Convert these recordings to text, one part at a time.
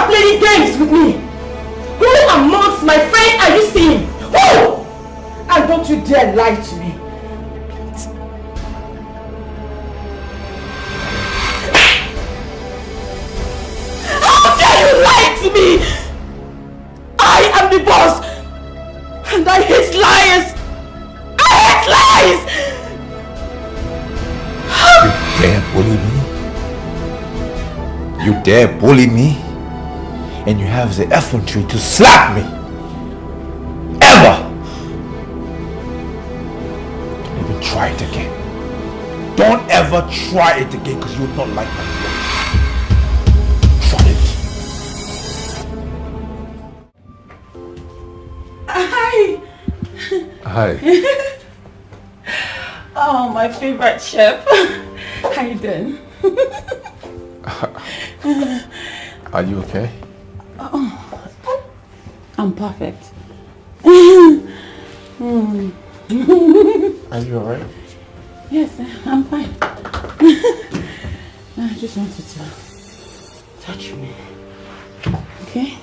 Stop playing games with me! Who amongst my friends are you seeing? Who? And don't you dare lie to me. How dare you lie to me? I am the boss! And I hate liars! I hate lies! You dare bully me? You dare bully me? And you have the effrontery to slap me? Ever! Don't even try it again. Don't ever try it again, because you will not like my voice. Try it. Hi! Hi. Oh, my favorite chef. How you doing? Are you okay? Oh, I'm perfect. Are you alright? Yes, I'm fine. I just wanted to touch me. Okay?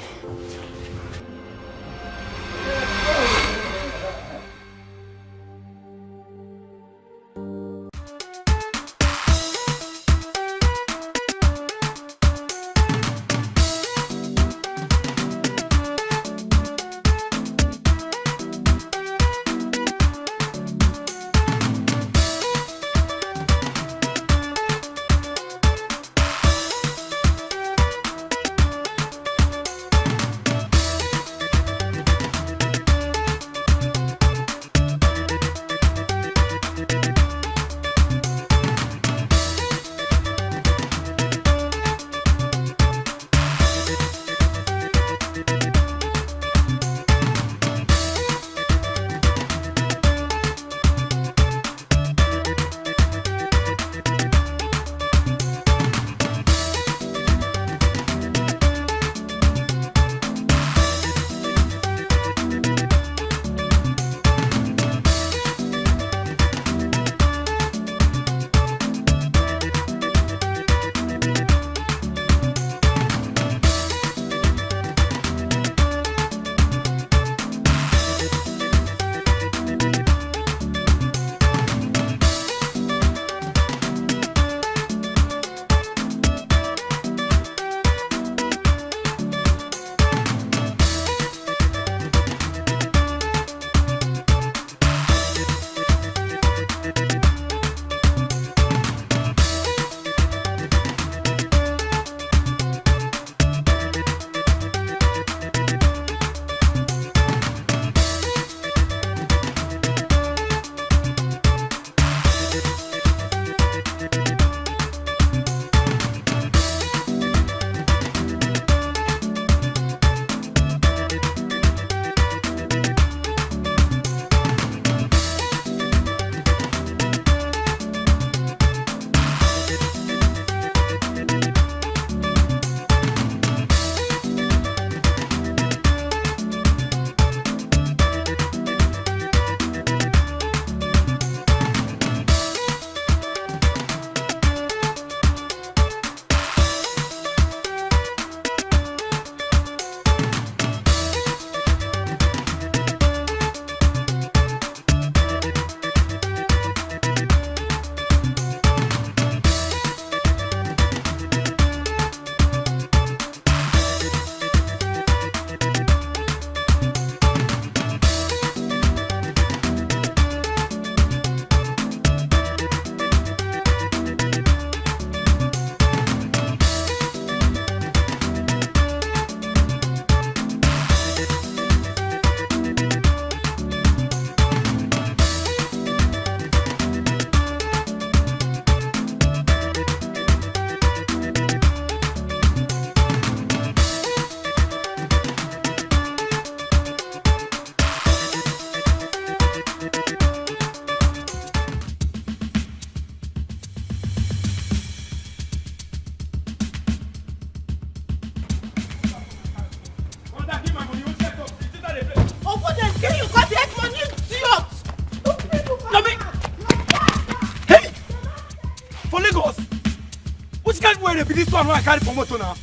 Which kind of way they be this one where I carry for motor now?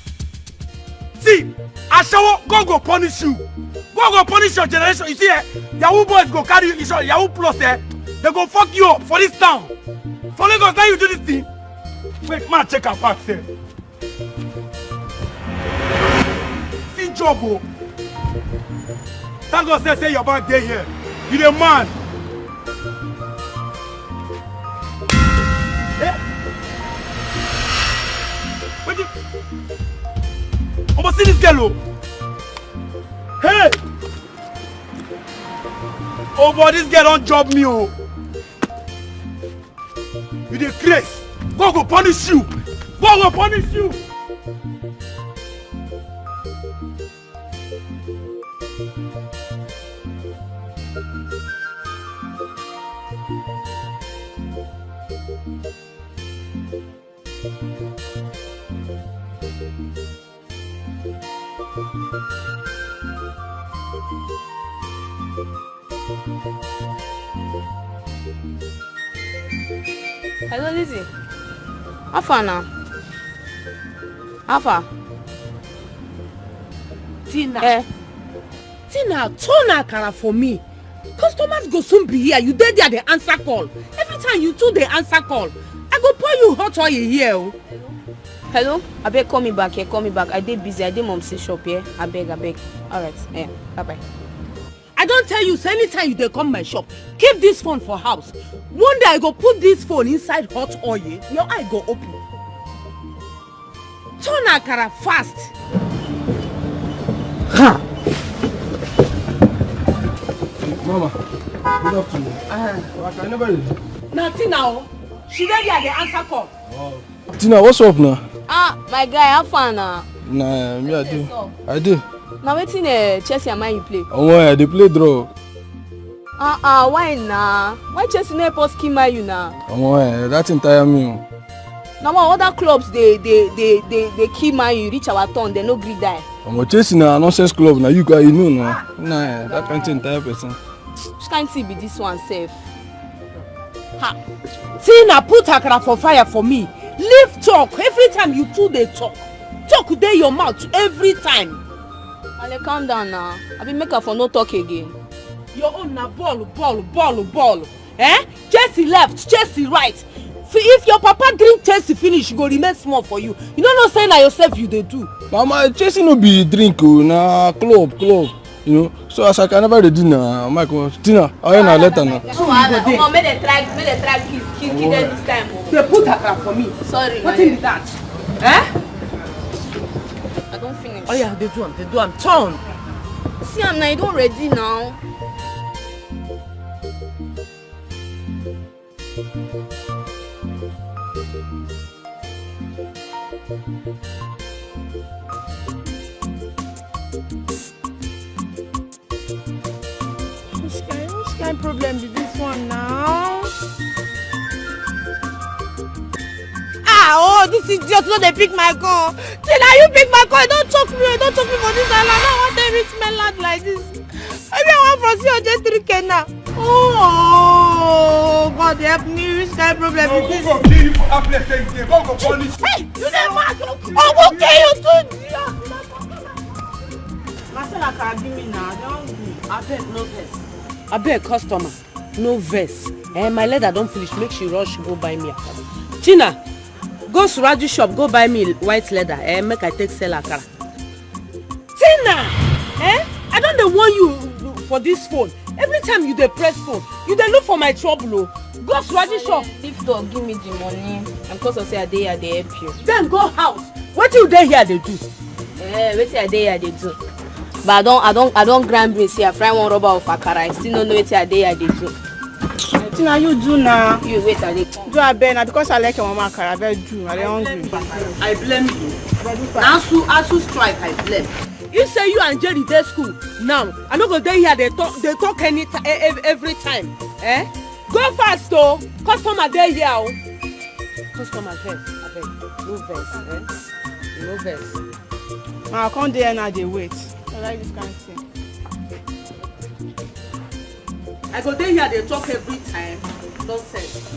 See, Ashawo, God go punish you. God go punish your generation. You see, Yahoo boys go carry you, Yahoo plus there. They go fuck you up for this town. For Lagos, now you do this thing. Wait, man, check out back there. See job, oh. Thank God say your back there here. You the man. Eh? Wait, I'm see this girl, oh. Hey! Oh, but this girl don't job me, oh. You the grace. God go punish you. God go punish you. Hello, Lizzie. How far now? How far? Tina. Tina, turn akara for me. Customers go soon be here. You there, they answer call. Every time you two, they answer call. I go pour you hot oil here. Hello? I beg, call me back here. Call me back. I did busy. I did mom's shop here. I beg. Alright. Yeah. Bye-bye. I don't tell you, so anytime you dey come my shop, keep this phone for house. One day I go put this phone inside hot oil, your eye go open. Turn akara fast. Ha! Mama, good afternoon. I never read. Now Tina, she dey here dey answer call. Wow. Tina, what's up now? My guy, how far now? Nah, me I do. Now wetin Chelsea and Man you play? Oh yeah, they play draw. Why now? Why Chelsea no help us kill Man you now? Oh yeah, that entire me. Now other clubs they kill Man you, reach our turn, they no gree die. Chelsea na nonsense club now. You guys you know now. Nah, that can't entire person. Which can't see be this one safe. Ha! Tina, put akara for fire for me. Leave talk. Every time you two they talk. Talk there your mouth every time. Ale, calm down now. I be make her for no talk again. Your own na ball. Eh? Chelsea left, Chelsea right. If your papa drink Chelsea finish, go remain small for you. You don't know saying na yourself you dey do. Mama, Chelsea no be drink na club. You know. So as I can never ready na, Michael, Tina, I na later na. Oh, make they try kill them this time. They put akara for me. Sorry. What is that? Eh? I don't finish. Oh yeah, they do am. Turn. See, I'm now. You don't ready now. Which kind problem is this one now? Oh, this idiot no dey pick my call. Tina, you pick my call. Don't choke me for this island. I don't want them rich men land like this. Maybe I want from C3K now. Oh, God help me. Which kind of problem is this? Go kill you for that place. Go punish you. Hey, you never want to. Oh, go kill you too. Marcella can give me now. Don't do. I beg no vex. I beg customer, no vex. My leather don't finish. Make she rush go buy me akara. Tina, go Suraju shop, go buy me white leather. Make I take sell akara. Tina, I don't want you for this phone. Every time you dey press phone, you dey look for my trouble. Go Suraju shop. Lift door, give me the money. And cause I say I dey here, they help you. Then go house. What you dey here they do? Wetin I dey here they do. But I don't grind brace here. Fry one rubber of akara. I still don't know wetin I dey here they do. Tina, you do now. You wait a little. Do I beg now because I like your mama akara. I beg do. I dey hungry. I blame you. Asu strike, I blame. You say you and Jerry dey school now. I no go dey here. They talk every time. Go fast though. Customer dey here. Oh. Customer vex. I beg. No vex. No vex. Now I come there now. They wait. I like this kind of thing. I go dey here. They talk every time. Nonsense.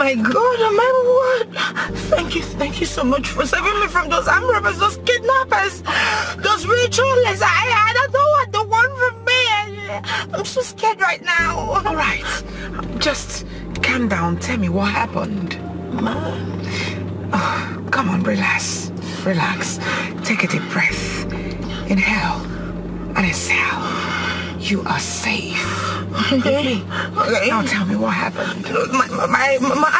my God, oh my word. Thank you so much for saving me from those armed robbers, those kidnappers, those ritualists. I don't know what they want from me. I'm so scared right now. All right, just calm down. Tell me what happened. Oh, come on, relax. Take a deep breath. Inhale and exhale. You are safe. Okay. Now tell me what happened. My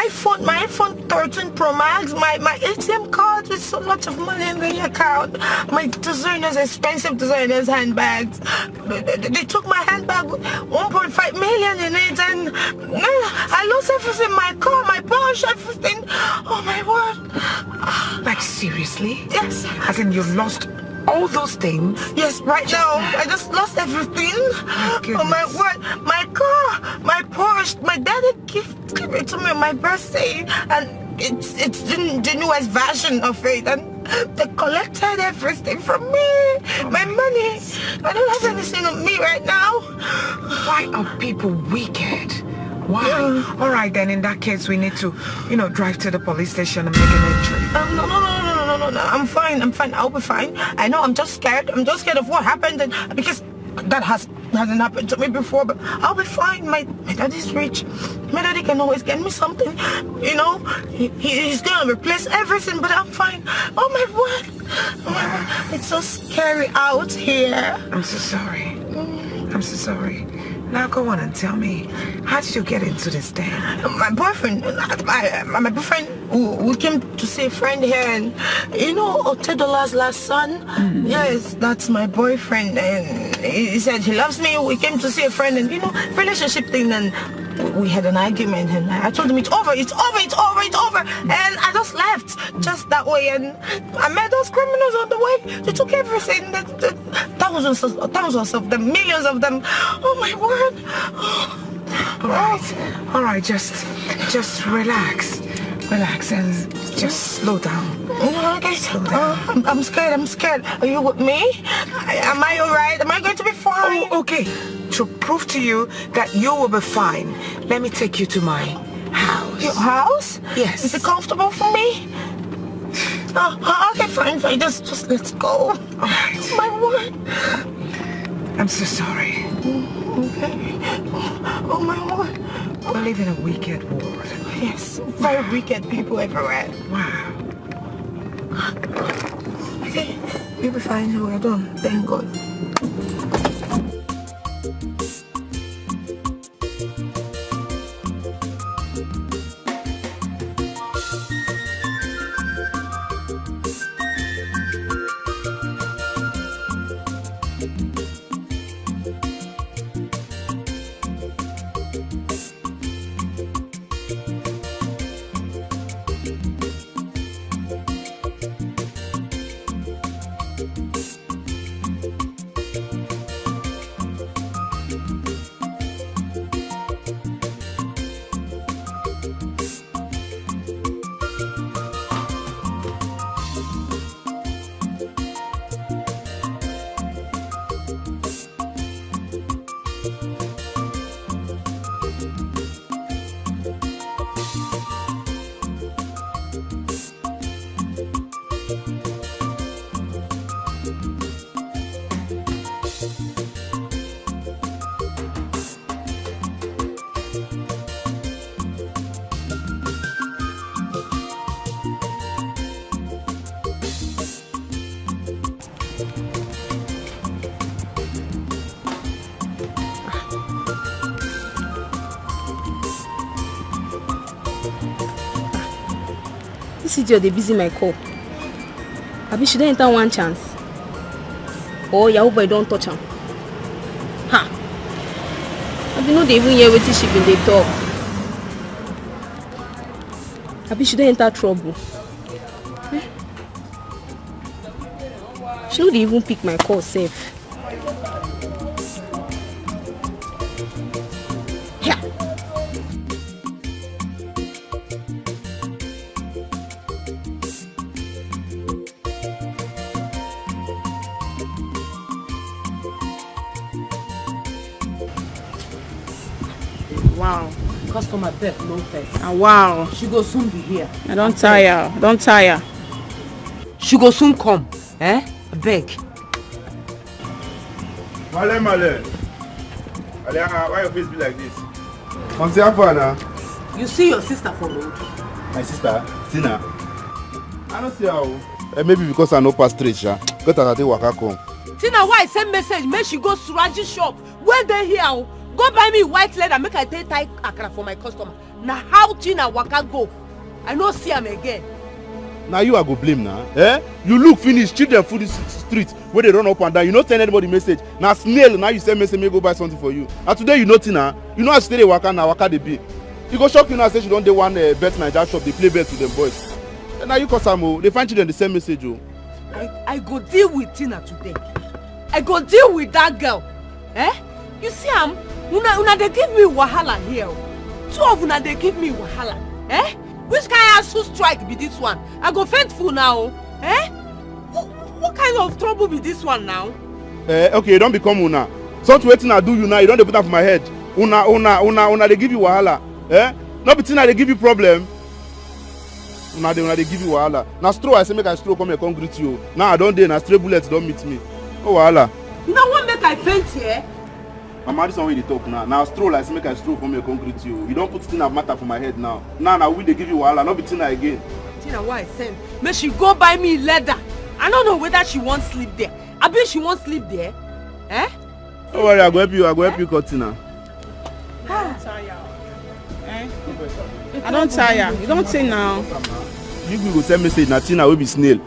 iPhone 13 Pro Max, my ATM card with so much of money in the account, my expensive designers handbags. They took my handbag with 1.5 million in it, and I lost everything. My car, my Porsche, everything. Oh my word. Like seriously? Yes. As in you lost all those things? Yes, right now. I just lost everything. Oh my word. My car, my Porsche, my daddy gave it to me on my birthday. And it's the newest version of it. And they collected everything from me. My money. I don't have anything on me right now. Why are people wicked? Why? Yeah. All right, then in that case, we need to, drive to the police station and make an entry. No. I'm fine. I'll be fine. I know I'm just scared. I'm just scared of what happened, and because that hasn't happened to me before, but I'll be fine. My daddy's rich. My daddy can always get me something. He's gonna replace everything, but I'm fine. Oh my word. It's so scary out here. I'm so sorry. Now go on and tell me, how did you get into this thing? My boyfriend, we came to see a friend here, and Otedola's last son. Yes, that's my boyfriend, and he said he loves me. We came to see a friend, and relationship thing, and we had an argument, and I told him it's over, and I just left just that way, and I met those criminals on the way. They took everything, thousands of them, millions of them. Oh my word. All right, just relax and just slow down. Okay. Slow down. I'm scared. Are you with me? Am I all right? Am I going to be fine? Oh, okay. To prove to you that you will be fine, let me take you to my house. Your house? Yes. Is it comfortable for me? Okay, fine. Just let's go. All right. My word. I'm so sorry. Okay. Oh my word. We live in a wicked world. Yes, very wicked people everywhere. Wow. Okay, we'll be fine. We're done. Thank God. This idiot they busy my call. Abi should I enter one chance? Oh, Yahoo boy don't touch him. Ha! Abi no dey even hear wetin she been dey talk. Abi should I enter trouble? She no dey even pick my call safe. Wow, Customer beg no first. Ah, wow. She go soon be here. I don't tire. Don't tire. She go soon come. Eh? Beg. Male. Why your face be like this? I'm saying for now. You see your sister for road? My sister, Tina. I don't see how. Maybe because I know past straight, sha. Get her to waka come. Tina, why I send message? Make she go Suraji shop. Where they here? Go buy me white leather. Make I take Thai akara for my customer. Now how Tina waka go? I no see him again. Now you are go blame now. Eh? You look finish, children food this street where they run up and down. You not send anybody message. Now snail, now you send message, me go buy something for you. And today you know Tina. You know how stay waka now, waka they be. You go shock you now say she don't dey one bet Nigeria shop. They play bet with them boys. And now you cause them, they find children the same message. Oh. I go deal with Tina today. I go deal with that girl. Eh? You see una they give me wahala here. Two of una they give me wahala. Eh? Which kind of strike be this one? I go faint full now. Eh? What kind of trouble be this one now? Okay, you don't become una. Something waiting I do you now, you don't put that for my head. Una they give you wahala. Eh? Not between they give you problem. Una they give you wahala. Now straw I say make I straw come here come greet you. Now I don't dey na stray bullets don't meet me. Oh wahala. Now what make I faint here? Mama, this one way they talk now. Now stroll I say make I stroll come here come greet you. You don't put Tina matter for my head now. Now we they give you wahala, not be Tina again. Tina, why I send? May she go buy me leather. I don't know whether she won't sleep there. I bet she won't sleep there. Eh? Don't worry, I go help you. I go help you, Tina. I don't tire. You don't say now. You go send message na Tina will be snail.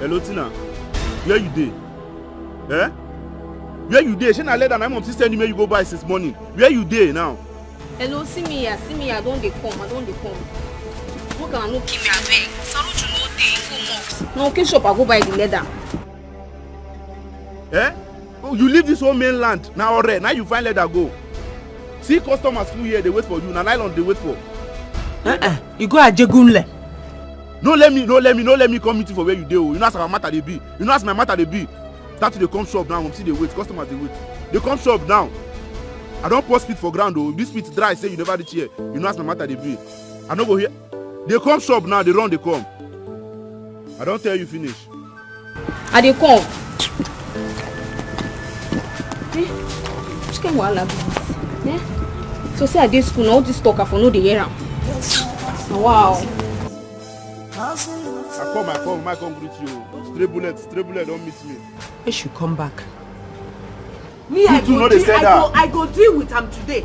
Hello Tina, where you dey? Eh? Where you dey? She na let my mom send you where you go buy since morning. Where you dey now? Hello, see me here. I don't dey come. What can I no give me a beg? Sorry to no dey go mocks. No, okay shop I go buy the leather. Eh? Oh, you leave this whole mainland now already. Now you find leather go. See customers full here, they wait for you. Na nylon they wait for. You go at Jegunle. No let me come meet you for where you dey. You know as my matter they be. You know as my matter they be. Start to dey come shop now. See they wait. Customers they wait. They come shop now. I don't pour spit for ground though. This spit dry. Say you never reach here. You know as my matter they be. I don't go here. They come shop now. They run. They come. I don't tell you finish. I dey come. Which kind wahala be this? Eh? So say I dey school now. All this talk I for no dey hear am. Wow. I come greet you. Stray bullet don't meet me. He should come back. Me, I go deal with him today.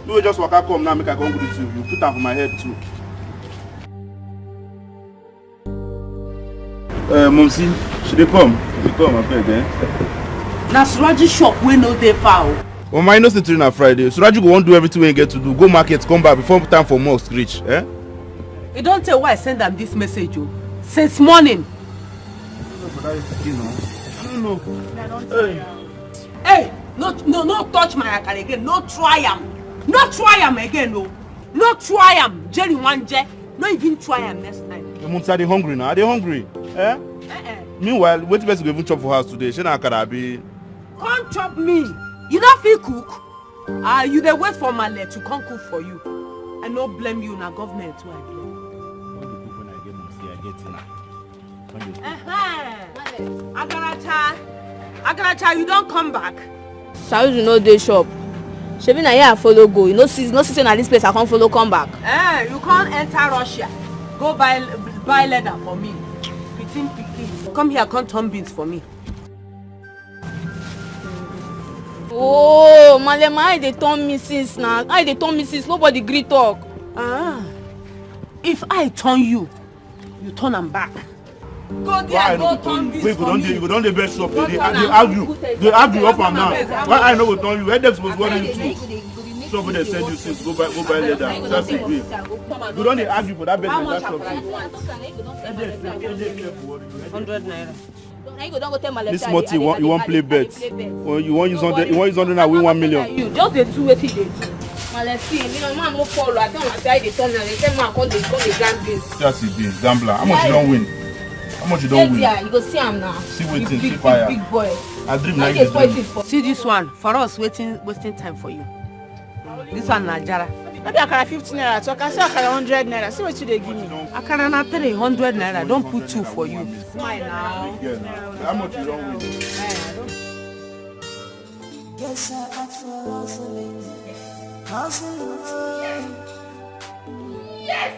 No, just waka come now, make I come greet you. You put that for my head too. Momsi, should they come? They come, I beg, eh? Na Suraji shop we no dey far. Oh my, no stay till na Friday. Suraji go want do everything we get to do. Go market, come back before time for mosque reach, eh? You don't tell why I send them this message, oh. Since morning. I don't know. Hey, no touch my akara again. No try am. No try am again, no. No try am. Jerry Wanje. No even try am next time. The months are they hungry now? Are they hungry? Eh? Meanwhile, wait till you go even chop for house today. She na akara be. Come chop me. You don't feel cook. You dey wait for my leg to come cook for you. I no blame you, na government too I blame. Agaracha, you don't come back. Shall you know dey shop? Shebi na here I follow go. You know see na this place I can't follow come back. You can't enter Russia. Go buy leather for me. Pikin. Come here, come turn beans for me. Oh, Malema, I dey turn me since now. I dey turn me since nobody gree talk. If I turn you, you turn am back. Go there, go turn beans wait, for me. You go down the best shop. They argue up and down. Why I no go turn you? Headaches was worrying you too. Shop where they send you since go buy leather. That's the way. You don't argue for that bed in that shop. 100 naira. This month you want play bets. Or you want use 100 and win 1 million. You just dey do wetin dey do. Let's see, man no follow. I tell my say I dey turn and they say man come dey grand beans. That's it, gambler. How much you don't win? How much you don't win? Yeah, you go see him now. See waiting, big, see big, fire. big boy. I dream Now like you this. spoil this for. See this one, for us wasting time for you. This one Najara. Maybe akara 50 naira, so I can say akara 100 naira. See what you dey give me. Akara na 300 naira, don't put 2 for you. Smile now. How much you don't win? Yes, I asked for hustling. Hustling. Yes!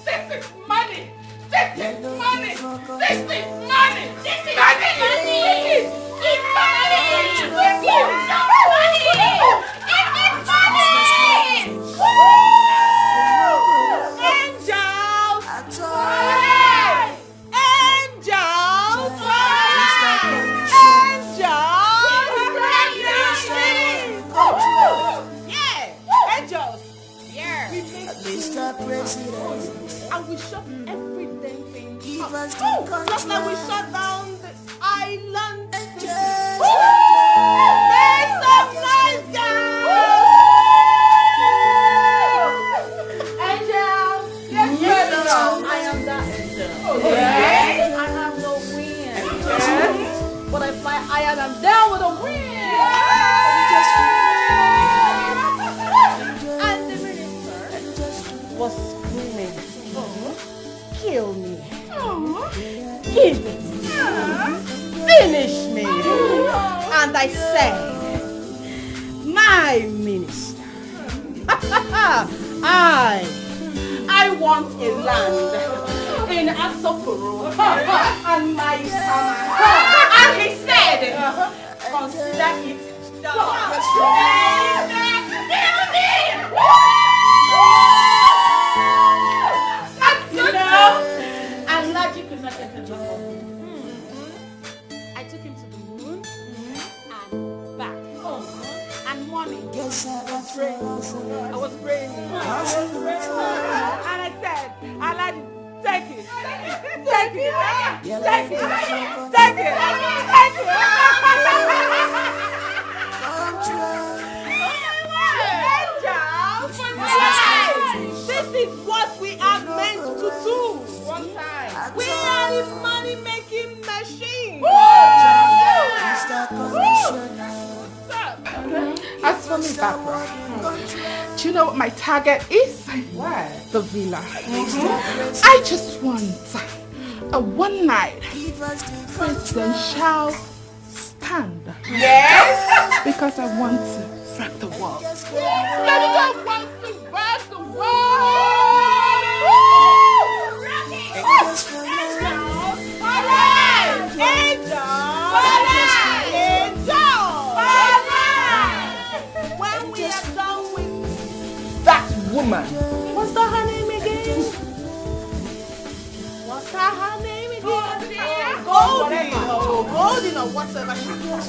This is money! This is money! This is money! This is money! It's money! And we shut every damn thing up. Just like we shut down the island. Make some noise, guys! Angel! Yes, I am that angel. Okay. I have no wings. But I fly higher than down with a wing. And the minister was screaming, kill me, give it, finish me. And I said, my minister, I want a land in Asokoro and my summer. And he said, consider it done. And logic could not get enough of me. I took him to the moon and back. And morning, I was praying. And I said, Allah, take it. Take it. Take it. Take it. Take it. This is what we are meant to do. One time. We are the money-making machine. As for me, Barbara, do you know what my target is? What? The villa. I just want a one-night presidential stand. Yes? Because I want to rock the world. I want to rock the world. When we are done with that woman, what's that her name again? What's that her name again? Golden or whatever she is.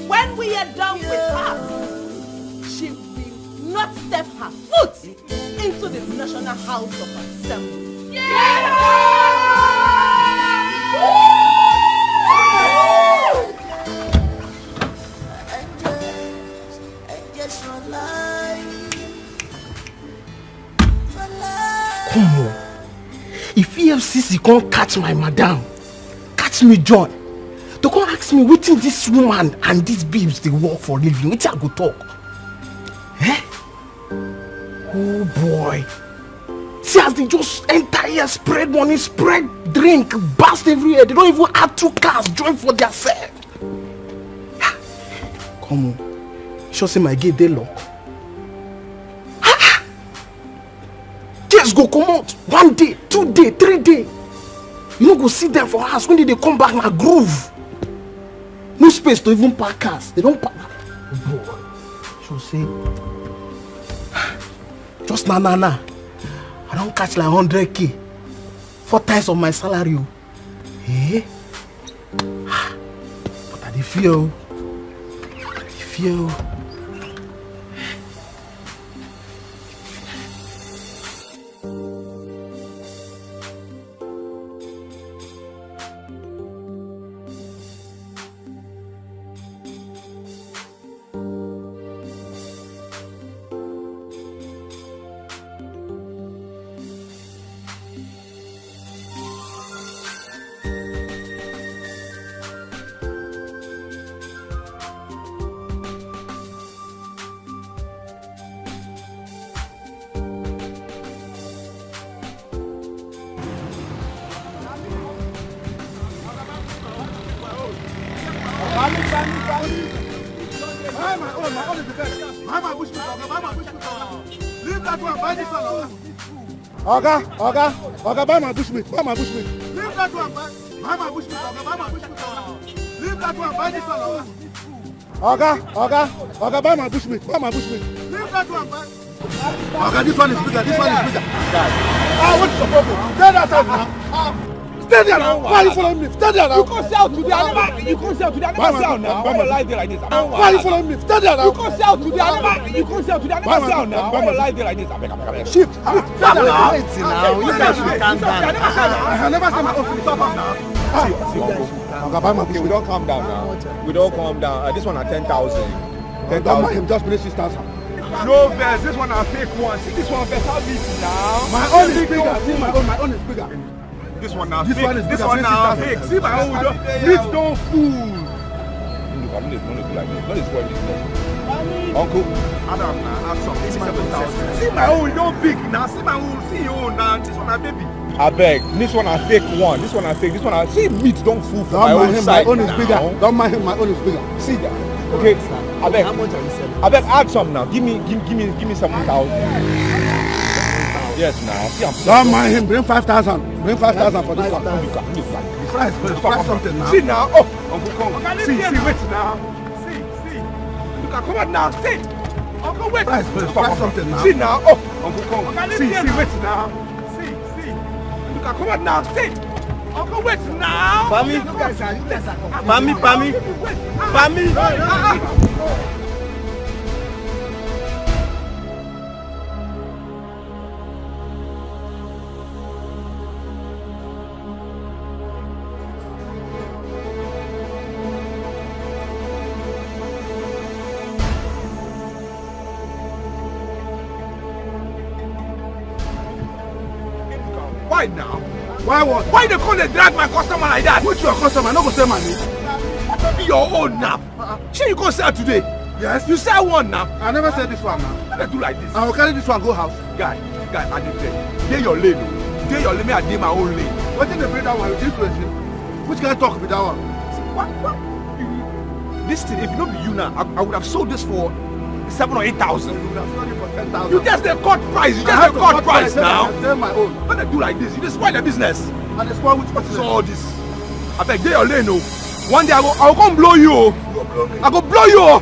When we are done with her, she will not step her foot into the National House of Assembly. Come on. If EFCC can't catch my madam, catch me joy. They can't ask me what this woman and these babes they work for living. Which I go talk. Eh? Oh boy. See as they just enter here, spread money, spread drink, burst everywhere. They don't even add 2 cars, join for their self. Come on. Sure say my gate they lock. Just go come out 1 day, 2 day, 3 day. You don't go sit there for house. When did they come back na groove? No space to even park cars. They don't park. Boy, sure say just na. I don't catch like 100k. 4 times of my salary. Eh? But I dey feel. My own is the best. Buy my bush meat, Oga. Buy my bush meat, Oga. Leave that one, buy this one, Oga. Oga, buy my bush meat, buy my bush meat. Leave that one, buy my bush meat, Oga. Buy my bush meat, Oga. Leave that one, buy this one, Oga. Oga, buy my bush meat, buy my bush meat. Leave that one, buy. Oga, this one is bigger, this one is bigger. What's the problem? Stay there now. Stay there now. Why are you following me? Stay there now. You can't sell today. I never sell now. Why you lie there like this? Why are you following me? Stay there now. You can't sell today. I never sell now. Why you lie there like this? I beg. Shift. Now. You guys should calm down. I never said my own. Stop now. Okay, we don't calm down now. We don't calm down. This one at 10,000. Don't mind him. Just finish 6,000. No verse. This one a fake one. See this one better beat now. My own is bigger. See my own is bigger. This one now fake. This one now fake. See my own. Please don't fool. Look, I'm not like this. Not this one. Uncle, Adam now have some 7,000. See my own, don't big now. See my own. See your own now. This one a baby. I beg. This one a fake one. This one a fake. This one a see meat. Don't fool for my own side. My own is bigger. Don't mind him. My own is bigger. See that? Okay. I beg. How much are you selling? I beg. Add some now. Give me 7,000. Yes, now. See, don't mind him. Bring 5,000. Bring 5,000 for this one. Stop something now. See now. Oh, Uncle Kong. See, wait now. See. Look at come on now. See. Uncle, wait. Stop something now. See now. Oh, Uncle Kong. See, wait now. See. Look at come on now. See. Uncle, wait now. Pami. Why now? Why what? Why they come and drag my customer like that? Which your customer? No go sell money. That be your own now. Sure you go sell today? Yes. You sell one now. I never said this one now. Why they do like this? I will carry this one go house. Guy, I did tell you. Dey your lane. Dey your lane, me I dey my own lane. What did they bring that one? You crazy? Which guy talk with that one? See, what? This thing, if it not be you now, I would have sold this for 7,000 or 8,000. You would have sold it for 10,000. You just the cut price. You just the cut price now. I sell my own. When they do like this, you just spoil the business. And they spoil which What is business? all this? I beg, dey your lane, oh. One day I will come blow you, oh. You go blow me. I go blow you, oh.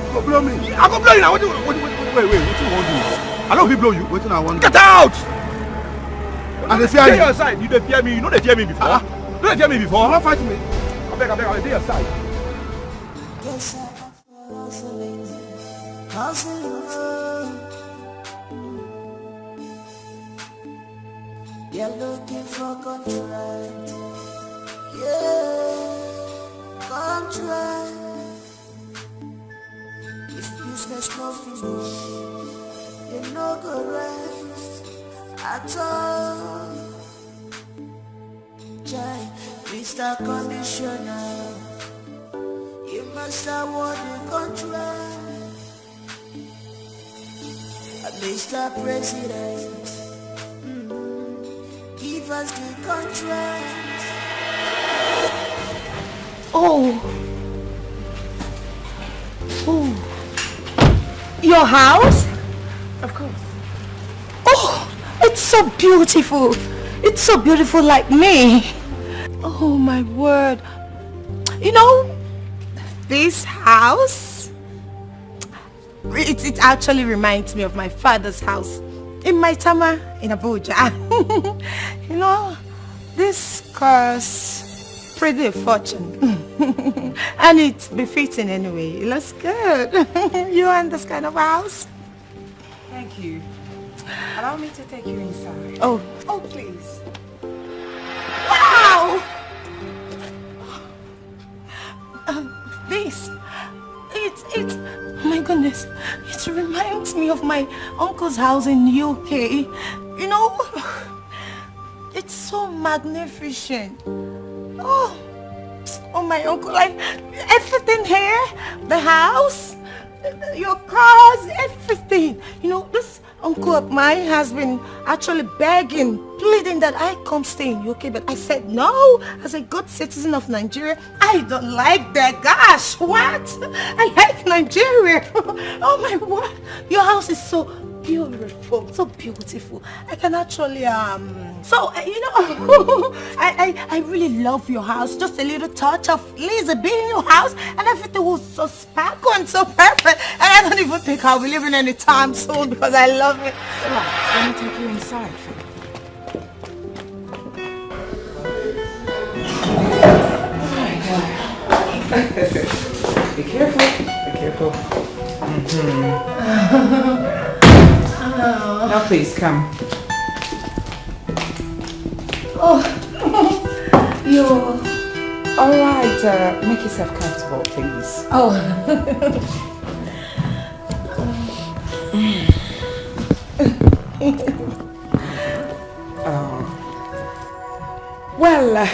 You go blow me. I go blow you now. Wait, what you want to do? I don't blow you. Waiting I want. Get out! And they fear Dey you. your side. You dey fear me. You know they fear me before. You know they fear me before. You not fight me. I beg, dey your side. Yes, I'm hustling. You're looking for contract. Yeah, contract. If business no finish, you no go rest at all. Jai, Mr. Conditioner, you must award the contract. Mr. President, give us the contract. Oh, your house? Of course. Oh, it's so beautiful. It's so beautiful like me. Oh my word. You know, this house, it actually reminds me of my father's house in Maitama in Abuja. You know, this costs pretty a fortune. And it's befitting anyway. It looks good. You want this kind of house? Thank you. Allow me to take you inside. Oh, Please. wow! This, it's, oh my goodness, it reminds me of my uncle's house in UK. You know, it's so magnificent. Oh, my uncle, like everything here, the house, your cars, everything. You know, this uncle of mine has been actually begging, pleading that I come stay in UK, but I said no. As a good citizen of Nigeria, I don't like that. Gosh, what? I like Nigeria. Oh my word. Your house is so beautiful, so beautiful. I can actually I really love your house. Just a little touch of Lisa being in your house and everything was so sparkle and so perfect. And I don't even think I'll be living anytime soon because I love it. Let me take you inside. Be careful. Be careful. Now please come. Oh, you. All right, make yourself comfortable, please. Oh. Well,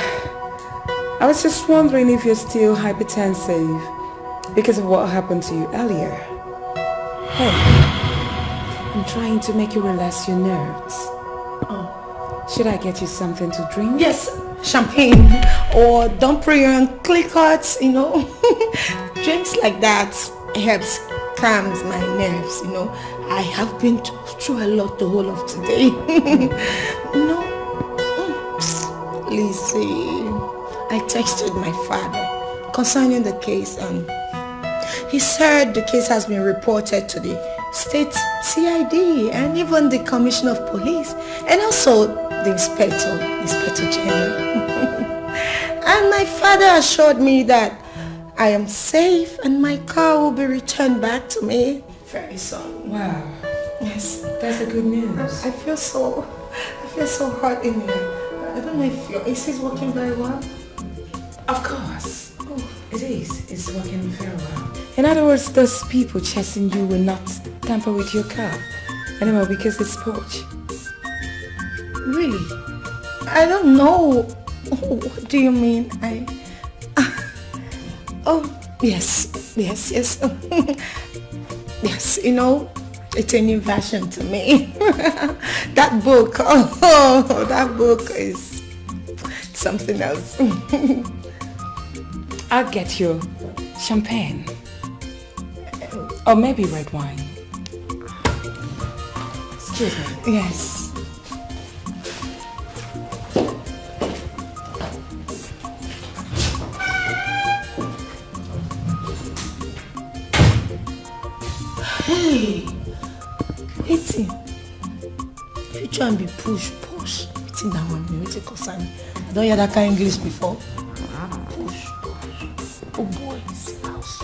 I was just wondering if you're still hypertensive because of what happened to you earlier. Hey, I'm trying to make you relax your nerves. Oh. Should I get you something to drink? Yes, champagne or Domprion and Clicquot, you know. Drinks like that helps calms my nerves, you know. I have been through a lot the whole of today. No. Lizzie, I texted my father concerning the case and he said the case has been reported to the state CID and even the Commissioner of Police and also the Inspector General. And my father assured me that I am safe and my car will be returned back to me very soon. Wow. Yes. That's a good news. I feel so hot in here. I don't know if your AC is working very well. Of course. Oh, it is. It's working very well. In other words, those people chasing you will not tamper with your car anymore because it's sports. Really? I don't know. What do you mean? Oh, yes. Yes, you know, it's a new version to me. That book, that book is something else. I'll get you champagne. Or maybe red wine. Excuse me. Yes. Hey, waiting. You try and be push. Waiting that one, waiting concern. I don't hear that kind of English before. Push. Oh boy, this house.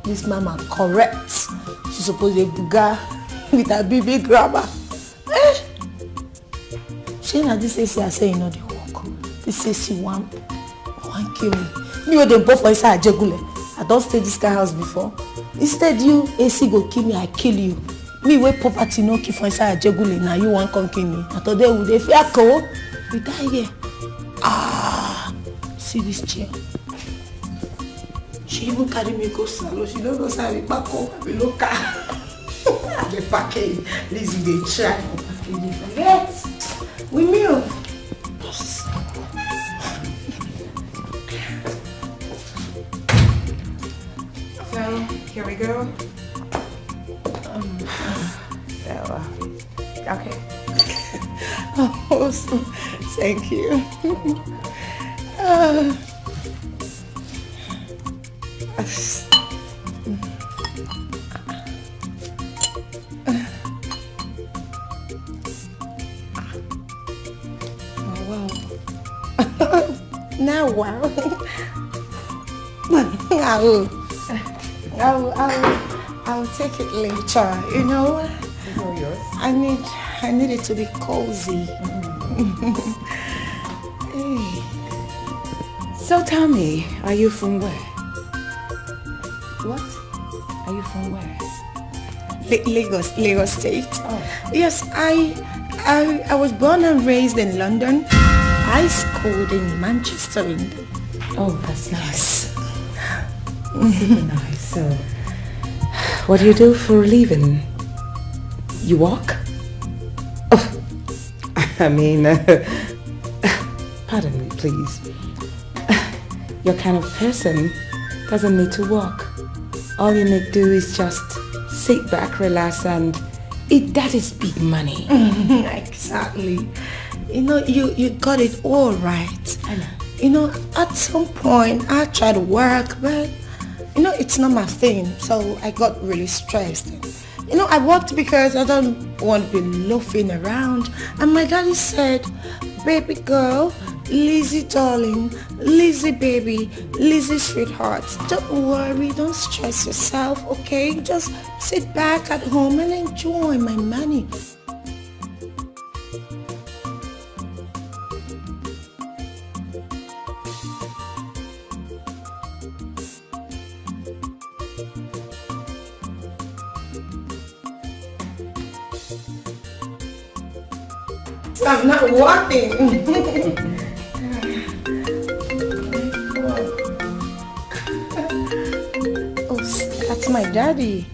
This mama correct. She's supposed to buga with her baby grabber. She na this AC I say you know the work. This AC one kill me. Me with them both for inside Jegule. I don't stay this kind of house before. Instead you AC go kill me, I kill you. Me wey poverty no kill for inside Jegule, now you want come kill me. I thought they would fear go. We die here. See this chair. She even carry me go salon. She don't go salon back home. We look at the package. Lizzie they try for packaging. Forget. We meal. So here we go. Okay. Oh, thank you. Wow. Now, wow. I will take it later. You know, It's all yours. I need it to be cozy. Hey. So tell me, are you from where? What? Are you from where? Lagos State. Oh. Yes, I was born and raised in London. I schooled in Manchester, London. Oh, that's nice. Super nice. So, what do you do for a living? You walk? Oh, I mean, pardon me, please. Your kind of person doesn't need to work. All you need to do is just sit back, relax, and eat daddy's big money. Exactly. You know, you got it all right. I know. You know, at some point I tried to work, but you know, it's not my thing. So I got really stressed. You know, I worked because I don't want to be loafing around. And my daddy said, baby girl, Lizzie darling, Lizzie baby, Lizzie sweetheart, don't worry, don't stress yourself, okay? Just sit back at home and enjoy my money. I'm not walking. Oh, that's my daddy.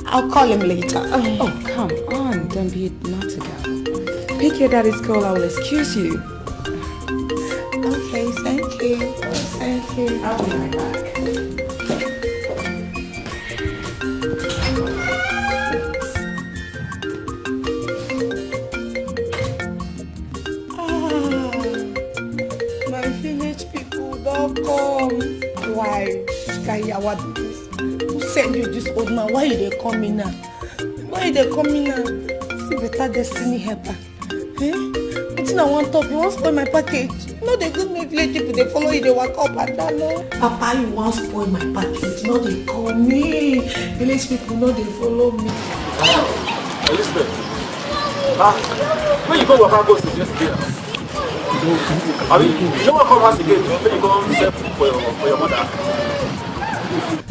I'll call him later. Oh, come on. Don't be naughty girl. Pick your daddy's call. I will excuse you. Okay, thank you. Thank you. I'll be right back. Why? What is this? Who sent you this old man? Why are they coming now? Why are they coming now? See better destiny helper. Eh? What's I want to talk? You want to spoil my package? No, they good me village people, they follow you, they walk up and down, no? Papa, you want to spoil my package? No, they call me. Village people, no, they follow me. Elizabeth. When you go work out, go to yesterday. I mean, you don't want to come house again, when you go serve for your mother.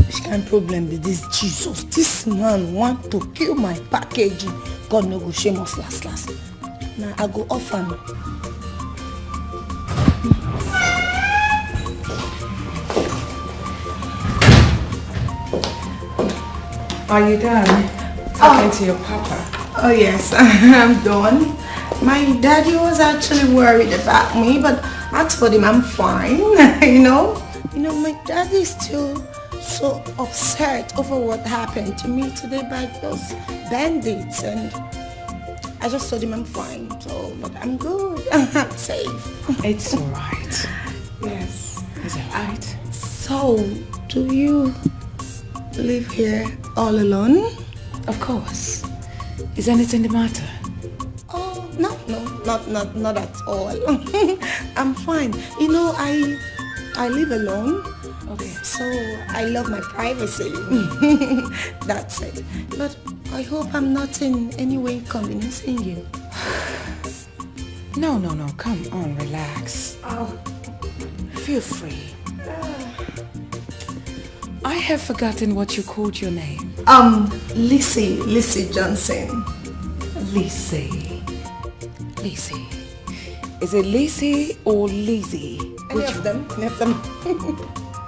Which kind of problem is this, Jesus? This man want to kill my packaging. God no go shame us last. Now I go off him. Are you done talking to your papa? Oh yes, I'm done. My daddy was actually worried about me, but I told him I'm fine. You know, my daddy is still so upset over what happened to me today by those bandits, and I just told him I'm fine. So, but I'm good. I'm safe. It's all right. Yes. It's all right. So, do you live here all alone? Of course. Is anything the matter? Oh, no, not at all. I'm fine. You know, I live alone. Okay. So I love my privacy. That's it. But I hope I'm not in any way inconveniencing you. No. Come on, relax. Oh. Feel free. I have forgotten what you called your name. Lizzie Johnson. Lizzie. Is it Lizzie or Lizzie? Any of them.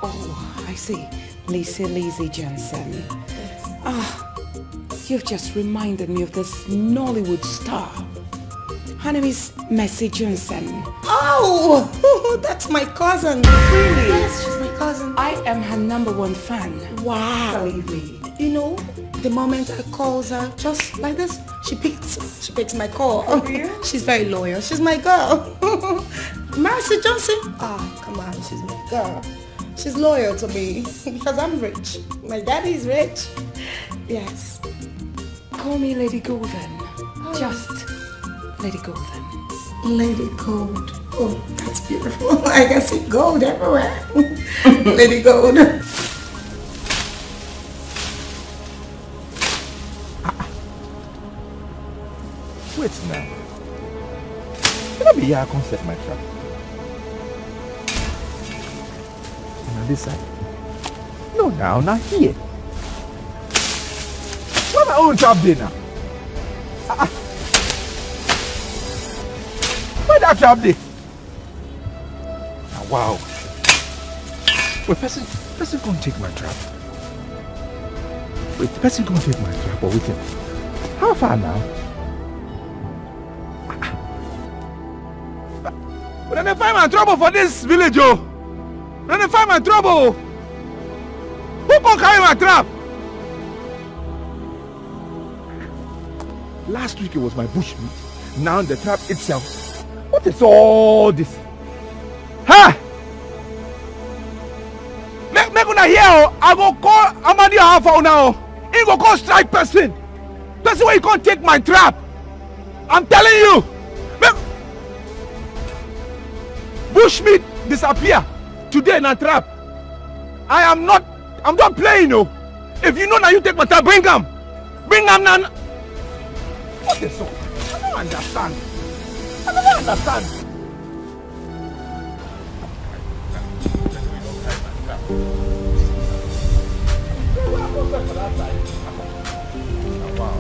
Oh, I see. Lizzie Johnson. Yes. You've just reminded me of this Nollywood star. Her name is Mercy Johnson. Oh, that's my cousin. Really? Yes, she's my cousin. I am her #1 fan. Wow. Believe me. You know, the moment I call her, just like this, she picks my call. Oh, yeah? She's very loyal. She's my girl. Mercy Johnson. Come on, she's my girl. She's loyal to me because I'm rich. My daddy is rich. Yes. Call me Lady Golden. Just Lady Golden. Lady Gold. Oh, that's beautiful. I can see gold everywhere. Lady Gold. Wait now. Can I be here? I can't set my trap. On this side. No, now here. Where my own trap there now? Where that trap there? Now, wow. Wait, person can't take my trap. Wait, person can't take my trap. But wait, how far now? Then they find my trouble for this village, oh. Then they find my trouble. Who can carry my trap? Last week it was my bushmeat. Now the trap itself. What is all this? Ha! Make una hear, I go call Amadi Alpha now. He go call strike person. That's why you can't take my trap. I'm telling you. Bushmeat disappear today in a trap. I'm not playing, no. If you know now you take my trap, bring them. Bring them now. What is so? I don't understand. I don't understand. Wow.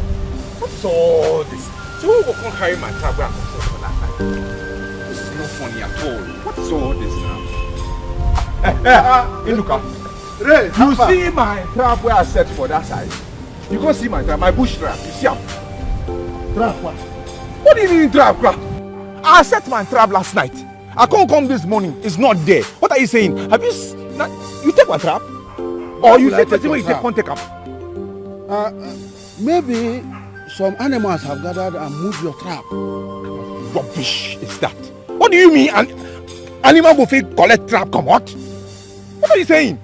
What's all this? So who will come carry my trap where I come for that side? This is not funny at all. What's all this now? Inuka, you see my trap where I set for that side? You can't see my trap, my bush trap. You see how? Trap what? What do you mean trap? I set my trap last night. I can't come this morning. It's not there. What are you saying? Have you you take my trap? Or you say person where you can't take up? Maybe some animals have gathered and moved your trap. Rubbish is that? What do you mean? Animal will collect trap? Come what? What are you saying?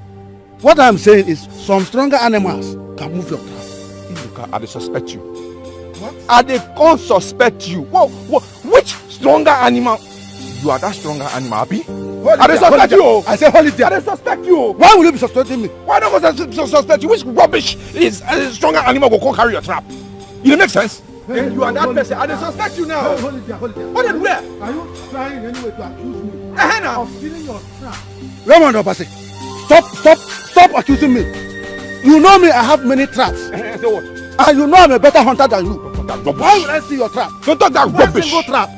What I'm saying is some stronger animals can move your trap. Look, I suspect you. What? I can't suspect you. Which stronger animal? You are that stronger animal, Abi? I suspect you. I say hold it there. I suspect you. Why will you be suspecting me? Why don't I suspect you? Which rubbish is a stronger animal will come carry your trap? It make sense? Hey, you are that person. I suspect you now. Hold it there, hold it there. Hold it where? Are you trying in any way to accuse me of stealing your trap? Raymond Obasi, stop accusing me. You know me, I have many traps. So what? And you know I'm a better hunter than you. Why would I steal your trap? Don't talk that rubbish. Single trap.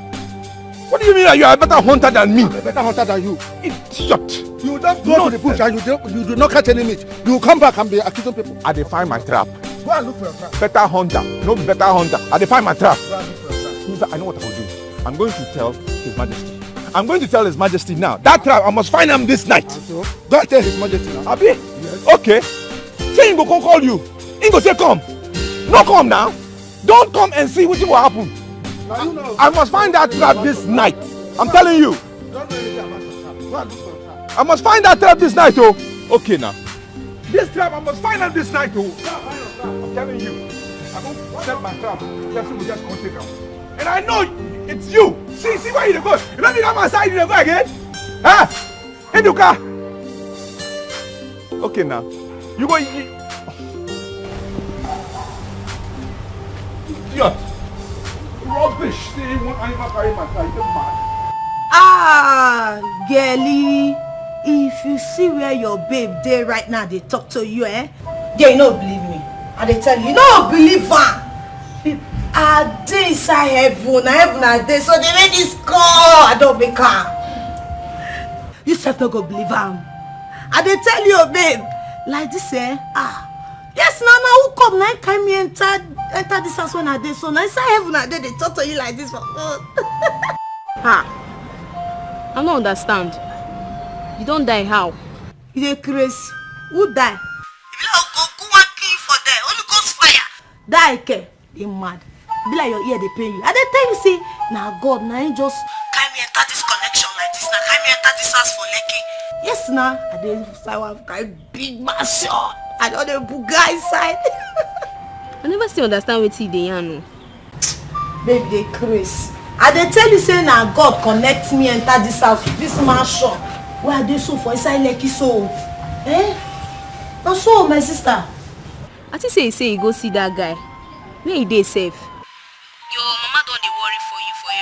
What do you mean that you are a better hunter than me? I'm a better hunter than you. Idiot. You don't go to the bush and you do not catch any meat. You will come back and be accusing people. I define my trap. Go and look for your trap. Better hunter. No better hunter. I define my trap. Go and look for your trap. I know what I will do. I'm going to tell His Majesty. I'm going to tell His Majesty now. That trap, I must find him this night. So, go and tell His Majesty now. Abi? Yes. Okay. Say he go come call you. He go say come. No come now. Don't come and see what will happen. Now you know. I must find that trap this night. I'm telling you. Don't know anything about your trap. Go and look for your trap. I must find that trap this night, oh. Okay now. This trap, I must find out this night, oh. I'm telling you. I won't set my trap. Just will just come take out. And I know it's you. See where you go. You don't need on my side, you go again. Huh? Eduka. Okay now. You go. Idiot. Rubbish. See one animal carry my car. You get mad. Girlie, if you see where your babe dey right now, they talk to you, they no believe me. And they tell you, no believe her. I dey inside heaven are there, so they made this call. I don't make her. You self no go believe her. And they tell you, babe, like this, yes, now who come now? Can me enter this house when I dey so now inside heaven are there, they talk to you like this for God. I don't understand. You don't die how? You dey crazy. Who die? If you go one kill for there, Holy Ghost fire. Dikeh, they mad. Be like your ear they pay you. And they tell you say, nah God, now you just carry me enter this connection like this. Now carry me enter this house for Lekki. Yes, now I dey have kind big mansion. I don't the buga inside. I never still understand what they yarn. Baby, they crazy. And they tell you say now God connect me enter this house, this mansion. Where are they so for inside Lekki so? Not so, my sister. I think say you go see that guy. Where he dey safe? Your mama don't dey worry for you for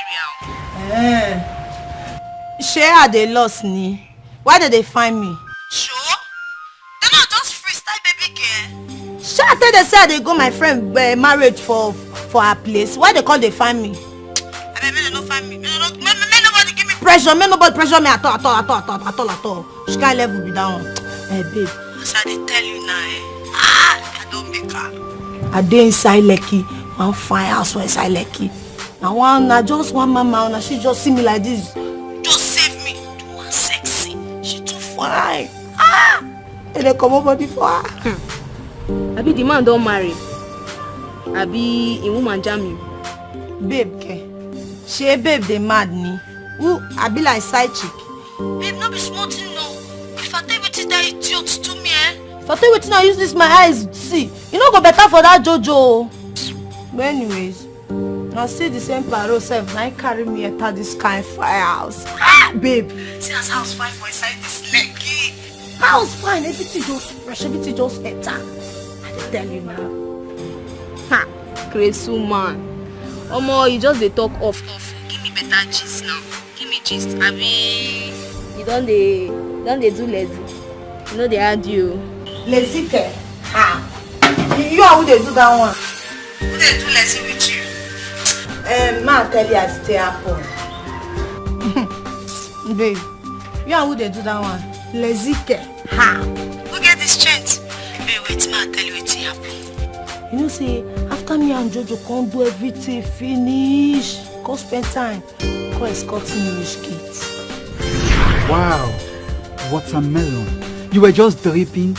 area. Share they lost ni. Why did they find me? Sure? They not just freestyle baby girl. Sure, I tell they say they go my friend marriage for her place. Why they call they find me? May they not find me. May nobody give me pressure. May nobody pressure me at all. She can't level be down. Hey babe, so they tell you now, I don't make her. I dey inside Lekki. One fine house inside Lekki. Now just one mama, now she just see me like this. Just say fine. Ah! And they come over before her. Abi the man don't marry. Abi a woman jam you. Babe, ke. She babe they mad me. Who I be like side chick. Babe, no be smart no. If I tell you that idiot to me, If I tell you I use this my eyes see. You know go better for that Jojo. But anyways, I see the same paro self. Now carry me enter this kind of firehouse. Ah, babe. See as house fine for inside this leggy. House fine, everything just fresh, everything just enter. I tell you now. Ha! Crazy man. Omo, you just dey talk off. Give me better gist now. Give me gist. Abi, you don't dey do lazy. You know they add you. Lazy ke? Ah. You are who they do that one. Who they do lazy with you? Ma tell you I stay happen. Babe, you are who they do that one. Lazy ke? Ha. Who get this strength? Babe, wait, ma tell you what happen. You know, say, after me and Jojo can't do everything finish. Go spend time. Go escort me reach gate. Wow. Watermelon. You were just dropping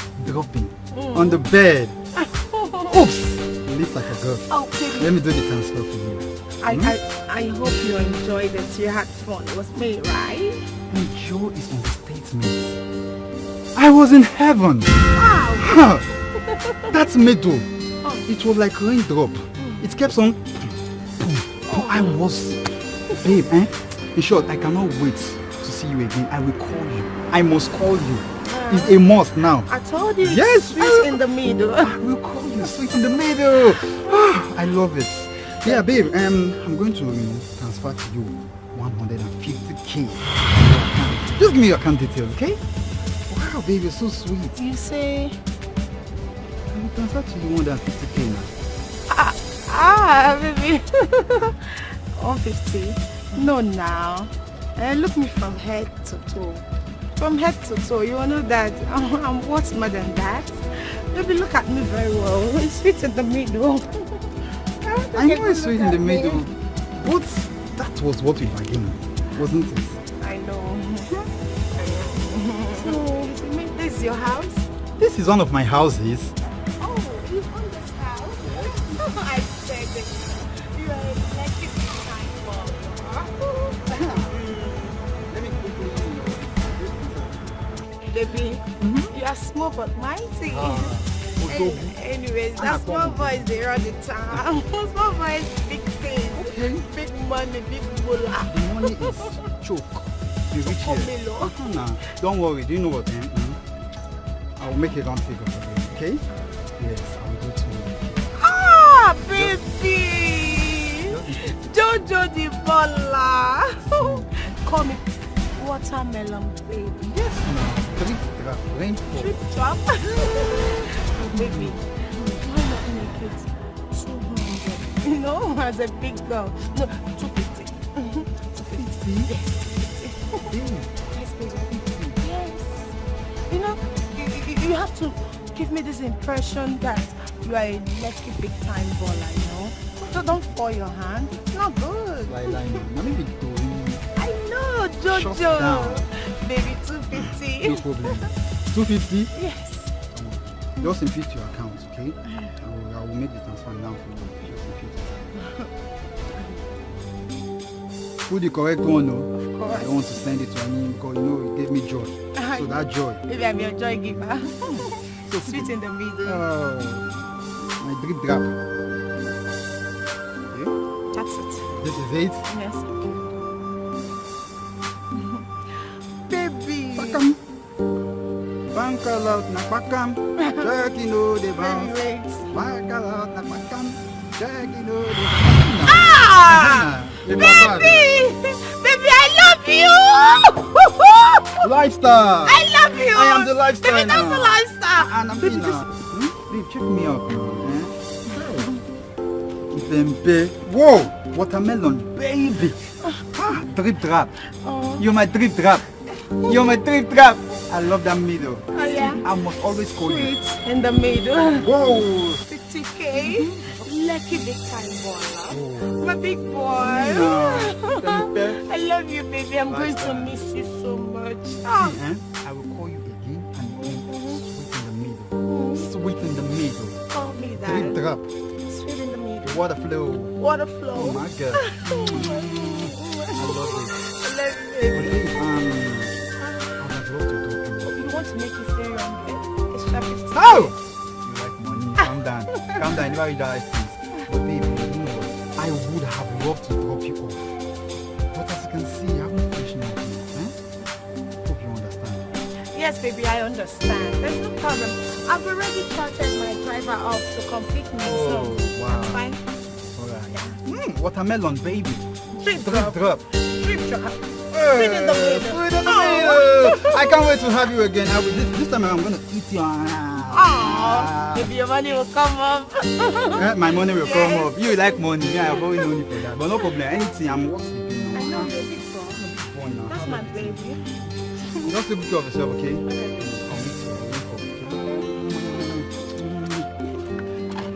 on the bed. Oops. You look like a girl. Oh, baby. Let me do the transfer for you. I hope you enjoyed it. You had fun. It was me, right? Enjoy is understatement. I was in heaven. Wow. Huh. That's middle. It was like raindrop. It kept on. I was, babe. In short, I cannot wait to see you again. I will call you. I must call you. It's a must now. I told you. Yes. Sweet in the middle. I will call you. Sweet in the middle. I love it. Yeah, babe. I'm going to transfer to you 150K. Just give me your account details, okay? Wow, babe, you're so sweet. You say? I will transfer to you 150K now. Baby. 150? No, now. Look me from head to toe. From head to toe, you know that I'm what's more than that. Baby, look at me very well. It's sweet in the middle. I know it's sweet in the middle, but that was what we bargained, wasn't it? I know. So, this is your house? This is one of my houses. Oh, you own this house? I said it. You are a lucky kind boy. Baby, you are small but mighty. Anyways, that small boys they run the town. Small boys, big things, big money, big moolah. The money is choke. You reach here. Nah, don't worry. Do you know what? I will make a round figure for you. Okay? Yes, I will do it. Baby, Jojo the baller. Call me watermelon, baby. Yes, ma'am. Drip, rainfall. Drip drop. Baby, why not make it 200? You know, as a big girl. No, 250. 250? Yes, 250. Yes, baby. Yes. You know, you have to give me this impression that you are a lucky big time baller, you know? So don't fall your hand. It's not good. I know, Jojo. Baby, 250. No problem. 250? Yes. Just impute your account, okay? I will make the transfer now for you. Just impute it. Put the correct one, no? Of course. I don't want to send it to anyone because you know it gave me joy. So that joy. Maybe I'm your joy giver. So sweet in the middle. Oh, my drip drop. Okay? That's it. This is it? Yes. Baby. Pakam. Bankal out na pakam. Jerky no the bounce. Bankal out na pakam. Jerky no the bounce. Baby! Baby, I love you! Lifestyle! I love you! I am the lifestyle. Baby, that's the lifestyle! And I'm baby, babe, check me out now. Whoa! Watermelon, baby! Drip drop. You're my drip drop. You're my drip drop. I love that middle. Oh, yeah? I must always call you. Sweet in the middle. Whoa! 50K. Lucky big time baller. My big boy. No. I love you, baby. I'm going to miss you so much. I I will call you again and again. Sweet in the middle. Call me that. 3 drop. Sweet in the middle. Water flow. Water flow. Oh my God. I love it. I love you, baby. I would love to talk to you. You want to make you stay on bed? Extra 50. Oh! You like money? Calm down. Calm down. Never read that things. But baby, you know what? I would have loved to drop you off. But as you can see, I haven't finished nothing. Hope you understand. Yes, baby, I understand. There's no problem. I've already chartered my driver up to come pick me. Oh, so wow. I'm fine. Alright. Watermelon, baby. Drip Drop. drop. Sweet in the middle. Sweet in the middle. I can't wait to have you again. This time I'm gonna eat you. Maybe your money will come up. My money will come up. You like money. Yeah, I've always money for that. But no problem. Anything, I'm working. I know you're a big boy. That's my baby. Just take care of yourself, okay?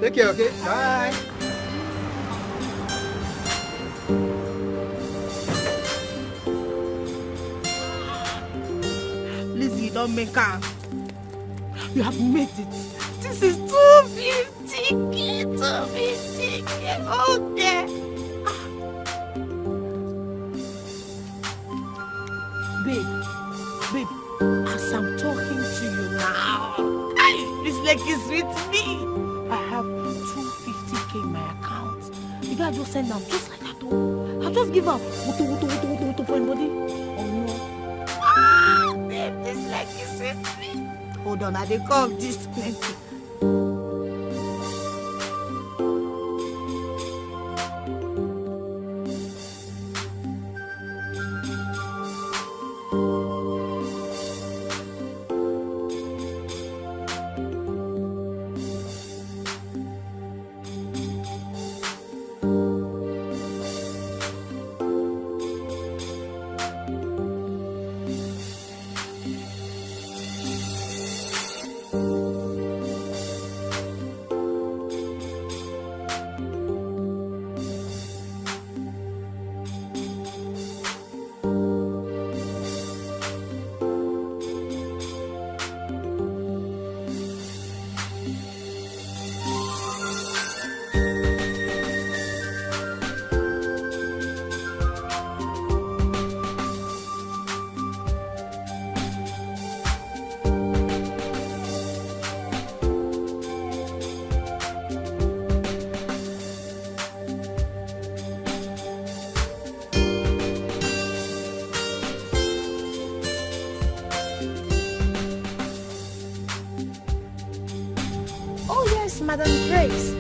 Take care, okay? Bye. Lizzie, don't make her. You have made it. This is 250. 250. Okay. Babe, as I'm talking to you now, this leg is with me. I have 250k in my account. You guys just send them just like that. I'll just give up. Wuto for anybody. Oh no. Babe, this leg is with me. Hold on, I dey come this plenty. Madam Grace,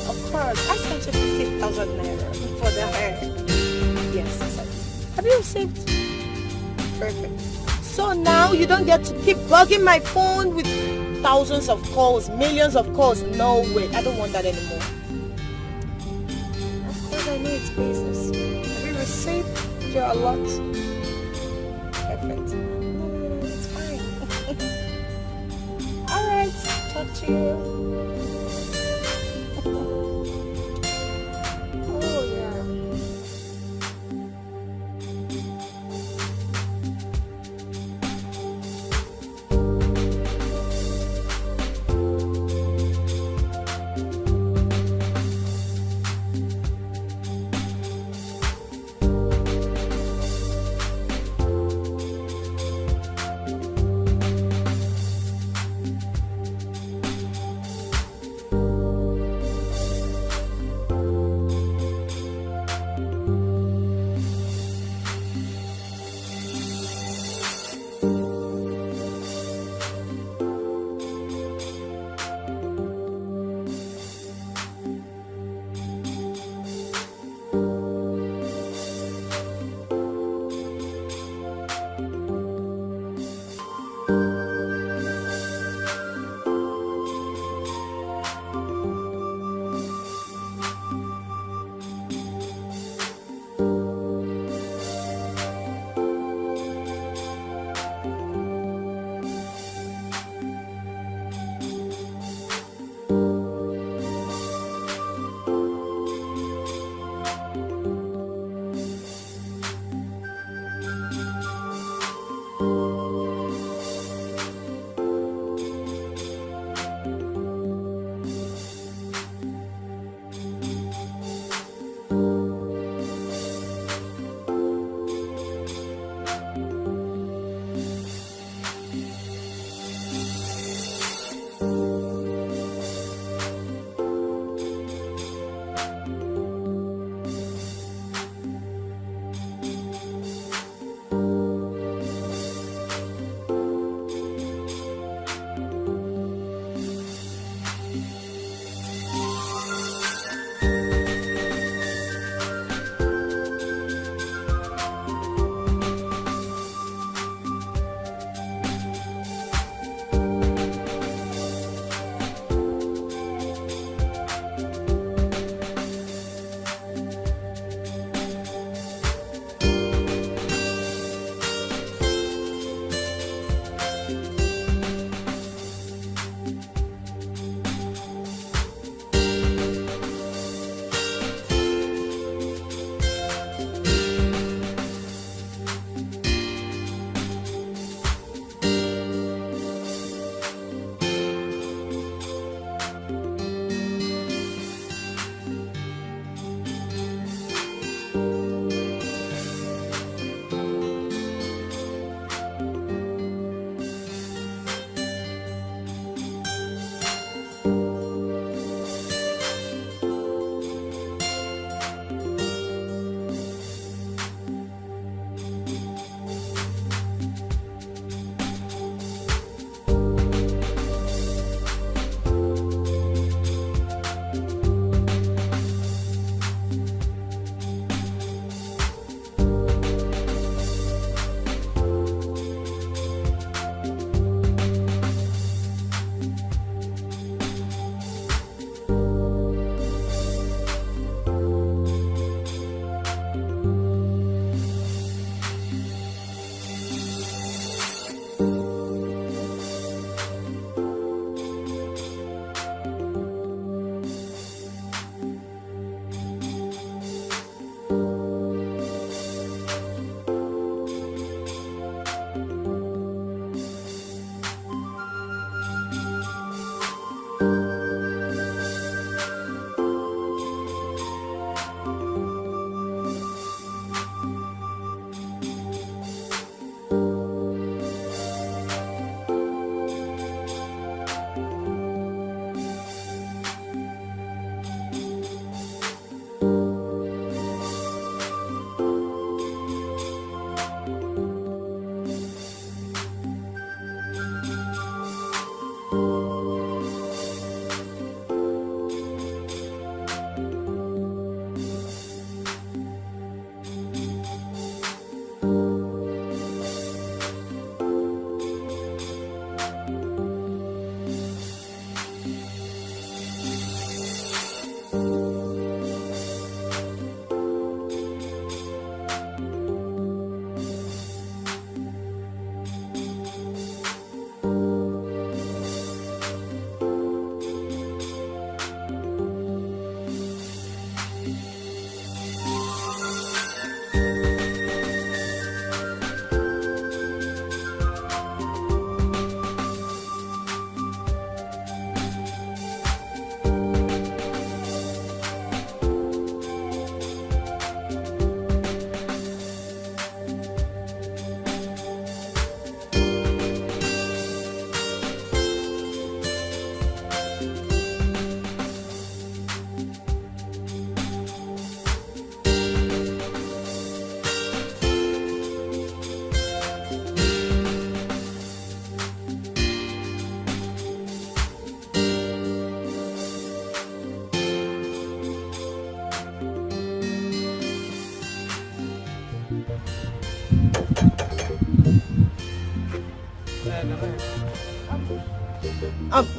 of course, I sent you 50,000 naira for the hair. Yes, have you received? Perfect. So now you don't get to keep bugging my phone with thousands of calls, millions of calls. No way, I don't want that anymore. Of course, I know it's business. Have you received your allot? Perfect. No, it's fine. Alright, talk to you.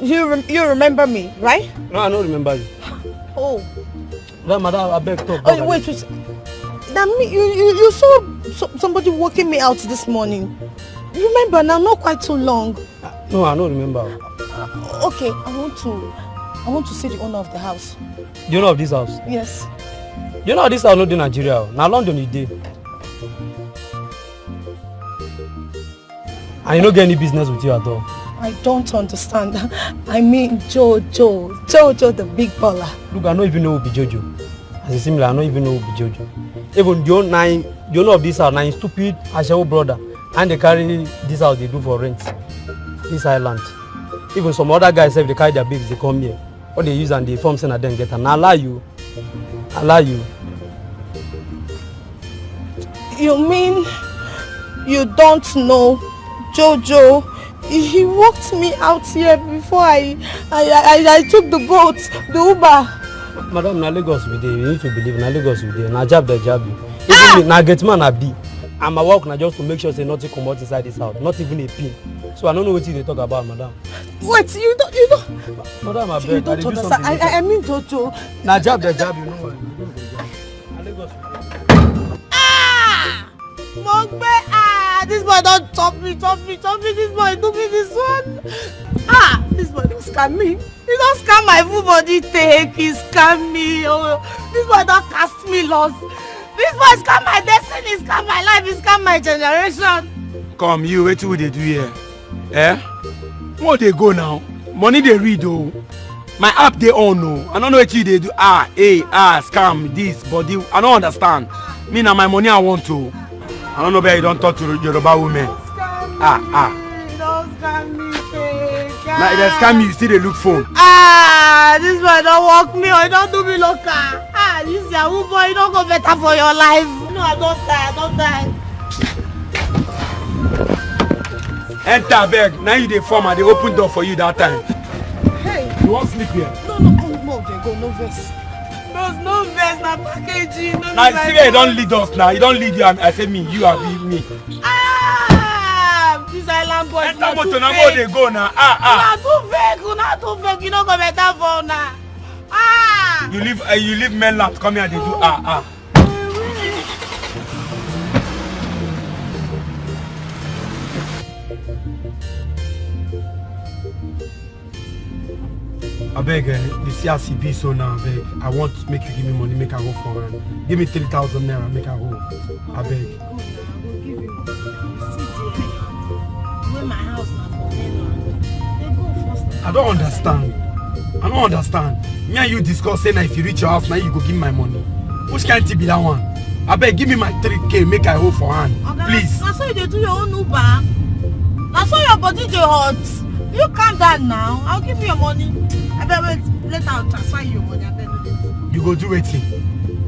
You remember me, right? No, I don't remember you. Oh. Well, madam, I beg talk. Oh, wait. That me, you saw somebody walking me out this morning. You remember now? Not quite too long. No, I don't remember. Okay, I want to see the owner of the house. The owner of this house? Yes. You know this house not in Nigeria. Now London you dey. And you don't get any business with you at all. I don't understand. I mean Jojo, the big baller. Look, I don't even know who be Jojo. As a similar, I don't even know who be Jojo. Even the owner of this house, now stupid Ashawo brother. And they carry this house they do for rent. This island. Even some other guys, if they carry their babies, they come here. What they use and they form saying and then get and I allow you. You mean you don't know Jojo? He walked me out here before I took the boat, the Uber. Madam, na Lagos we dey. You need to believe na Lagos we dey. Na jab the jab you. Even me, na get man I be. I'm a work now just to make sure say nothing come out inside this house, not even a pin. So I don't know what they talk about, madam. Wait, you don't. Madam, I beg. You don't understand. I mean Jojo. Na jab the jab, you know. Na Lagos. Mogbe, this boy don't chop me. This boy do me this one. This boy don't scam me. He don't scam my full body take. He scam me. Oh, this boy don't cast me lost. This boy scam my destiny. Scam my life. He scam my generation. Come, you wait till they do here. Eh? Where they go now? Money they read oh. My app they own no. I don't know what you they do. Scam this body. I don't understand. Me now my money I want to. I don't know where you don't talk to Yoruba women. Don't scam me, take. Now if they scam you, still they look phone. This boy don't walk me or don't do me local. This Yahoo boy don't go better for your life. No, I don't die. Enter beg. Now you they form and they open door for you that time. Hey. You won't sleep here. No, they go no verse. There's no verse, na packaging. Now see where you don't lead us now. You don't lead you. I say me. You are me. This island boy is not too fake. Now they go now. Not too fake. You don't go better for now. You leave mainland. Come here. They do I beg, you see how CB so now, I beg. I want to make you give me money, make I go for her. Give me 3,000 naira, make I go. I beg. I don't understand. Me and you discuss saying that if you reach your house now, you go give me my money. Which can't be that one? I beg, give me my 3K, make I go for hand. Please. That's why you do your own Uber. That's why your body dey hot. You calm down now. I'll give you your money. I bet wait, later I'll transfer you your money. I bet you go do it.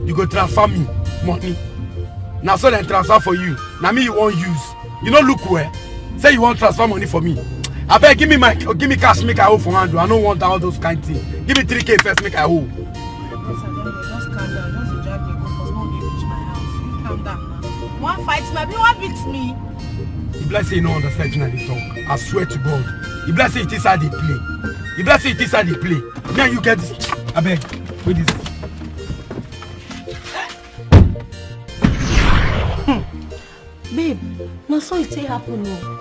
You go transfer me money. Now so then transfer for you. Now me you won't use. You don't look where. Say you want transfer money for me. I bet give me cash, make I hold for hand. I don't want all those kind of things. Give me 3K first, make I hold. Just calm down. Just drive the go for no dey reach my house. You calm down now. One fight me, one beats me. If I say you don't understand how they talk, I swear to God. If I say it is how they play. If I say it is how they play. Now you get this. I beg. Wait this. Babe, now so it happen no.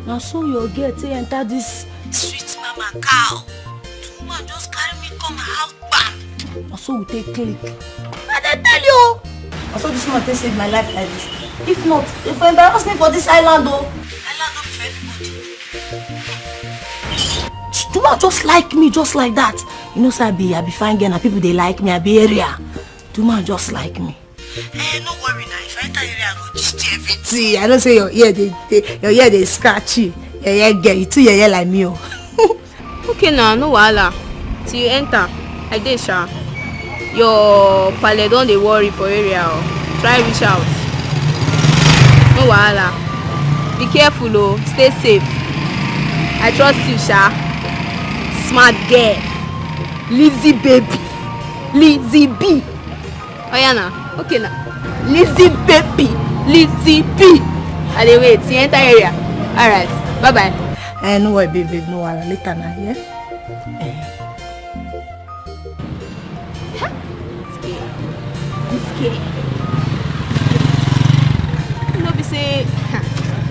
Now so your girl enter this sweet mama cow. Two woman just carry me come out bam. Now so we take click. I dey tell you. Now so this woman save my life like this. If not, if you embarrass me for this island though. Island not for everybody. Do not just like me, just like that. You know, sir, I be fine girl and people they like me, I be area. Do not just like me. No worry now. If I enter area, I go just do everything. I don't say your ear they scratchy. Your ear girl, you too your ear like me. Okay now, no wahala. Till you enter, I dey sha. Your pale don dey worry for area. Try reach out. No wahala. Be careful oh, stay safe. I trust you sha. Smart girl. Lizzy baby. Lizzy B. Oya na. Okay na. Lizzy baby. Lizzy B. I dey wait. You enter area. Alright. Bye bye. No worry, baby, no worry. Later now, yeah? You know, be say,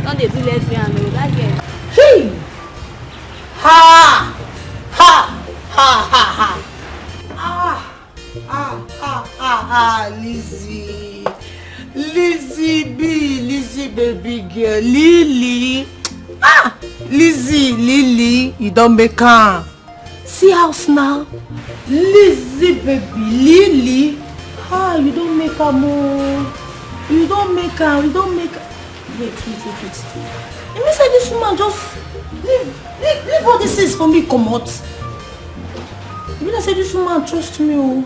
don't they do lesbian, no, that girl. Hey! Ha! Ha! Ha! Ha! Ha! Lizzie. Lizzie, baby girl. Lily. Lily, you don't make her. See house now. Lizzie, baby, Lily. You don't make her more. You don't make her. Wait. You mean say this woman just leave all this is for me, come out. You mean say this woman trust me, oh.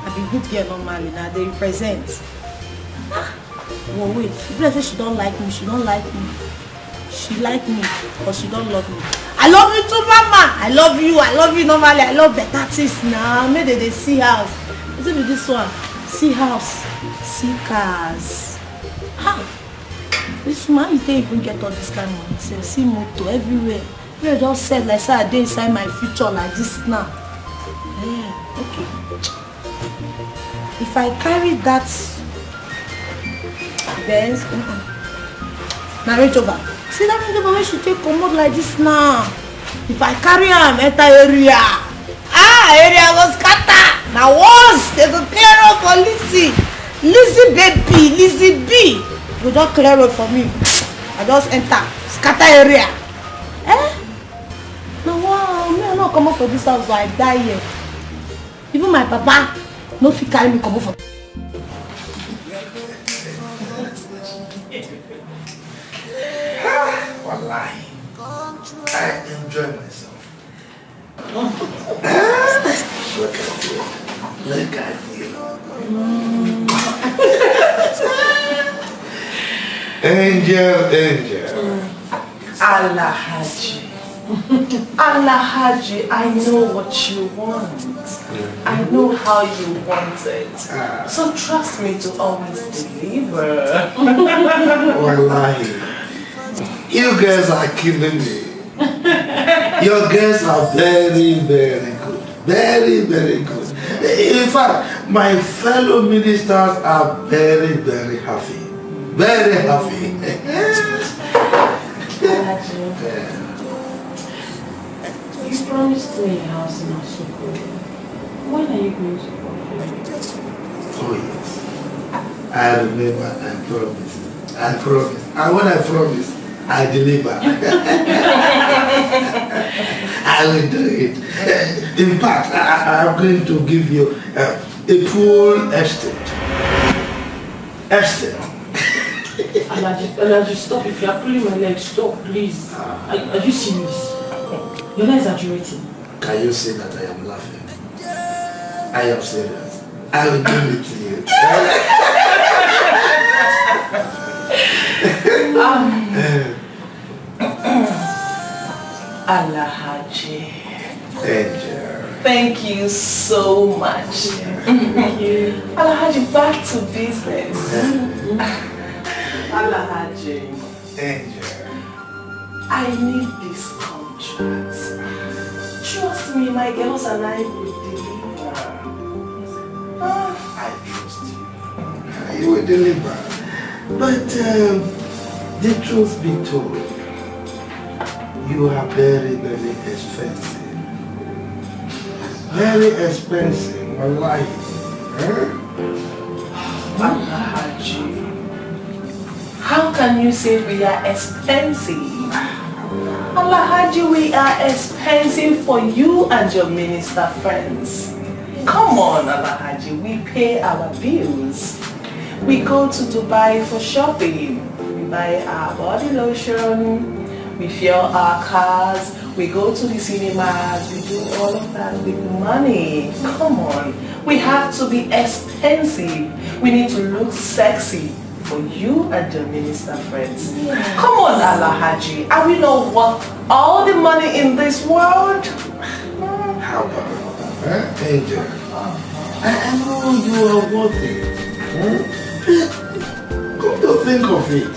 I be good girl normally, now they represent. Well, wait, you mean say she don't like me, she like me, but she don't love me. I love you too, mama. I love you normally. I love better things now. Maybe they see house. Is it this one? See house, see cars. This man, you can't even get all this kind of money. So, see motor everywhere. You just said like say I dey inside my future like this now. Yeah, okay. If I carry that Benz, now Range Rover. See that Range Rover when she take commode like this now. If I carry am enter area, area go scatter. Now once they go clear up for Lizzie baby, Lizzie B. Go just clear road for me. I just enter scatter area. Now wow, me I not come up for this house, so I die here. Even my papa no fit carry me come up for. Wallahi, I enjoy myself. Look at you. Angel. Alhaji, I know what you want. I know how you want it. So trust me to always deliver. Wallahi, you guys are killing me. Your girls are very, very good. Very, very good. In fact, my fellow ministers are very, very happy. Very happy. You promised me a house in Osoko. When are you going to fulfill it? Oh yes. I remember, I promise. And when I promise, I deliver. I will do it. In fact, I'm going to give you a full estate. Alhaji, stop. If you are pulling my leg, stop, please. Are you serious? You're not exaggerating. Can you say that I am laughing? I am serious. I will give it to you. Alhaji. Angel. Thank you so much. Thank you. Alhaji, back to business. Alhaji. Angel. I need this contract. Trust me, my girls and I will deliver. I trust you. You will deliver. But the truth be told, you are very, very expensive. Very expensive, wallahi. Alhaji, how can you say we are expensive? Alhaji, we are expensive for you and your minister friends. Come on, Alhaji, we pay our bills. We go to Dubai for shopping. We buy our body lotion. We fuel our cars. We go to the cinemas. We do all of that with money. Come on. We have to be expensive. We need to look sexy for you and your minister friends. Yeah. Come on, Alhaji. Are we not worth all the money in this world? How about that, Angel? I know you are worth it. Come to think of it,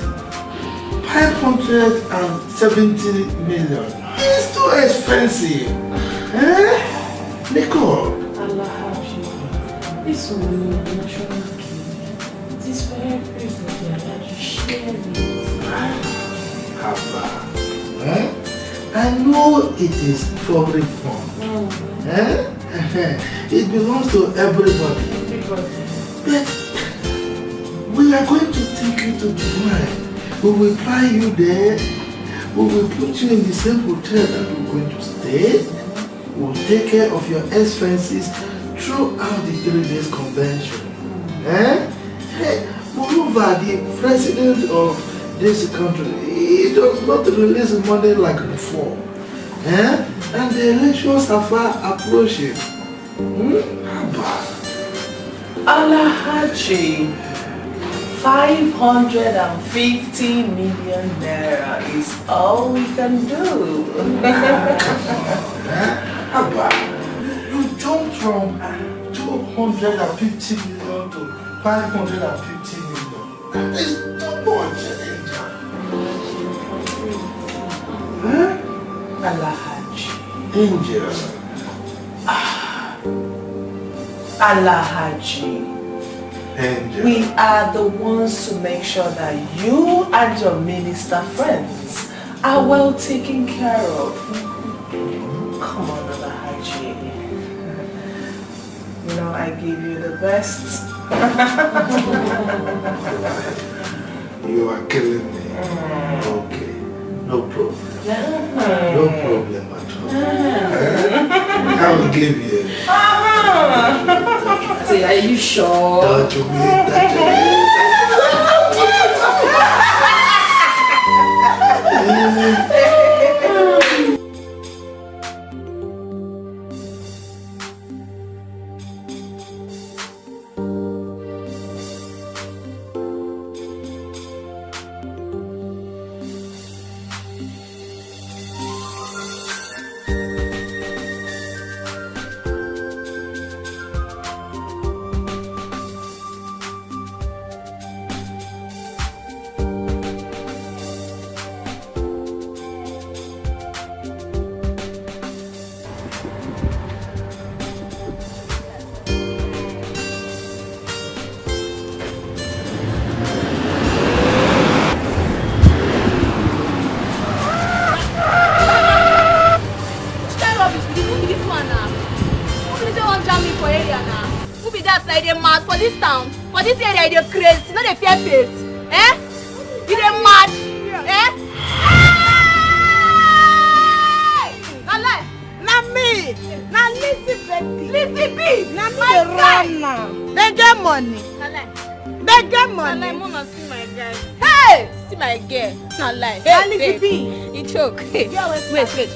570 million. It's too expensive. Eh? Nicole. Allah have you. This will be national key. It is for everybody that you share it. Abba. Eh? I know it is public fund. Eh? It belongs to everybody. But we are going to take you to Dubai. We will fly you there. We will put you in the same hotel that we're going to stay. We'll take care of your expenses throughout the 3 days convention. Eh? Hey, moreover, the president of this country, he does not release money like before. Eh? And the elections are far approaching. Alahaji, 550 million naira is all we can do. Abba, you jumped from 250 million to 550 million. That is too much. Huh? Alahaji. Angel. Alahaji. Angel. We are the ones to make sure that you and your minister friends are well taken care of. Come on, Alahaji. You know, I give you the best. You are killing me. Okay. No problem. No problem at all. I will give you. Say, are you sure? Don't you mean that?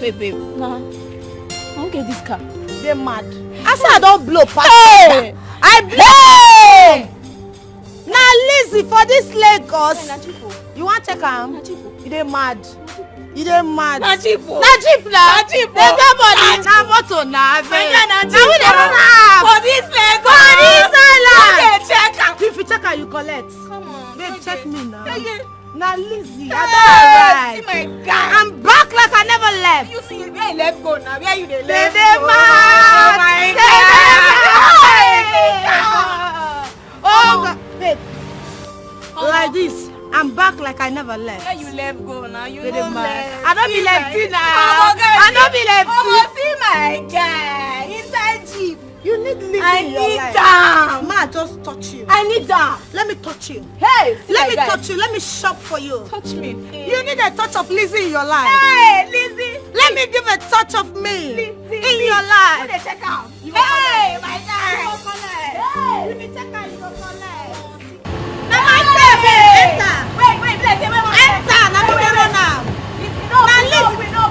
Wait, babe. Nah. I won't get this car. They're mad. I said I don't blow past. Hey! I blow! Now Lizzie, for this Lagos. You want to check am? They're mad. They're mad. Na cheap. Na cheap na. They get money. Na motor na. Now we dey run am. For this Lagos. For this island. Okay, check am. If you check am, you collect. Come on. Babe, check me now. Yeah. Now Lizzie, I Hey, don't see my guy. I'm back like I never left. You see where you left go now? Where you dey They left dey go? mad. Oh my God. Oh God, babe. Like this, I'm back like I never left. Where you left go now? You They know dey mad. left. I don't be left now. Oh, I don't be left. see my guy inside jeep. You need living I in your need life. them. Ma, just touch you. I need them. Let me touch you. Hey, see Let my me guy. touch you. Let me shop for you. Touch me. You need a touch of Lizzie in your life. Hey, Lizzie. Let me give a touch of me Lizzie. in your life. Let me check out. Hey, my guy. You go collect. Hey. Let me check out. You go collect. Now my baby, enter. Wait, let's see where my Enter. Now we dey run now. Now Lizzie, we know.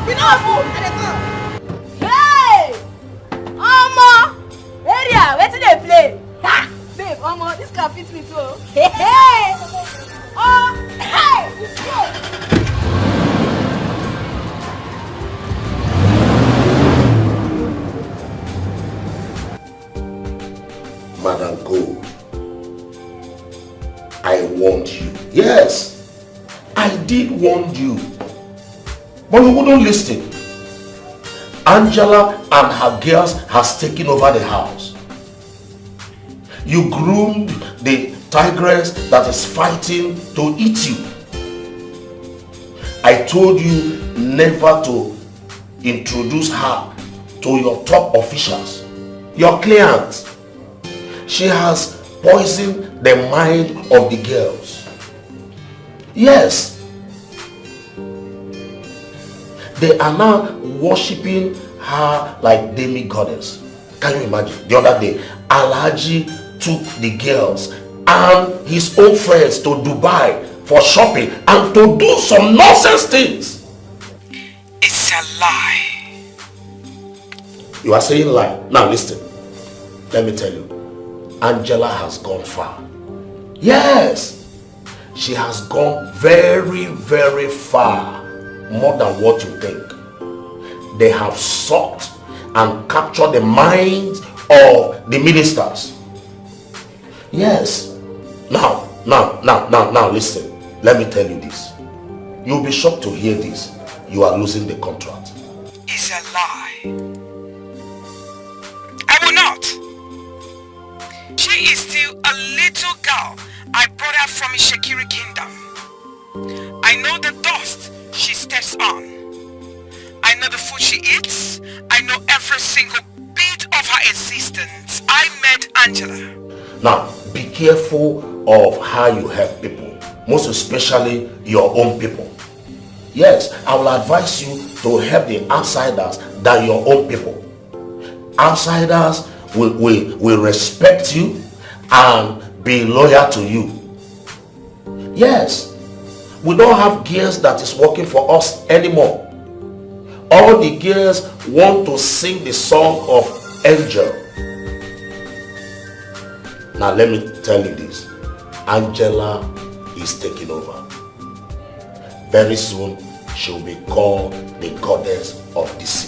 Hey! Omo! Area, where do they play? Ha! Babe, Omo, this car fits me too. Hey, hey! Oh! Hey! Madam Gold, I want you. Yes, I did warn you, but you wouldn't listen. Angela and her girls has taken over the house. You groomed the tigress that is fighting to eat you. I told you never to introduce her to your top officials, your clients. She has poisoned the mind of the girls. Yes. They are now worshipping her like demi-goddess. Can you imagine? The other day, Alhaji took the girls and his own friends to Dubai for shopping and to do some nonsense things. It's a lie. You are saying lie. Now listen. Let me tell you. Angela has gone far. Yes. She has gone very, very far. More than what you think. They have sought and captured the minds of the ministers. Yes. Now, listen. Let me tell you this. You'll be shocked to hear this. You are losing the contract. It's a lie. I will not. She is still a little girl. I brought her from a Shakiri kingdom. I know the dust she steps on. I know the food she eats. I know every single bit of her existence. I met Angela. Now, be careful of how you help people. Most especially your own people. Yes, I will advise you to help the outsiders than your own people. Outsiders will respect you and be loyal to you. Yes. We don't have girls that is working for us anymore. All the girls want to sing the song of angel. Now let me tell you this. Angela is taking over. Very soon she will be called the goddess of the city.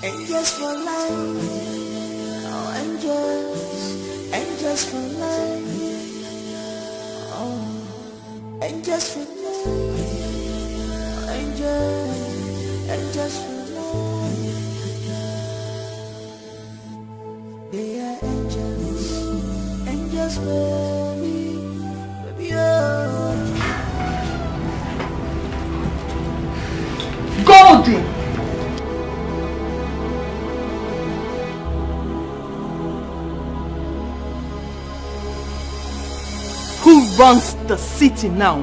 Angels for life, oh angels for life, oh angels for life, oh angels for life. They are angels baby, oh. Goldie! Who runs the city now?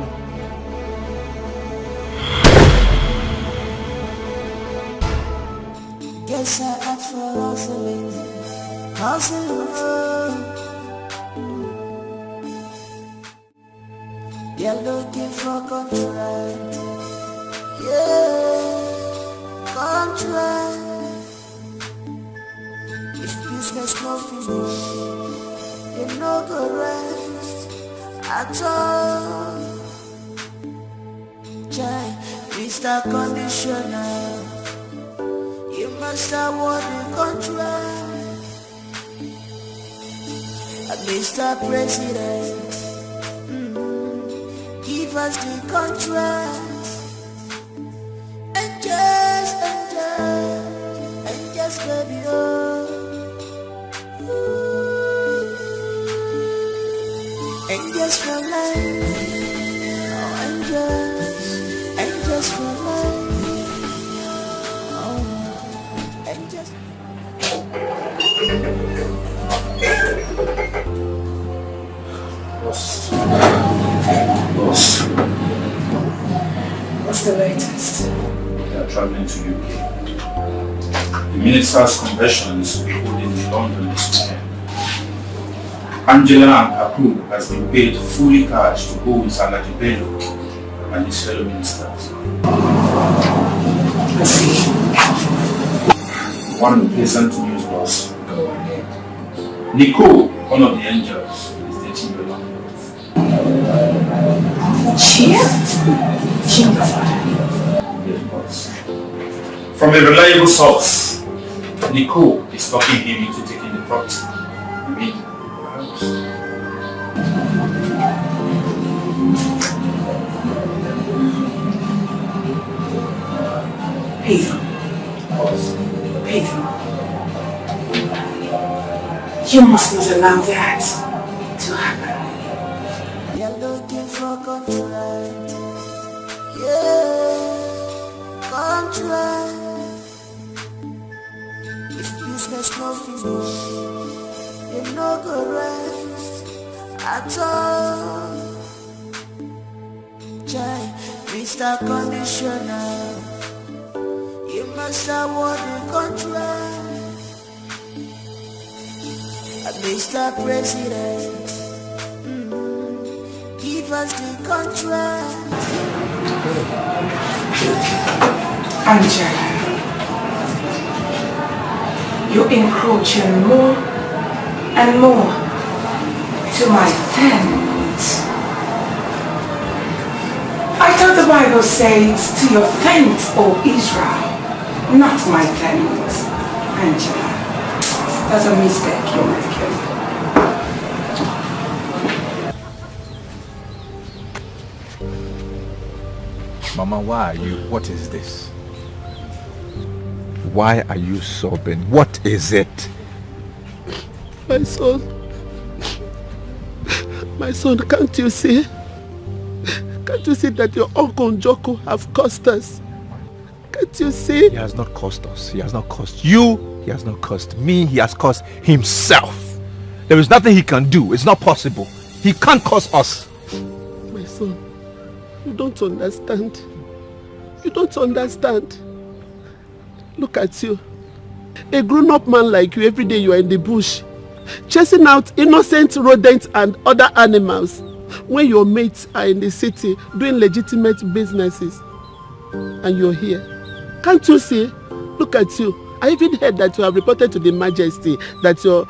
Guess I asked for hustling. They're looking for contract. Yeah, contract. If business no finish, they no go rest at all. Jai, Mr. Conditioner, you must award the contract. Mr. President, give us the contract. And just baby, oh. Ooh. Angels for life. Oh, angels for life. Oh, angels. Boss. What's the latest? They are traveling to UK. The minister's convention is to be holding in London this weekend. Angela and her crew has been paid fully cash to go with Saladi Bello and his fellow ministers. I see. One pleasant news was Nicole, one of the angels, is dating your mom. Yes, boss. From a reliable source, Nicole is talking him into taking the property. I mean, Pedro. Pedro. You must not allow that to happen. You're looking for contract. Yeah, contract. If business no finish, you no go rest at all. Jai, Mr. Conditioner, you must award the contract. Mr. President, give us the contract. Angela, you're encroaching more and more to my tent. I thought the Bible says to your tent, O Israel, not my tent, Angela. That's a mistake you're making. Mama, why are you? What is this? Why are you sobbing? What is it? My son, can't you see? Can't you see that your uncle Joko have cost us? Can't you see? He has not cost us. He has not cost you. He has not cost me. He has cost himself. There is nothing he can do. It's not possible. He can't cost us. My son, you don't understand. You don't understand. Look at you. A grown-up man like you, every day you are in the bush, chasing out innocent rodents and other animals, when your mates are in the city doing legitimate businesses. And you're here. Can't you see? Look at you. I even heard that you have reported to the Majesty that your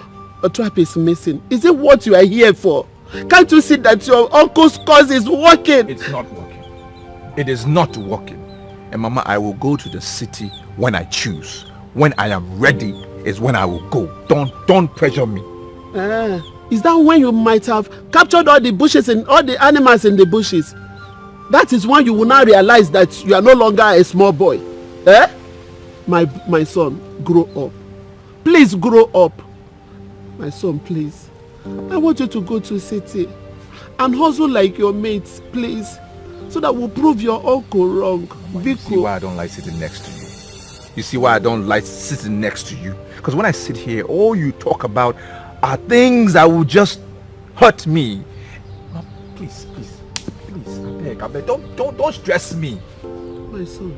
trap is missing. Is it what you are here for? Can't you see that your uncle's cause is working? It's not working. It is not working. And Mama, I will go to the city when I choose. When I am ready is when I will go. Don't pressure me. Is that when you might have captured all the bushes and all the animals in the bushes? That is when you will now realize that you are no longer a small boy. My son, grow up. Please grow up. My son, please. I want you to go to city and hustle like your mates, please. So that we'll prove your uncle wrong. You see why I don't like sitting next to you? You see why I don't like sitting next to you? Because when I sit here, all you talk about are things that will just hurt me. No, please, I beg, don't stress me. My son,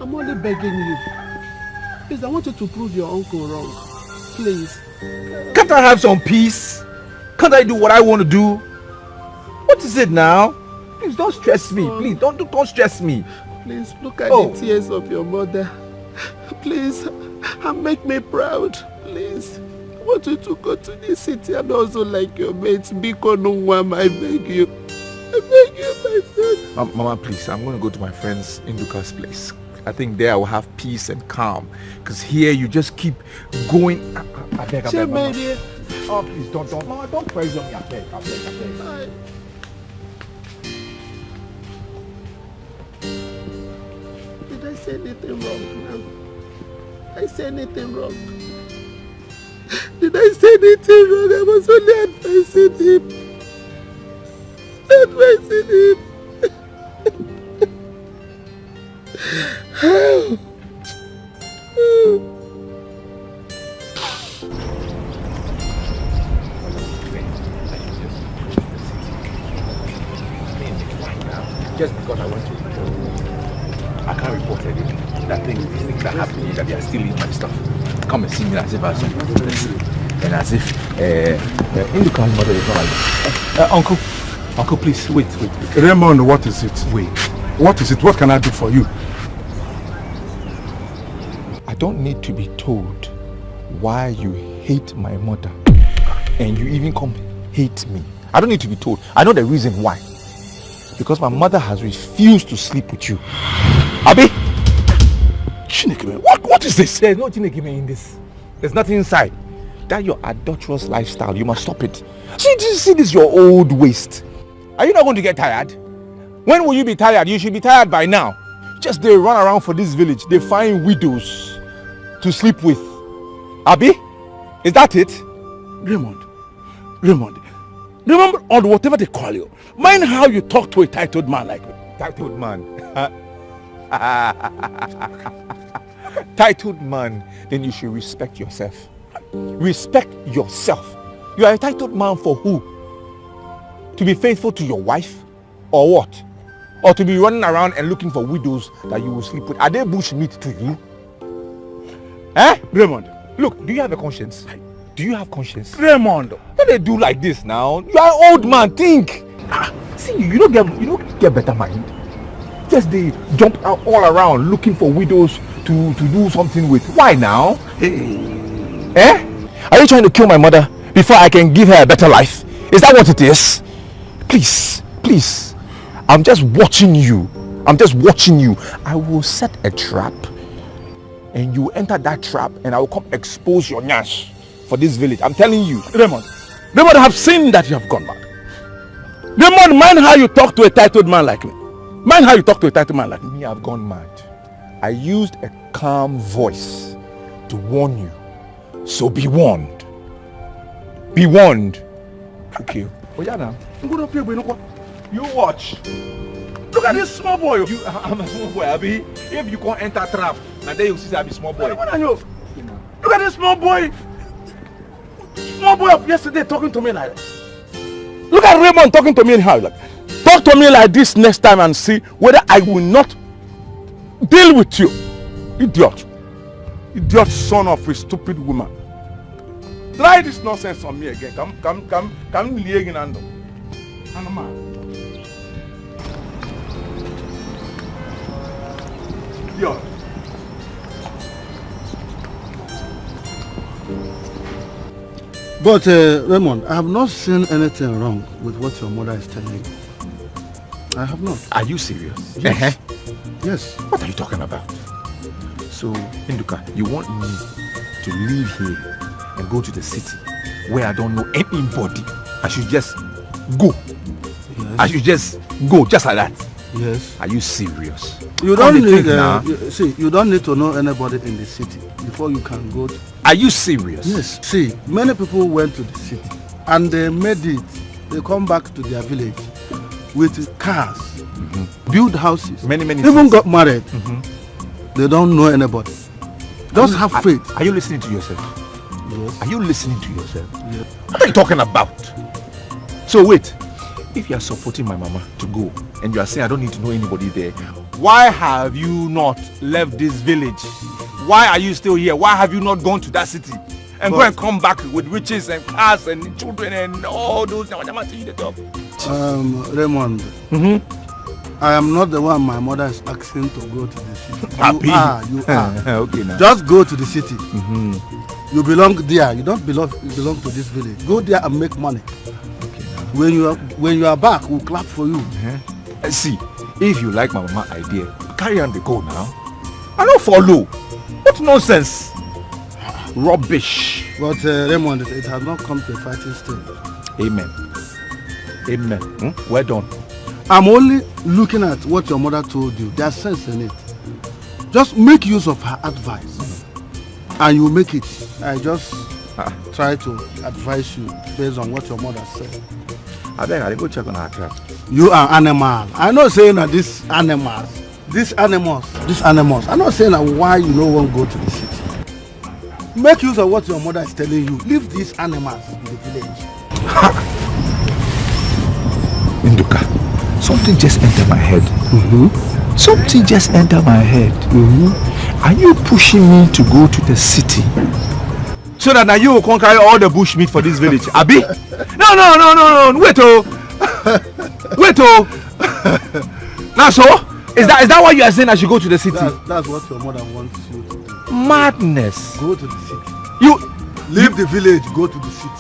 I'm only begging you. Please, I want you to prove your uncle wrong. Please. Can't I have some peace? Can't I do what I want to do? What is it now? Please don't stress me. Please don't stress me. Please look at the tears of your mother. Please, and make me proud. Please. I want you to go to the city and also like your mates. Biko Nungwam, I beg you. I beg you, my son. Mama, please, I'm going to go to my friend's Induka's place. I think there I will have peace and calm. Because here you just keep going. I beg, Mama. Oh, please, Mama, don't pressure me. I beg. Did I say anything wrong now? Did I say anything wrong? Did I say anything wrong? I was only advising him. not wasting it. Just because I want to report, I can't report anything. That these things that happen, that they are stealing my stuff. Come and see me as if I was and as if in the car mother is not like that. Uncle, please wait. Raymond, what is it? Wait. What is it? What can I do for you? I don't need to be told why you hate my mother, and you even come hate me. I don't need to be told. I know the reason why. Because my mother has refused to sleep with you. Abi? Chinekeme, what is this? There's no Chinekeme in this. There's nothing inside. That your adulterous lifestyle, you must stop it. See this your old waste. Are you not going to get tired? When will you be tired? You should be tired by now. Just they run around for this village. They find widows to sleep with. Abi? Is that it? Raymond, remember on whatever they call you. Mind how you talk to a titled man like me. Titled man? Titled man, then you should respect yourself. Respect yourself. You are a titled man for who? To be faithful to your wife? Or what? Or to be running around and looking for widows that you will sleep with? Are they bushmeat to you? Eh? Raymond, look, do you have a conscience? Do you have conscience? Raymond, what they do like this now? You are an old man, think. See, you don't get better mind. Just they jump out all around looking for widows to do something with. Why now? Hey. Eh? Are you trying to kill my mother before I can give her a better life? Is that what it is? Please. I'm just watching you. I will set a trap and you enter that trap and I will come expose your nyash for this village. I'm telling you. Raymond, I have seen that you have gone mad. Raymond, mind how you talk to a titled man like me. Me, I've gone mad. I used a calm voice to warn you. So be warned. Be warned. Okay. Oh yeah now. You watch. Look at this small boy. I'm a small boy, Abi. If you can't enter trap, now then you see I be small boy. Look at this small boy. Small boy up yesterday talking to me like this. Look at Raymond talking to me anyhow. Like, talk to me like this next time and see whether I will not deal with you. Idiot son of a stupid woman. Try this nonsense on me again. Come Idiot. But Raymond, I have not seen anything wrong with what your mother is telling you. I have not. Are you serious? Yes. Yes. What are you talking about? So, Induka, you want me to leave here and go to the city where I don't know anybody? I should just go. Yes. I should just go just like that. Yes. Are you serious? You don't need you don't need to know anybody in the city before you can go. Are you serious? Yes. See, many people went to the city and they made it. They come back to their village with cars, build houses, many even things. Got married. They don't know anybody. Just have faith. Are you listening to yourself? Yes. Are you listening to yourself? Yes. What are you talking about? So wait, if you are supporting my mama to go and you are saying I don't need to know anybody there, why have you not left this village? Why are you still here? Why have you not gone to that city and go and come back with riches and cars and children and all those? Raymond, I am not the one my mother is asking to go to the city. You are. Okay, now. Just go to the city. You belong there. You don't belong to this village. Go there and make money. Okay, now. When you are back, we'll clap for you. See, if you like my mama idea, carry on the go now. I don't follow. What nonsense. Rubbish. But Raymond, it has not come to a fighting stage. Amen. Well done. I'm only looking at what your mother told you. There's sense in it. Just make use of her advice. And you make it. I just try to advise you based on what your mother said. I beg, I go check on her trap. You are animal. I know saying that these animals. I know saying that why you no want go to the city. Make use of what your mother is telling you. Leave these animals in the village. Nduka, something just entered my head. Something just entered my head. Are you pushing me to go to the city? So that now you will conquer all the bush meat for this village, Abi? No. Wait, Now, so is that why you are saying I should go to the city? That's what your mother wants you to do. Madness. Go to the city. You leave the village. Go to the city.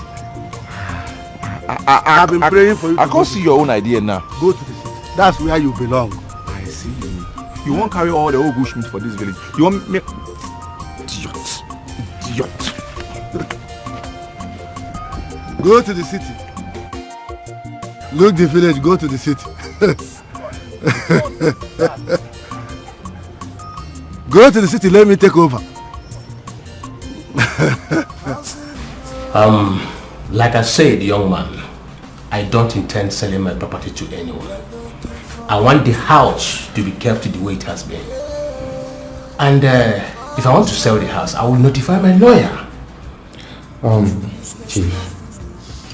I've been praying for you. I can't see your own idea now. Go to the city. That's where you belong. I see. You won't carry all the old bush meat for this village. You want me? Idiot. Go to the city. Look the village. Go to the city. Go to the city. Let me take over. Like I said, young man, I don't intend selling my property to anyone. I want the house to be kept the way it has been. And if I want to sell the house, I will notify my lawyer. Chief,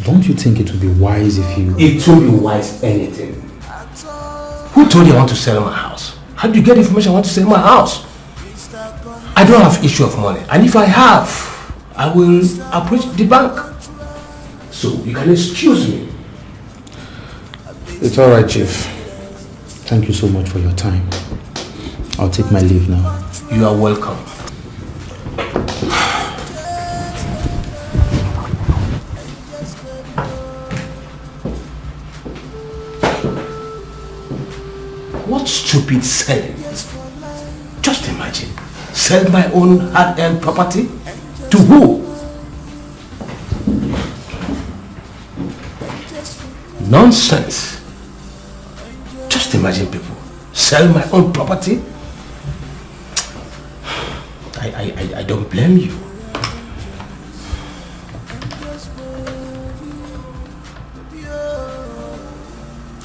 don't you think it would be wise if you... It won't be wise anything. Who told you I want to sell my house? How do you get information I want to sell my house? I don't have issue of money. And if I have, I will approach the bank. So you can excuse me. It's alright, Chief. Thank you so much for your time. I'll take my leave now. You are welcome. What stupid selling? Just imagine. Sell my own hard-earned property? To who? Nonsense. Just imagine people. Sell my own property? I don't blame you.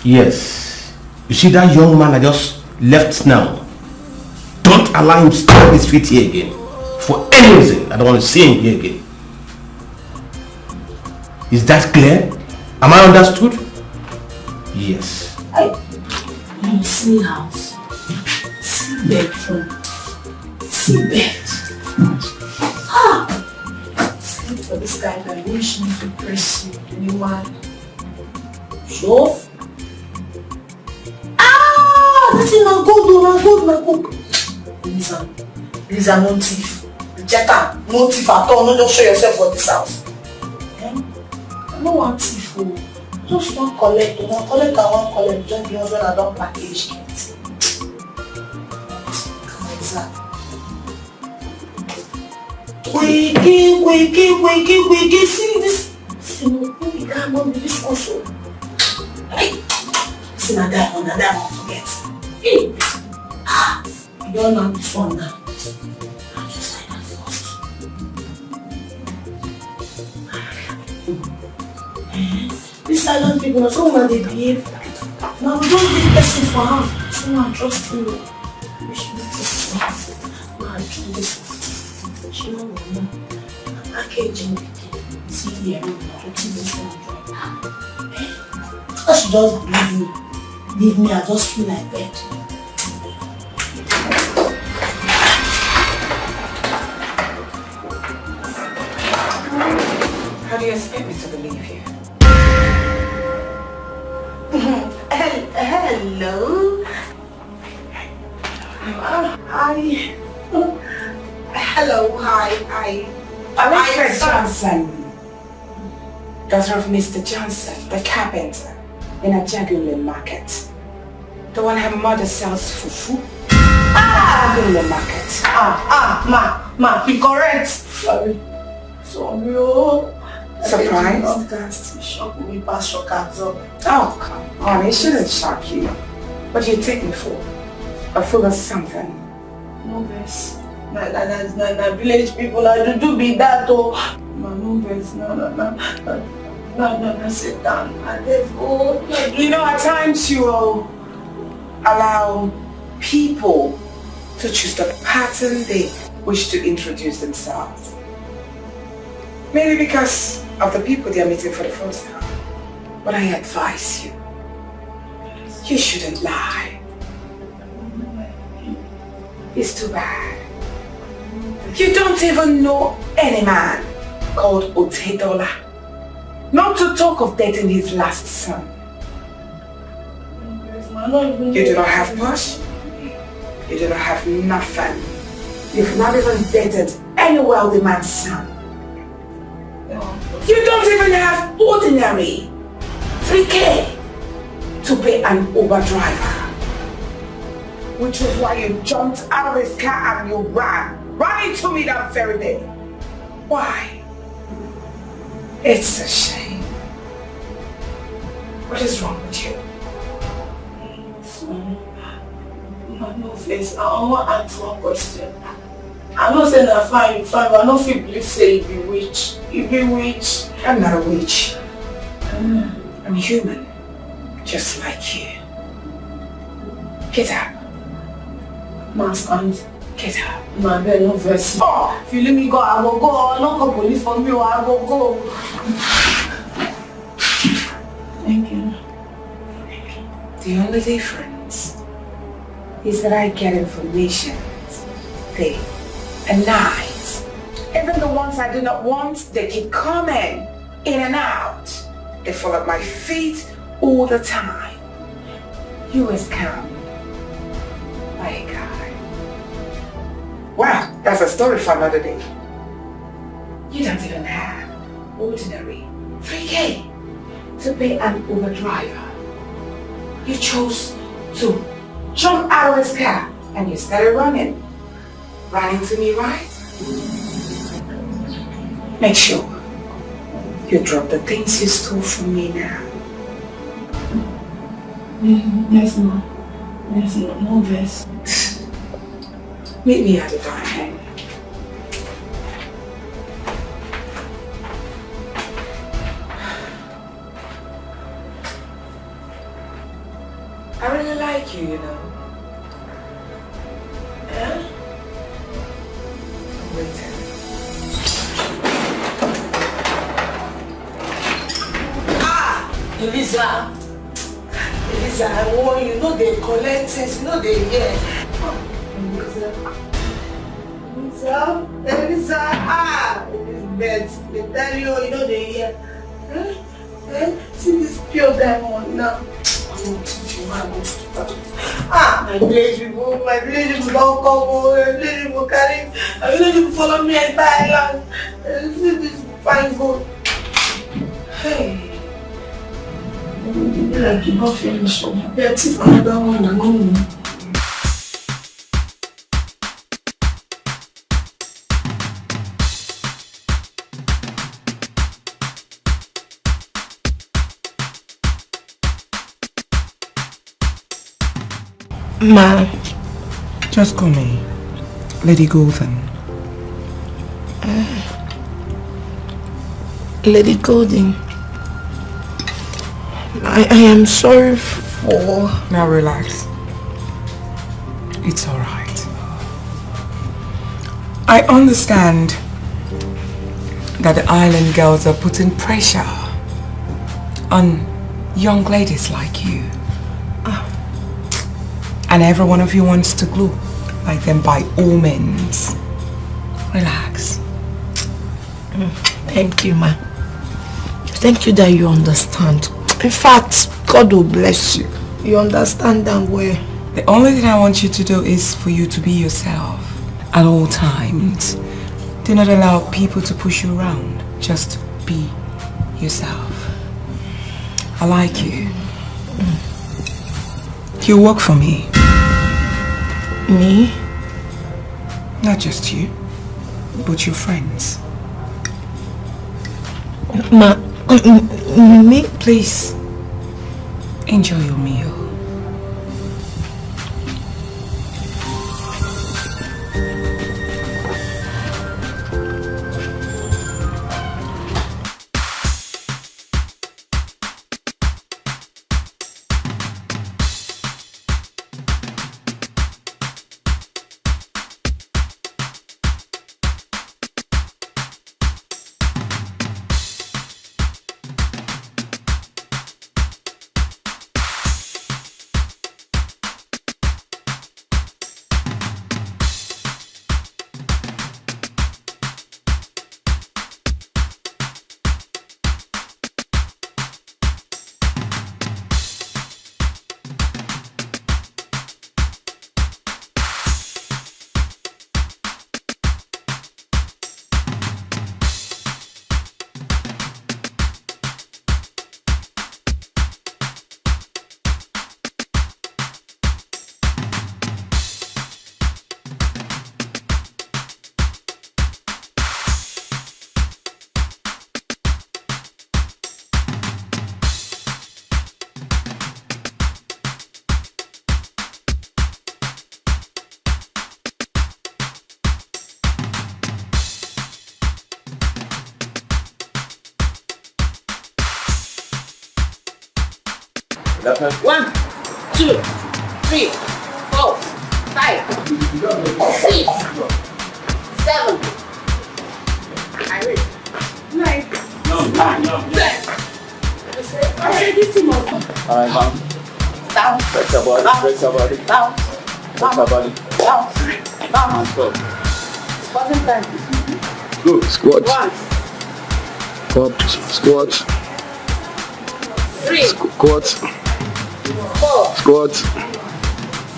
Yes. You see that young man I just left now? Don't allow him to stamp his feet here again. For any reason, I don't want to see him here again. Is that clear? Am I understood? Yes. You see house, see bedroom, see bed. Sleep for this guy that wish me to press you, you man. Sure? This is not good, not good. These are no thief. Check out, no thief at all. No, just show yourself for this house. I don't want thief. Just one collect, one collect. Just because when I don't package it. Wiki. See this? See, we can't go with this also. See, na that one forget. You don't know this one now. I'll just like that first. These silent people, now someone they behave. Now we don't need person for house. Someone trust you. We should do this for house. Now I do this. She don't know. Packaging. See here. I do this one. I should just leave me. I just feel like bed. How do you expect me to believe you? Hello. Hi. Hello. Hi. Alfred Johnson, daughter of Mr. Johnson, the carpenter, in a Jagular market. The one her mother sells fufu. Jagular market. Ma, be correct. Sorry. Surprised? Shock me, pass shock absorb. Oh, come on, it shouldn't shock you. What do you take me for? A fool of something? No verse. Na village people, I do be that though. No verse, no. No, sit down. You know, at times you will allow people to choose the pattern they wish to introduce themselves. Maybe because of the people they are meeting for the first time. But I advise you, you shouldn't lie. It's too bad. You don't even know any man called Otedola. Not to talk of dating his last son. You do not have push. You do not have nothing. You've not even dated any wealthy man's son. You don't even have ordinary 3K to pay an Uber driver. Which was why you jumped out of his car and you ran into me that very day. Why? It's a shame. What is wrong with you? No face. I want to answer one question. I'm not saying that fine, but I don't feel believe say you be witch. You be witch. I'm not a witch. I'm human. Just like you. Get up. Mastermind. Get up. My bed no verse. Oh, if you let me go, I will go. I'll not call police for me or I will go. Thank you. The only difference is that I get information day and night. Even the ones I do not want, they keep coming in and out. They fall at my feet all the time. You is calm. My God. Wow, that's a story for another day. You don't even have ordinary 3K to pay an Uber driver. You chose to jump out of his car and you started running. Running to me, right? Make sure you drop the things you stole from me now. Yes, ma'am. Yes, ma'am. No verse. Meet me at the dining. I really like you, you know. Yeah? I'm waiting. Eliza, I warn you, know they collect things, know they hear. Eliza, Elizabeth, they tell you know they hear. See this pure diamond now. My village people don't come, my village people carry, my village people follow me and buy land. See this fine gold. Hey. Like you not finish. Yeah, take another one and go home. Ma. Just call me Lady Golden. Lady Golden. I am sorry for... Now relax. It's alright. I understand that the island girls are putting pressure on young ladies like you. And every one of you wants to glow like them by all means. Relax. Thank you, ma. Thank you that you understand. In fact, God will bless you. You understand that well. The only thing I want you to do is for you to be yourself at all times. Do not allow people to push you around. Just be yourself. I like you. You work for me. Me? Not just you, but your friends. Me? Please, enjoy your meal. 1, 2, 3, 4, 5, 6, 7. I read. 9. No. 10. I said this thing must go. Alright, ma'am. Down. Flex your body. Flex your body. Down. Flex your body. Down. Down. And stop. Squatting time. Go. Squat. 1. Up. Squat. 3. Squat. 4. Squat.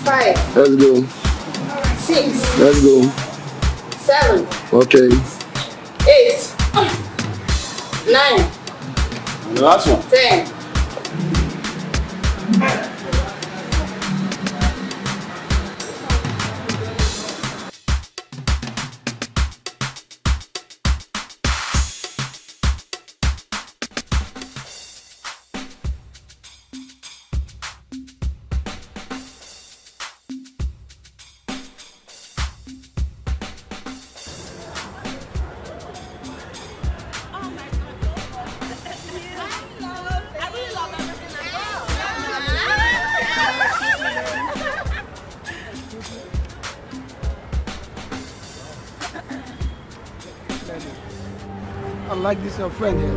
5. Let's go. 6. Let's go. 7. Okay. 8. 9. The last one. 10. I like this your friend here.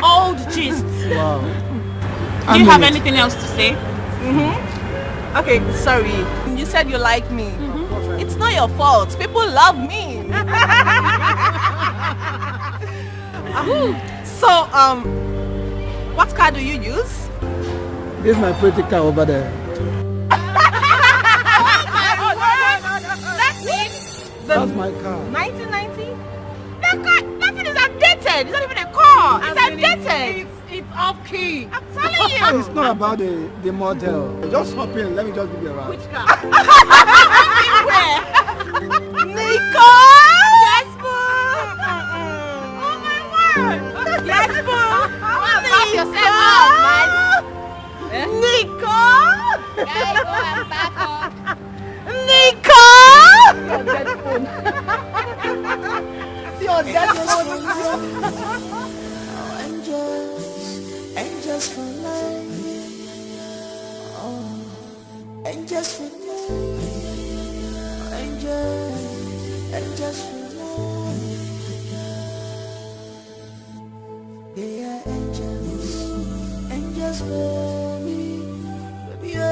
Old gist. Wow. Do you have anything else to say? Okay, sorry. You said you like me. It's not your fault. People love me. So, what car do you use? This is my pretty car over there. That's my car. 1990? That thing is outdated. It's not even a car. It's outdated. It's off key. I'm telling you. It's not about the model. Just hop in. Let me just give you a ride. Which car? Where? Nico! Yes, boo! Oh my word! Yes, boo! Back yourself up, man! Nico! Yeah, go and back up. Nico! Your dead phone. Your dead phone. Angels for life. Oh, angels for life. Angels for life. They are angels. Angels, baby. Baby, oh.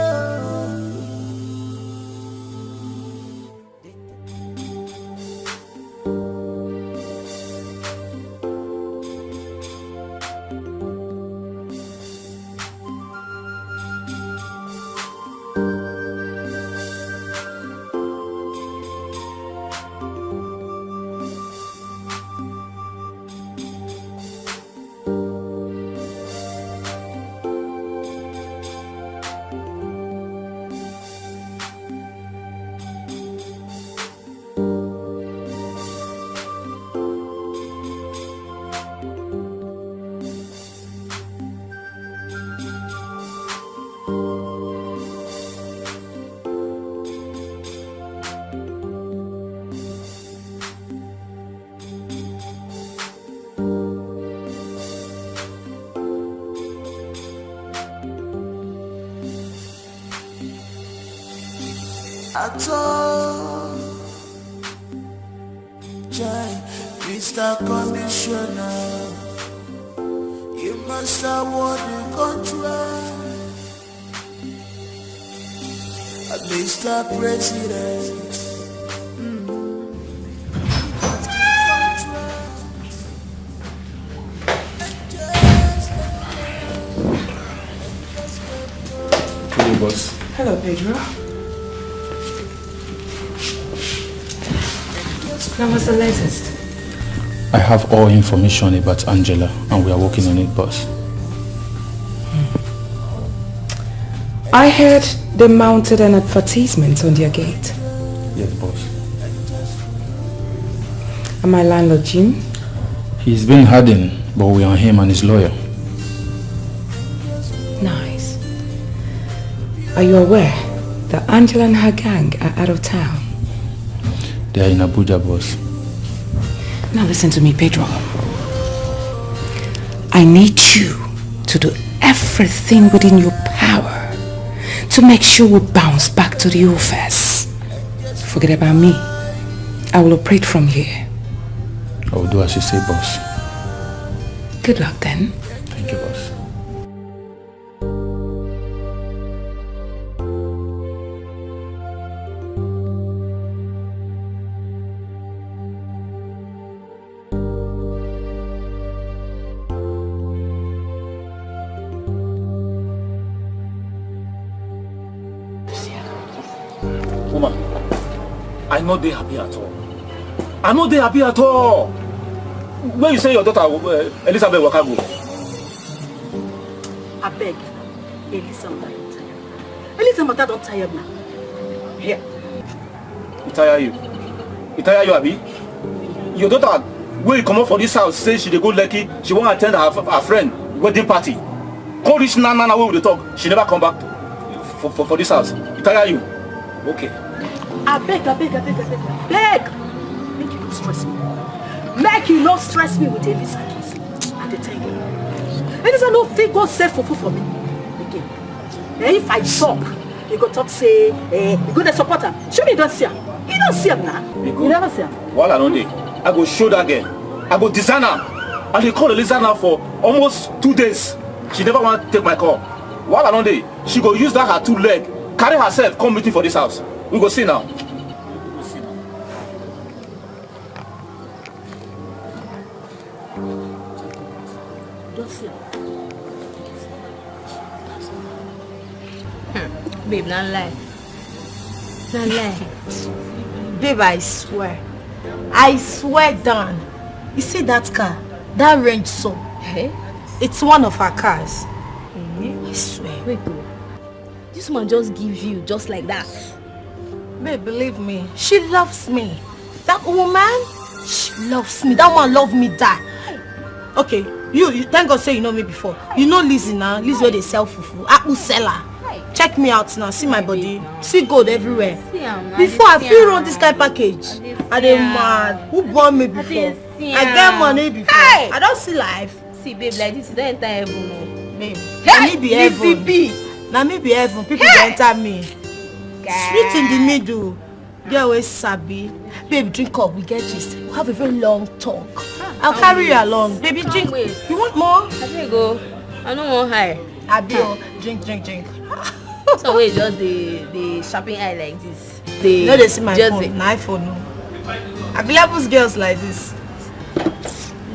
At all, Jai, Mr. Commissioner, you must award the contract. Mr. President, Hello, boss. Hello, Pedro. Now, what's the latest? I have all information about Angela and we are working on it, boss. I heard they mounted an advertisement on their gate. Yes, boss. And my landlord, Jim? He's been hiding, but we are on him and his lawyer. Nice. Are you aware that Angela and her gang are out of town? They are in Abuja, boss. Now listen to me, Pedro. I need you to do everything within your power to make sure we bounce back to the office. Forget about me. I will operate from here. I will do as you say, boss. Good luck then. Thank you, boss. Woman, I'm not they happy at all. I'm not they happy at all. When you say your daughter, Elizabeth Wakago. I beg, Elizabeth. Elizabeth don't tire me. Here. It tire you? It tire you, Abi? Your daughter, when you come up for this house, say she dey go Lekki, she won't attend her friend wedding party. Call this Nana where we talk. She never come back for this house. It tire you? Okay. I beg. Make you not stress me. Make you not stress me with Elizabeth. I tell you. Elizabeth no fit go save for me. Again. And if I talk, you go talk say, you go to support her. Show me you don't see her. You don't see her now. You never see her. While I don't dey, I go show that girl. I go design her. And they call Elizabeth now for almost 2 days. She never want to take my call. While I don't dey, she go use that her 2 leg, carry herself, come meeting for this house. We go see now. Babe, not lie. Not lie. Babe, I swear down. You see that car? That Range so. Hey? It's one of our cars. I swear. Wait, bro. This man just give you just like that. Babe, believe me. She loves me. That woman, she loves me. That one love me die. Okay, you thank God say you know me before. You know Lizzie now. Lizzie where they sell fufu. Apple seller. Check me out now. See my body. See gold everywhere. Before I feel run this kind of package. I dey mad. Who born me before? I get money before. I don't see life. See, babe, like this, you don't enter heaven, no. Babe, let me be heaven. Now me be heaven. People enter me. Sweet in the middle. Girl always sabi. Babe, drink up. We get this. We have a very long talk. I'll carry you along. Baby, drink. You want more? I think go. I don't want high. Abio, drink. So wait, just the shopping eye like this. No, they see my phone. My iPhone, no. I be levels girls like this.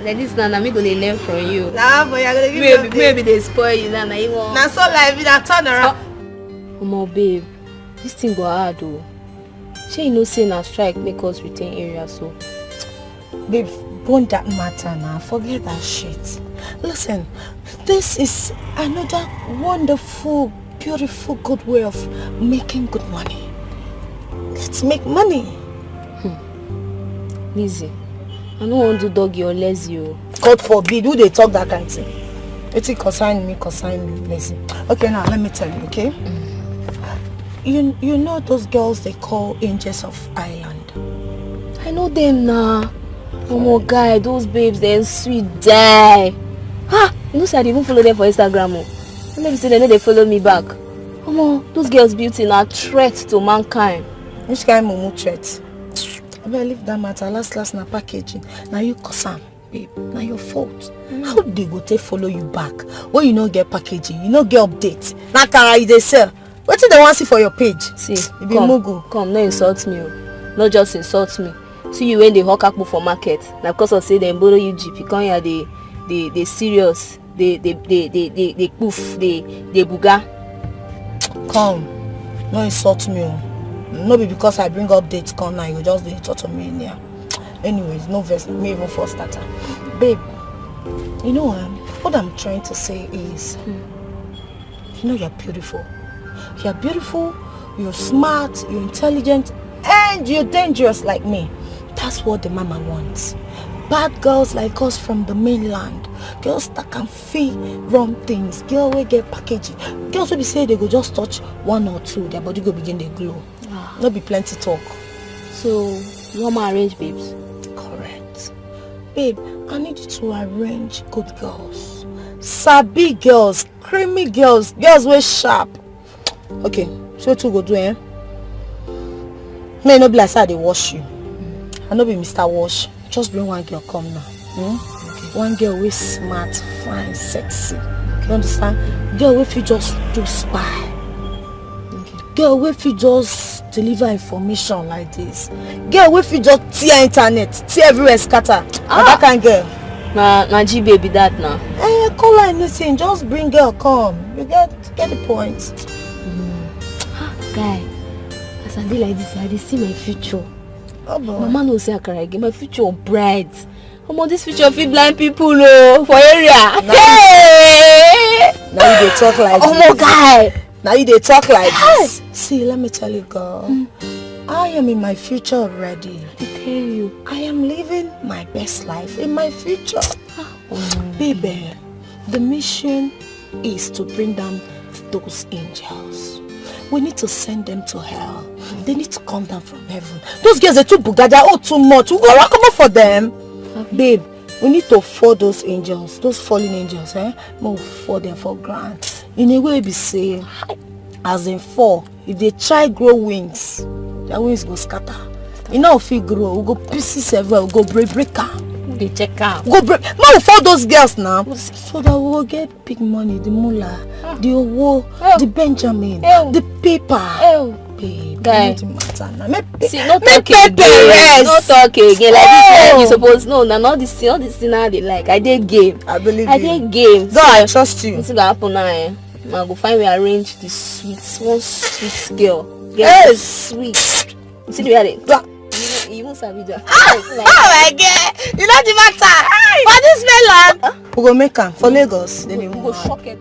Like this now, me gonna learn from you. Nah, but you're gonna give maybe they spoil you now. You want. Now so like that turn around. Come on, babe. This thing go hard though. She you know say na strike make us retain area so. Babe, don't that matter now. Forget that shit. Listen, this is another wonderful, beautiful, good way of making good money. Let's make money. Lizzie, I don't want to dog you or lazy you. God forbid, who they talk that kind of thing? It's consign me, Lizzie. Okay, now let me tell you, okay? You know those girls they call Angels of Ireland? I know them now. Oh my God, those babes, they're sweet die. Ha! You know, say I didn't even follow them for Instagram. Oh. Maybe say they know they follow me back. Oh my, those girls' beauty are a threat to mankind. Which kind of mumu threat? I better leave that matter. Last na packaging. Now you cosam, babe. Now your fault. How they go take follow you back? When you no get packaging, you no get update. Now can they sell? What do they want to see for your page? See, come, no insult me. Not just insult me. See you when they hawk up for market. Now because of say they borrow you jeep, you come here they serious, they poof, they buga. Come, no insult me. No be because I bring updates come now, you just do it to me in here. Anyways, no verse, me even for starter. Babe, you know what I'm trying to say is, you know you're beautiful. You're beautiful, you're smart, you're intelligent, and you're dangerous like me. That's what the mama wants. Bad girls like us from the mainland. Girls that can feel wrong things. Girls will get packaging. Girls will be say they go just touch 1 or 2. Their body go begin to glow. Not be plenty talk. So, you want my arrange babes? Correct. Babe, I need you to arrange good girls. Sabi girls, creamy girls, girls wey sharp. Okay, so what you go do, eh? May no be like say I dey wash you. I no be Mr. Wash. Just bring one girl come now. Okay. One girl wey smart, fine, sexy. You understand? Girl wey fit just do spy. Okay. Girl wey fit just deliver information like this. Girl wey fit just tear internet, tear everywhere scatter. That kind girl. Na G baby that now. Call her anything. Just bring girl come. You get the point. Guy, as I dey like this, I dey see my future. Oh boy. Mama no say akara again. My future bright. This future fit blind people for area. Now you dey talk like this. Guy. Now you dey talk like this. See, let me tell you, girl. I am in my future already. I tell you. I am living my best life in my future. Baby, the mission is to bring down those angels. We need to send them to hell. They need to come down from heaven. Those girls are too bugada, too much. We go come up for them. Babe, we need to fall those angels, those fallen angels, We'll fall them for ground. In a way, be saying, as in fall, if they try grow wings, their wings go scatter. You know if we grow, we go pieces everywhere, we go break out. They check out. Go break. Man, we fall those girls now, so that we will get big money, the mullah, the owo, the Benjamin, the paper. Babe, guy. See, no talk again. No talk again. Like this, you suppose know. Now, all this thing now they like. I did game. I believe I did game. God, I trust you. This is gonna happen now. I go find we arrange this one sweet girl. Yes, sweet. You see the way you even sabi that. Oh my God! You know the matter. For this melon, we go make her for Lagos. Then we go shock it.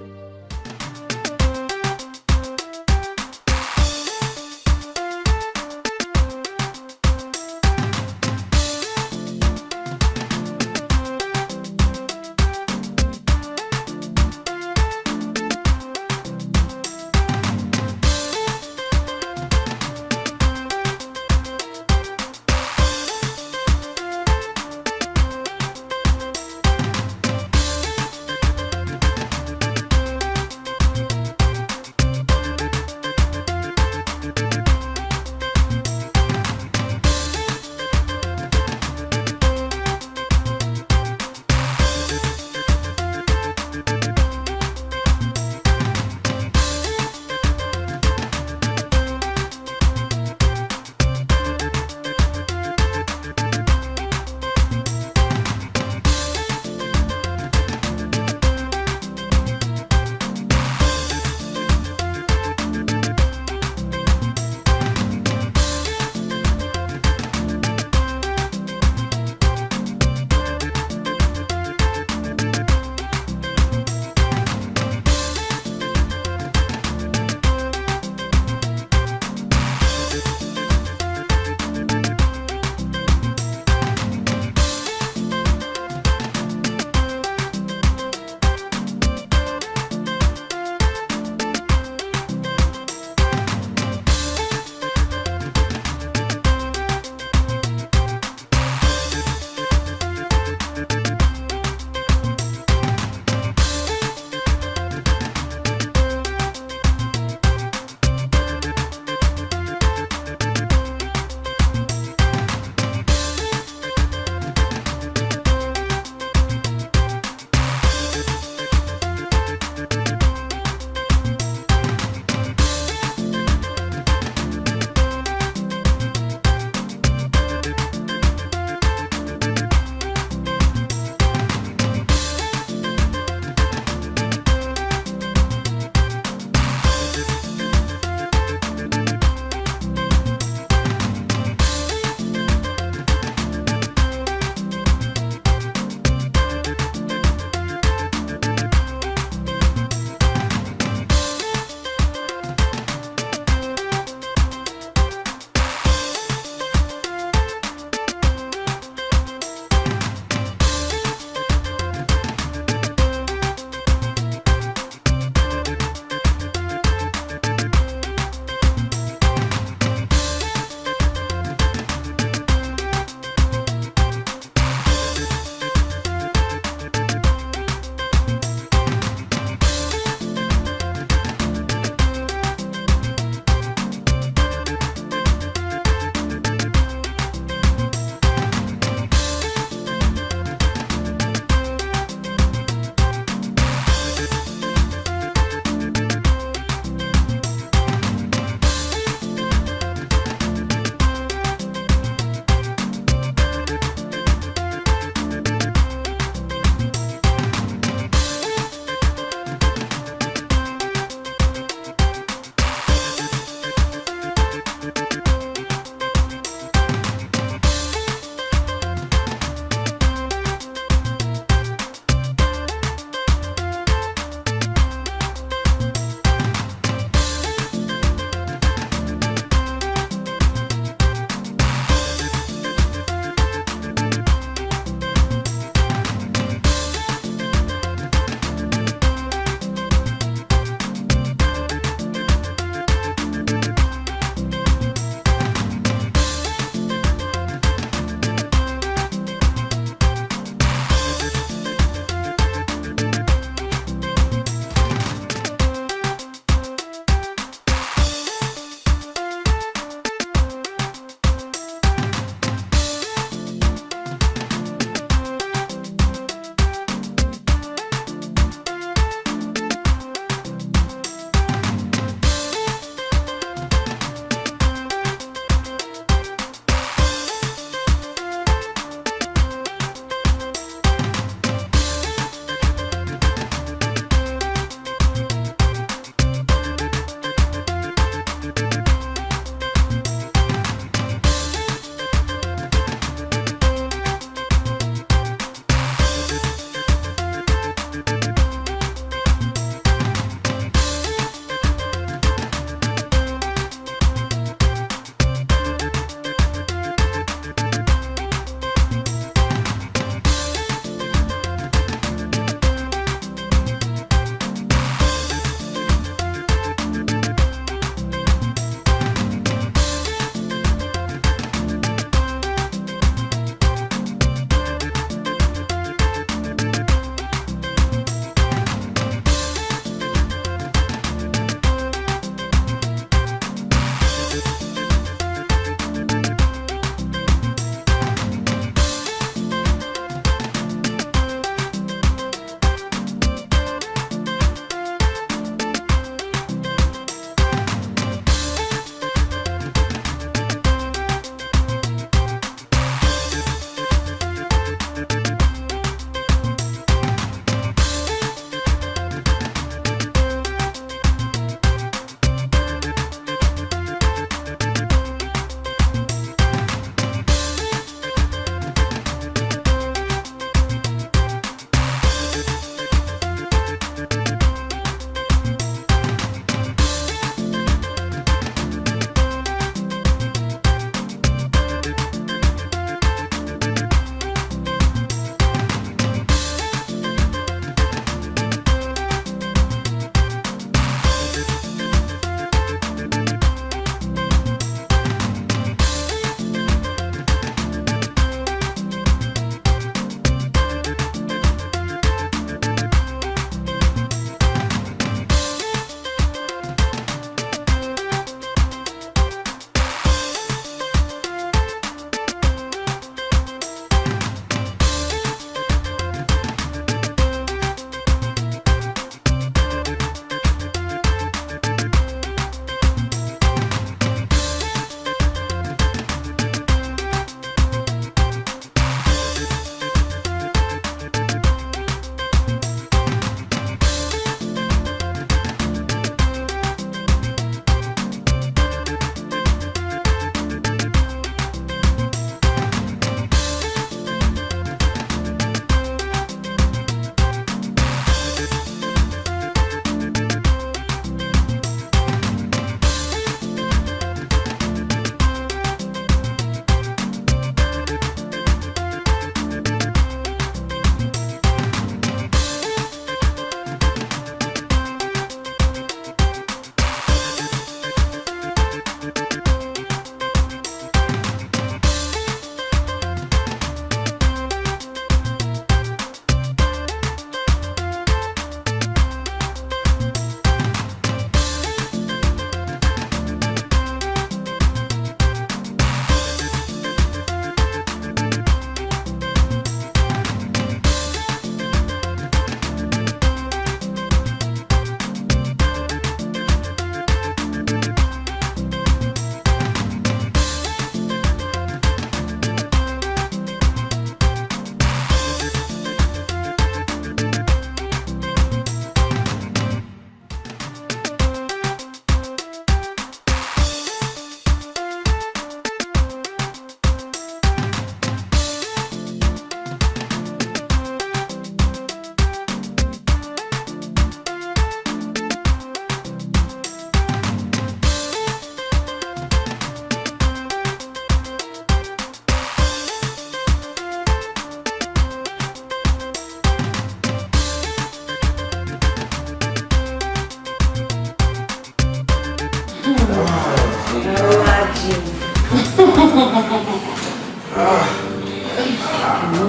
We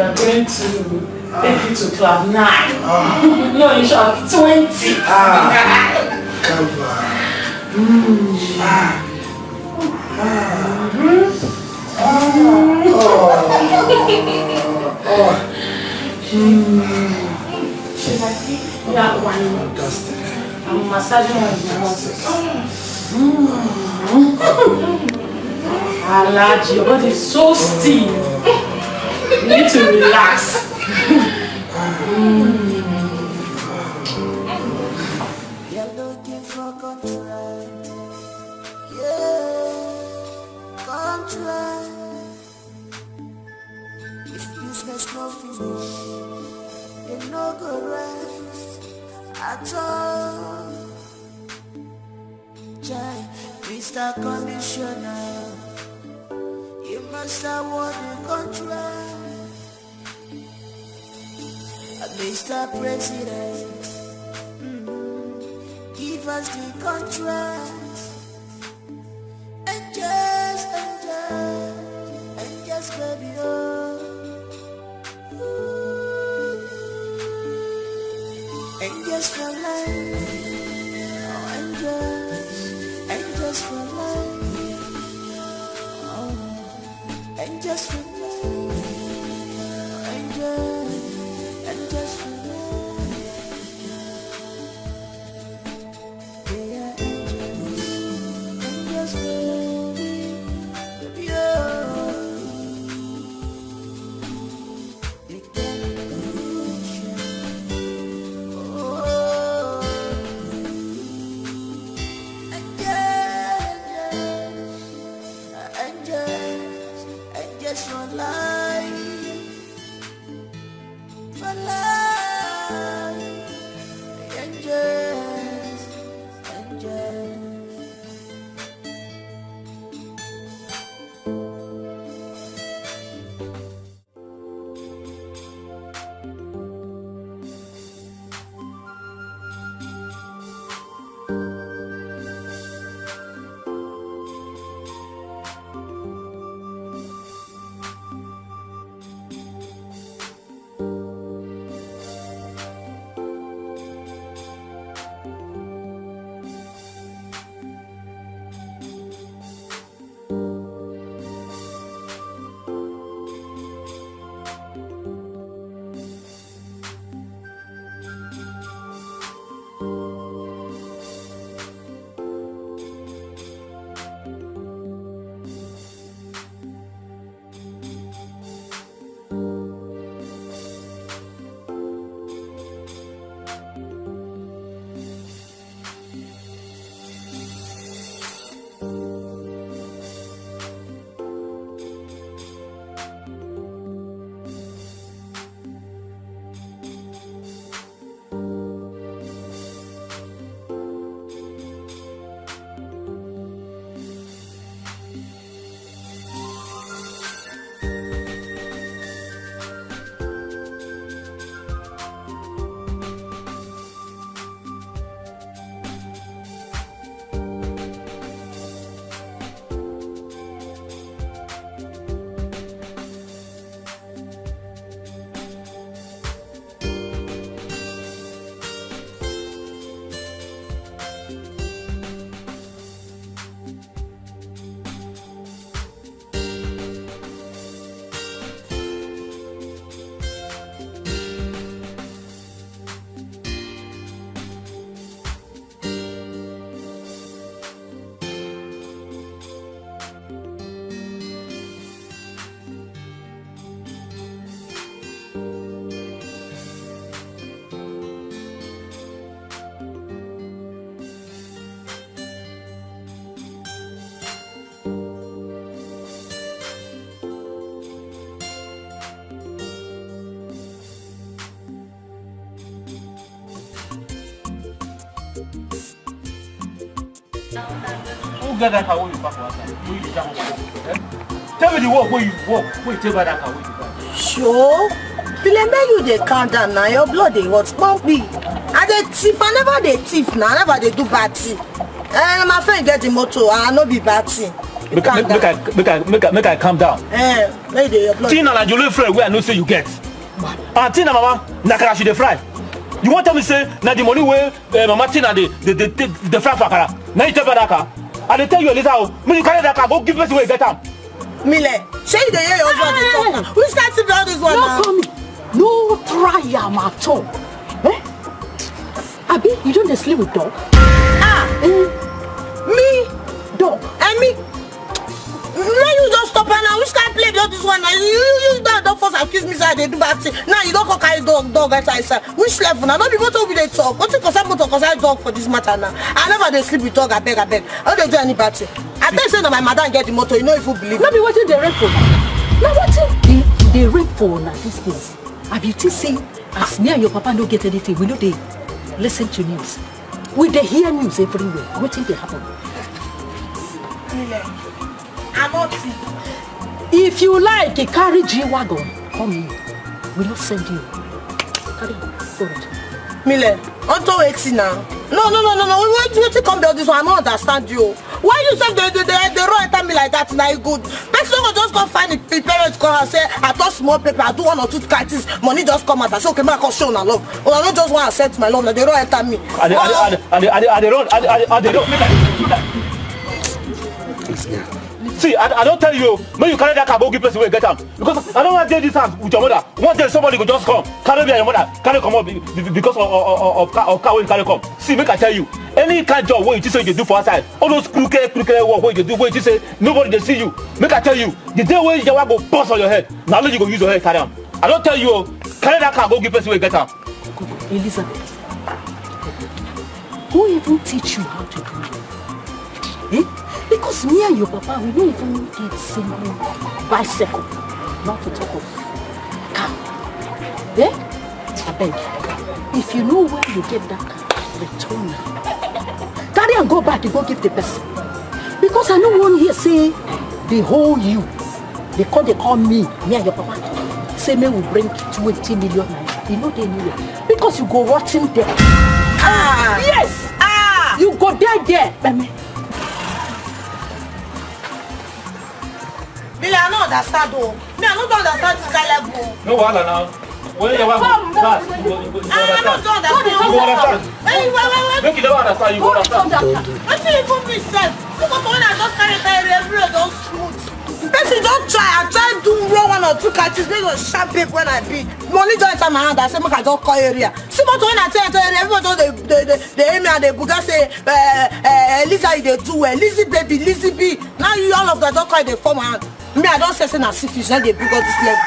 are going to take you to club 9. No, in short, 20. Come She's like, yeah, one. I'm massaging her with my muscles. Alaji, your body is so stiff. You need to relax. You're looking for contract. Yeah, contract. If business no finish, you no go rest at all. Jai, Mr. Commissioner, you must have won the contract. Mr. President, give us the contract. And just, baby, oh. And just for life, oh, and just for life, oh, and just for life, and just for life. They are angels, and just for baby, oh. They can be illusion, oh, and just for life. For life, and just. Who got that car when you park outside? Where you jam up? Tell me the walk where you walk. Where you take by that car when you park. Sure. Remember you dey calm down now. Your blood dey hot. Pumpy. I dey thief. I never dey thief now. I never dey do bad thing. My friend get the motor and I no be bad thing. Make I calm down. Tina and you live friend where I know say you get. And Tina mama, nakara she dey fry. You want tell me say na the money where mama Tina the fry for akara. Now you tell me that car. I dey tell you later, when you carry that car, go give person where you get am. Mile, shey you dey hear your husband dey talk now. Which kind thing be all this one now? No, come. No try am at all. Eh? Abi, you don't sleep with dog? Me? Dog. And me? Now you just stop her now. Which kind play be all this one now? You don't force accuse me say I dey do bad thing. Now you don't go carry dog outside. Which level now? No be what we dey talk. What you concern motor concern dog for this matter now? I never dey sleep with dog, I beg. I don't dey do any bad thing. I tell you say na my madam get the motor, you know if you believe. No be wetin dey rape for. Now wetin dey rape for na these things. Have you see as me and your papa no get anything, we no dey listen to news. We dey hear news everywhere. Wetin dey happen? I'm not. If you like a carry G-Wagon, come here. We will send you. Carry forward. Mile, onto 80 now. No. Wait come down this one. I don't understand you. Why you say they wrong at me like that? Now you good. Person will just go find the parents come and say, I touch small paper, I do 1 or 2 kites, money just come out. I say, okay, I can show my love. Well, I don't just want to accept my love. They wrong at me. Are they wrong? See, I don't tell you, when you carry that car, go give place where you get them. Because I don't want to take this house with your mother. One day somebody will just come, carry me and your mother, carry come up because of car when you carry come. See, make I tell you, any kind of job where you just say you do for outside, all those crooked work where you do, where you just say nobody they see you. Make I tell you, the day where you go bust on your head, now you go use your head carry them. I don't tell you, carry that car, go give place where you get them. Elizabeth, who even teach you how to do it? Eh? Because me and your papa, we don't even get single bicycle, not to talk of car. Eh? I beg, if you know where you get that car, return it. Carry and go back and go give the person. Because I know one here say, they hold you. They call me and your papa. Say me will bring 20 million. You know they knew it. Because you go rotting there. Yes! You go there. Billy, I don't understand though. Me, I don't understand this guy level. No wahala now. When you want class, you go understand. You understand. Wait. Make you never understand, you go understand. What do you even be self? See what when I just carry everywhere don't smooth. Person don't try. I try to do wrong 1 or 2 catches. Make a sharp babe when I be. Money don't enter my hand. I say make I just call area. See what when I tell everybody they aim me and they buga say Lisa they do well. Lizzie baby, Lizzie B. Now you all of that don't call they form my hand. Me, I don't say na see finish, now they bring out this leg.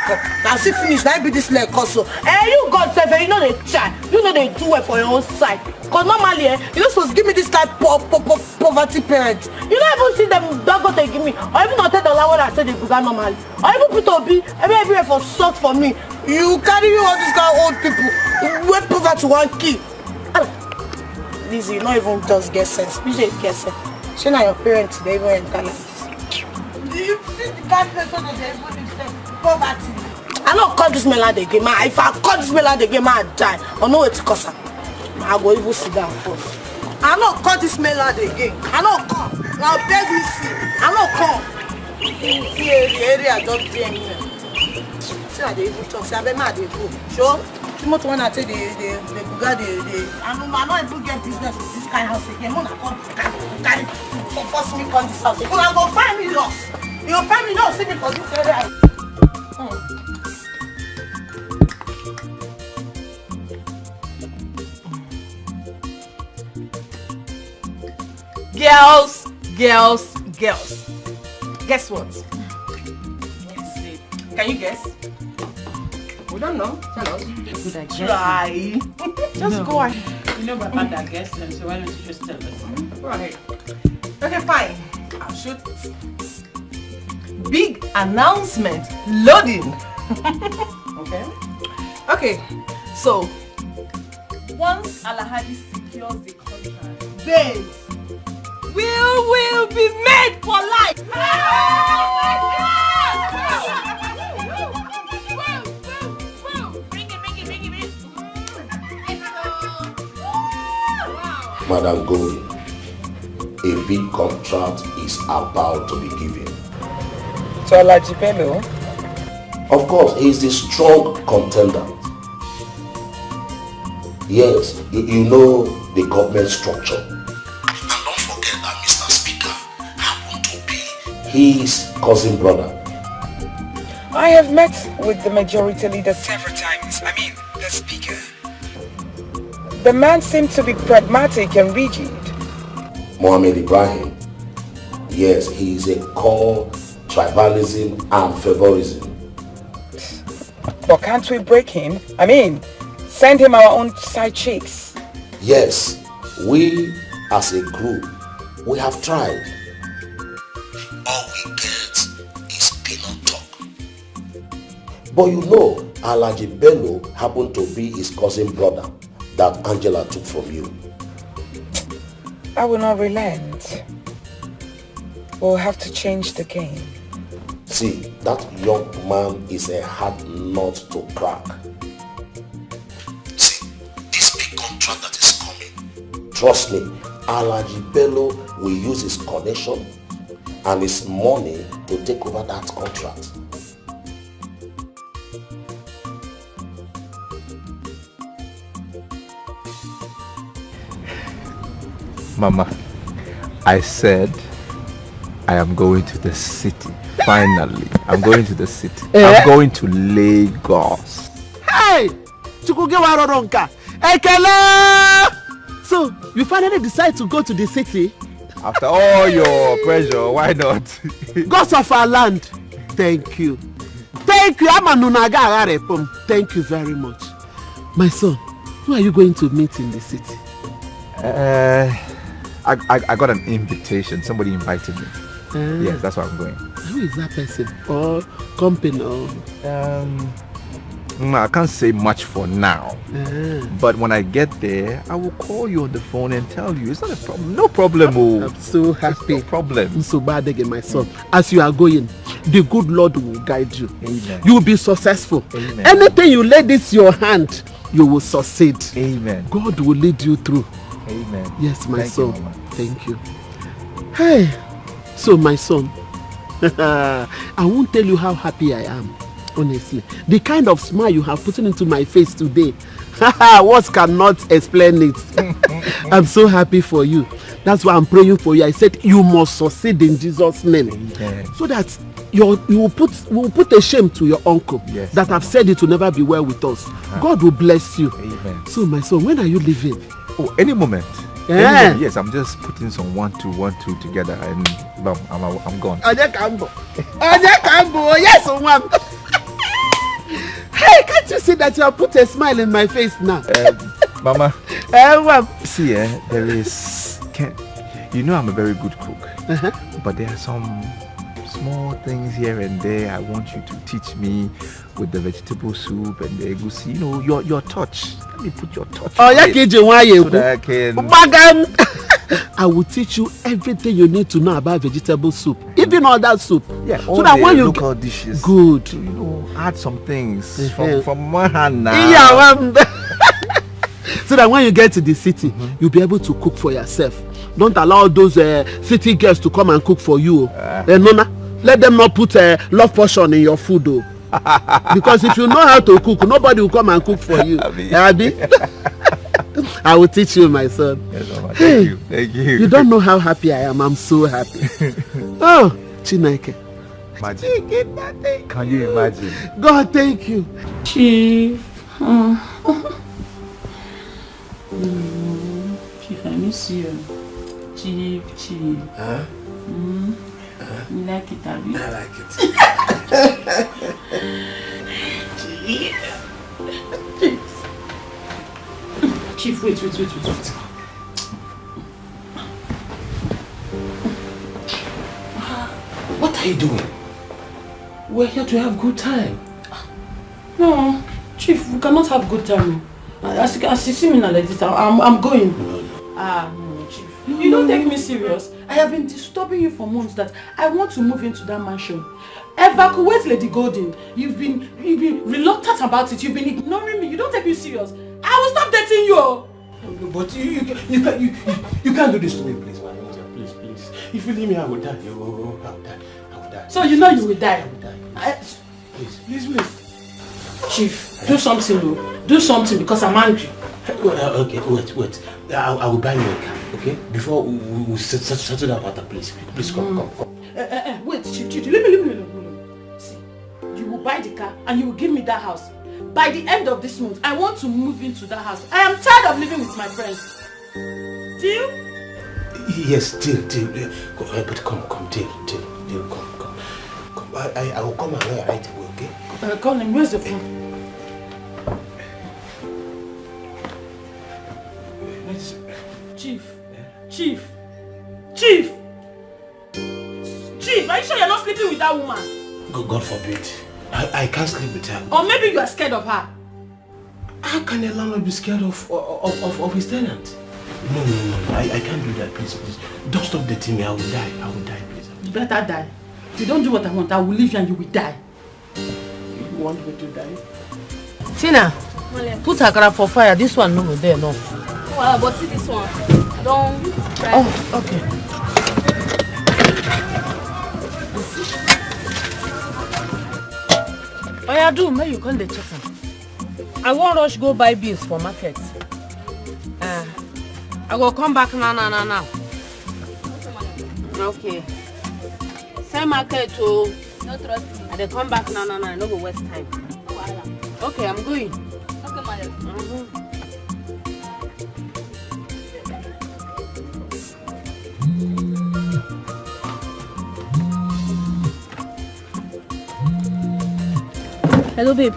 Now see finish, now be this leg also. You God save, you know they try. You know they do it for your own side. Because normally, you're not supposed to give me this type poverty parents. You don't even see them don't go they give me. Or even not tell the when I say they began normally. Or even put up be everywhere for salt for me. You carry all these kind of old people. Where poverty one key. Lizzie, you not even just get sense. You just get sense. She not your parents, they even enter like this. You see the kind person that they even say poverty. I don't call this melody again, man. If I call this melody again, man, I die. I know it's cause I go even sit down first. I don't call this melody again. I don't call. Now beg you see. I don't call. See area just there. See how they even talk. See how they mad they go. Sure. See much when I tell the Bugatti, I don't even get business with this kind of house again. I'm not going to force me on this house. Because I'm going to find me lost. You'll find me lost simply for this area. Girls. Guess what? Let's see. Can you guess? We don't know. Tell us. Try. Just go ahead. You know about that guess them, so why don't you just tell us? Go ahead. Okay, fine. I'll shoot it. Big announcement. Loading. Okay. So, once Alahadi secures the contract, babes, we will be made for life. Madam Gold, a big contract is about to be given. So Alaji Bello? Of course, he is the strong contender. Yes, you know the government structure. And don't forget that Mr. Speaker happened to be his cousin brother. I have met with the majority leader several times. I mean, the speaker. The man seemed to be pragmatic and rigid. Mohammed Ibrahim. Yes, he is a core tribalism and favorism. But can't we break him? I mean, send him our own side chicks. Yes, we as a group, we have tried. All we get is peanut talk. But you know, Alaji Bello happened to be his cousin brother that Angela took from you. I will not relent. We'll have to change the game. See, that young man is a hard nut to crack. See, this big contract that is coming, trust me, Alaji Bello will use his connection and his money to take over that contract. Mama, I said I am going to the city. Finally, I'm going to the city. I'm going to Lagos. Hey! Chukwugewa Roronka! Ekele! So, you finally decide to go to the city? After all your pressure, why not? Gods of our land, thank you. Thank you, Amanunaga. Thank you very much. My son, who are you going to meet in the city? I got an invitation. Somebody invited me. Yes, that's where I'm going. Who is that person? Or company? Or I can't say much for now. But when I get there, I will call you on the phone and tell you. It's not a problem. No problem. I'm so happy. No problem. I'm so bad again, my son. As you are going, the good Lord will guide you. Amen. You will be successful. Amen. Anything you lay this your hand, you will succeed. Amen. God will lead you through. Amen. Yes, my Thank son. you, Mama. Thank you. Hey, so my son, I won't tell you how happy I am. Honestly, the kind of smile you have put into my face today, words cannot explain it. I'm so happy for you. That's why I'm praying for you. I said you must succeed in Jesus' name. Amen. So that you will put a shame to your uncle that have said it will never be well with us. God will bless you. Amen. So my son, when are you leaving? Oh, any moment. Yeah. Any moment. Yes, I'm just putting some 1, 2 together and bam, I'm gone. Yes, one. Hey, can't you see that you have put a smile in my face now? Mama. See, there is... You know I'm a very good cook. But there are some small things here and there I want you to teach me with the vegetable soup and the egusi. You know, your touch. Let me put your touch. Oh, yeah, so that I can... I will teach you everything you need to know about vegetable soup, even other soup. Yeah, so that when you local dishes. Good. You know, add some things from one hand now. Yeah, so that when you get to the city, you'll be able to cook for yourself. Don't allow those city girls to come and cook for you. Nona, let them not put a love portion in your food, though. Because if you know how to cook, nobody will come and cook for you. Abi? I will teach you, my son. Yes, Mama. Thank you. Thank you. You don't know how happy I am. I'm so happy. Oh, Chineke. Imagine. Can you imagine? God, thank you. Chief. Chief, I miss you. Chief. Huh? You like it, Abby? I like it. Chief, wait. What are you doing? We're here to have good time. No, Chief, we cannot have good time. As you see me now like this, I'm going. No, Chief. You don't take me serious. I have been disturbing you for months that I want to move into that mansion. Evacuate Lady Golden. You've been reluctant about it. You've been ignoring me. You don't take me serious. I will stop dating you. But you can't do this to me, please, man. Please. If you leave me, I will die. Oh, I will die. I will die. So you know you will die? I will die. Please. Chief, do something, though. Do something because I'm angry. Okay, wait. I will buy you a car, okay? Before we settle that matter, please. Please come. Wait, Chief, leave me. See, you will buy the car and you will give me that house. By the end of this month, I want to move into that house. I am tired of living with my friends. Deal? Yes, deal. But come, deal, come. I will come and right away, okay? Call him, where's the phone? Chief, are you sure you're not sleeping with that woman? God forbid. I can't sleep with her. Or maybe you are scared of her. How can a landlord be scared of his tenant? No. I can't do that, please. Don't stop dating me. I will die, please. You better die. If you don't do what I want, I will leave you and you will die. You want me to die? Tina, put her car for fire. This one no go there, no. Well, but see this one. Don't try. Oh, okay. Oh yeah, do may you come the chicken. I won't rush go buy beans for market. I will come back now. Okay. Same market to. No trust me. I dey come back now. I no go waste time. Okay, I'm going. Okay, madam. Hello, babe.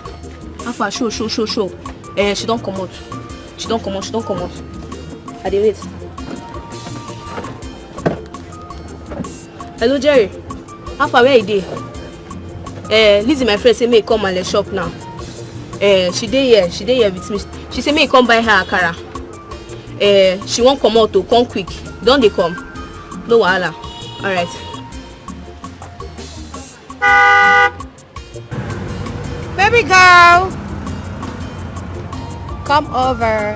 Alpha, show. She don't come out. I dey wait. Hello, Jerry. Alpha, where you dey? Lizzie, my friend, say make come and let's shop now. She dey here with me. She say make come buy her akara. She won't come out to come quick. Don't they come? No wahala. All right. Baby girl, come over.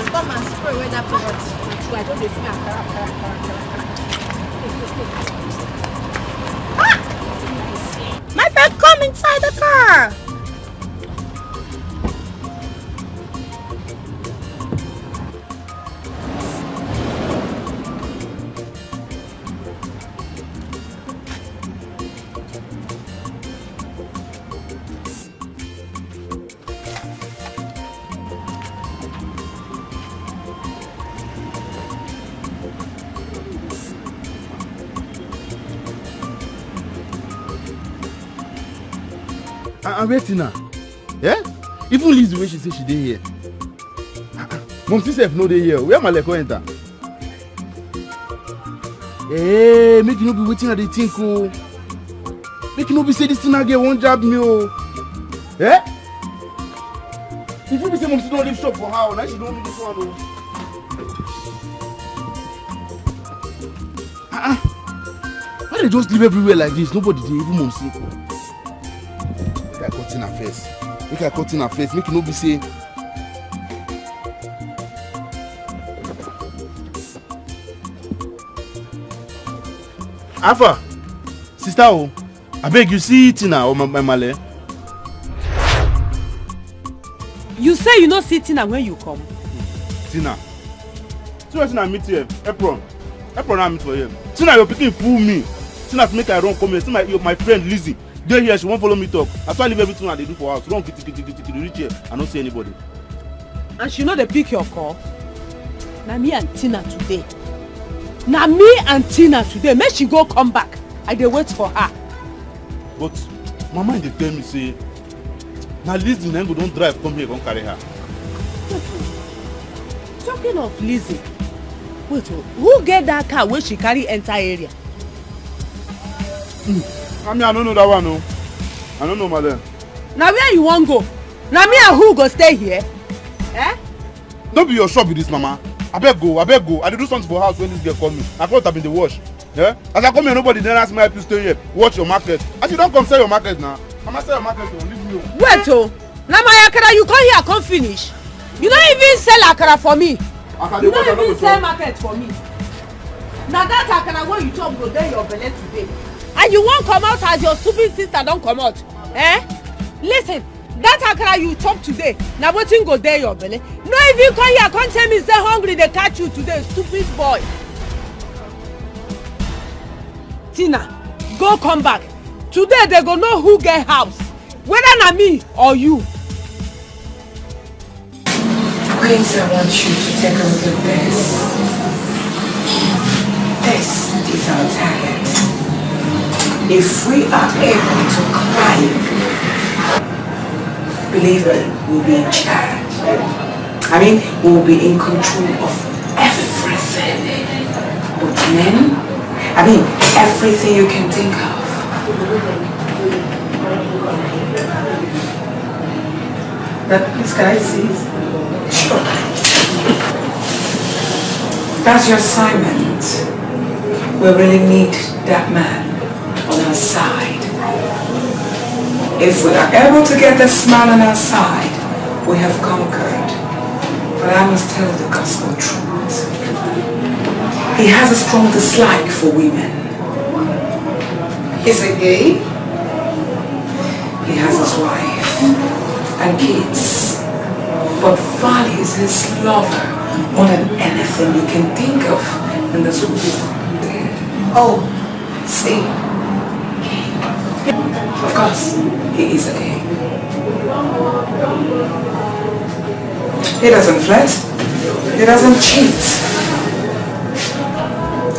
Come and spray away that product. I don't dey see My friend, come inside the car. I'm waiting now. Yeah? Even Liz the way she say she dey here. Mom herself no dey here. Where my leg enter? Hey, make you no be waiting at the think oh. Make you no be say this thing again won't jab me oh. Yeah? If you be say mom she don't leave shop for her, now she don't leave this one oh. Why they just leave everywhere like this? Nobody dey even mom see. Make I cut in her face. Make you no be say. Alpha, sister oh, I beg you see Tina or my male. You say you no see Tina when you come. Tina. See what Tina meet here. Apron I meet for here. Tina your pikin fool me. Tina make I run come here. See my friend Lizzie. They here, she won't follow me talk. That's why I leave everything I do for house. Run reach here. I don't see anybody. And she know they pick your call. Na me and Tina today. Make she go come back. I dey wait for her. But mama dey tell me say, na Lizzie na go don't drive come here come carry her. Talking of Lizzie, wait, who get that car where she carry enter area? I mean, I don't know that one, no. I don't know, madam. Now where you want go? Now me and who go stay here? Eh? Don't be your shop with this, mama. I beg go. I dey do something for house when this girl call me. I clothes have been the wash. Yeah? As I come here, nobody then ask me how to stay here. Watch your market. As you don't come sell your market now. Mama sell market, leave me. Wait, oh. Now my akara, you come here, come finish. You don't even sell akara for me. You don't even sell market for me. Now that akara when you chop go there your belly today. And you won't come out as your stupid sister don't come out. Eh? Listen, that akara you chop today, now wetin go there your belly. No, if you come here, come tell me say hungry, they catch you today, stupid boy. Tina, go come back. Today they go know who get house. Whether na me or you. Please, I want you to take a look at this. This is our target. If we are able to climb, believe me, we'll be in charge. I mean, we'll be in control of everything. But men, I mean, everything you can think of. That this guy sees. Sure. That's your assignment. We really need that man on our side. If we are able to get this man on our side, we have conquered. But I must tell the gospel truth. He has a strong dislike for women. Is it gay? He has his wife and kids, but values his lover more than anything you can think of in this world. Oh, see, of course, he is a king. He doesn't flirt, he doesn't cheat.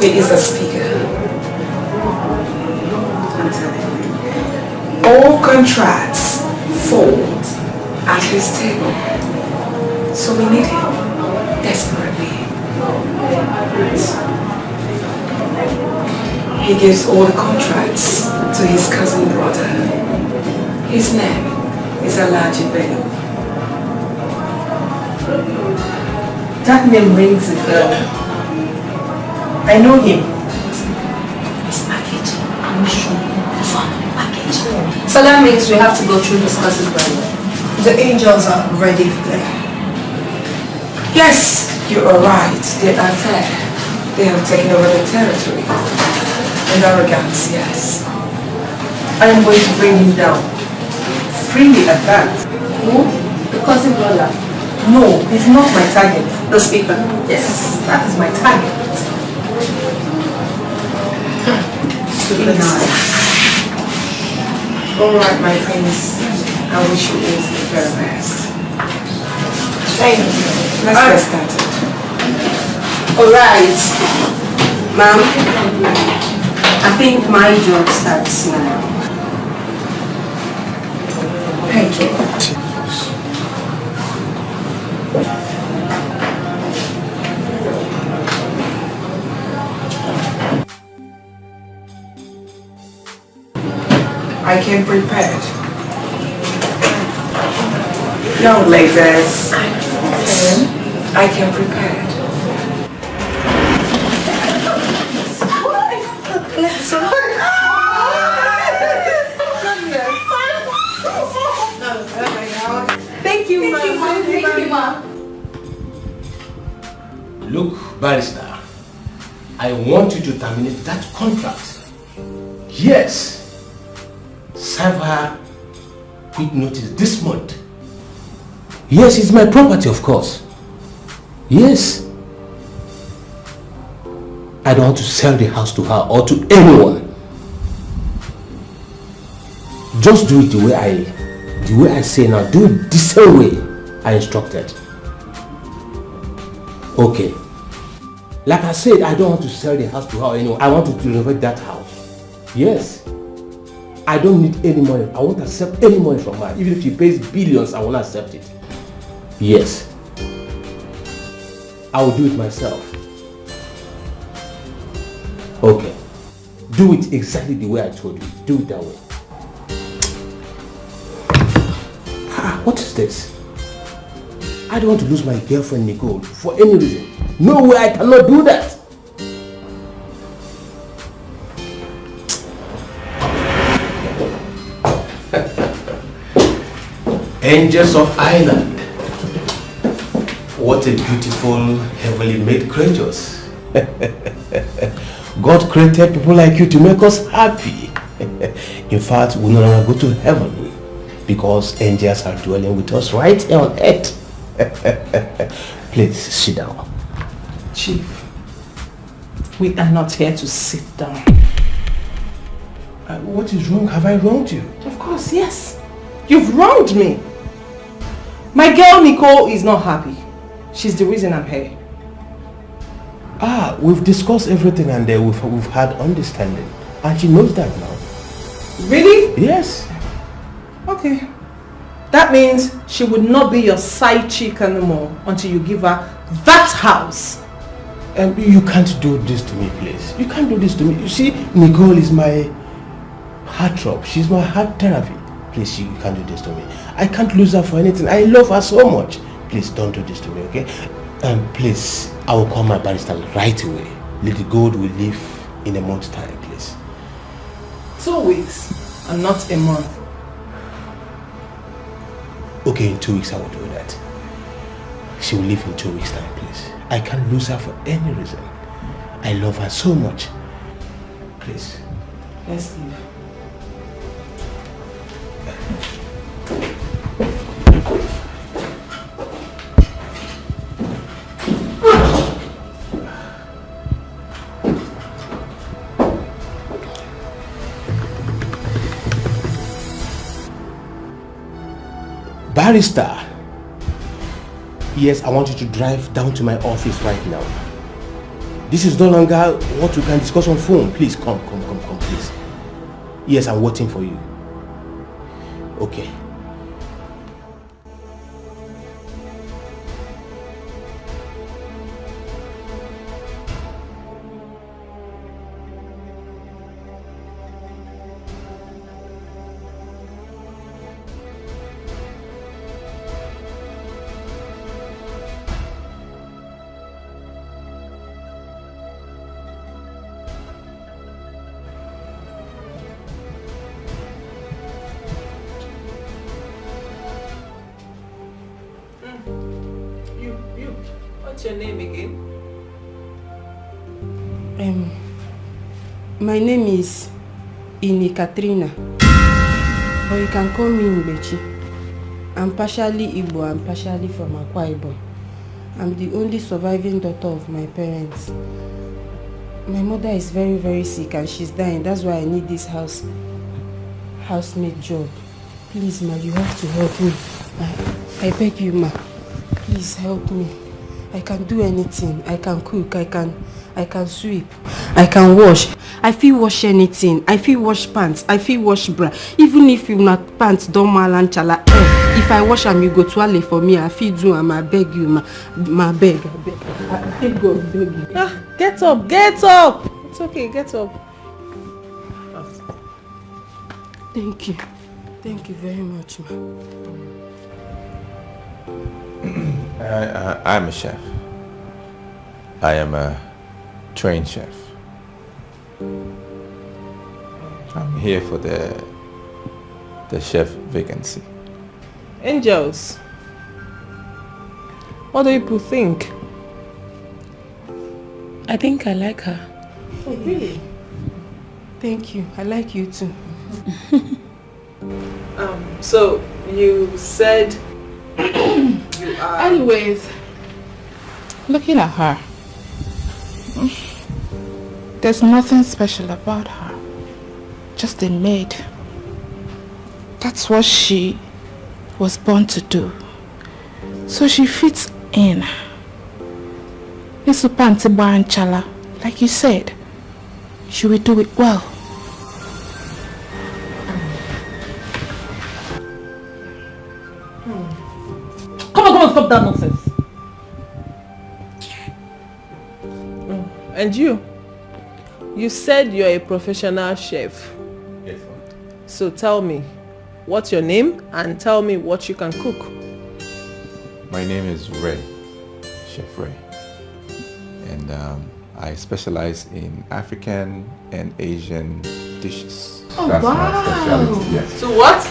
He is a speaker. I'm telling you. All contracts fold at his table. So we need him desperately. He gives all the contracts to his cousin brother. His name is Ini Edo. That name rings a bell. I know him. It's package. I'm sure. Package. So that means we have to go through this cousin brother. The angels are ready for them. Yes, you are right. They are there. They have taken over the territory. In arrogance, yes. I am going to bring him down. Freely at that. Who? The cousin brother. No, he's not my target. The speaker. Yes, that is my target. Super nice. Alright, my friends. I wish you all the very best. Thank you. Let's get started. Alright. Ma'am, I think my job starts now. Thank you. I came prepared. Young ladies, I came prepared. Thank you, ma'am. Thank you, ma'am. Look, barrister, I want you to terminate that contract. Yes. Serve her quick notice this month. Yes, it's my property, of course. Yes. I don't want to sell the house to her or to anyone. Just do it the way I say now. Do it the same way I instructed. Okay. Like I said, I don't want to sell the house to her or anyone. I want to renovate that house. Yes. I don't need any money. I won't accept any money from her. Even if she pays billions, I won't accept it. Yes. I will do it myself. Okay. Do it exactly the way I told you. Do it that way. What is this? I don't want to lose my girlfriend Nicole for any reason. No way, I cannot do that. Angels of Island. What a beautiful, heavenly made creatures. God created people like you to make us happy. In fact, we no longer go to heaven because angels are dwelling with us right here on earth. Please sit down. Chief, we are not here to sit down. What is wrong? Have I wronged you? Of course, yes. You've wronged me. My girl Nicole is not happy. She's the reason I'm here. We've discussed everything and we've had understanding. And she knows that now. Really? Yes. Okay. That means she would not be your side chick anymore until you give her that house. You can't do this to me, please. You can't do this to me. You see, Nicole is my heartthrob. She's my heart therapy. Please, you can't do this to me. I can't lose her for anything. I love her so much. Please, don't do this to me, okay? Please, I will call my barrister right away. Lady Gold will leave in a month's time, please. 2 weeks and not a month. Okay, in 2 weeks I will do that. She will leave in 2 weeks' time, please. I can't lose her for any reason. I love her so much. Please. Let's leave. Barrister. Yes, I want you to drive down to my office right now. This is no longer what we can discuss on phone. Please, come, please. Yes, I'm waiting for you. Okay. What's your name again? My name is Ini Katrina, but you can call me Mbechi. I'm partially Igbo and partially from Akwa Ibom. I'm the only surviving daughter of my parents. My mother is very, very sick and she's dying. That's why I need this housemaid job. Please, ma, you have to help me. I beg you, ma. Please help me. I can do anything. I can cook. I can sweep. I can wash. I feel wash anything. I feel wash pants. I feel wash bra. Even if you not pants don't malanchala. If I wash them, you go toilet for me. I feel do and I beg you, ma beg. I beg God, beg you. Get up, get up. It's okay, get up. Thank you. Thank you very much, ma. I'm a chef. I am a trained chef. I'm here for the chef vacancy. Angels, what do people think? I think I like her. Oh, really? Thank you. I like you too. So you said you are... Anyways, looking at her, there's nothing special about her. Just a maid. That's what she was born to do. So she fits in. Chala, like you said, she will do it well. Come on, stop that nonsense. And you said you're a professional chef. Yes, ma'am. So tell me, what's your name and tell me what you can cook. My name is Ray, Chef Ray. And I specialize in African and Asian dishes. Oh, That's wow. my specialty, yes. So what?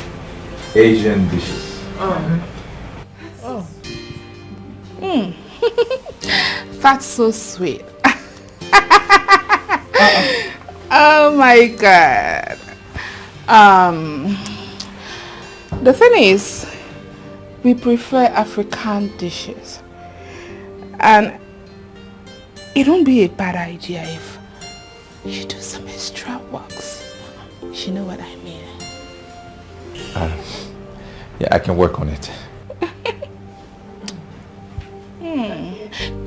Asian dishes. Oh. That's so sweet. Oh my God. The thing is, we prefer African dishes, and it won't be a bad idea if you do some extra works. You know what I mean? Yeah, I can work on it.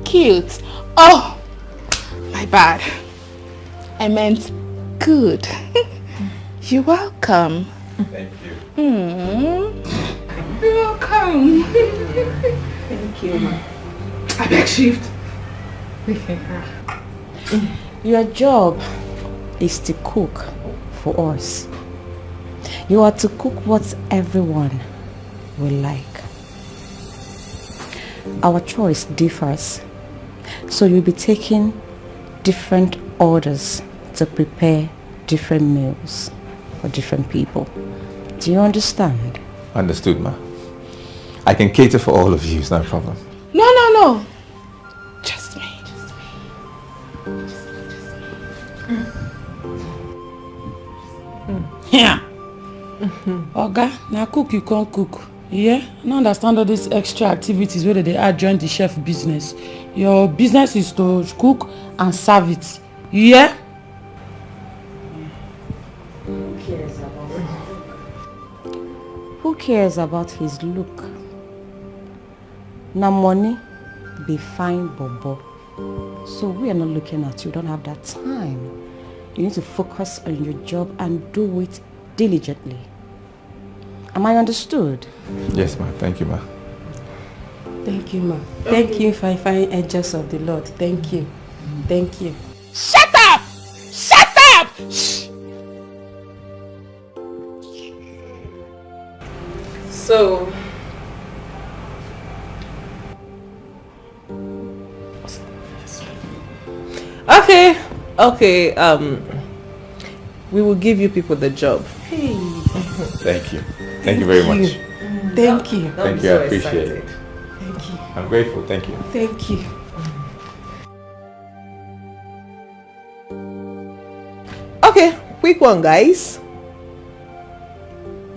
Cute. Oh, my bad. I meant good. You're welcome. Thank you. You're welcome. Thank you, ma. I beg shift. Your job is to cook for us. You are to cook what everyone will like. Our choice differs, so you'll be taking different orders to prepare different meals for different people. Do you understand? Understood, ma. I can cater for all of you, it's not a problem. No. Just me. Yeah. Oga, now cook you can't cook. Yeah? I don't understand all these extra activities where they add join the chef business. Your business is to cook and serve it. Yeah? Who cares about his look? Now money be fine, bobo. So we are not looking at you. We don't have that time. You need to focus on your job and do it diligently. Am I understood? Yes, ma. Thank you, ma. Thank you, ma. Thank you, fine angels of the Lord. Thank you. Thank you. Shut up! Shut up! Shh. So, okay, we will give you people the job. Hey. Thank you. Thank you very much. Thank you. Thank you, I appreciate it. Thank you. I'm grateful, thank you. Thank you. Okay, quick one, guys.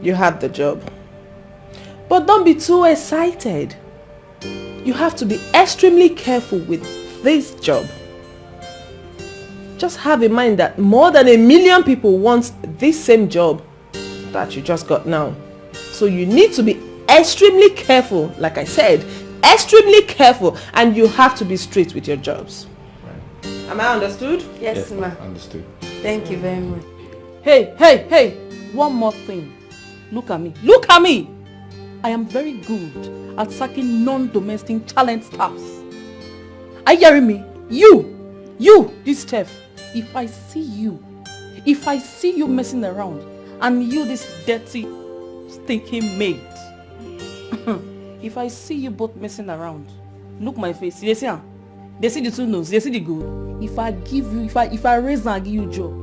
You have the job. But don't be too excited. You have to be extremely careful with this job. Just have in mind that more than 1 million people want this same job that you just got now. So you need to be extremely careful, like I said, extremely careful, and you have to be straight with your jobs. Right. Am I understood? Yes, ma. Understood. Thank you very much. Hey, one more thing. Look at me. Look at me! I am very good at sacking non-domestic talent staffs. Are you hearing me? You, this chef, if I see you messing around, and you, this dirty, stinking maid, if I see you both messing around, look my face. They see the two nose, they see the good. If I give you, if I raise and give you a job,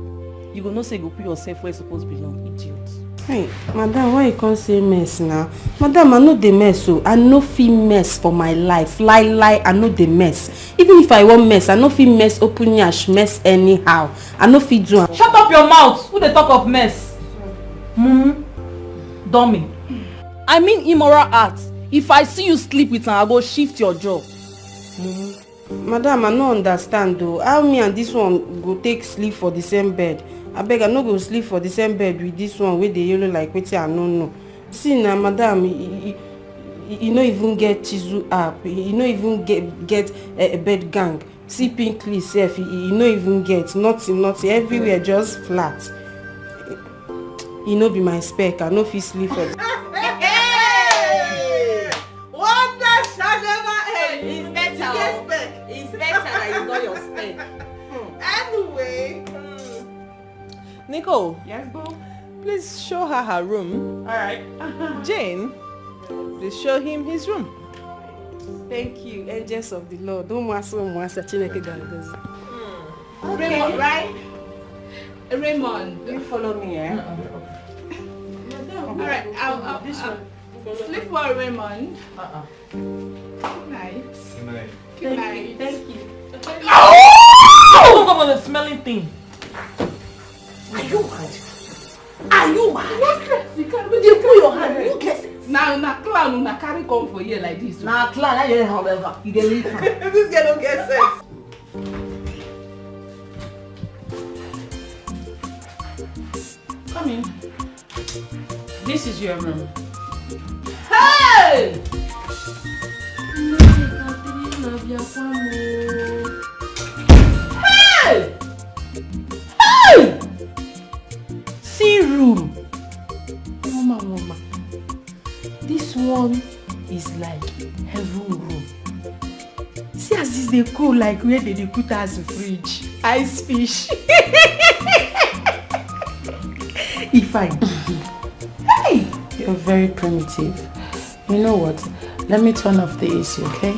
you will not say go put yourself where you're supposed to belong, idiot. Hey, madam, why you can't say mess now? Madam, I know the mess, so I no feel mess for my life. Lie, I know the mess. Even if I want mess, I no feel mess open yash mess anyhow. I no feel do. Shut up your mouth! Who they talk of mess? Dummy. I mean immoral acts. If I see you sleep with her, I go shift your job. Madam, I no understand though. How me and this one go take sleep for the same bed? I beg, I no go sleep for the same bed with this one with the yellow like wetin I no know. See now, madam, you no even get chisel up. You no even get a bed gang. See pinkly self, you no even get nothing. Everywhere just flat. You no be my spec. I no fit sleep for. It's better that you got your spec. Anyway, Nico. Yes, boo. Please show her room. All right. Jane, please show him his room. Thank you, angels of the Lord. Don't want Chineke Galagozi. Okay. Raymond, right? Raymond, you follow me, eh? All right, I'll Sleep well, Raymond. Good night. Good night. Good night. Thank you. Oh! Come on, the smelling thing. Are you mad? Are you mad? You can't You put your hand. Who gets it? Now, clown, now carry come for you like this. Now, clown, I didn't however. You didn't leave. This girl don't get sense. Come in. This is your room. Hey! Hey! Hey! See room. Mama. This one is like heaven room. See as this they cool like where they put as a fridge. Ice fish. If I Hey! You're very primitive. You know what? Let me turn off the AC, okay?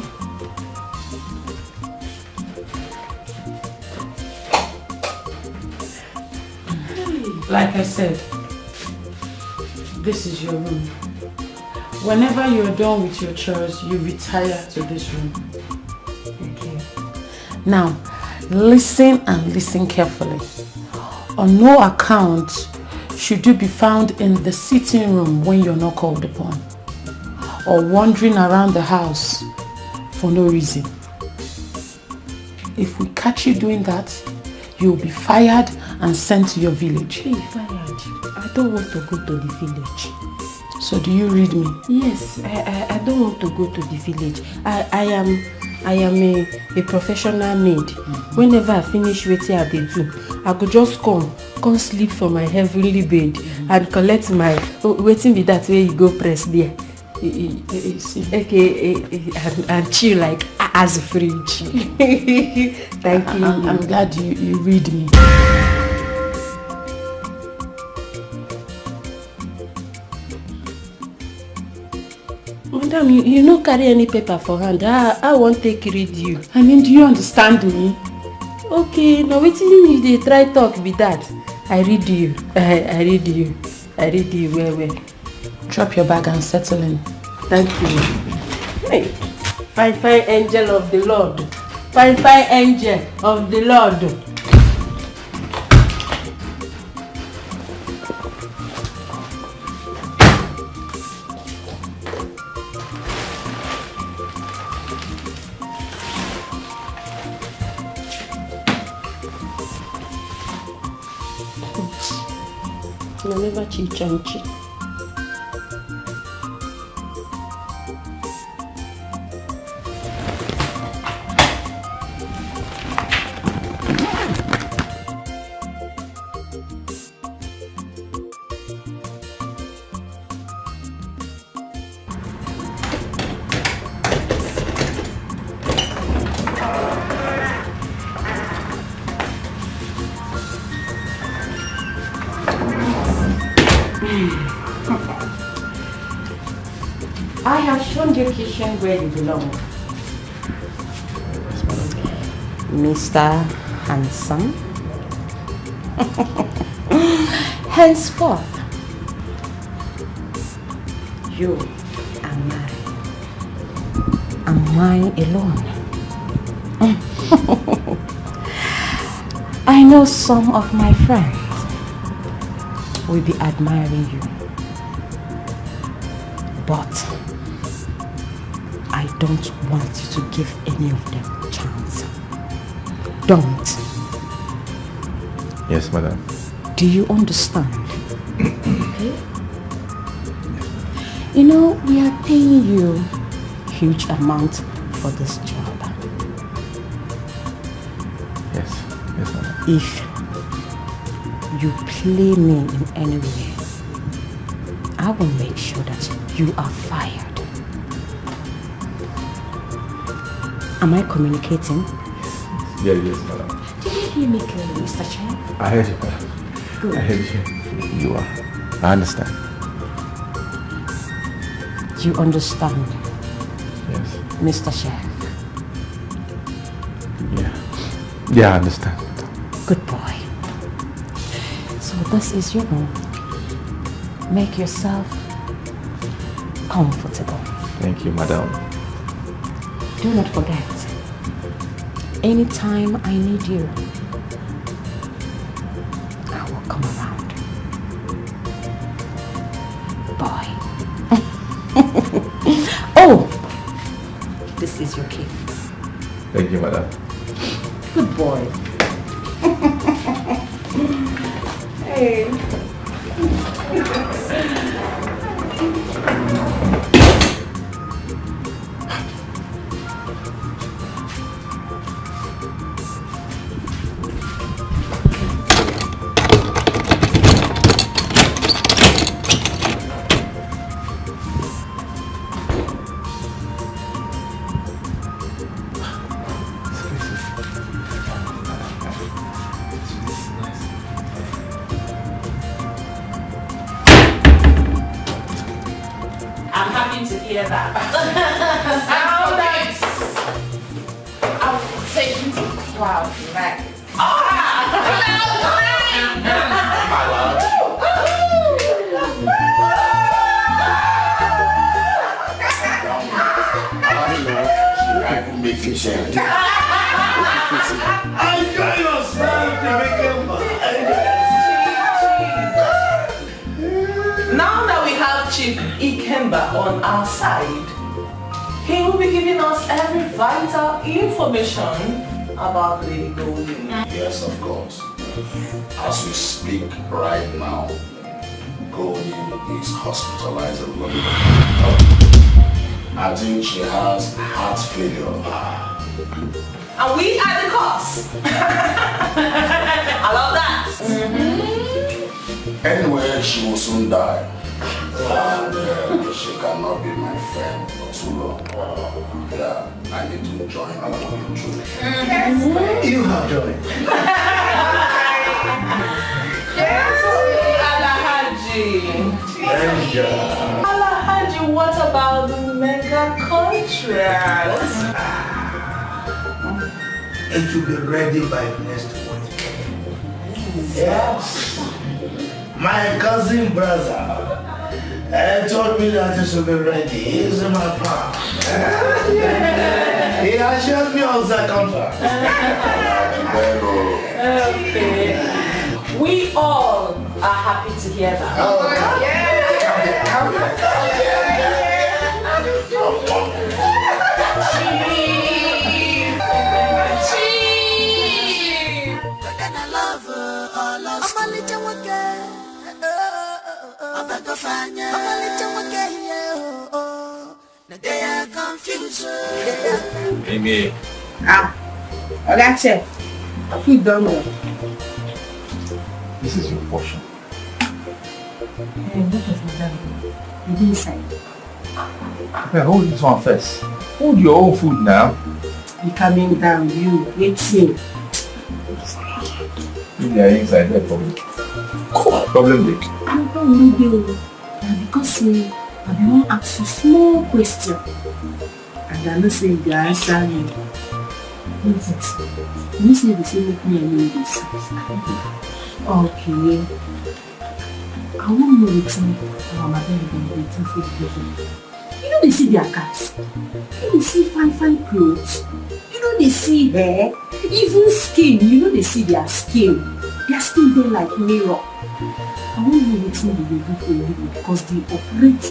Like I said, this is your room. Whenever you're done with your chores, you retire to this room. Okay. Now, listen and listen carefully. On no account should you be found in the sitting room when you're not called upon, or wandering around the house for no reason. If we catch you doing that, you'll be fired and sent to your village. Hey, fired. I don't want to go to the village. So do you read me? Yes, I don't want to go to the village. I am a professional maid. Whenever I finish waiting at the do, I could just come sleep for my heavenly bed and collect my waiting with that way you go press there. Okay, and chill like as a fridge. Thank you. I'm glad you read me. Madam, you no carry any paper for hand. I won't take read you. I mean, do you understand me? Okay, now wetin you dey try talk with that? I read you. I read you. I read you well. Drop your bag and settle in. Thank you. Hey, fine angel of the Lord. Fine angel of the Lord. I never cheat and cheat. I have shown you kitchen where you belong. Mr. Handsome. Henceforth, you are mine. And mine alone. I know some of my friends will be admiring you. But I don't want you to give any of them a chance. Don't. Yes, madam. Do you understand? Okay? You know, we are paying you huge amount for this job. Yes, madam. If you play me in any way, I will make sure that you are fired. Am I communicating? Yes, madam. Did you hear me clearly, Mr. Chen? I heard you, madam. Good. I heard you. You are. I understand. You understand? Yes. Mr. Chef? Yeah, I understand. Good boy. So this is your room. Make yourself comfortable. Thank you, madam. Do not forget, anytime I need you, I will come around. Boy. Oh! This is your key. Thank you, madam. Good boy. Hey. Hear that. How nice! I will take you to cloud nine. My lord. I will make you share. Enjoy yourself, Now that we have Chief Ikemba on our side, he will be giving us every vital information about Lady Golden. Yes, of course. As we speak right now, Golden is hospitalized in London. I think she has heart failure. And we are the cause. I love that. Anyway, she will soon die. And she cannot be my friend for too long. Yeah, I need to join her in truth. You have joined. Alahaji. Alahaji, what about the mega contract? It will be ready by next week. Yes. My cousin brother told me that it should be ready. He's in my palm. He assured me of the contract. Okay. We all are happy to hear that. Oh, Amy. Oga Chef, food done well. This is your portion. What of madam? The inside. Okay, hold this one first. Hold your own food now. You coming down, you waiting. If they are inside, they're problem. Problem big. I don't know because I want to ask you small question. And I know say you answer me. You say the same with me and you this. Okay. I want to know what our madam is waiting for the. You know they see their cats. You know they see fine clothes. You know they see hair, even skin. You know they see their skin. Their skin they like mirror. I want to know what they do for a living because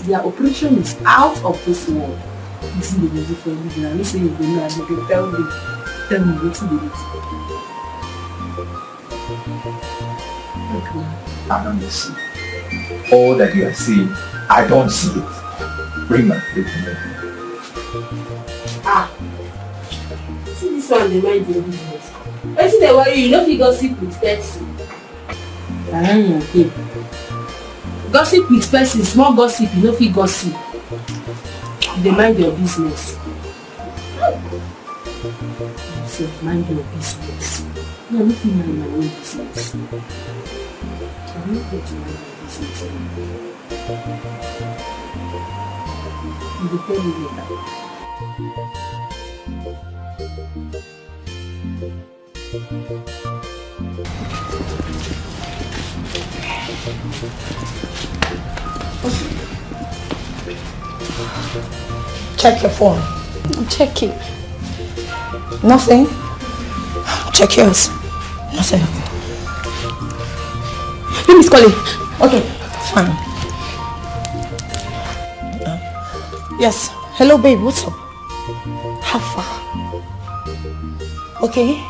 their operation is out of this world. What they do for a living. I listen if they know and they can tell me what they do. I don't see. All that you are seeing, I don't see it. Bring my plate to me. See this one, they mind your business. Why see they worry you? No fit gossip with person. Gossip with person, small gossip, you no fit gossip. They mind your business. Yourself, mind your business. No, I no fit mind my own business. I no get to mind my business. You dey tell me later. Check your phone. I'm checking. Nothing? Check yours. Nothing. Let me call him. Okay, fine. Yes. Hello, babe. What's up? How far? Okay.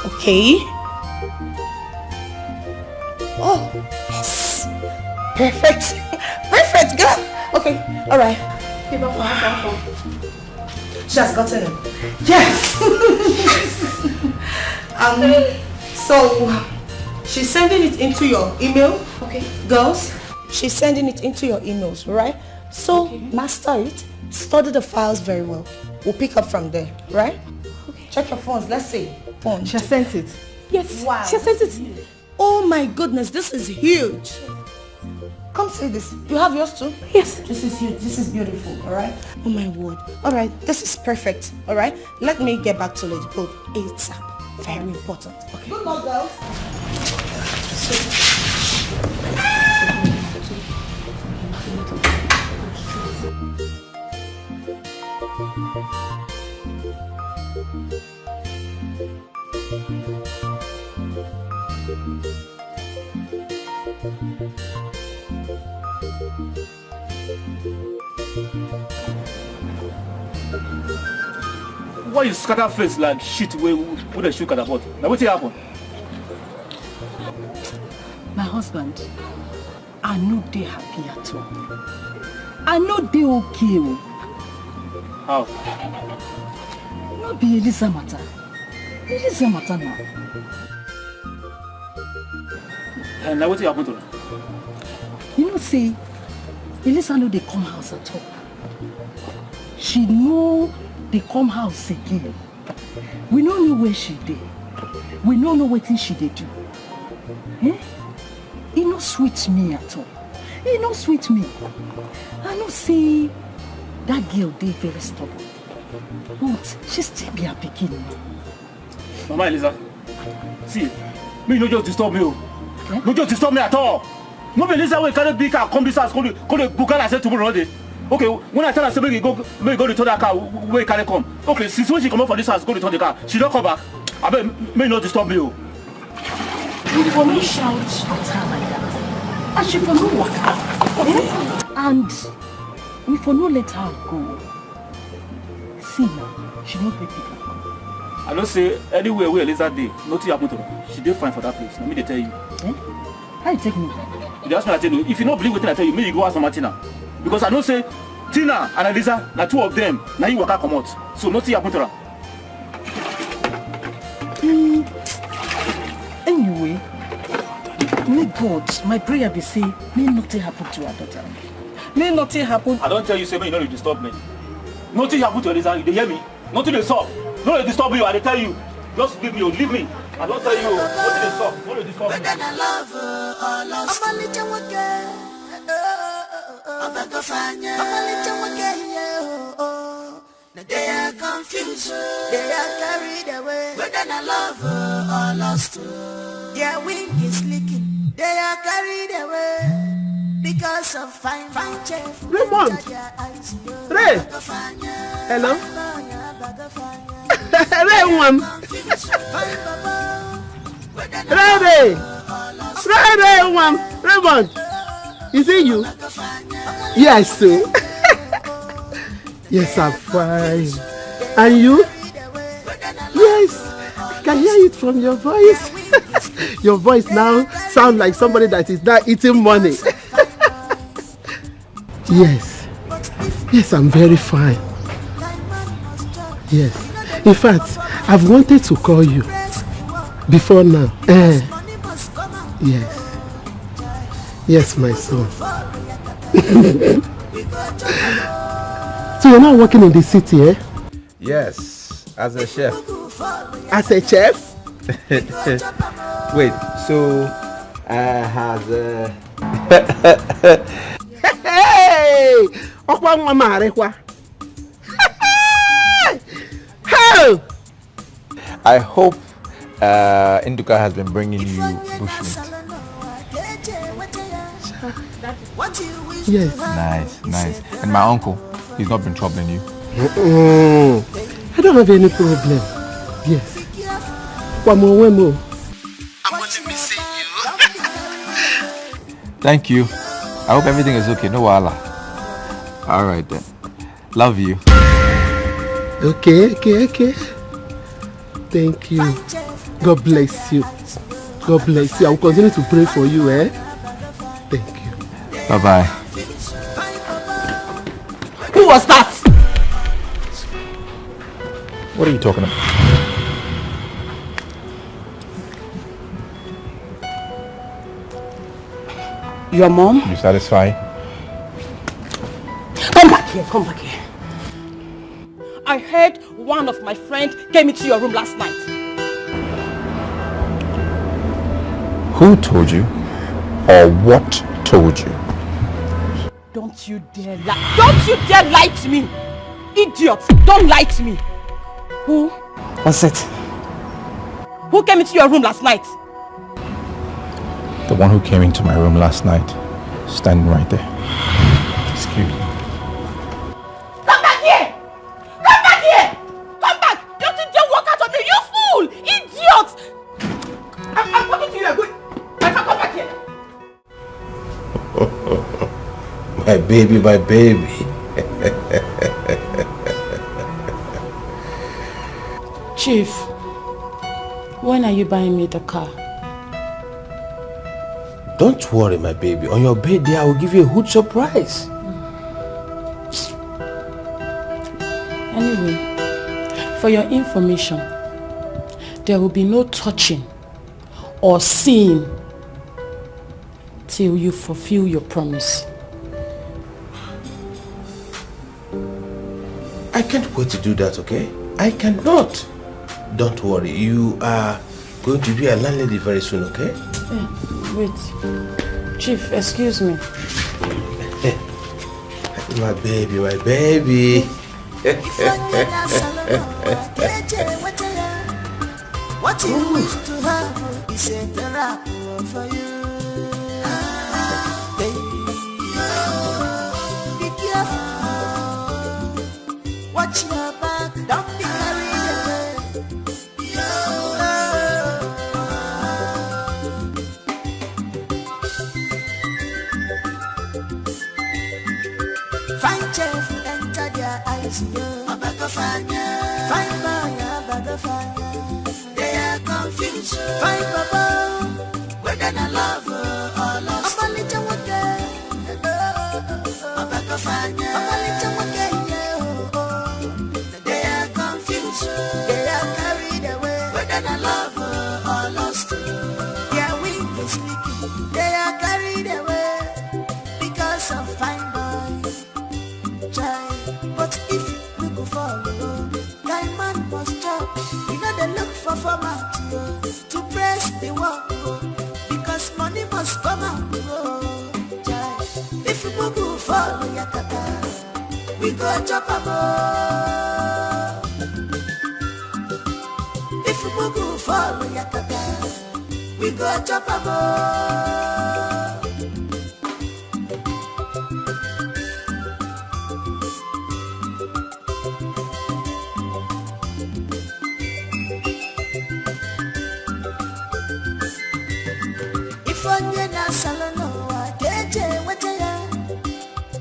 Okay. Oh, yes. Perfect. Perfect, girl. Okay, all right. She has gotten it. Yes. So she's sending it into your email. Okay. Girls, she's sending it into your emails, right? So master it, study the files very well. We'll pick up from there, right? Okay. Check your phones. Let's see. Phone. She has sent it. Yes. Wow. She has sent it. Oh my goodness, this is huge. Come see this. You have yours too? Yes. This is huge. This is beautiful, alright? Oh my word. Alright, this is perfect, alright? Let me get back to Lady Gold ASAP. Very important. Okay. Good luck, girls. Why you scatter face like shit with a shoe at about? Now what's happen? My husband, I know they happy at all. I know they okay. How? No be Elisa matter. Elisa matter now. And now what's happen to her? You know, say, Elisa know they come house at all. She know they come house again. We don't know where she did. We don't know what she did do. Eh? It no sweet me at all. It no sweet me. I know say that girl they very stubborn. But she still be a beginning. Mama Elisa, see, me no just disturb me. No just disturb me at all. No be Elisa will carry big car come this house, call the Google and say tomorrow day. Okay, when I tell her say make you go return that car, where can I come? Okay, since when she come out for this house, go return the car. She don't come back. I bet may not disturb me. You for no shout at her like that. And she for no walk out. And we for no let her go. See now, she don't break it. I don't say anywhere where Elisa day, nothing happened to her. She did fine for that place. Let me tell you. Eh? How you take me? You ask me I tell you. If you don't believe what I tell you, maybe you go ask Martina. Because I don't say Tina and Elisa, now two of them, now you walk come out. So nothing happened to her. Anyway, may God, my prayer be say, may nothing happen to her daughter. May nothing happen. I don't tell you, say, you know you disturb me. Nothing happened to Elisa, you hear me? Nothing to stop. No, disturb you, I tell you. Just leave me, leave me. I don't tell you, nothing to stop. No, disturb me. They are confused, they are carried away. Whether I love her or lost her, their wing is leaking. They are carried away because of fine chef. Raymond! Ray! Hello? Raymond! Raymond! Is it you? Yes, sir. Yes, I'm fine. And you? Yes, I can hear it from your voice. Your voice now sounds like somebody that is now eating money. Yes. Yes, I'm very fine. Yes. In fact, I've wanted to call you before now. Yes. Yes, my son. So you're not working in the city, eh? Yes, as a chef. As a chef? Wait, so has Hey! Okwa mama rekwa. Hey! I hope Induka has been bringing you bushmeat. Yes. Nice, nice. And my uncle, he's not been troubling you? I don't have any problem. Yes. One more. I'm only missing you. Thank you. I hope everything is okay. No wala. All right then. Love you. Okay. Thank you. God bless you. God bless you. I will continue to pray for you, eh? Thank you. Bye-bye. Who was that? What are you talking about? Your mom? You satisfied? Come back here. I heard one of my friends came into your room last night. Who told you? Or what told you? Don't you dare lie to me! Idiot! Don't lie to me! Who was it? Who came into your room last night? The one who came into my room last night, standing right there. Excuse me. Come back here! Come back! Don't you dare walk out on me, you fool! Idiot! I'm talking to you, good. Come back here! My baby. Chief, when are you buying me the car? Don't worry, my baby. On your birthday, I will give you a huge surprise. Anyway, for your information, there will be no touching or seeing till you fulfill your promise. I can't wait to do that, okay? I cannot. Don't worry. You are going to be a landlady very soon, okay? Wait. Chief, excuse me. My baby. What you wish to have is a therapy for you. Be careful. Watch your back. Don't be carried away. Find chef, enter their eyes. Find fire. They are confused. Find Baba, whether I love or lost. I'm a little again. They are confused. They are carried away. Whether I love or lost. Their wings is leaking. They are carried away because of fine boys. Child, but if we go follow, guy man must chop. You know they look for format to press the work because money must come out. Child, if we go follow Yakata, we go chop a ball. If we go follow Yakata, we go chop a ball.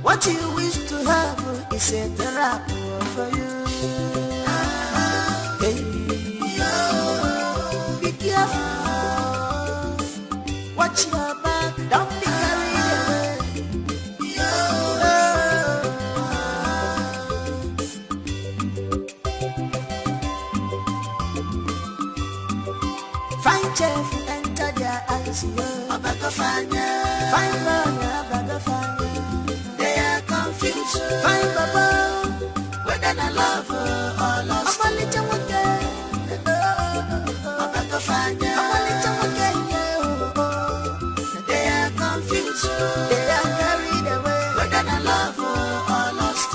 What you wish to have is a therapy for you. Hey, be careful. Watch your back. Don't be carried away. Find chef, enter their eyes. Find confused. Find Baba, whether I love or lost. I'm a little again. I'm a little again. They are confused. They are carried away. Whether I love or lost.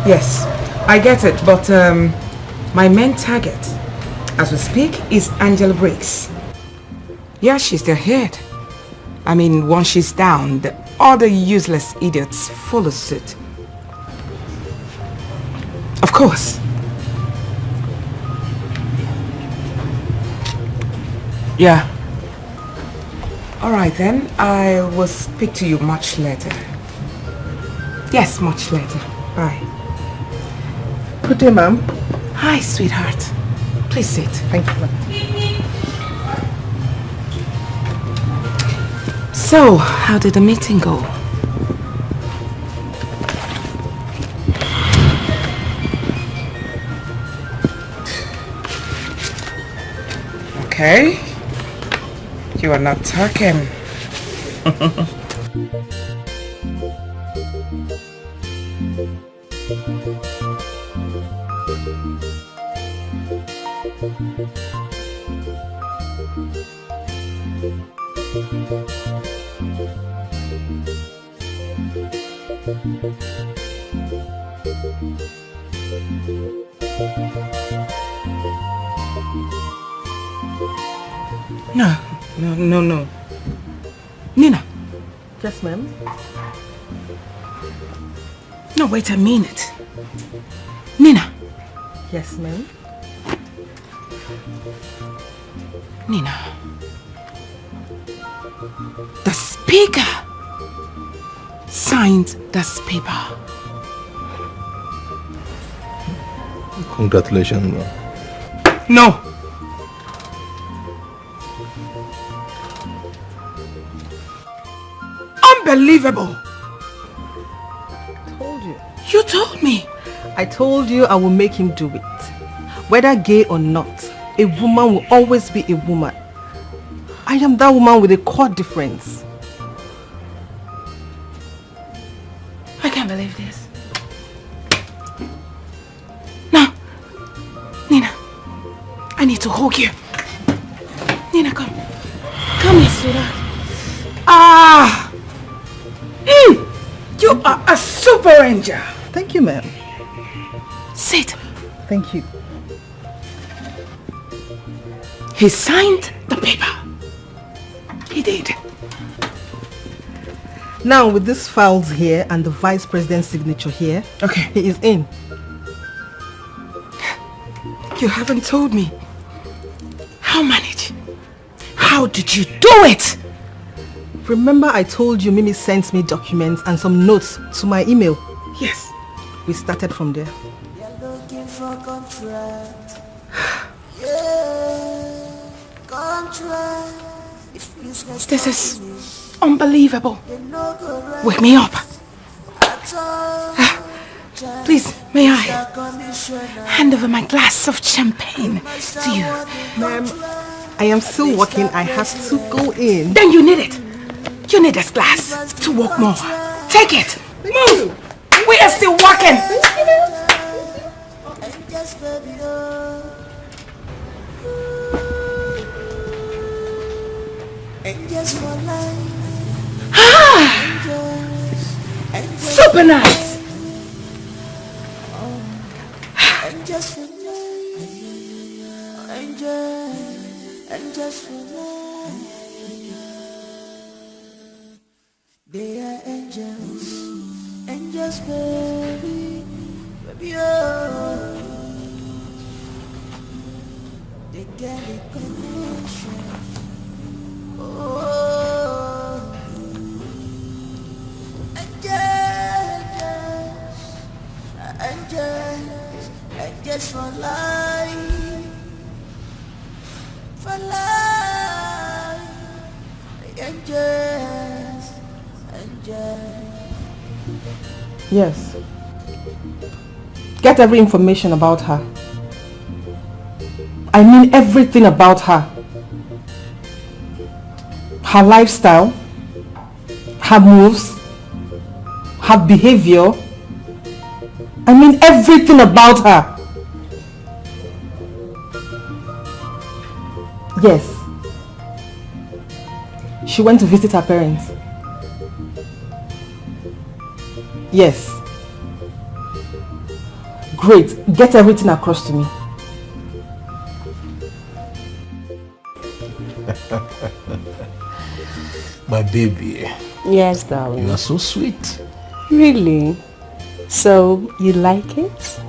Yes, I get it, but my main target, as we speak, is Angela Briggs. Yeah, she's the head. I mean, once she's down, the other useless idiots follow suit. Of course. Yeah. All right then, I will speak to you much later. Yes, much later. Bye. Good day, ma'am. Hi, sweetheart. Please sit. Thank you, ma'am. So, how did the meeting go? Okay. You are not talking. No. Nina. Yes, ma'am. No, wait a minute. Nina. Yes, ma'am. Nina. The speaker signed this paper. Congratulations, ma'am. No. Unbelievable. Told you. You told me. I told you I will make him do it. Whether gay or not, a woman will always be a woman. I am that woman with a core difference. I can't believe this. Now, Nina, I need to hug you. Nina, come. Come here, sweetheart. Ah! You are a super angel. Thank you, ma'am. Sit. Thank you. He signed the paper. He did. Now, with these files here and the vice president's signature here, okay, he is in. You haven't told me. How manage? How did you do it? Remember I told you Mimi sent me documents and some notes to my email? Yes. We started from there. You're looking for contract. Yeah, contract. This is unbelievable. Wake me up. Please, may I hand over my glass of champagne to you? Ma'am, I am still working. I have to go in. Then you need it. You need this glass to work more. Take it. Move. We are still working. Ah! Super nice. They are angels, angels, baby, baby, oh. They get a connection, oh. Angels, angels, angels for life, for life, angels. Yes. Get every information about her. I mean everything about her. Her lifestyle, her moves, her behavior, I mean everything about her. Yes. She went to visit her parents. Yes. Great. Get everything across to me. My baby. Yes, darling. You are so sweet. Really? So, you like it?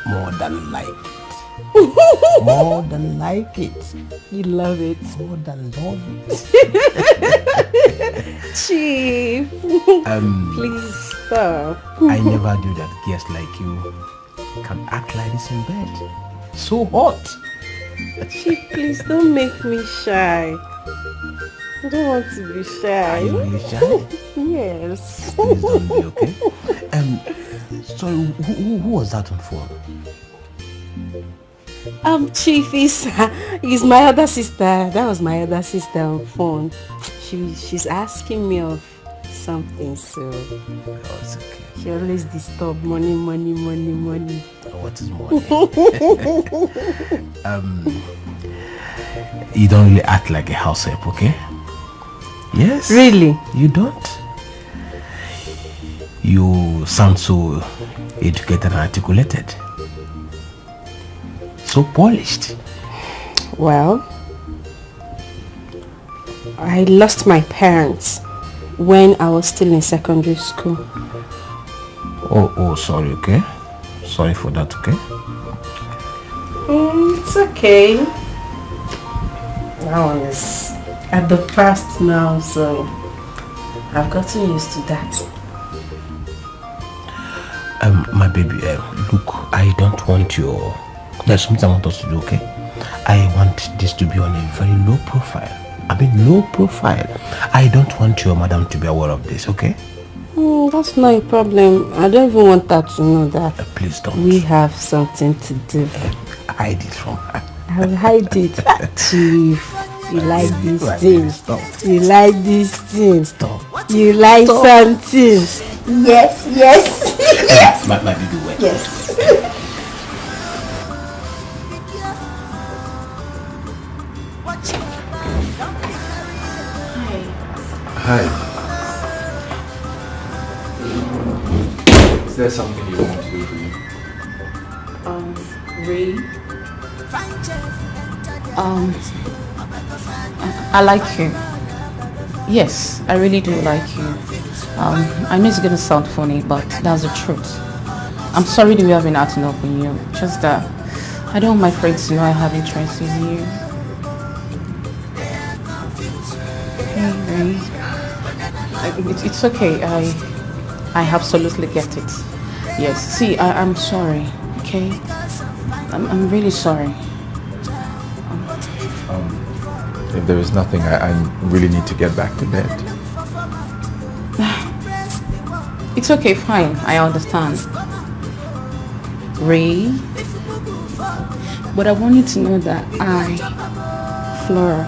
More than like it. More than like it. You love it? More than love it. Chief. Please stop. I never knew that guests like you can act like this in bed. So hot. Chief, please don't make me shy. I don't want to be shy. Are you really shy? Yes. Please don't be, okay? Sorry, who was that on phone? Chief is my other sister. That was my other sister on phone. She's asking me of something, so oh, it's okay. She always disturb money. What is money? You don't really act like a house help, okay? Yes. Really? You don't? You sound so educated and articulated. So polished. Well, I lost my parents when I was still in secondary school. Oh, sorry, okay? Sorry for that, okay? It's okay. That one is at the past now, so I've gotten used to that. My baby, look, I don't want your... There's something I want us to do, okay? I want this to be on a very low profile. I mean low profile. I don't want your madam to be aware of this, okay? That's not a problem. I don't even want her to know that. Please don't. We have something to do. Hide it from her. I'll hide it. Chief, you like these things. You like these things. You like something. Yes. Yes. My baby, wait. Yes. Hi. Is there something you want to do for me? Ray. I like you. Yes, I really do like you. I know it's gonna sound funny, but that's the truth. I'm sorry that we have been acting up on you. Just that I don't want my friends to know I have interest in you. Hey, Ray. It's okay. I absolutely get it. Yes. See, I'm sorry. Okay. I'm really sorry. If there is nothing, I really need to get back to bed. It's okay, fine. I understand. Ray. But I want you to know that Flora,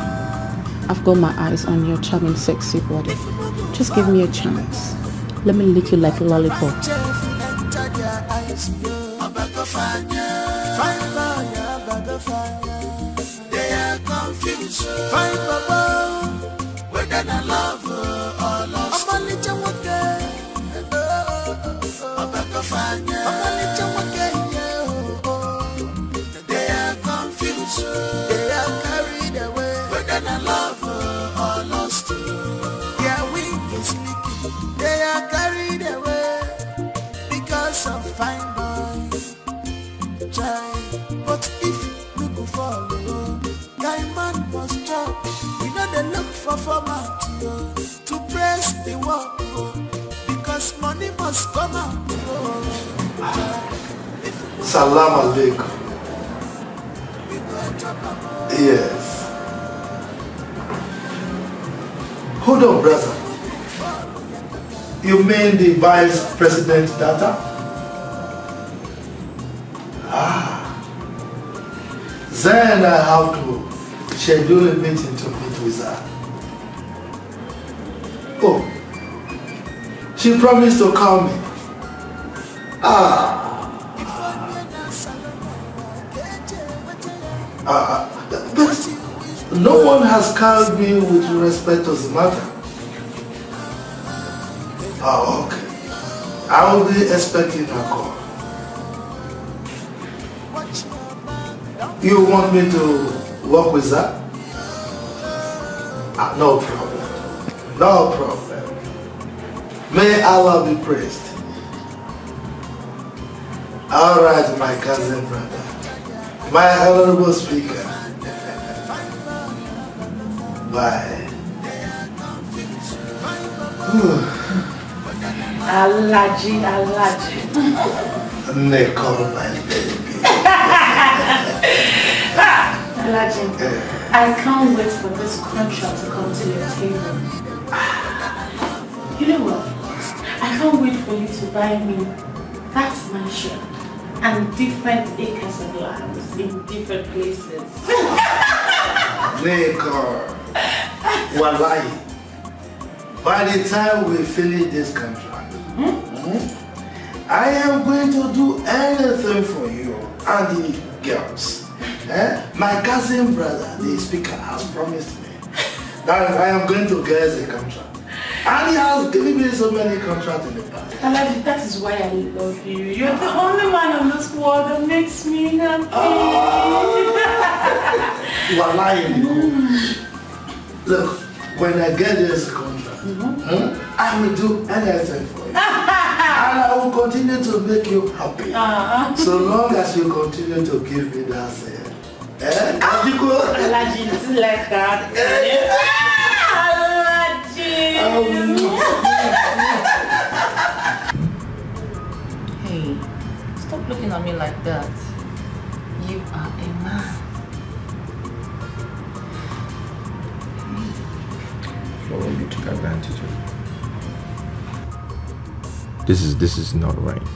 I've got my eyes on your charming, sexy body. Just give me a chance. Let me lick you like a lollipop. They are confused. Find Baba, whether I love or lost. I'm only they are confused. They are carried away, whether I love or lost. Their wing is leaking. They are carried away because of fine boys. But if you could follow, guy man must chop. We know they look for format to press the work because money must come out. Salam alaikum. Yes. Hold on, brother. You mean the vice president data? Then I have to schedule a meeting to meet with her. Oh, she promised to call me. But no one has called me with respect to the matter. Oh, okay. I will be expecting a call. You want me to work with that? No problem. No problem. May Allah be praised. All right, my cousin brother. My honorable speaker. Bye. Alaji. Nicole, my baby. Alaji, I can't wait for this contract to come to your table. You know what? I can't wait for you to buy me that mansion and different acres of land in different places. Nicole, wallahi, by the time we finish this contract, I am going to do anything for you and the girls. My cousin brother, the speaker, has promised me that I am going to get a contract. And he has given me so many contracts in the past. Alaji, that is why I love you. You're the only man on this world that makes me happy. You are lying, Look, when I get this contract, I will do anything for you. And I will continue to make you happy. So long as you continue to give me that Alaji, it's like that. Hey, stop looking at me like that. You are a man. Flora, you took advantage of me. This is not right.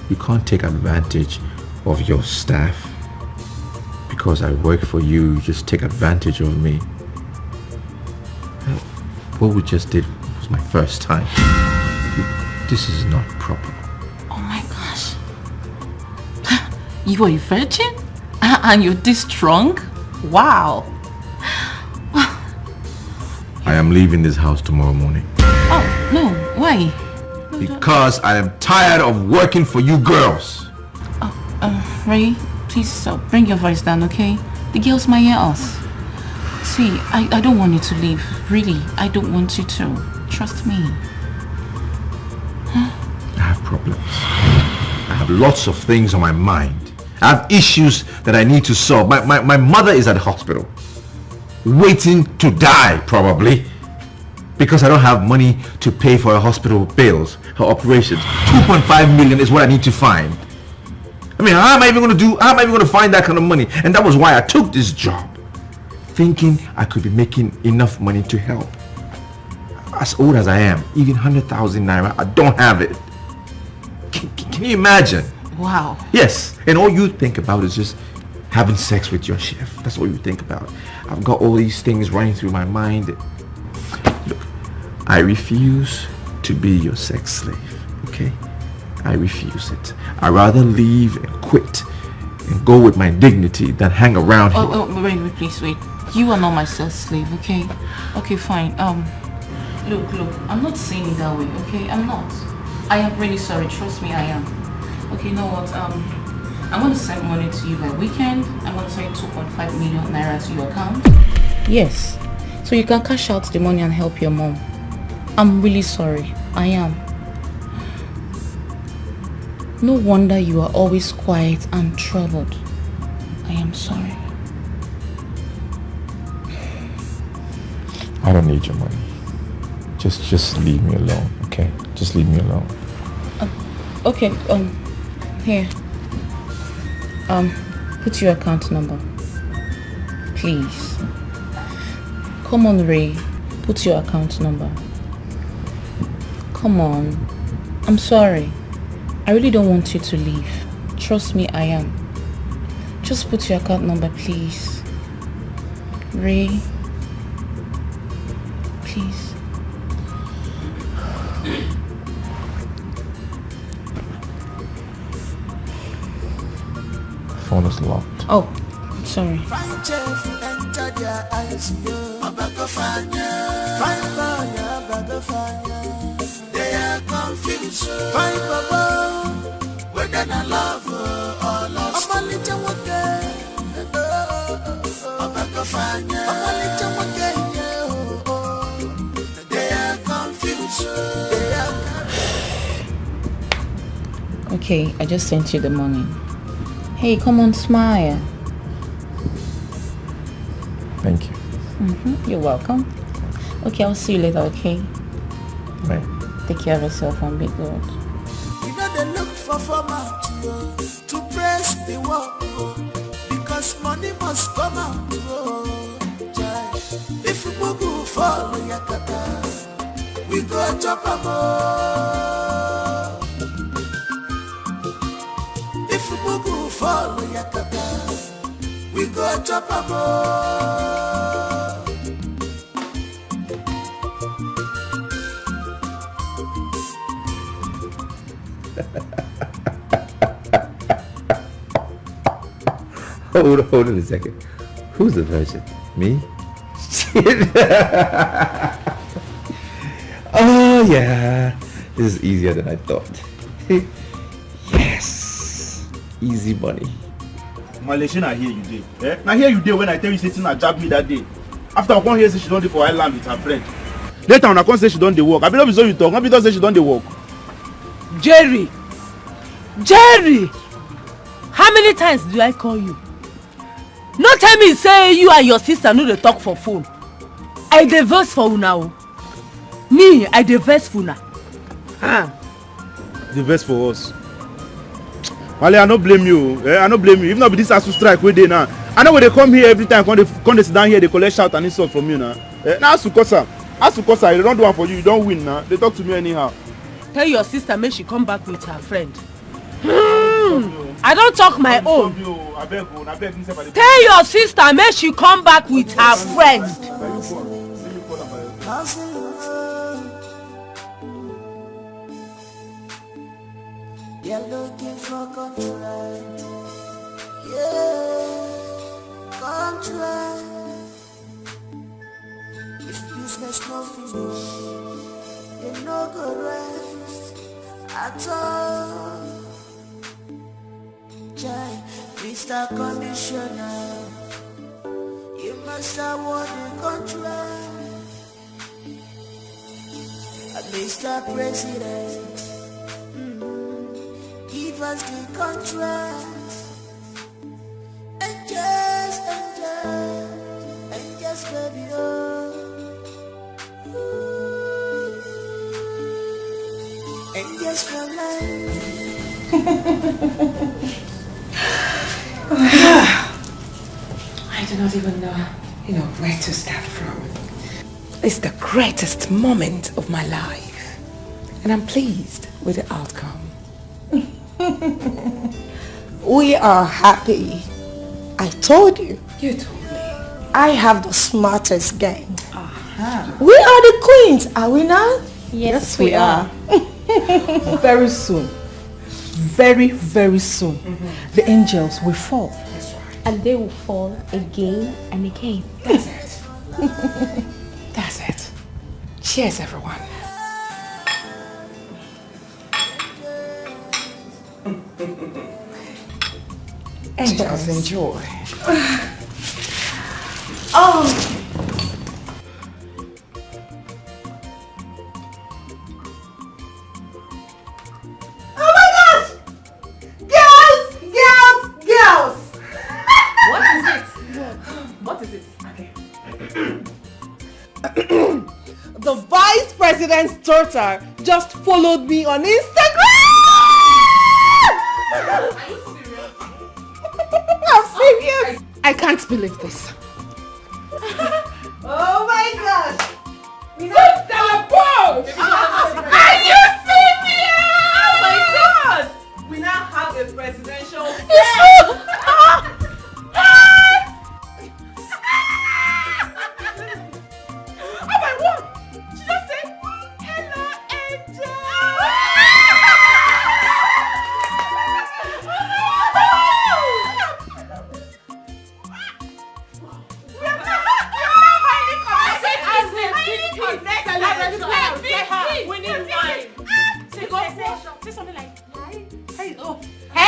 You can't take advantage of your staff because I work for you. You just take advantage of me. What we just did was my first time. This is not proper. Oh my gosh. You are a virgin? And you're this strong? Wow. I am leaving this house tomorrow morning. Oh, no. Why? Because I am tired of working for you girls. Ray, please bring your voice down, okay? The girls might hear us. See, I don't want you to leave. Really, I don't want you to. Trust me. I have problems. I have lots of things on my mind. I have issues that I need to solve. My mother is at the hospital. Waiting to die, probably. Because I don't have money to pay for her hospital bills, her operations. 2.5 million is what I need to find. I mean, how am I even going to find that kind of money? And that was why I took this job. Thinking I could be making enough money to help. As old as I am, even 100,000 naira, I don't have it. Can you imagine? Wow. Yes, and all you think about is just having sex with your chef. That's all you think about. I've got all these things running through my mind. Look, I refuse to be your sex slave, okay? I refuse it. I'd rather leave and quit and go with my dignity than hang around here. Oh, wait, please, wait. You are not my sex slave, okay? Okay, fine. Look, I'm not saying it that way, okay? I'm not. I am really sorry. Trust me, I am. Okay, you know what? I'm going to send money to you by weekend. I'm going to send 2.5 million naira to your account. Yes. So you can cash out the money and help your mom. I'm really sorry. I am. No wonder you are always quiet and troubled. I am sorry. I don't need your money. Just leave me alone, okay? Just leave me alone. Okay, here. Put your account number. Please. Come on, Ray. Put your account number. Come on. I'm sorry. I really don't want you to leave. Trust me, I am. Just put your account number, please. Ray. Please. phone is locked. Oh, sorry. They are confused. Find Baba, whether I love or lost. I'm a little they are confused. Okay, I just sent you the money. Hey, come on, smile. Thank you. You're welcome. Okay, I'll see you later, okay? Right. Take care of yourself and be good. You know they look for format to press the work because money must come out. If we go follow Yakata, we go chop a more. If we go follow Yakata, we go chop a more. Hold on a second. Who's the virgin? Me? Oh yeah. This is easier than I thought. Yes. Easy money. Malaysian, I hear you day. Eh? Now hear you day when I tell you sitting and jab me that day. After I come here say she don't dey for island with her friend. Later on I come say she don't dey work. I be not be so you talk. I be don't say she don't dey work. Jerry! How many times do I call you? No tell me say you and your sister no dey talk for phone. I dey vex for una. Me, I dey vex for una. The best for us. Male, I no blame you. I no blame you. If not be this ASU strike wey dey now. I know when they come here every time, come they sit down here, they collect shout and insult from you now. Now ASU Kosa, they don't do one for you, you don't win now. They talk to me anyhow. Tell your sister make she come back with her friend. I don't talk my own. Tell your sister make she come back with her friend. You're looking for contract. Yeah, contract. If business no finish, you no go rest at all. Jai, Mr. Commissioner, you must have won the contract. Mr. President, give us the contract. And just, baby, oh. And just for life. I do not even know, where to start from. It's the greatest moment of my life, and I'm pleased with the outcome. We are happy. I told you. You told me. I have the smartest gang. Uh-huh. We are the queens, are we not? Yes, we are. Very soon. Very, very soon. The angels will fall. And they will fall again and again. That's it. That's it. Cheers, everyone. Angels, enjoy. Oh. The vice president's daughter just followed me on Instagram! Are you serious? I'm serious! I can't believe this. Oh my gosh! Sit down, Paul! Are you serious? Oh my god! We now have a presidential Oh my word! She just said, hello, angel!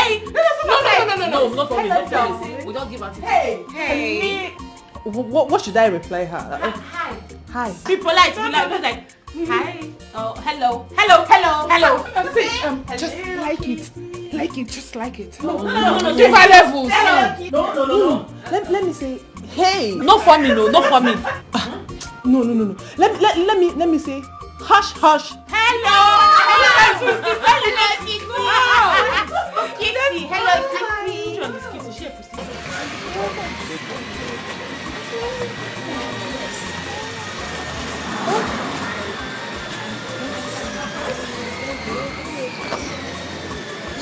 Hey! No, not for me, not for me. We don't give attitude. Hey! What should I reply her? Hi. Hi. Be polite, be like, hi. Oh, hello. Hello. Just like it, just like it. No. Give her levels. No. Let me say, hey. Not for me, no, not for me. No. Let me say, hush. Hello.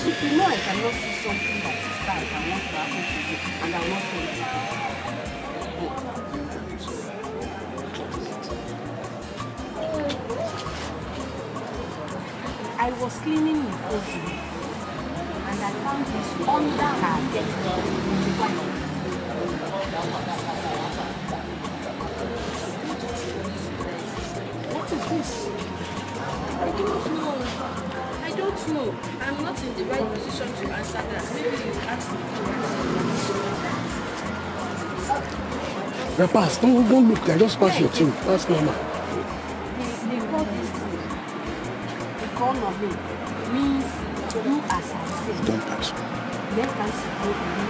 If you know I cannot see something that is bad and wants to happen to you, and I want to I was cleaning in Ozu and I found this under her desk. What is this? I don't know. I'm not in the right position to answer that. Maybe you ask me. Pass, don't look there. Just pass your thing. That's normal. They call this thing. They call me. Means do as I say. Don't pass. Let us go and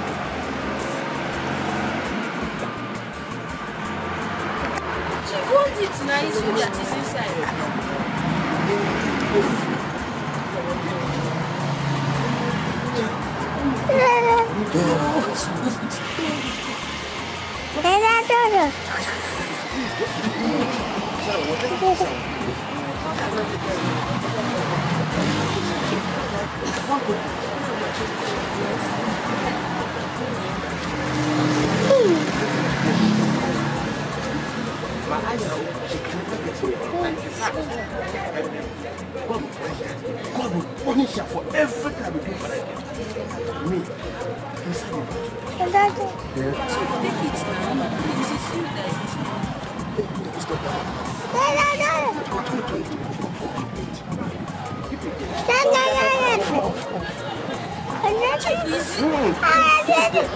she wants it nice so that is inside. God will punish her for every time you do what I did. Me. Take it now. It is you that is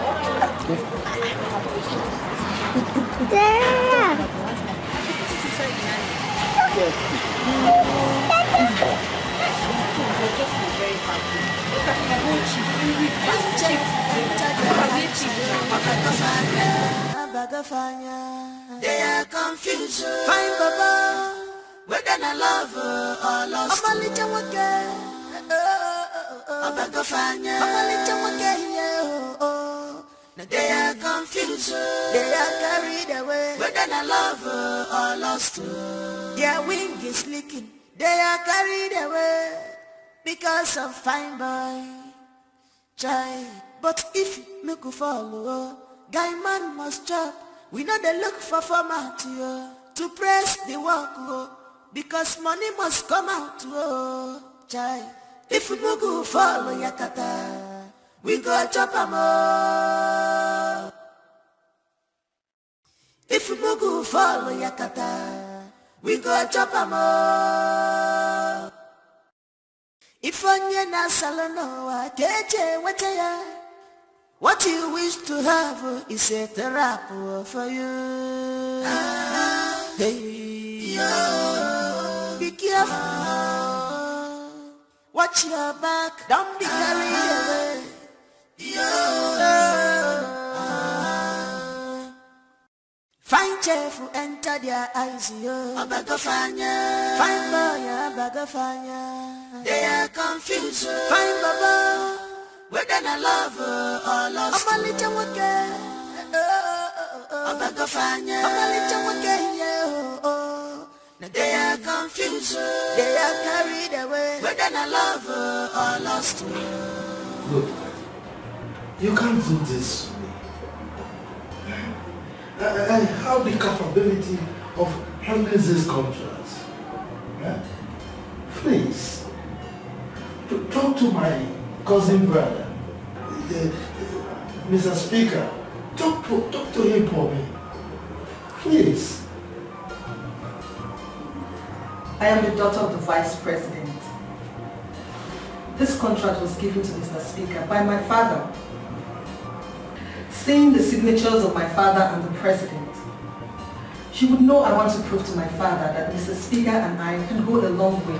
They are confused. Find Baba, whether I love her or lost. I'm a little okay. They are confused. They are carried away. Whether I love her or lost her. Their wing is leaking. They are carried away because of fine boy. Try, but if me go follow, guy man must chop. We know they look for format to press the work because money must come out. Try, if we go follow Yakata, we go chop a more. If we go follow Yakata, we go chop a more. If onye na salono keje wataya, what you wish to have is a therapy for you. Hey, yo, be careful. Watch your back, don't be carried away. Fine chef who enter their eyes, yo. Fine boy, bagafanya. They are confused. Fine baba, whether I love or lost. I'm a little okay. Bagafanya. I'm a little okay, yo. They are confused. They are carried away. Whether I love or lost. Look, you can't do this. I have the capability of handling this contract. Please, talk to my cousin brother, Mr. Speaker. Talk to him for me. Please. I am the daughter of the Vice President. This contract was given to Mr. Speaker by my father. Seeing the signatures of my father and the president, you would know I want to prove to my father that Mr. Speaker and I can go a long way.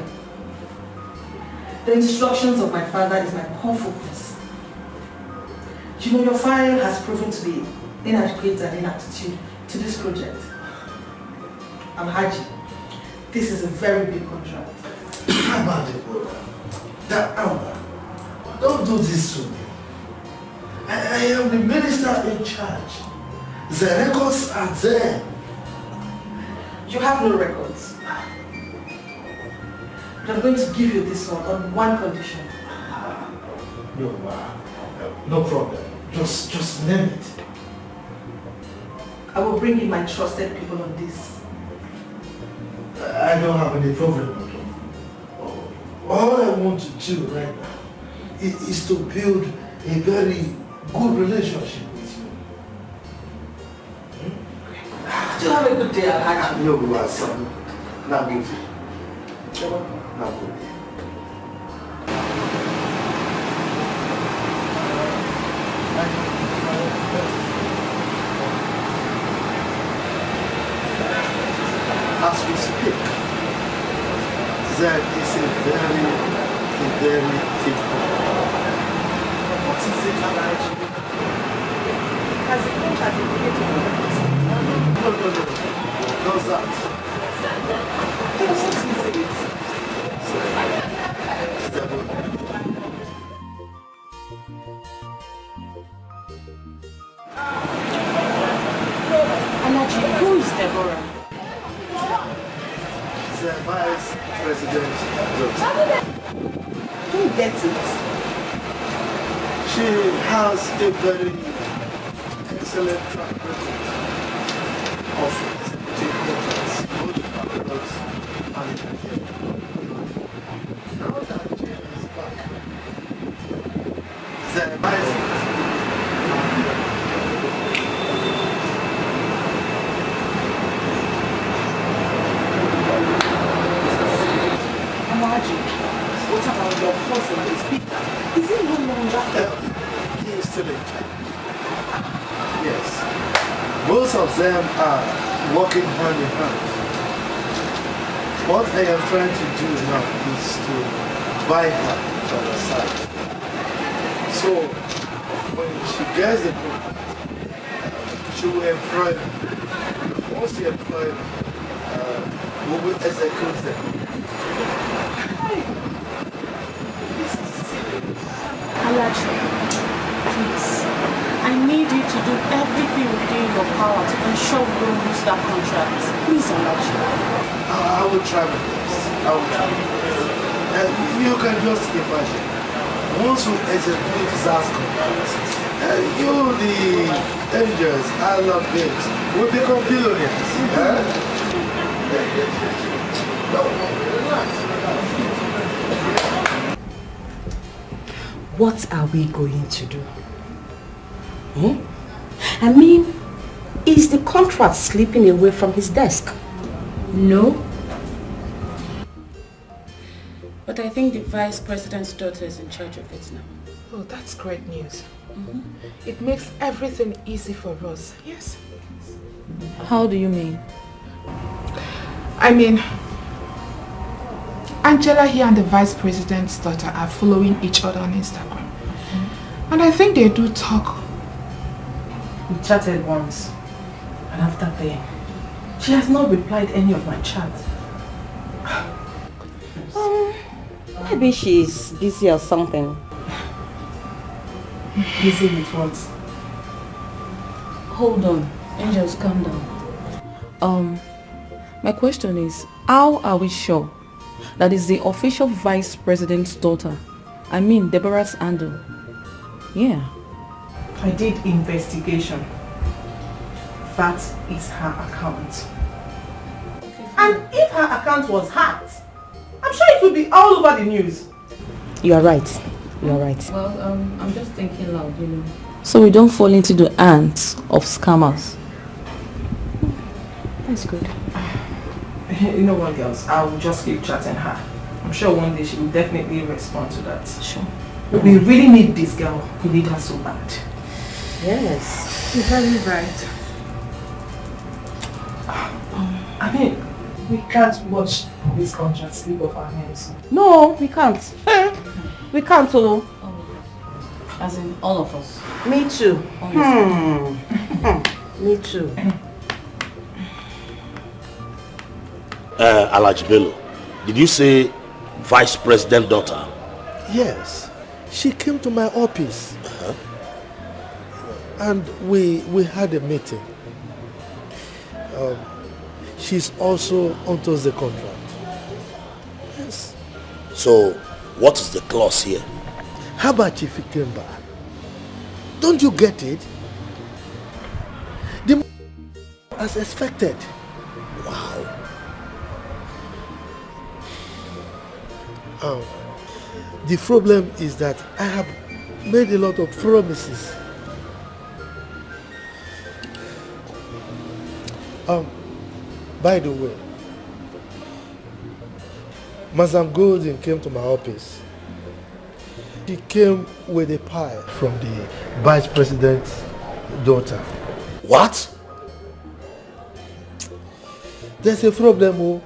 The instructions of my father is my core focus. You know, your file has proven to be inadequate and inaptitude to this project. Alhaji, this is a very big contract. Don't do this to me. I am the minister in charge. The records are there. You have no records. But I'm going to give you this one on one condition. No problem. Just name it. I will bring in my trusted people on this. I don't have any problem at all. All I want to do right now is to build a very good relationship with you. Do you have a good day, Alhaji? No, my son. Not good. Not good. As we speak, there is a very thick problem. What is it, Alhaji? Has the contract been given to me? No. How's that? Then what is it? Alhaji, who is Deborah? The vice president's daughter. Don't get it. She has a very excellent track record of executive contracts, both abroad and in Nigeria. Now that Nigeria is back, the vice what about your cousin, the speaker? Is he no longer? He is still in charge. Yes. Both of them are working hand in hand. What I am trying to do now is to buy her to our side. So when she gets the contract, she will employ me. Once she employs me, we will execute them. Alhaji, please, I need you to do everything within your power to ensure we don't lose that contract. Please, Alhaji. I will try my best. I will try my best. You can just imagine. Once we execute that contract, you, the angels, I love it, will become billionaires. What are we going to do? I mean, is the contract slipping away from his desk? No. But I think the vice president's daughter is in charge of it now. Oh, that's great news. It makes everything easy for us. Yes. How do you mean? I mean, Angela here and the vice president's daughter are following each other on Instagram. And I think they do talk. We chatted once, and after that, she has not replied any of my chats. Maybe she's busy or something. Busy with what? Hold on. Angels, calm down. My question is, how are we sure that is the official vice president's daughter? I mean, Deborah's handle. Yeah. I did investigation. That is her account. And if her account was hacked, I'm sure it would be all over the news. You are right. You are right. Well, I'm just thinking loud, you know. So we don't fall into the hands of scammers. That's good. You know what, girls? I will just keep chatting her. I'm sure one day she will definitely respond to that. Sure. We really need this girl. We need her so bad. Yes. You're very right. I mean, we can't watch this contract slip off our hands. No, we can't. We can't, oh. As in all of us. Me too. Me too. Alhaji Bello, did you say Vice President daughter? Yes, she came to my office. And we had a meeting. She's also onto the contract. Yes. So, what is the clause here? How about Chief Ikemba? Don't you get it? The as expected. Wow. The problem is that I have made a lot of promises. By the way, Madam Golden came to my office. She came with a pie from the Vice President's daughter. What? There's a problem, oh,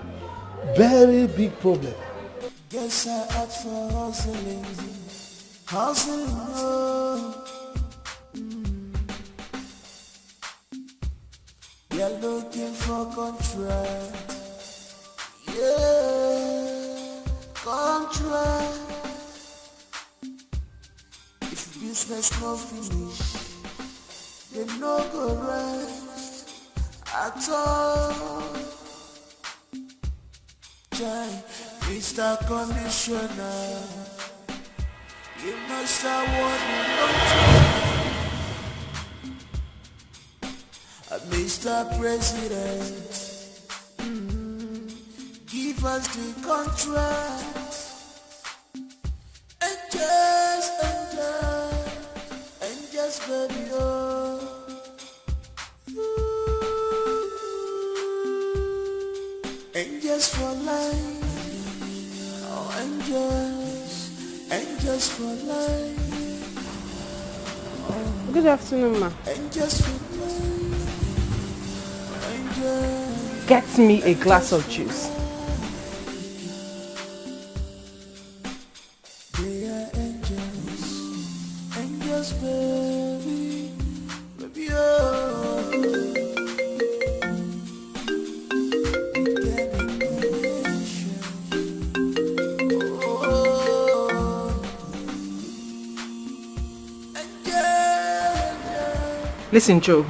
very big problem. Guess I asked for hustling, oh. You're looking for contract, yeah, contract. If business no finish, they no go rest at all. Try, Mr. Conditioner, you must have wanted contract. Mr. President, give us the contract and just baby, oh. And just for life, oh, and just for life. Oh. Good afternoon, ma. And just for life. Get me a glass of juice. They are angels, baby, baby, oh. Listen, Joe.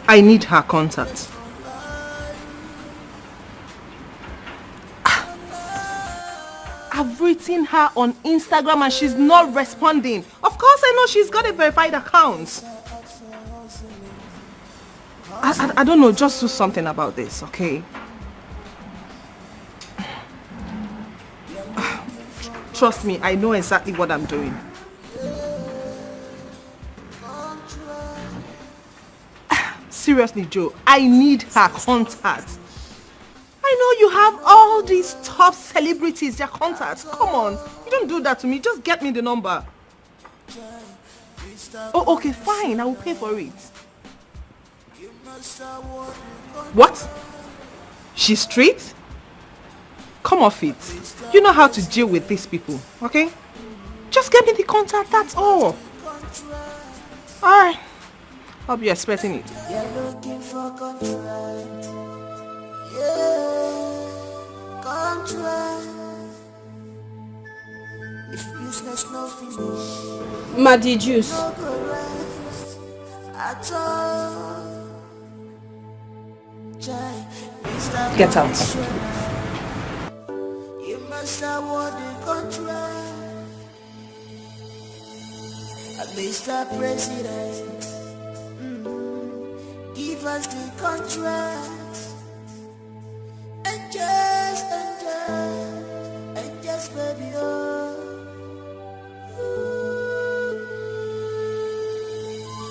I need her contact. I've written her on Instagram and she's not responding. Of course I know she's got a verified account. I don't know, just do something about this, okay? Trust me, I know exactly what I'm doing. Seriously, Joe, I need her contact. I know you have all these top celebrities, their contacts. Come on, you don't do that to me. Just get me the number. Oh, okay, fine. I will pay for it. What? She's straight? Come off it. You know how to deal with these people, okay? Just get me the contact, that's all. Alright. I'll be expecting it. You're looking for contract, yeah, contract. If business no finish, Muddy juice. no go rest at all. Get out. You must have won the contract. Mr. President, give us the contract. And just baby, oh.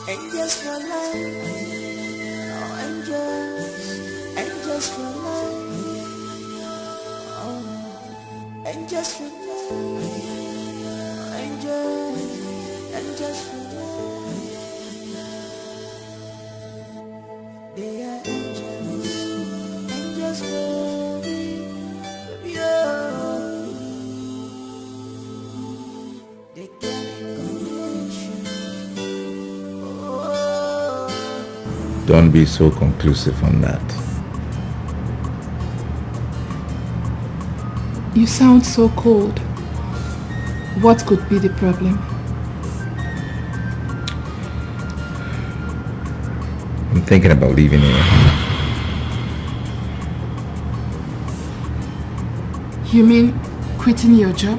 And just for life, oh, and just for life, oh. and just relax. Enjoy and just relax. They are angels, angels baby, oh. They can't condition. Oh. Don't be so conclusive on that. You sound so cold. What could be the problem? I'm thinking about leaving here. You mean quitting your job?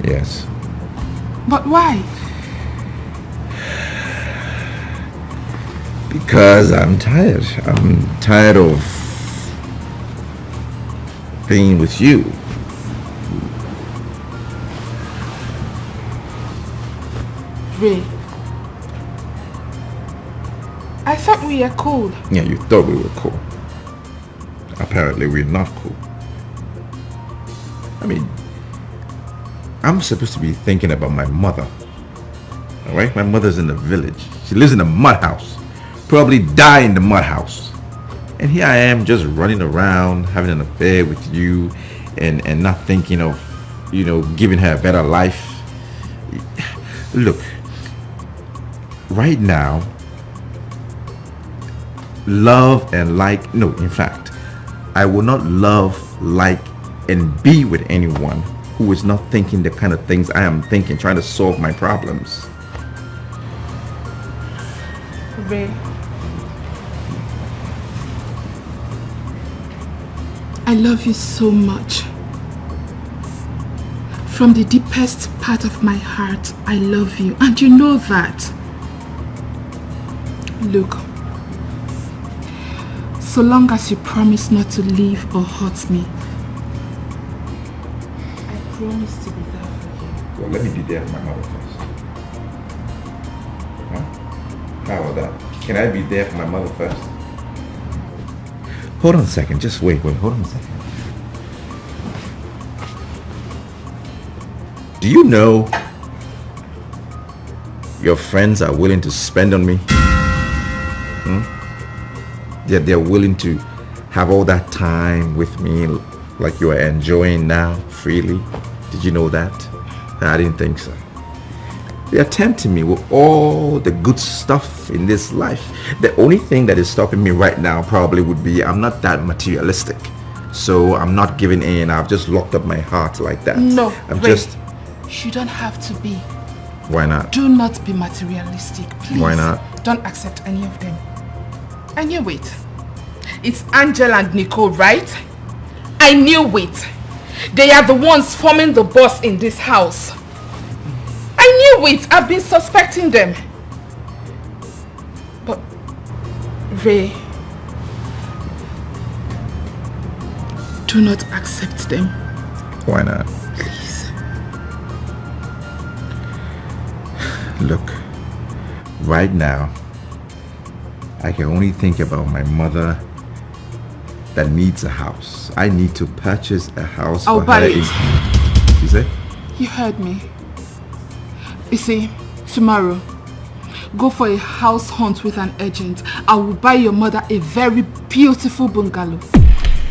Yes. But why? Because I'm tired. I'm tired of being with you. Ray, I thought we were cool. Yeah, you thought we were cool. Apparently we're not cool. I mean, I'm supposed to be thinking about my mother. Alright? My mother's in the village. She lives in a mud house. Probably die in the mud house. And here I am just running around, having an affair with you and not thinking of, you know, giving her a better life. Look, right now, love and like, no, in fact, I will not love, like, and be with anyone who is not thinking the kind of things I am thinking, trying to solve my problems. Ray, I love you so much. From the deepest part of my heart, I love you, and you know that. Look, so long as you promise not to leave or hurt me, I promise to be there for you. Well, let me be there for my mother first. Huh? How about that? Can I be there for my mother first? Hold on a second, just wait, hold on a second. Do you know your friends are willing to spend on me? They're willing to have all that time with me like you are enjoying now freely. Did you know that? I didn't think so. They are tempting me with all the good stuff in this life. The only thing that is stopping me right now probably would be I'm not that materialistic. So I'm not giving in. I've just locked up my heart like that. No, wait. You don't have to be. Why not? Do not be materialistic, please. Why not? Don't accept any of them. I knew it. It's Angel and Nicole, right? I knew it. They are the ones forming the boss in this house. I knew it. I've been suspecting them. But, Ray, do not accept them. Why not? Please. Look, right now, I can only think about my mother that needs a house. I need to purchase a house I'll for buy her. it. You say? You heard me. You see, tomorrow, go for a house hunt with an agent. I will buy your mother a very beautiful bungalow.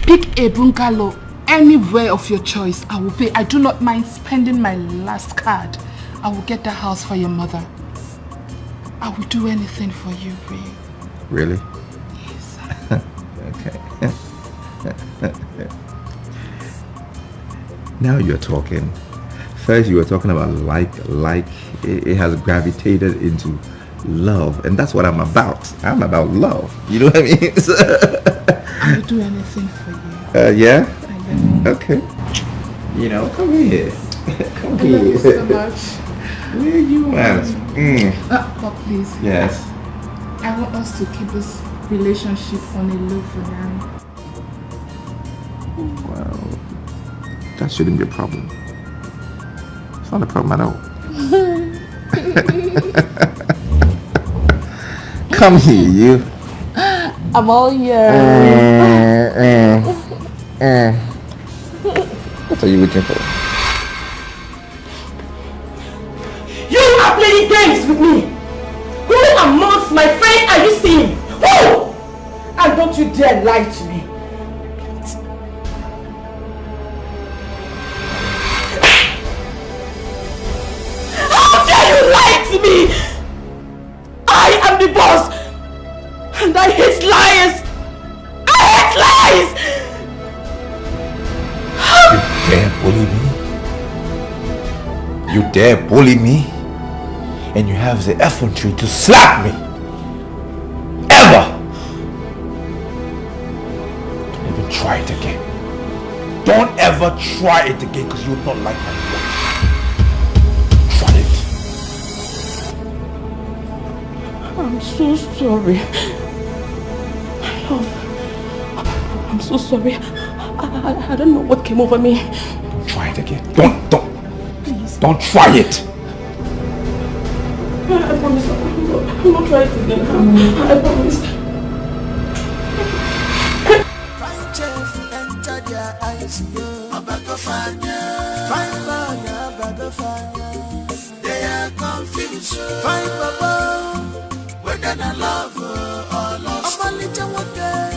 Pick a bungalow anywhere of your choice. I will pay. I do not mind spending my last card. I will get the house for your mother. I will do anything for you, Ray. Really? Yes. Okay. Now you're talking. First you were talking about like it has gravitated into love, and that's what I'm about. I'm about love. You know what I mean? I will do anything for you. Yeah? I love you. Okay. You know, come here. Come I here. love you so much. Where you at? But please. Yes. I want us to keep this relationship on a low for now. Well, that shouldn't be a problem. It's not a problem at all. Come here, you. I'm all yours. What are you waiting for? You are playing games with me! Who amongst my friends are you seeing? Who? And don't you dare lie to me. How dare you lie to me? I am the boss! And I hate liars! I hate lies! You dare bully me? You dare bully me? And you have the effrontery to slap me? Ever! Don't even try it again. Don't ever try it again because you will not like my voice. Try it. I'm so sorry. My love. I'm so sorry. I don't know what came over me. Don't try it again. Please. Don't try it. I promise I will not try it again. I promise. They are confused. Find Baba, whether I love or lost. I'm a little okay.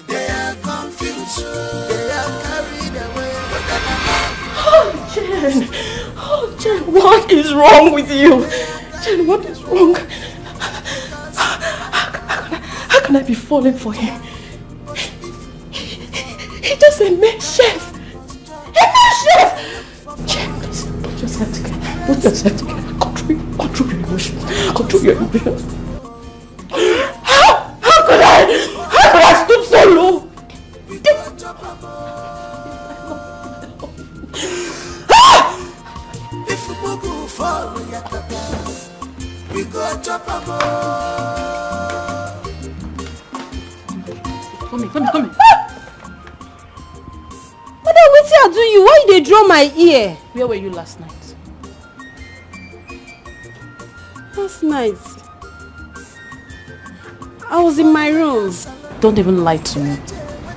They are confused. They are carried away. Oh, Jen. Oh, Jen, what is wrong with you? Jen, what is wrong? How can I be falling for him? He just a male chef. A male chef! Jen, please, put yourself together. Put yourself together. Control your emotions. Control your emotions. How could I stoop so low? If you go follow Yakata, we go chop a Come here. Madam, wetin I do you? Why you dey draw my ear? Where were you last night? Last night, I was in my room. Don't even lie to me.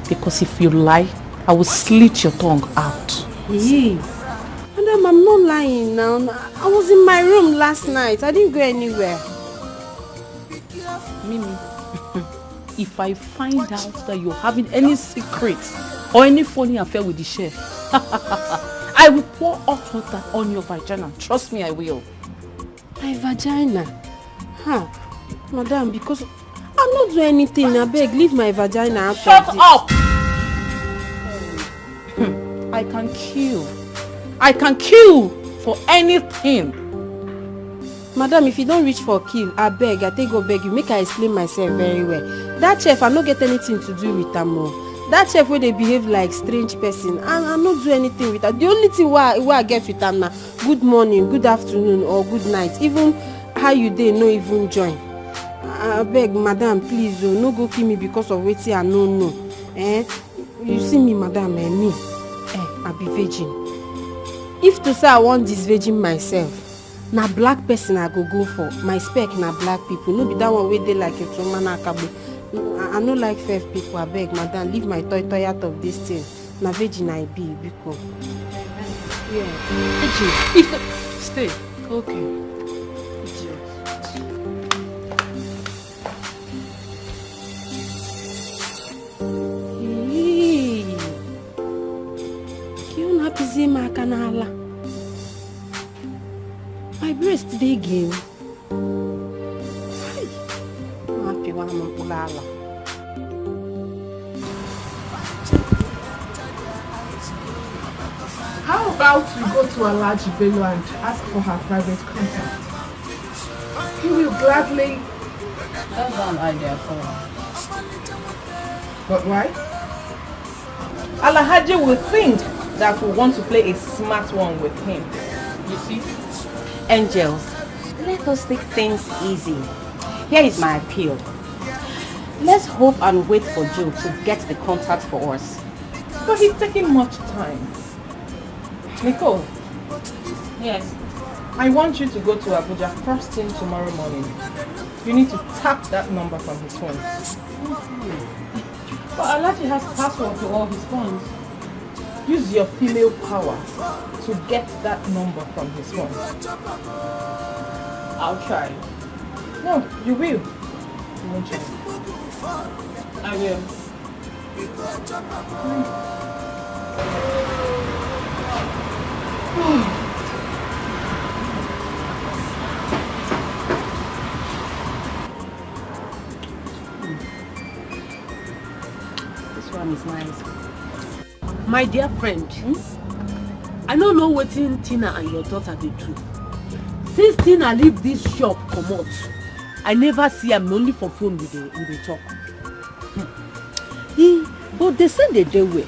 Because if you lie, I will slit your tongue out. Hey. Madam, I'm not lying now. I was in my room last night. I didn't go anywhere. Mimi, if I find out that you're having any secrets or any funny affair with the chef, I will pour hot water on your vagina. Trust me, I will. My vagina? Huh? Madam, because I'm not doing anything. I beg, leave my vagina out. Shut up! I can kill for anything. Madam, if you don't reach for kill, I beg, I take go beg you. Make I explain myself very well. That chef, I don't get anything to do with them. That chef where they behave like strange person, I not do anything with that. The only thing where I get with them now, good morning, good afternoon, or good night. Even how you dey no even join. I beg, madam, please, no go kill me because of wetin I no know. You see me, madam, me, I be virgin. If to say I want this virgin myself, na black person I go for. My spec na black people. No be that one where they like it to man akabo. I no like fair people. I beg, madam, leave my toy out of this thing. Na virgin I be, because. Yeah. Virgin. Stay. Okay. My breast dey again. I'm happy when I'm Ulala. How about we go to Alaji Bello and ask for her private contact? He will gladly. That's an idea for her. But why? Alhaji will think that we want to play a smart one with him. You see? Angels, let us take things easy. Here is my appeal. Let's hope and wait for Joe to get the contact for us. But he's taking much time. Nicole. Yes. I want you to go to Abuja first thing tomorrow morning. You need to tap that number from his phone. But Alaji has password to all his phones. Use your female power to get that number from his phone. I'll try. No, you will. You won't try. I will. This one is nice. My dear friend, I don't know what Tina and your daughter they do. Since Tina leave this shop, come out, I never see him only for phone with the talk. But they said they do well.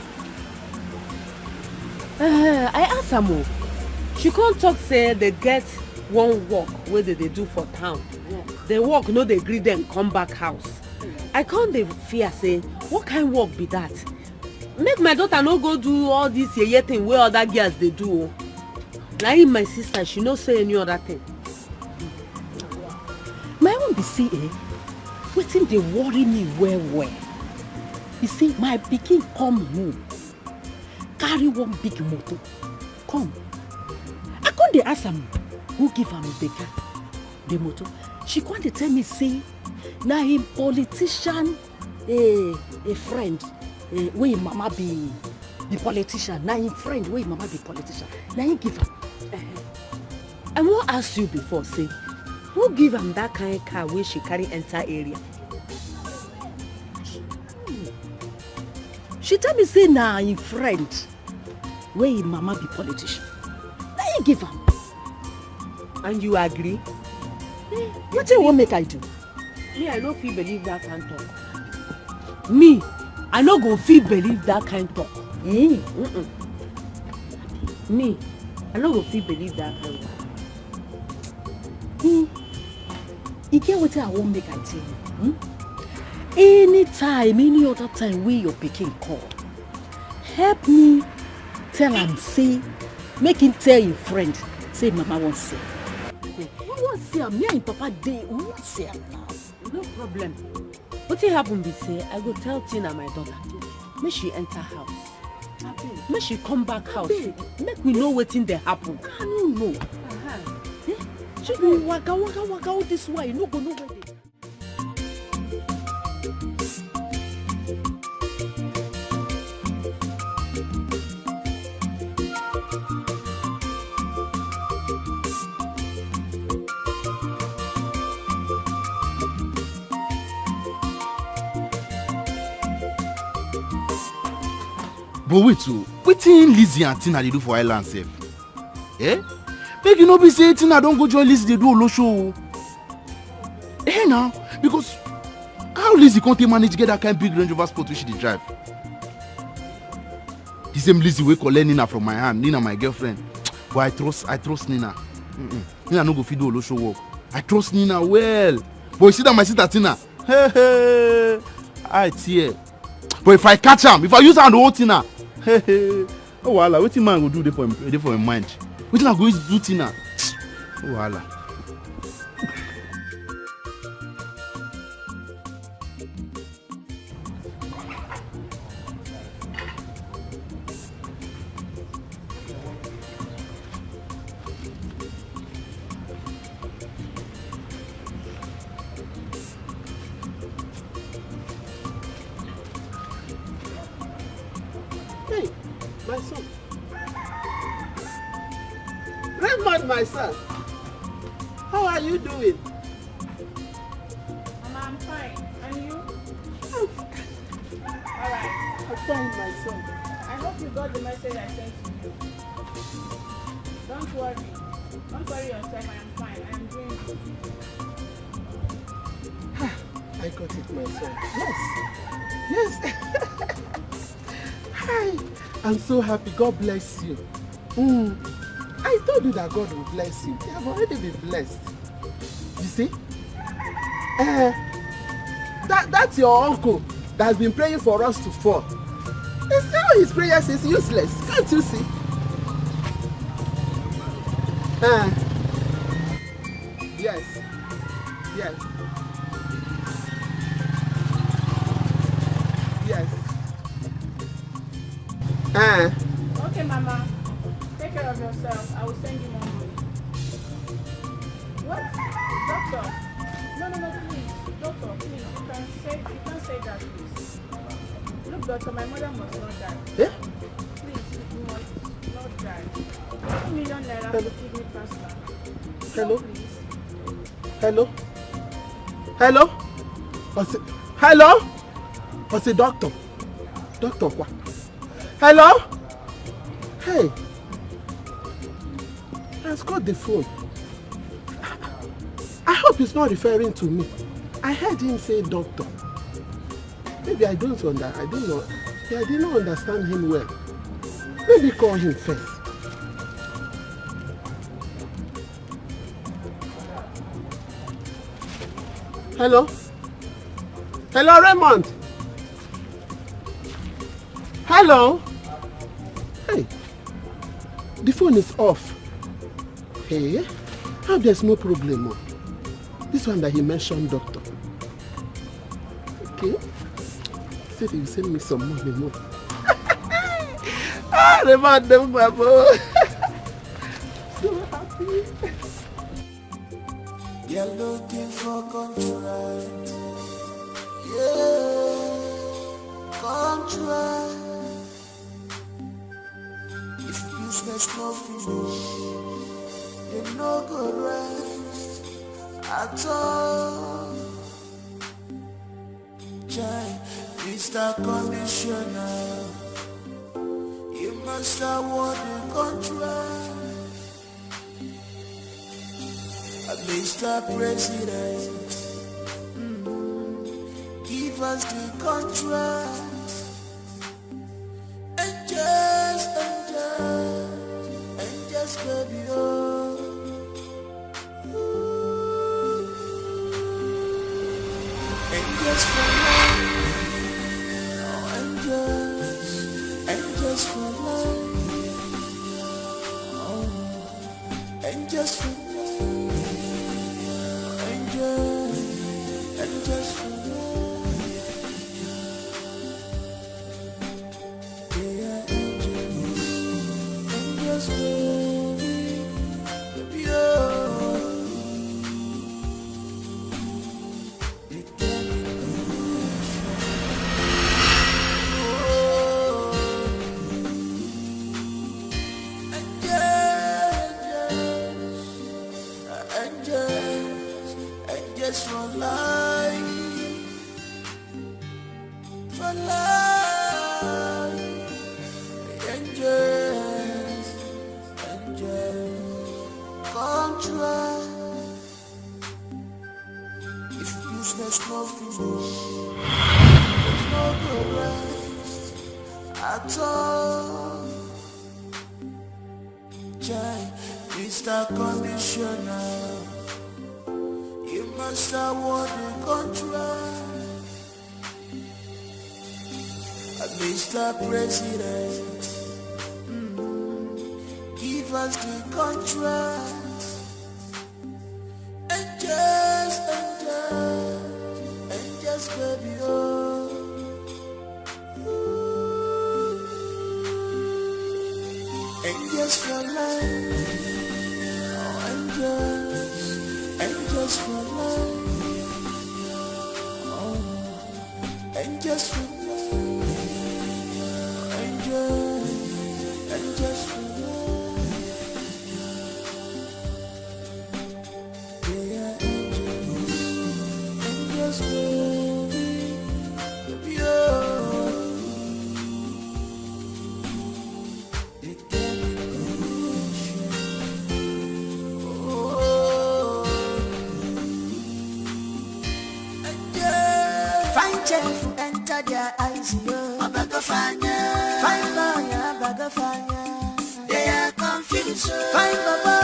I asked her more. She can't talk say they get one work where they do for town. They work, no they agree them come back house. I can't they fear say, what kind of work be that? Make my daughter no go do all this thing where other girls they do. Like my sister, she no say any other thing. My own be see, waiting they worry me well. You see, my pikin come home, carry one big motor, come. I can't they ask him who give him the car, the motor. She can't tell me say, now him politician, a friend, where mama be the politician. Now him friend, where mama be politician. Now him give him. I won't ask you before, say, who give him that kind of car where she carry entire area? She tell me say nah him friend, where him mama be politician. Now him give him. And you agree? What do you want make I do? Me, I don't feel believe that kind of talk. Me, I no go feel believe that kind of talk. Me, I no go feel believe that kind of talk. You get what I won't make I tell you. Anytime, any other time where your pikin call, help me tell him say, make him tell your friend, say mama won't say. We won't say me and papa day, we won't say now. No problem. What will happen be say, I go tell Tina my daughter, make she enter house. Make she come back house. Make we know what thing they happen. I don't know. She go waka all this way, you no go know where they. But wait, so wetin Lizzie and Tina they do for Island sef? Make you no be say Tina don't go join Lizzie they do Olo show. Now, because how Lizzie can't manage get that kind of big Range Rover Sport which she dey drive? The same Lizzie wey collect Nina from my hand, Nina my girlfriend. But I trust Nina. Nina no go fit do Olo show work. I trust Nina well. But you see that my sister Tina, I tear. But if I catch him, if I use her and hold Tina, oh wala, wetin man go do dey for him mind? Wetin I go use do Tina? Oh wala. Hey, my son. Raymond, my son. How are you doing? Mama, I'm fine. And you? Alright. I'm fine, my son. I hope you got the message I sent to you. Don't worry. Don't worry yourself. I am fine. I am doing good. I got it, my son. Yes. Hi. I'm so happy. God bless you. I told you that God will bless you. You have already been blessed. You see? That's your uncle that has been praying for us to fall. All his prayers is useless. Can't you see? Yes. Okay, Mama. Take care of yourself. I will send you more money. What? Doctor? No, please. Doctor, please. You can't say that, please. Look, doctor, my mother must not die. Yeah? Please, you must not die. 1 million naira to kidney transplant. Hello? Please. Hello? Hello? Hello? What's the doctor? Doctor what? Hello? Hey. Let's got the phone. I hope he's not referring to me. I heard him say doctor. Maybe I don't understand. I did not understand him well. Maybe call him first. Hello? Hello, Raymond? Hello? Hey, the phone is off. Hey, how there's no problem? This one that he mentioned, doctor. Okay. He said he will send me some money more. Raymond, my boy. So happy. You're looking for contract. Yeah, contract. If business no finish, you no go rest at all. Jai, Mr. Commissioner, you must award the contract. Mr. President, give us the contract. And just, baby, oh. And just for life, oh, and just for life, oh, and just for life. And just for love, yeah, and just baby, oh. Just for life, and just contract. If business no finish, there's no good rest at all. Jai, Mr. Commissioner, you must award the contract. Mr. President, give us the contract. And just, baby, oh. And just for life, oh, and just for life, oh, and just for life, and just for life, yeah, and just baby, oh. Enter their eyes, yo. Abagafanya. Fine boy, Abagafanya. They are confused. Fine baba.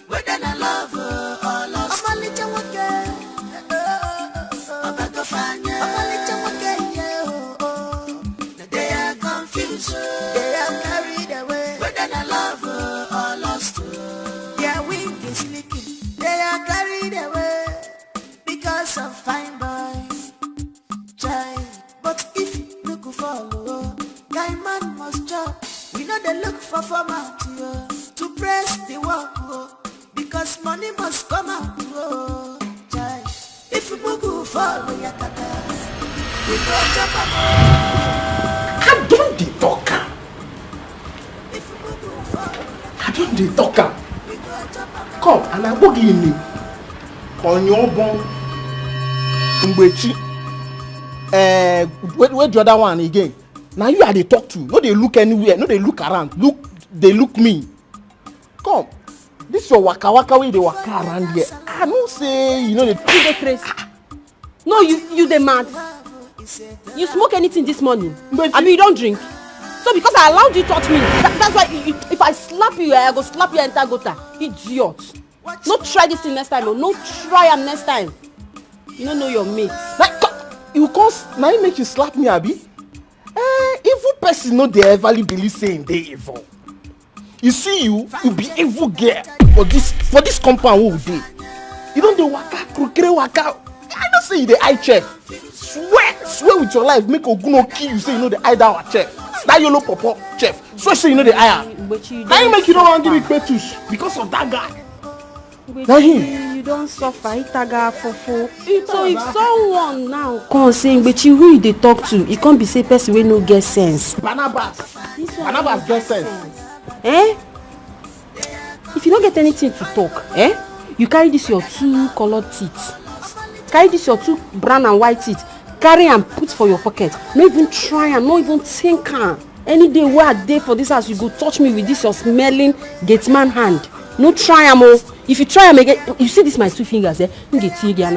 Whether I love or lost. I'm a little wake. Abagafanya. I'm a little wake, yeah. They are confused. They are carried away. Whether I love or lost. Their wing is leaking. They are carried away because of fine boy. But if you could follow, guy man must judge. We know they look for format to press the work, because money must come out. If you go follow your tata, we go chop up. I don't the talker. I don't the talker. Come and I bug in on your bone. Mbechi. Where the other one again? Now you are the talk to. No, they look anywhere. No, they look around. They look me. Come. This your waka waka way they waka around here. I don't say, you know, the crazy. No, you the mad. You smoke anything this morning? I mean, you don't drink. So because I allowed you to touch me, that's why if I slap you, I go slap your entire gutter. Idiot. No try this thing next time. No try am next time. You don't know your mate. You cause now you make you slap me, Abi. Evil person no they ever believe saying they evil. You see you be evil girl for this compound who dey. You don't do waka, krokere waka. I don't say you the eye chef. Swear with your life, make Oguno kill you. Say you know the eye down chef. That yellow purple chef. Say you know the eye. Now you make you don't want to give me petus because of that guy. Now him. You don't suffer. Itaga fofo. So if someone now come saying, but you who they talk to, it can't be say person wey no get sense. Barnabas get sense. If you don't get anything to talk, you carry this your two colored teeth. Carry this your two brown and white teeth. Carry and put for your pocket. No even try and no even think am. Any day where I dey for this house, you go touch me with this your smelling gate man hand. No try am oh. If you try am again, you see this my two fingers you get you again.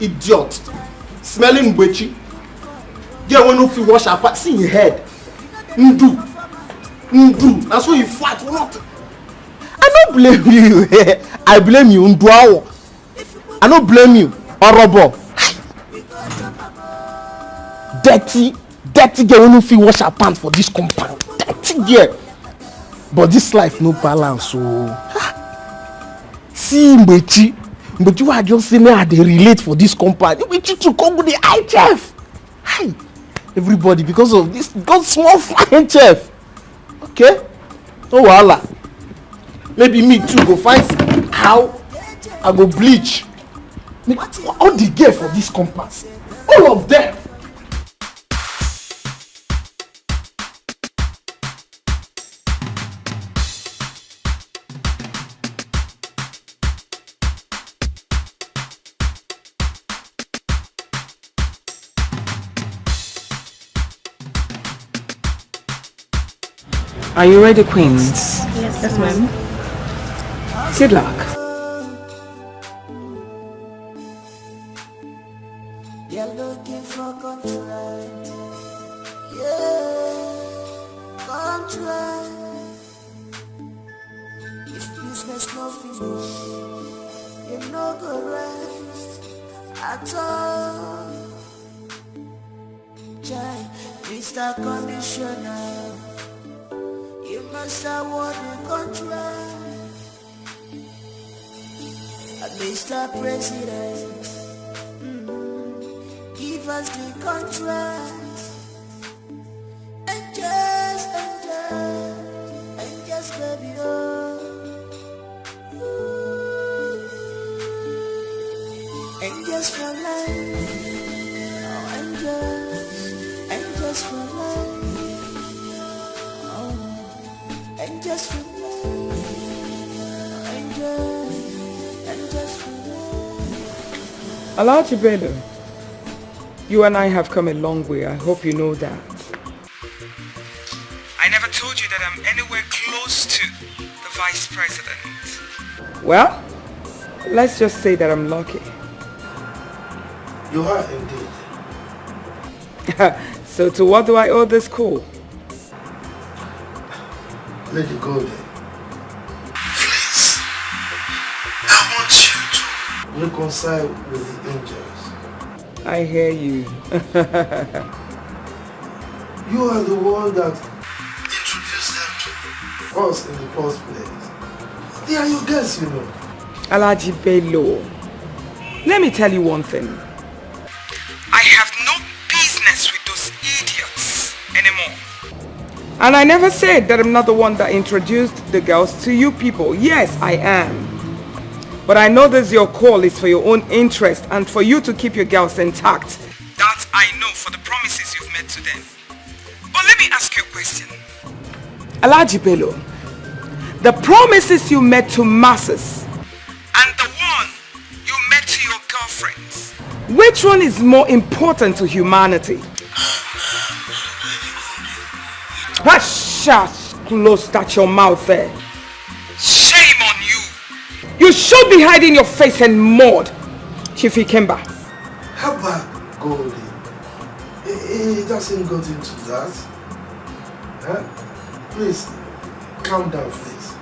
Idiot. Smelling Mbechi. Yeah, when you wash your face, see your head. Ndu. That's why you flat or not. I don't blame you. I blame you. Nduawo. I don't blame you. Orobo. Dirty girl when you feel wash her pants for this compound. Dirty girl. But this life no balance so. See Mbechi. But you are just saying how they relate for this compound. Mbechi to come with the eye chef. Hi. Everybody because of this got small fine chef. Okay? No wahala. Maybe me too go find how I go bleach. All the girls for this compound. All of them. Are you ready, queens? Yes, ma'am. Good luck. You're looking for contract. Yeah, contract. If business no finish, you no go rest at all. Jai, Mr. Conditioner. You must award the contract. Mr. President, give us the contract. And just, baby, oh. And just for life. Oh, and just for life. And just for love, and just for love. Alhaji Bello, you and I have come a long way. I hope you know that. I never told you that I'm anywhere close to the vice president. Well, let's just say that I'm lucky. You are indeed. So to what do I owe this call? Let it go then. Please, I want you to reconcile with the angels. I hear you. You are the one that introduced them to us in the first place. They are your guests, you know. Alhaji Bello, let me tell you one thing. I have no business with those idiots. And I never said that I'm not the one that introduced the girls to you people. Yes, I am. But I know this your call is for your own interest and for you to keep your girls intact. That I know for the promises you've made to them. But let me ask you a question. Alhaji Bello, the promises you made to masses and the one you made to your girlfriends, which one is more important to humanity? Hush, close that your mouth there. Shame on you. You should be hiding your face in mud, Chief Ikemba. How about Goldie? It doesn't go into that. Huh? Please, calm down, please.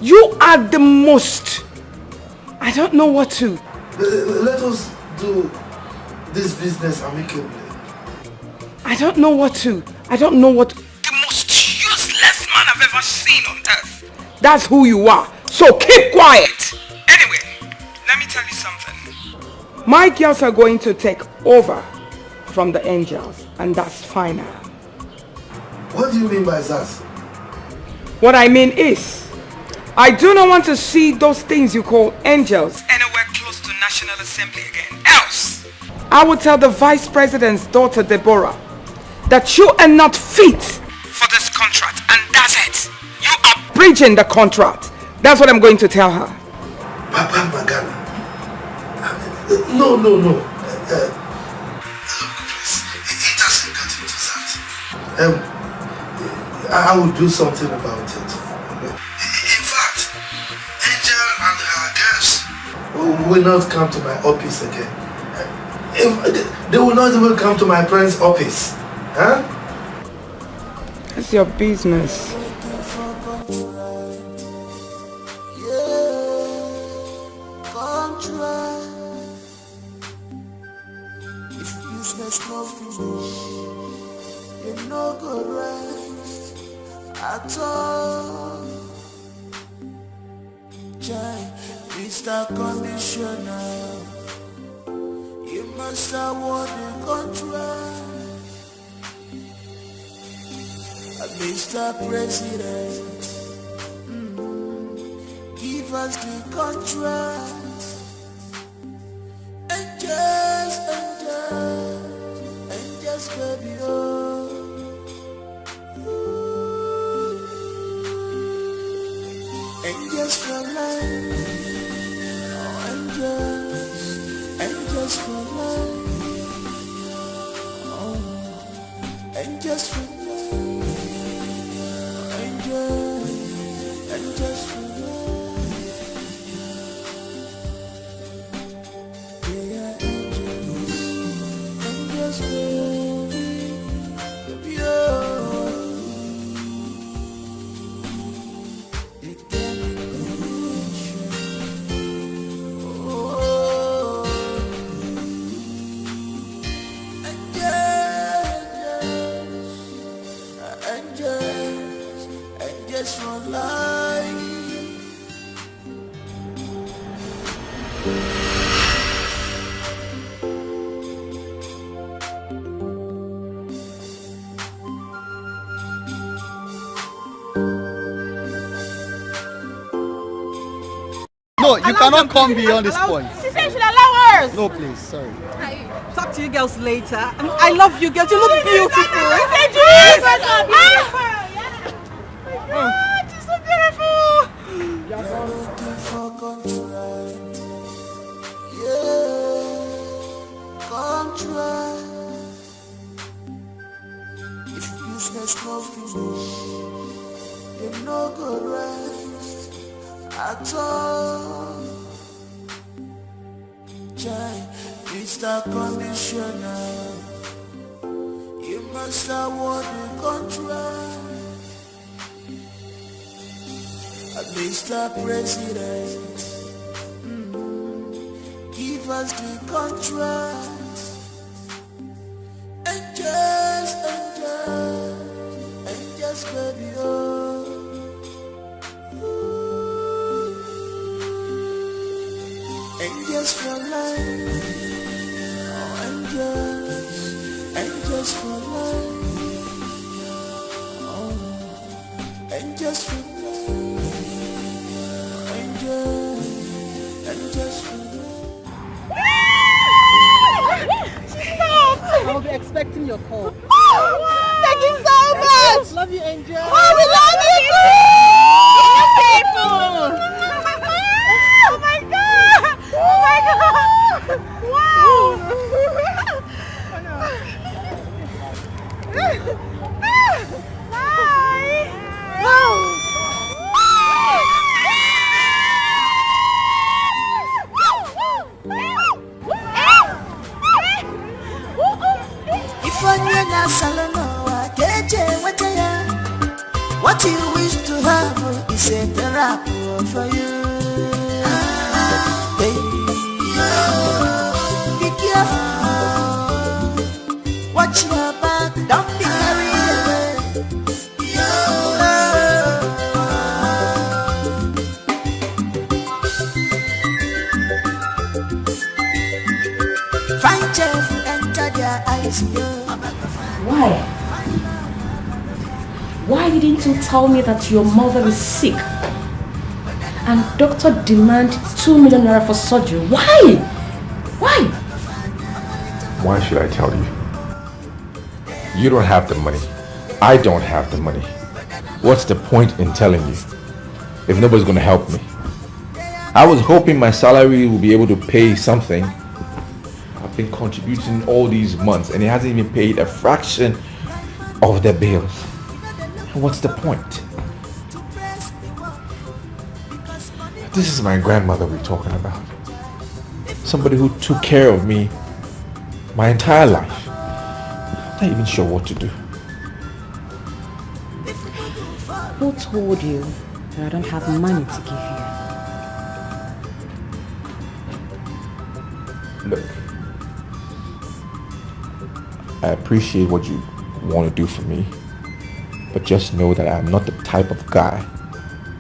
You are the most. I don't know what to. Let us do this business amicably. I don't know what to. The most useless man I've ever seen on earth. That's who you are. So keep quiet. Anyway, let me tell you something. My girls are going to take over from the angels, and that's final. What do you mean by that? What I mean is, I do not want to see those things you call angels anywhere close to National Assembly again. Else, I will tell the Vice President's daughter, Deborah, that you are not fit for this contract, and that's it. You are breaching the contract. That's what I'm going to tell her. Papa Magana. No. Please, it doesn't get into that. I will do something about it. In fact, Angel and her girls will not come to my office again. They will not even come to my parents' office. Huh? That's your business. At all, Mr. Commissioner, you must award the contract. Mr. President, give us the contract. And just baby, Angels for life, oh angels for life, oh angels for life, angels for life, they are angels for pure. For life. No, you cannot come beyond this point. She said you should allow us. No, please, sorry. Talk to you girls later. I love you girls. You look beautiful. Oh, she's so beautiful. You're looking for contract. Yeah, contract. If business no finish, you no go rest at all. Mr. Commissioner, you must award the contract. Mr. President, give us the contract. And just baby, angels for life, oh angels for life, I'll be expecting your call. Thank you so much. Love you, Angel. Oh, we love you too. Oh my God. Oh my God. Wow. Bye. Wow. What you wish to have is a therapy for you. Hey. Be careful. Watch your back. Don't be carried away. Find careful, enter their eyes. Why? Why didn't you tell me that your mother is sick? And doctor demand 2 million naira for surgery. Why? Why? Why should I tell you? You don't have the money. I don't have the money. What's the point in telling you if nobody's going to help me? I was hoping my salary will be able to pay something. I've been contributing all these months and it hasn't even paid a fraction of the bills. What's the point? This is my grandmother we're talking about. Somebody who took care of me my entire life. I'm not even sure what to do. Who told you that I don't have money to give you? Look, I appreciate what you want to do for me. But just know that I'm not the type of guy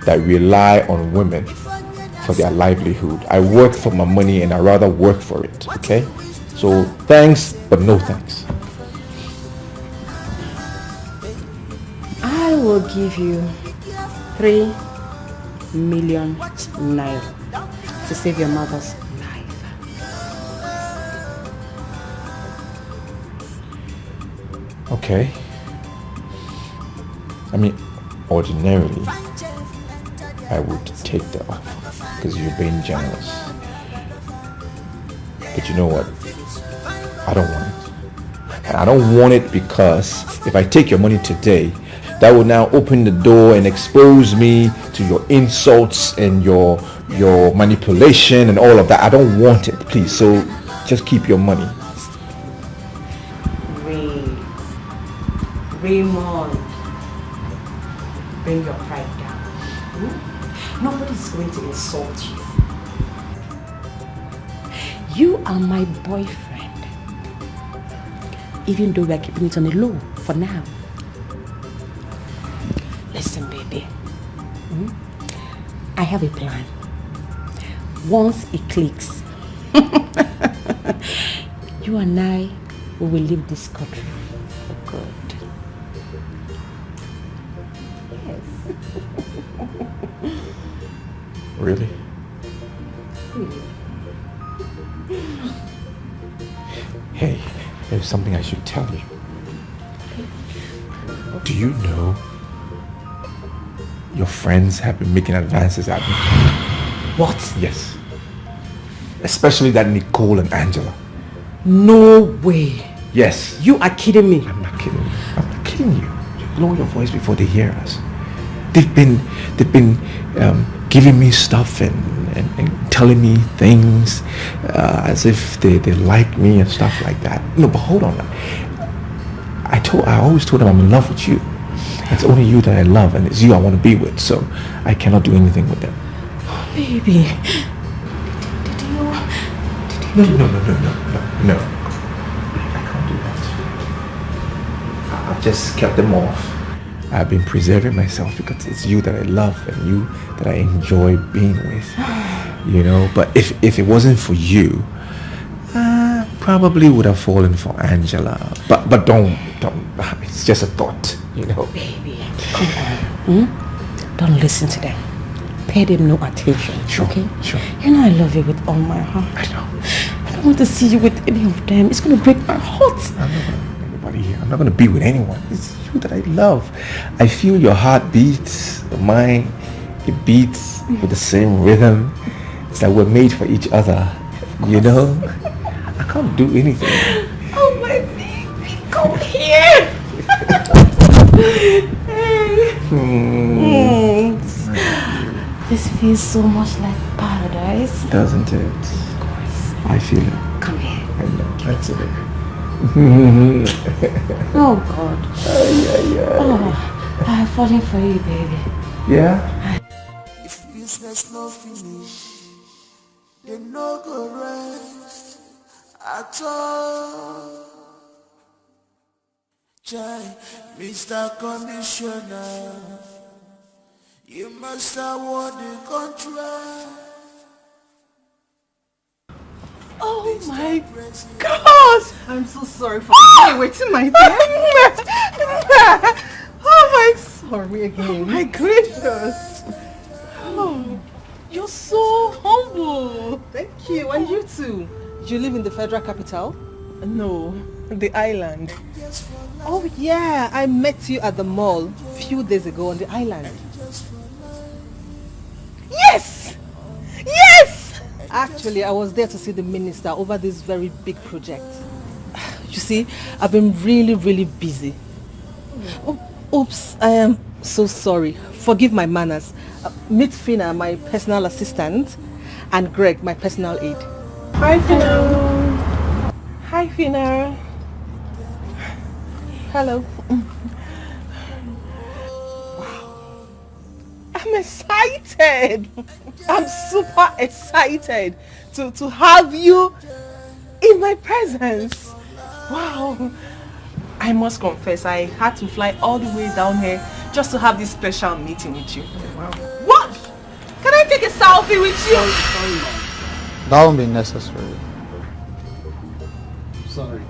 that rely on women for their livelihood. I work for my money and I rather work for it, okay? So thanks, but no thanks. I will give you 3 million naira to save your mother's life. Okay. I mean, ordinarily, I would take the offer because you're being generous. But you know what? I don't want it. And I don't want it because if I take your money today, that will now open the door and expose me to your insults and your manipulation and all of that. I don't want it, please. So just keep your money. Raymond. Bring your pride down. Nobody's going to insult you. You are my boyfriend. Even though we are keeping it on the low for now. Listen, baby. I have a plan. Once it clicks, you and I will leave this country for good. Really? Hey, there's something I should tell you. Do you know your friends have been making advances at me? What? Yes. Especially that Nicole and Angela. No way. Yes. You are kidding me. I'm not kidding you. I'm not kidding you. Lower your voice before they hear us. They've been giving me stuff and telling me things as if they like me and stuff like that. No, but hold on. I always told them I'm in love with you. It's only you that I love and it's you I want to be with, so I cannot do anything with them. Oh, baby. Did you? No. I can't do that. I've just kept them off. I've been preserving myself because it's you that I love and you that I enjoy being with. You know, but if it wasn't for you, I probably would have fallen for Angela. But don't. It's just a thought, you know. Baby, come on. Don't listen to them. Pay them no attention. Sure, okay? Sure. You know I love you with all my heart. I know. don't want to see you with any of them. It's going to break my heart. I'm not going to be anybody here. I'm not going to be with anyone. It's you that I love. I feel your heart beats, mine. It beats with the same rhythm. It's like we're made for each other. You know? I can't do anything. Oh my baby, come here. This feels so much like paradise. Doesn't it? Of course. I feel it. Come here. I know. That's it. Oh God. Oh, I'm falling for you, baby. Yeah? If business no finish, they no go rest at all. Chai, Mr. Commissioner, you must award the contract. Oh my God! I'm so sorry for waiting my time. Oh my, sorry again. Oh my gracious. Oh, you're so humble. Thank you, and you too. You live in the federal capital? No, the island. Oh yeah, I met you at the mall a few days ago on the island. Yes! Yes! Actually, I was there to see the minister over this very big project. You see, I've been really busy. Oh, oops, I am so sorry. Forgive my manners. Meet Fina, my personal assistant, and Greg, my personal aide. Hi, Fina. Hi, Fina. Hello. Wow. I'm excited. I'm super excited to have you in my presence. Wow. I must confess, I had to fly all the way down here just to have this special meeting with you. Wow. What? Can I take a selfie with you? Sorry, Mom. That won't be necessary. Sorry.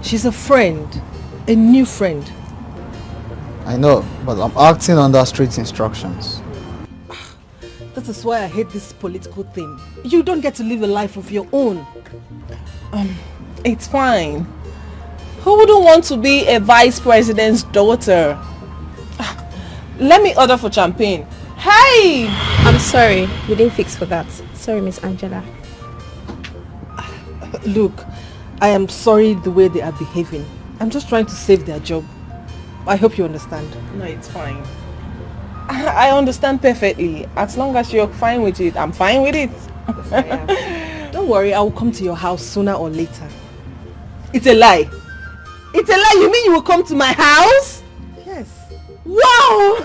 She's a friend, a new friend. I know, but I'm acting under strict instructions. That is why I hate this political thing. You don't get to live a life of your own. It's fine. Who wouldn't want to be a vice president's daughter? Let me order for champagne. Hey! I'm sorry, we didn't fix for that. Sorry, Miss Angela. Look, I am sorry the way they are behaving. I'm just trying to save their job. I hope you understand. No, it's fine. I understand perfectly. As long as you're fine with it, I'm fine with it. Yes, I am. Don't worry, I will come to your house sooner or later. It's a lie. It's a lie. You mean you will come to my house? Yes. Wow!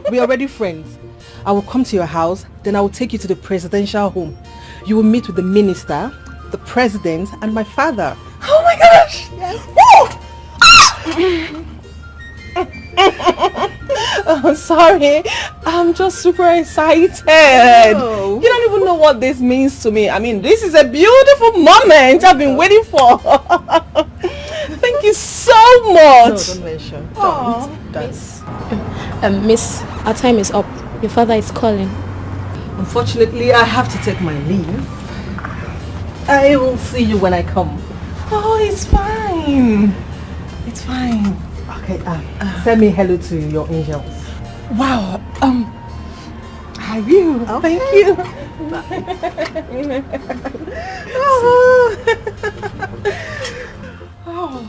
We're already friends. I will come to your house, then I will take you to the presidential home. You will meet with the minister, the president, and my father. Oh my gosh! Yes. Oh, sorry, I'm just super excited. Oh. You don't even know what this means to me. I mean, this is a beautiful moment I've been waiting for. Thank you so much. No, don't mention. Oh. Miss, Miss, our time is up. Your father is calling. Unfortunately, I have to take my leave. I will see you when I come. Oh, it's fine. It's fine. Okay, send me hello to your angels. Wow. I will. Okay. Thank you. Oh.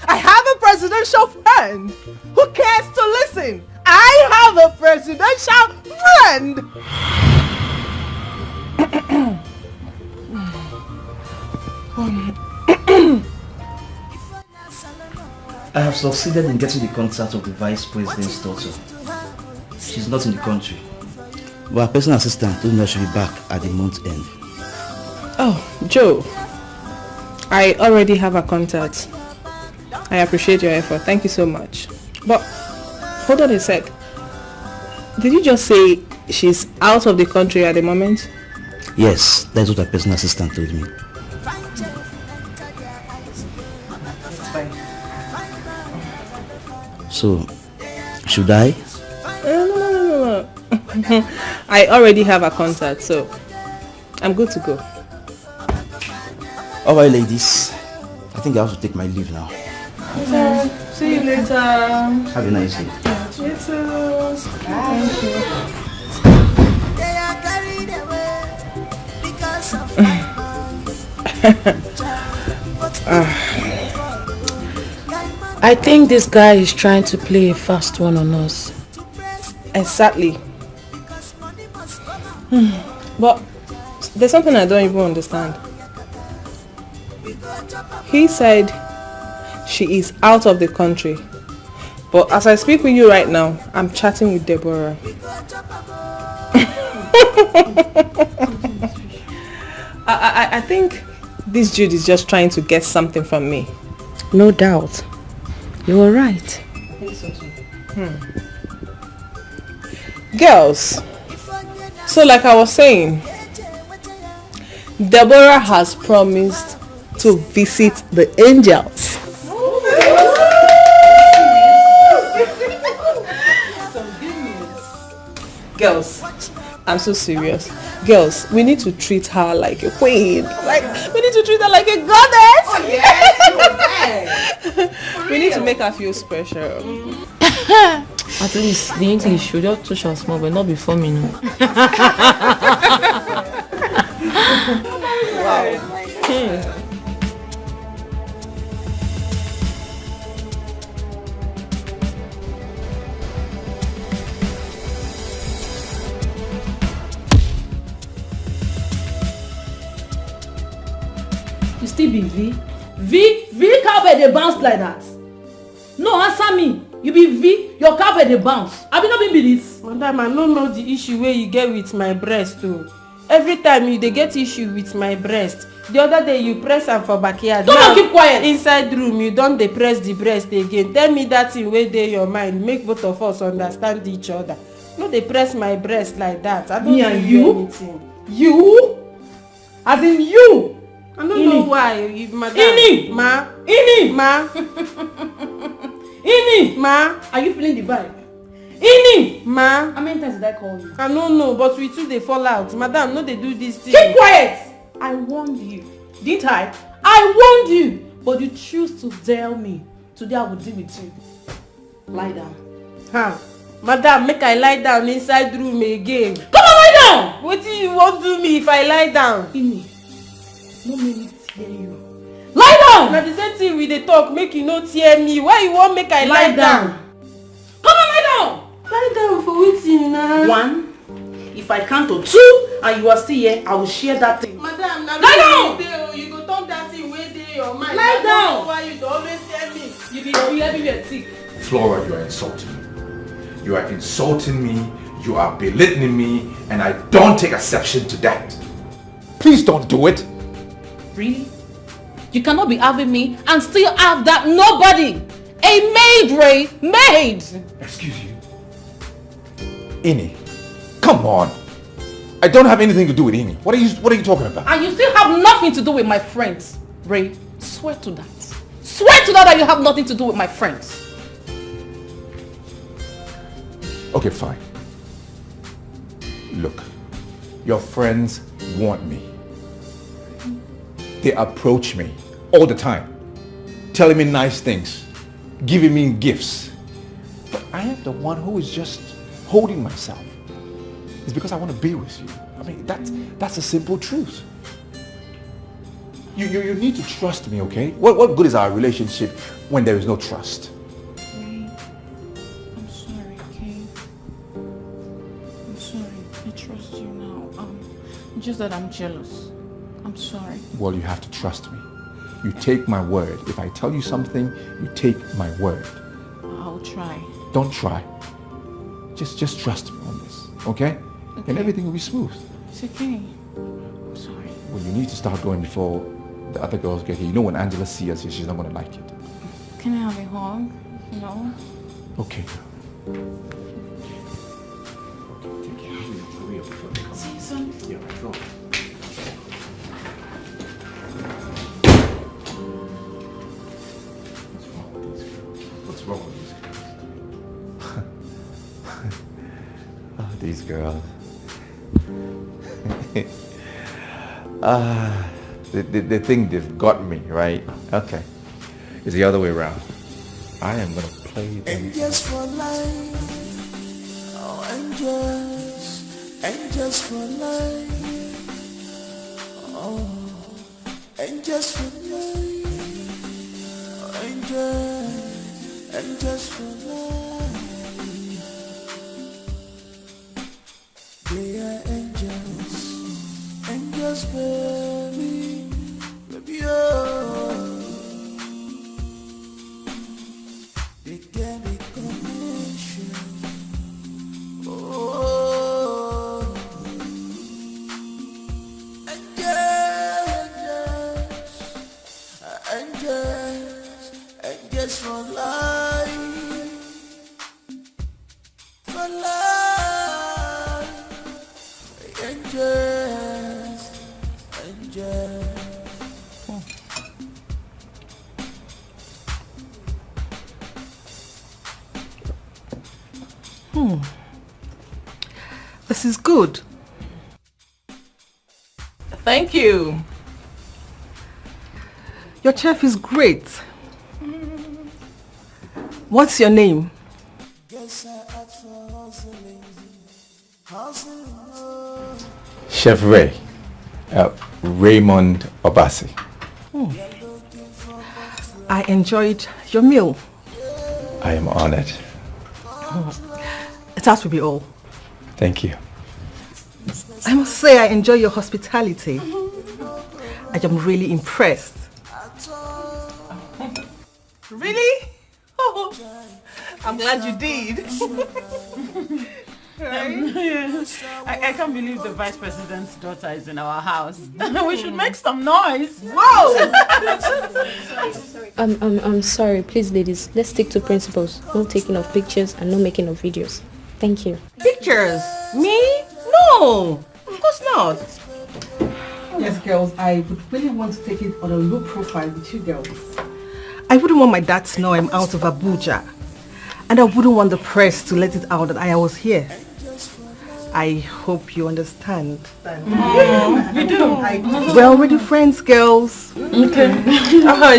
I have a presidential friend who cares to listen. I have a presidential friend. I have succeeded in getting the contact of the vice president's daughter. She's not in the country. But her personal assistant told me I should be back at the month end. Oh, Joe. I already have a contact. I appreciate your effort. Thank you so much. But hold on a sec. Did you just say she's out of the country at the moment? Yes, that's what her personal assistant told me. It's fine. So, should I? No. I already have a contact, so I'm good to go. Alright, ladies. I think I have to take my leave now. See you later. Have a nice day. You too. Thank you. They are carried away because of I think this guy is trying to play a fast one on us. Exactly. But there's something I don't even understand. He said she is out of the country. But as I speak with you right now, I'm chatting with Deborah. I think this Jude is just trying to get something from me. No doubt. You were right. Girls, so like I was saying, Deborah has promised to visit the angels. Girls, I'm so serious. Girls, we need to treat her like a queen. Like, we need to treat her like a goddess. Oh, yes, we need to make her feel special. At least the English should just touch her small, but not before me. No. Wow. You still be V? V cowbell dey bounce like that. No, answer me. You be V, your cowbell dey bounce. Abi no be this? Madam, I no know the issue wey you get with my breast o. Every time you dey get issue with my breast. The other day you press am for backyard. Don't keep quiet. Inside room you don dey press the breast again. Tell me that thing wey dey your mind make both of us understand each other. No dey press my breast like that. I don't Me and do you? anything. You? As in you? I don't know why, madam. Ini! Ma. Ini! Ma. Ini! Ma. Are you feeling the vibe? Ini! Ma. How many times did I call you? I don't know, but we two dey fall out. Madam, no dey do this thing. Keep quiet! I warned you. Didn't I? I warned you. But you choose to tell me. Today I will deal with you. Lie down. Huh? Madam, make I lie down inside room again. Come on, lie down! Wetin you wan do me if I lie down? Ini, no make me tear you. Lie down! Na the same thing we dey talk, make you no tear me. Why you wan make I lie down? Come on, lie down! Lie down for wetin na? 1. If I count to 2 and you are still here, I will share that thing. Madam, na lie down! You go talk that thing wey dey your mind. Lie down! Why you dey always tell me? You be everywhere thick. Flora, you are insulting me. You are insulting me, you are belittling me, and I don't take exception to that. Please don't do it. Really? You cannot be having me and still have that nobody. A maid, Ray. Maid. Excuse you. Ini, come on. I don't have anything to do with Ini. What are you talking about? And you still have nothing to do with my friends. Ray, swear to that. Swear to that you have nothing to do with my friends. Okay, fine. Look, your friends want me. They approach me all the time, telling me nice things, giving me gifts. But I am the one who is just holding myself. It's because I want to be with you. I mean, that's a simple truth. You need to trust me, okay? What good is our relationship when there is no trust? I'm sorry, okay? I'm sorry. I trust you now. Just that I'm jealous. I'm sorry. Well, you have to trust me. You take my word. If I tell you something, you take my word. I'll try. Don't try. Just trust me on this, okay? And everything will be smooth. It's okay. I'm sorry. Well, you need to start going before the other girls get here. You know when Angela sees us here, she's not going to like it. Can I have a hug? No? Okay. See you soon. Yeah, go. What's wrong with these girls? Oh, these girls. They think they've got me, right? Okay. It's the other way around. I am gonna play them. Angels for life. Oh, angels. Angels for life. Oh, angels for life. Oh, angels. Angels for life. They are angels. Angels, baby. Baby, oh. They can be connection. Oh, angels, angels for life, angels, angels. This is good. Thank you. Your chef is great. What's your name? Chef Ray. Raymond Obasi. I enjoyed your meal. I am honored. It has to be all. Thank you. I must say I enjoy your hospitality. I am really impressed. Really? Oh, I'm glad you did. I can't believe the vice president's daughter is in our house. We should make some noise. Whoa! I'm sorry. Please, ladies, let's stick to principles. No taking of pictures and no making of videos. Thank you. Pictures? Me? No, of course not. Yes, girls, I would really want to take it on a low profile with you girls. I wouldn't want my dad to know I'm out of Abuja. And I wouldn't want the press to let it out that I was here. I hope you understand. You do? We're already friends, girls. Okay.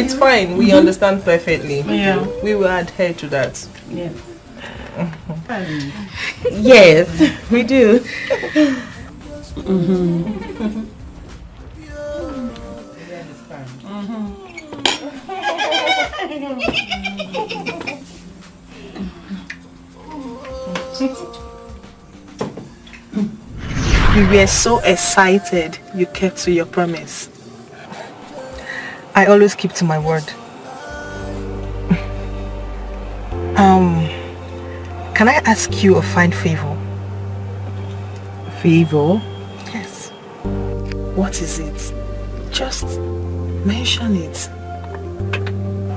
It's fine. We understand perfectly. Yeah. We will adhere to that. Yeah. Yes, we do. We were so excited you kept to your promise. I always keep to my word. Can I ask you a fine favor? Favor? Yes. What is it? Just mention it.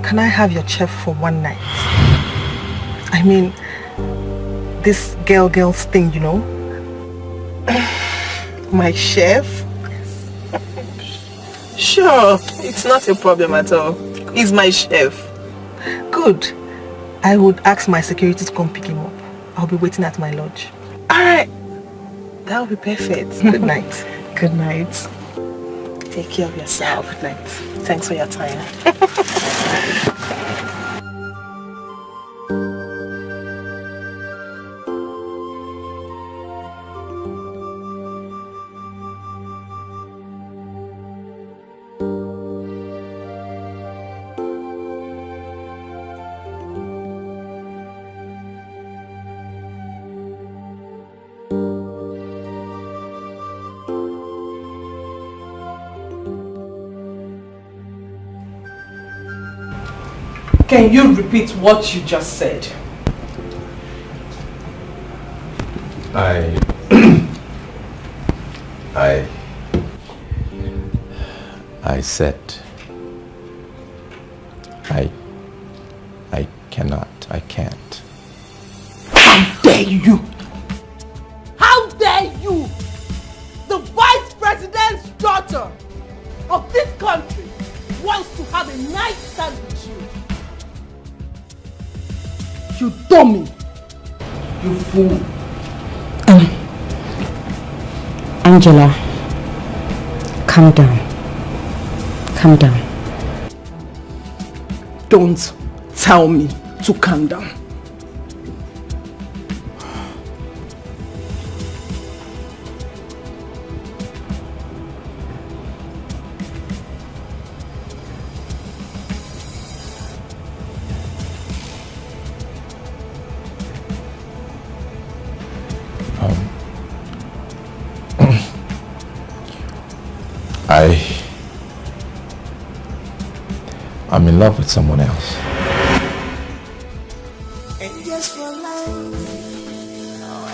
Can I have your chef for one night? I mean, this girls thing, you know? My chef? Sure, it's not a problem at all. He's my chef. Good. I would ask my security to come pick him up. I'll be waiting at my lodge. Alright. That'll be perfect. Good night. Good night. Take care of yourself. Good night. Thanks for your time. Can you repeat what you just said? I said I cannot, I can't. How dare you! How dare you! The vice president's daughter of this country wants to have a nice time with you. You dummy! You fool! Angela, Calm down. Calm down. Don't tell me to calm down. I'm in love with someone else. Angels for life, oh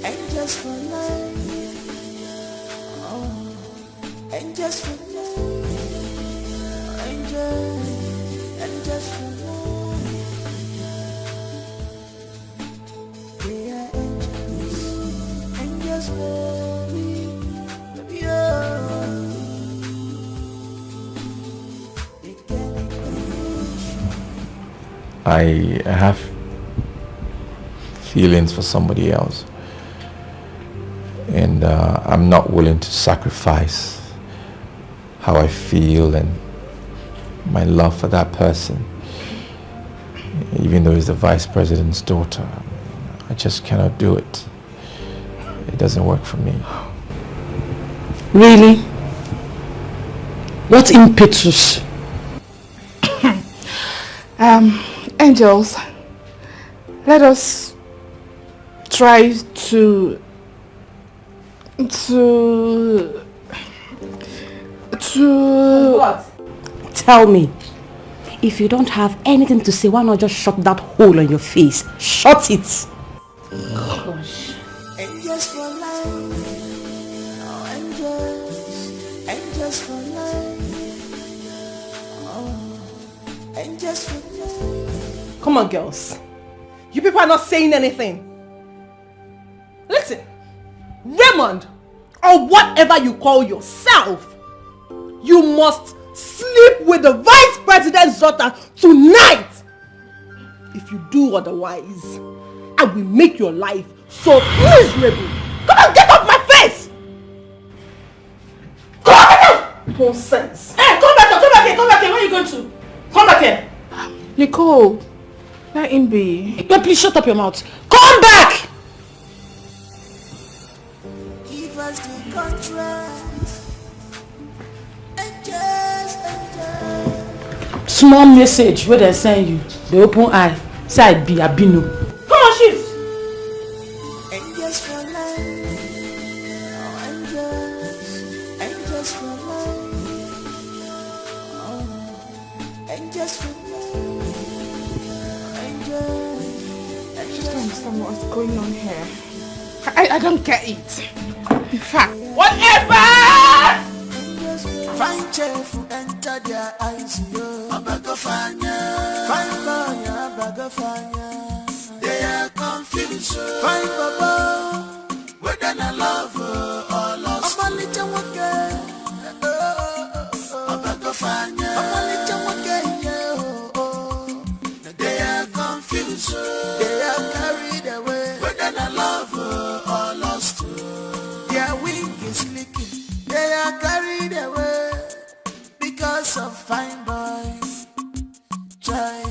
angels for life, oh angels for life, angels for life. They are angels for me, baby, oh. I have feelings for somebody else, and I'm not willing to sacrifice how I feel and my love for that person, even though he's the vice president's daughter. I just cannot do it. It doesn't work for me. Really? What impetus? Angels, let us try to what? Tell me. If you don't have anything to say, why not just shut that hole on your face? Shut it. Gosh. Angels for life, oh angels for life, oh angels for life. Come on, girls. You people are not saying anything. Listen, Raymond, or whatever you call yourself, you must sleep with the vice president's daughter tonight. If you do otherwise, I will make your life so miserable. Come on, get off my face! Come on! Nonsense. Hey, come back here, come back here. Where are you going to? Come back here. Nicole, let him be. No, please shut up your mouth. Come back! Give us the contract. Small message where they send you. The open eye. Say I be a binu. Come on, shift. Angels for life. Oh, angels for life. Oh, angels for life. I just don't understand what's going on here. I don't get it. In fact, whatever! Fine cheerful enter their eyes, yo. Abagofanya. Fine boy, abagofanya. They are confused. Fine baba. Whether I love or lost. Amalicha wake. Abagofanya. Amalicha wake, yo. They are confused. They are carried away. Whether I love or lost. Their wing is leaking. They are carried away because of fine boy. Try,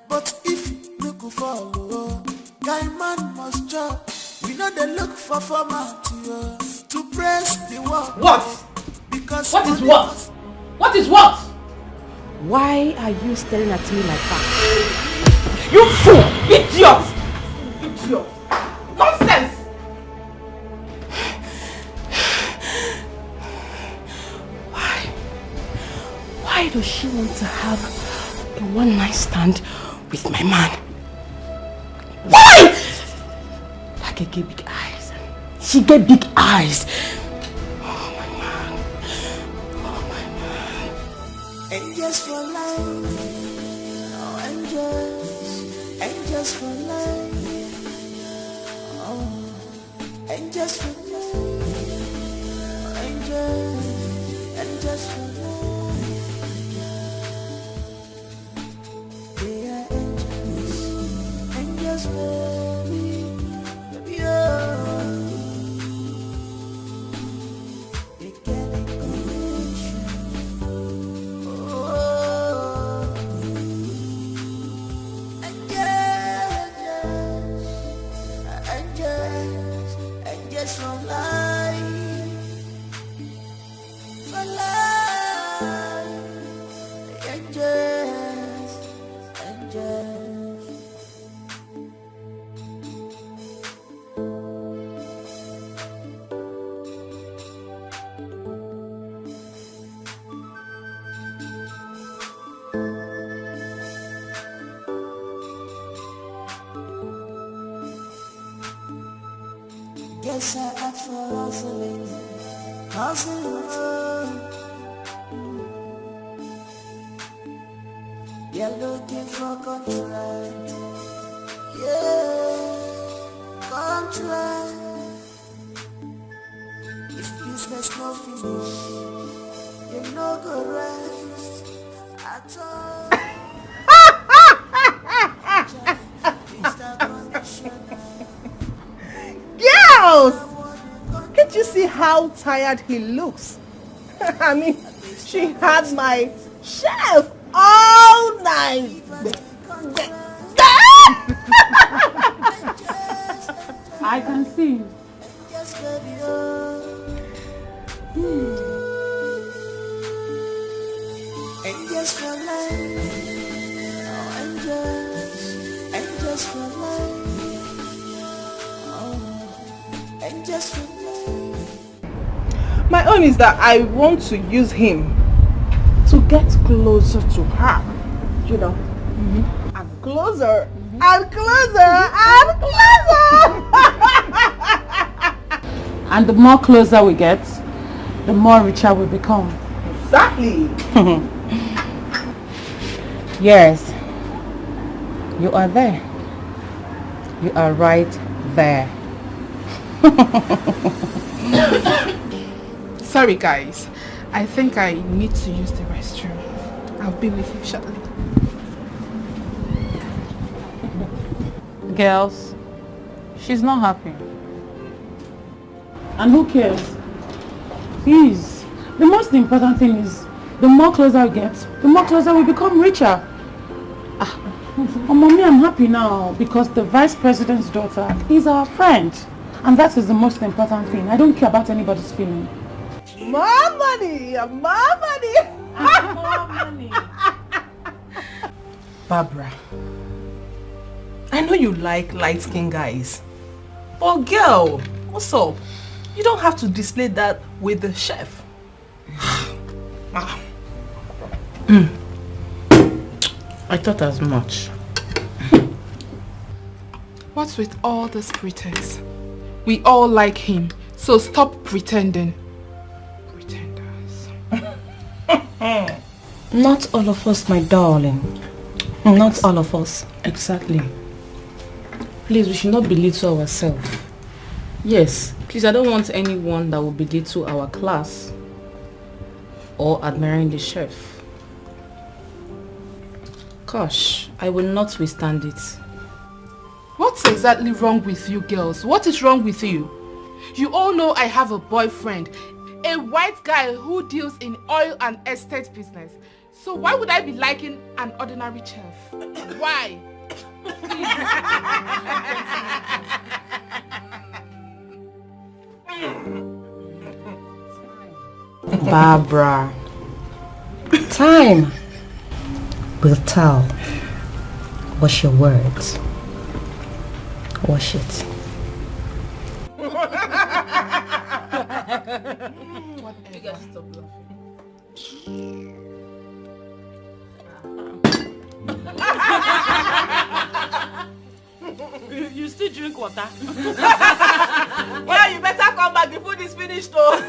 but if you could follow, guy man must chop. We know they look for format to press the work. What? Because what is what? What is what? Why are you staring at me like that? You fool! Idiot! Idiot! Nonsense! Why does she want to have a one-night stand with my man? Why? Like I get big eyes. She get big eyes. Oh my man. Oh my man. Angels for life. Oh angels for life. Oh angels for life. Angels for life. Baby, oh. They get They're looking for contract. Yeah, contract. If business no finish, you no go rest at all. Girls! Can't you see how tired he looks? I mean, she had my chef all night. I can see. And just for life, oh, and just for life, oh, and just for life. My own is that I want to use him to get closer to her, you know, and closer, and closer, and closer. And the more closer we get, the more richer we become. Exactly. Yes, you are there. You are right there. Sorry guys, I think I need to use the restroom. I'll be with you shortly. Girls, she's not happy. And who cares? Please, the most important thing is the more closer we get, the more closer we become richer. Oh, mommy, I'm happy now because the vice president's daughter is our friend. And that is the most important thing. I don't care about anybody's feeling. More money, more money. More money. Barbara, I know you like light-skinned guys. But girl, what's up? You don't have to display that with the chef. I thought as much. What's with all this pretense? We all like him, so stop pretending. Pretenders. Not all of us, my darling. Not all of us. Exactly. Please, we should not belittle ourselves. Yes, please, I don't want anyone that will belittle our class or admiring the chef. Gosh, I will not withstand it. What's exactly wrong with you girls? What is wrong with you? You all know I have a boyfriend, a white guy who deals in oil and estate business. So why would I be liking an ordinary chef? Why? Barbara, time will tell. Wash your words. Wash it. You guys stop laughing. You still drink water? Yeah, you better come back. The food is finished though.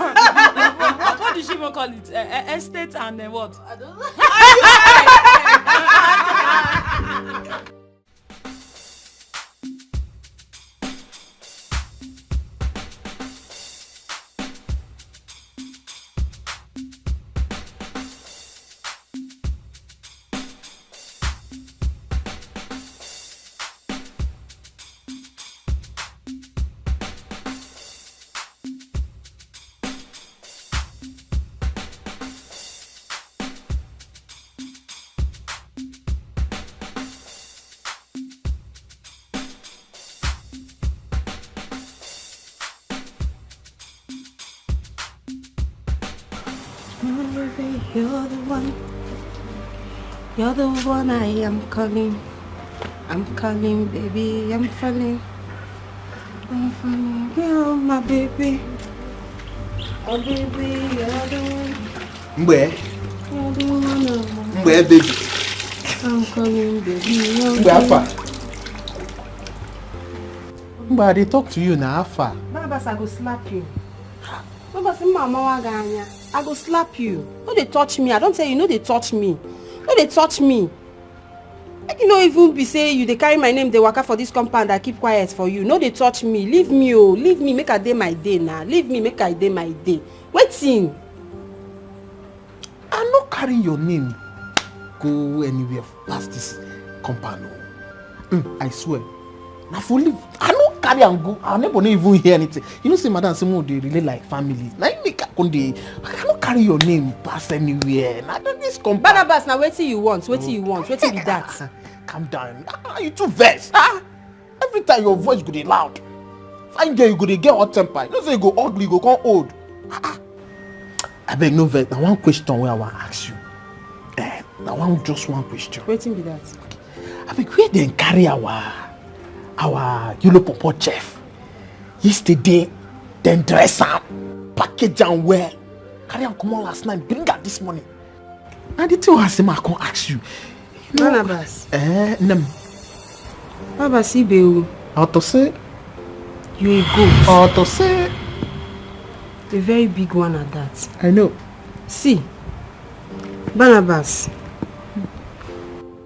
What did she even call it? Estate and what? I don't know. You're the one I am calling. I'm calling, baby, I'm falling. I'm falling, you're my baby. Oh baby, you're the one. Mbe? You're the one I want. Mbe, baby. I'm calling, baby, you're Mbe, Alpha. Mbe, they talk to you now, Alpha. Babas, I go slap you. Babas, mama, I go slap you. No, they touch me. I don't tell you, no, they touch me. No, they touch me. You no even be say you dey carry my name dey waka for this compound. I keep quiet for you. No dey touch me. Leave me, oh. Leave me, make I dey my day now. Leave me, make I dey my day. Wetin? I'm not carrying your name. Go anywhere past this compound. I swear. Now for leave. I don't carry and go. I'll never even hear anything. You know, say Madam Simo, they really like family. Now you make a conde. I cannot carry your name past anywhere. Now this compound. Barnabas, now wetin you want? Wetin you want? Wetin be that? Calm down. You too vexed. Every time your voice go dey loud. Fine girl, you go dey get hot temper. You know say you go ugly, you go come old. I beg no vex. Now one question where I want ask you. Now just one question. Wetin be that? I beg where they carry our yellow pawpaw chef. Yesterday, then dress am, package am well. Carry am come on last night, bring her this morning. Now the thing I say I can ask you. Barnabas. Nem. Barnabas, Ibe. How to say? You a goat. How to say? A very big one at that. I know. See, Barnabas.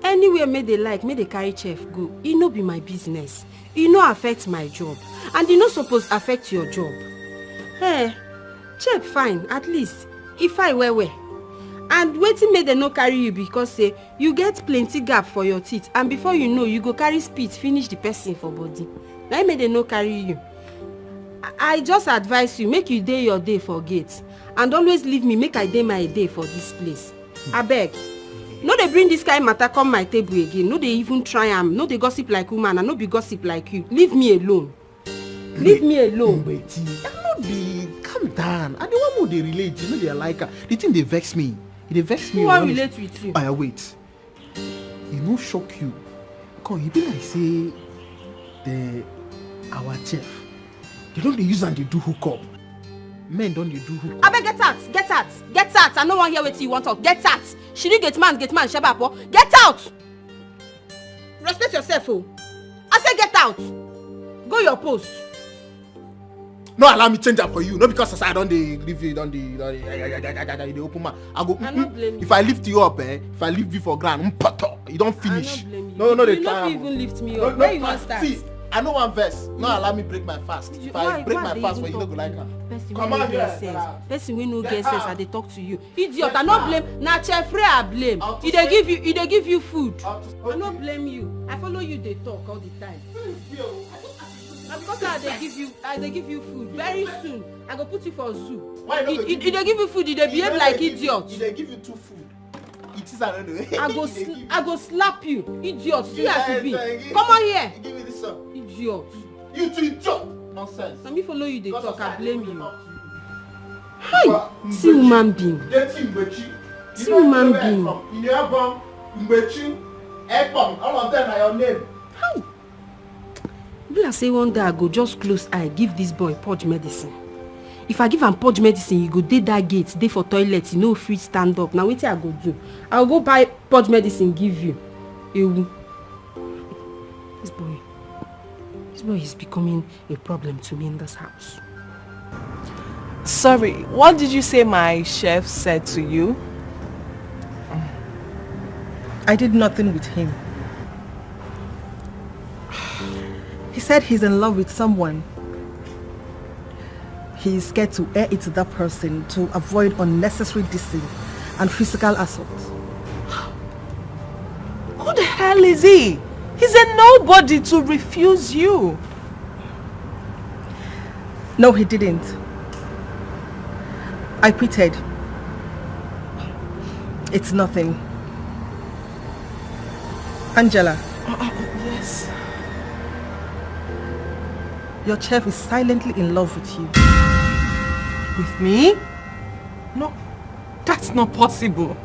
Anywhere may they like, may they carry chef go. It no be my business. It no affect my job. And it no suppose affect your job. Hey, chef fine, at least. If I were. And waiting may they no carry you because say you get plenty gap for your teeth. And before you know, you go carry spit, finish the person for body. Now may they no carry you. I just advise you, make you day your day for gate. And always leave me, make I day my day for this place. I beg. No, they bring this kind of matter come my table again. No, they even try am. No, they gossip like woman and no be gossip like you. Leave me alone. Leave me alone. I'm not be. Calm down. And the one more they relate, you know they like her. The thing they vex me. They vex me. Who want relate with you? Wait. It no shock you. Come, you be like say our chef. They don't use and they do hook up. Men don't they do hook up. I beg, get out, get out, get out. I no want hear what you want talk. Get out. She did get man, Shebapo. Get out. Respect yourself, oh. I say get out. Go your post. No, allow me change that for you. Not because I don't leave you, don't the open man. I go. If I lift you up, if I lift you for ground, you don't finish. No, they don't even lift me up. Where you want to start? See, I know one verse. No, allow me break my fast. If I break my fast, you don't go like that. Come on, person we no get sense, and they talk to you. Idiot, I no blame. Na chef Frey I blame. He dey give you food. I no blame you. I follow you. They talk all the time. And because I dey give you food. Very soon, I go put you for zoo. He dey give you food. He dey behave like idiot. He dey give you two food. It is another. I go slap you, idiot. See as you be. Come on here. Give me this one. Idiot. You two idiot. Nonsense. Let me follow you. They talk. I blame you. Hi. See human being. See human being. All of them are your name. Hi. Be like say one day I go just close eye give this boy purge medicine. If I give him purge medicine, you go dey that gate, dey for toilet, you no free stand up. Now wetin I go do? I will go buy purge medicine give you. Ewu. This boy is becoming a problem to me in this house. Sorry, what did you say my chef said to you? I did nothing with him. He said he's in love with someone. He is scared to air it to that person to avoid unnecessary dissing and physical assault. Who the hell is he? He's a nobody to refuse you. No, he didn't. I quitted. It's nothing. Angela. Yes. Your chef is silently in love with you. With me? No, that's not possible.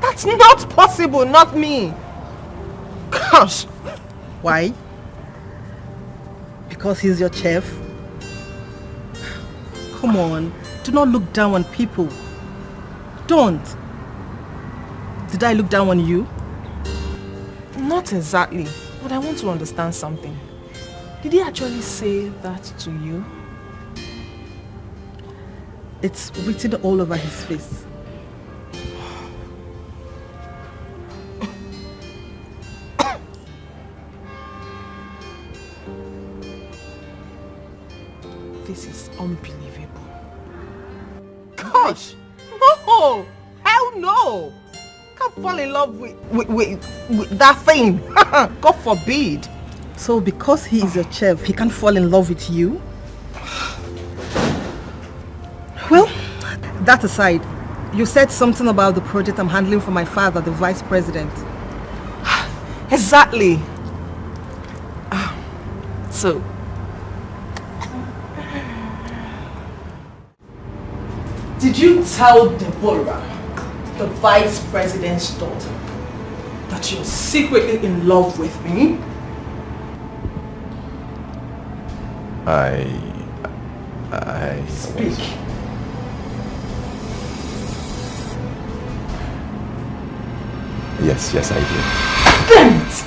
That's not possible, not me. Gosh. Why? Because he's your chef? Come on, do not look down on people. Don't. Did I look down on you? Not exactly, but I want to understand something. Did he actually say that to you? It's written all over his face. No! Hell no! Can't fall in love with that thing. God forbid. So because he is a chef, he can't fall in love with you? Well, that aside, you said something about the project I'm handling for my father, the vice president. Exactly. So, did you tell Deborah, the vice president's daughter, that you're secretly in love with me? I Speak. Yes, I did. Damn it!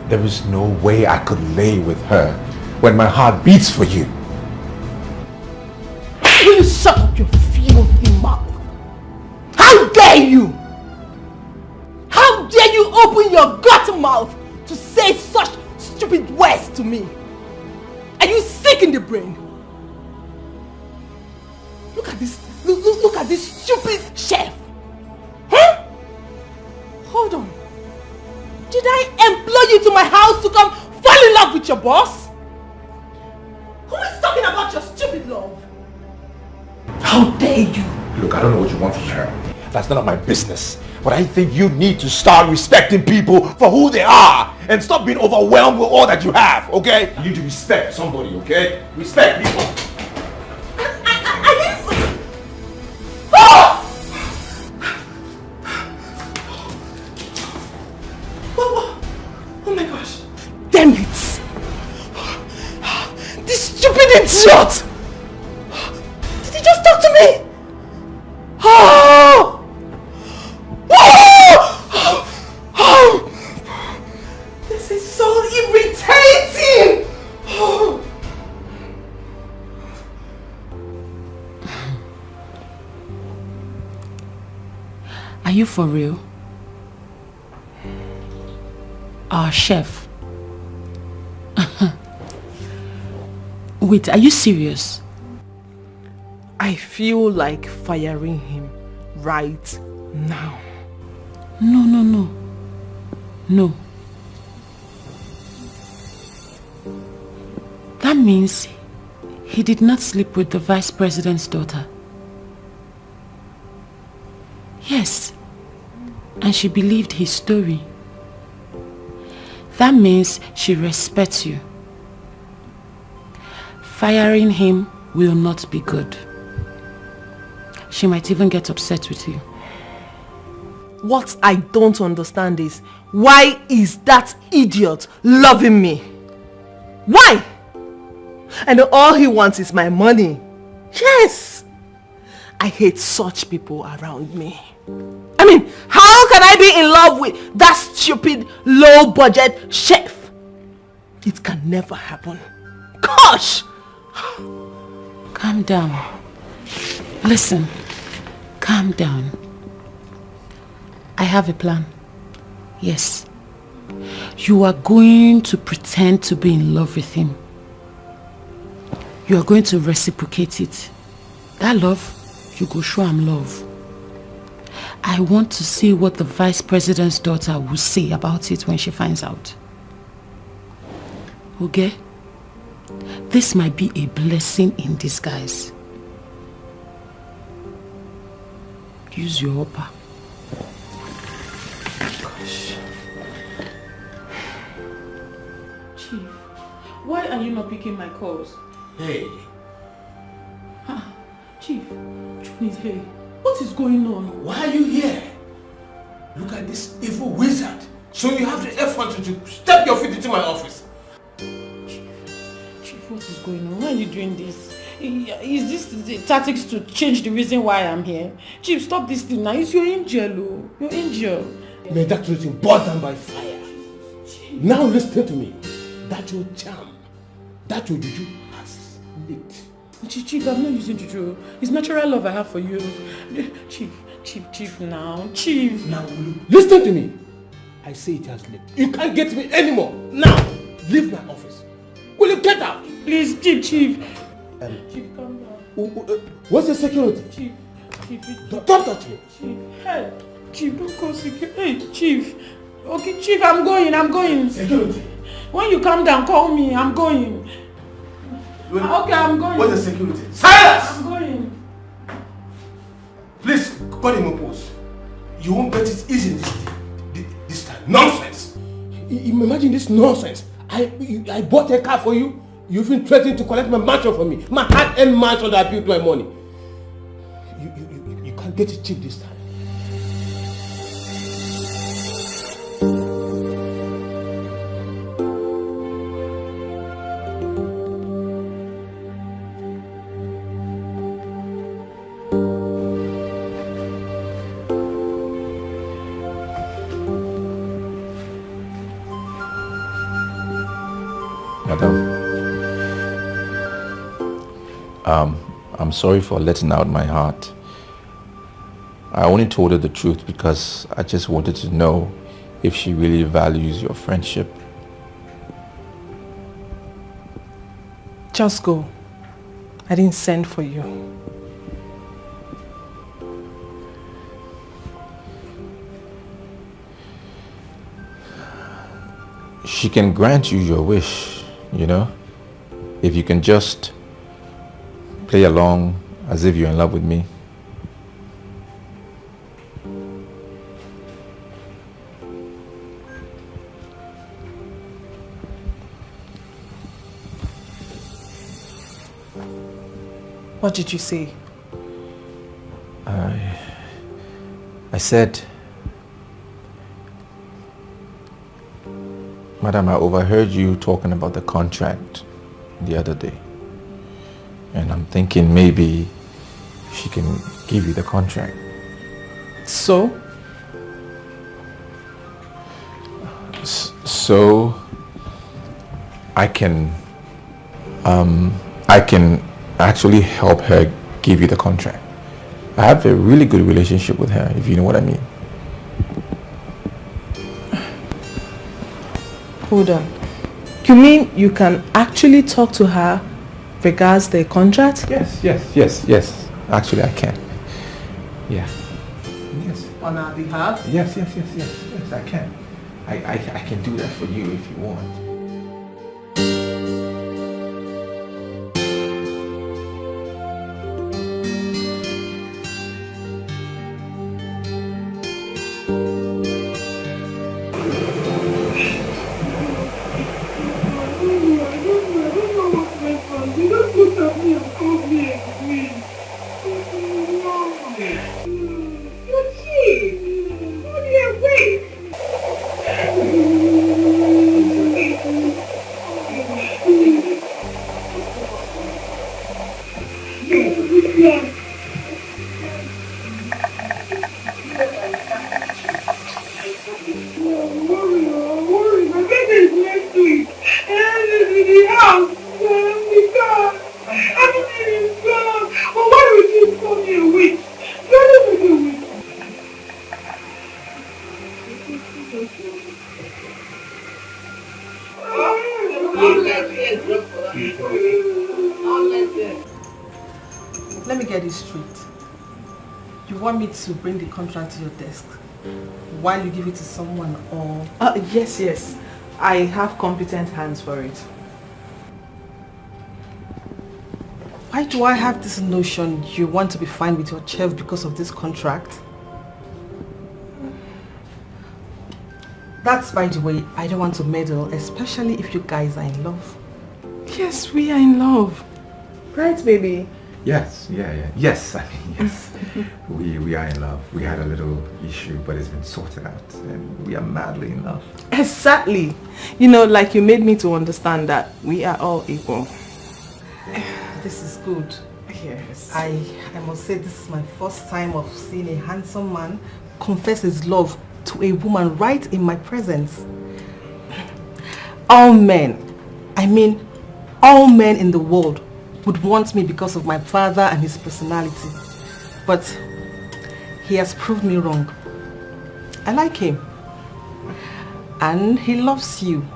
There is no way I could lay with her when my heart beats for you. Will you shut up your filthy mouth? How dare you? How dare you open your gut mouth to say such stupid words to me? Are you sick in the brain? Look at this, look at this stupid chef. Huh? Hold on. Did I employ you to my house to come fall in love with your boss? Who is talking about your stupid love? How dare you? Look, I don't know what you want from her. That's none of my business. But I think you need to start respecting people for who they are and stop being overwhelmed with all that you have, okay? You need to respect somebody, okay? Respect people. Oh my gosh. Damn it. This stupid idiot. Did he just talk to me? Oh! Oh! This is so irritating! Oh. Are you for real? Our chef. Wait, are you serious? I feel like firing him right now. No. That means he did not sleep with the vice president's daughter. Yes, and she believed his story. That means she respects you. Firing him will not be good. She might even get upset with you. What I don't understand is, why is that idiot loving me? Why? And all he wants is my money. Yes! I hate such people around me. I mean, how can I be in love with that stupid, low-budget chef? It can never happen. Gosh! Calm down. Listen, calm down. I have a plan. Yes. You are going to pretend to be in love with him. You are going to reciprocate it. That love, you go show him love. I want to see what the vice president's daughter will say about it when she finds out. Okay? This might be a blessing in disguise. Use your upper. Gosh. Chief, why are you not picking my calls? Hey. Chief, please, hey. What is going on? Why are you here? Look at this evil wizard. So you have the effort to step your feet into my office. Chief, what is going on? Why are you doing this? Is this the tactics to change the reason why I'm here? Chief, stop this thing now. It's your angel, oh. Your angel. May that routine burn down by fire. Now listen to me. That your charm, that your juju has leaked. Chief, I'm not using juju. It's natural love I have for you. Chief, now. Chief. Now, listen to me. I say it has leaked. You can't get me anymore. Now, leave my office. Will you get out? Please, Chief. Chief, calm down. What's the security? Chief. Chief. Don't touch me. Chief, hey, Chief, don't call security. Hey, Chief. Okay, Chief, I'm going. Security. When you come down, call me. I'm going. Okay, I'm going. Where's the security? Silence! I'm going. Please, call him a post. You won't get it easy this time. Nonsense! Imagine this nonsense. I bought a car for you. You even threatened to collect my mansion from me. My hard-earned mansion that I built my money. You can't get it cheap this time. I'm sorry for letting out my heart. I only told her the truth because I just wanted to know if she really values your friendship. Just go. I didn't send for you. She can grant you your wish, you know? If you can just play along as if you're in love with me. What did you say? I said, Madam, I overheard you talking about the contract the other day. And I'm thinking maybe she can give you the contract. So? So I can actually help her give you the contract. I have a really good relationship with her, if you know what I mean. Hold on. You mean you can actually talk to her regards the contract? Yes. Actually, I can. Yeah. Yes. On our behalf? Yes, I can. I can do that for you if you want. Let me get this straight. You want me to bring the contract to your desk while you give it to someone, or? Yes. I have competent hands for it. Why do I have this notion you want to be fine with your chef because of this contract? That's by the way, I don't want to meddle, especially if you guys are in love. Yes, we are in love. Right, baby? Yes, yes, I mean, yes. we are in love. We had a little issue, but it's been sorted out, and we are madly in love. Exactly. You know, like you made me to understand that we are all equal. This is good. Yes. I must say this is my first time of seeing a handsome man confess his love to a woman right in my presence. All men, I mean all men in the world would want me because of my father and his personality. But he has proved me wrong. I like him. And he loves you.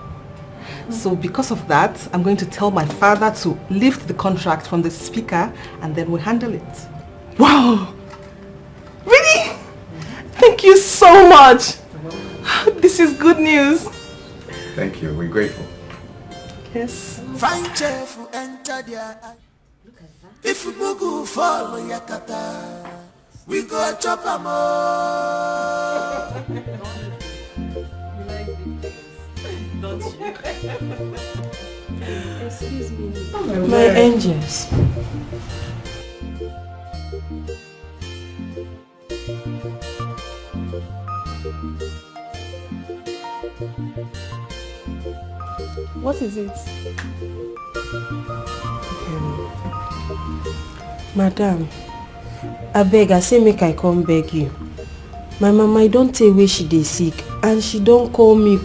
So because of that, I'm going to tell my father to lift the contract from the speaker and then we'll handle it. Wow! Thank you so much. This is good news. Thank you. We're grateful. Yes. Fine chef who enter their eye. If Mugu follow Yakata, we go chop am all. Don't you? Excuse me. My angels. What is it? Madam, I beg, I say make I come beg you. My mama, I don't tell where she dey sick, and she don't call me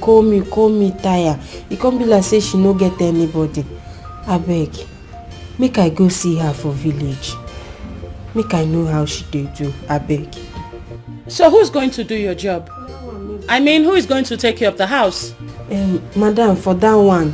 tire. It can't be like say she no get anybody. I beg, make I go see her for village. Make I know how she dey do. I beg. So who's going to do your job? I mean, who is going to take care of the house? Madam, for that one,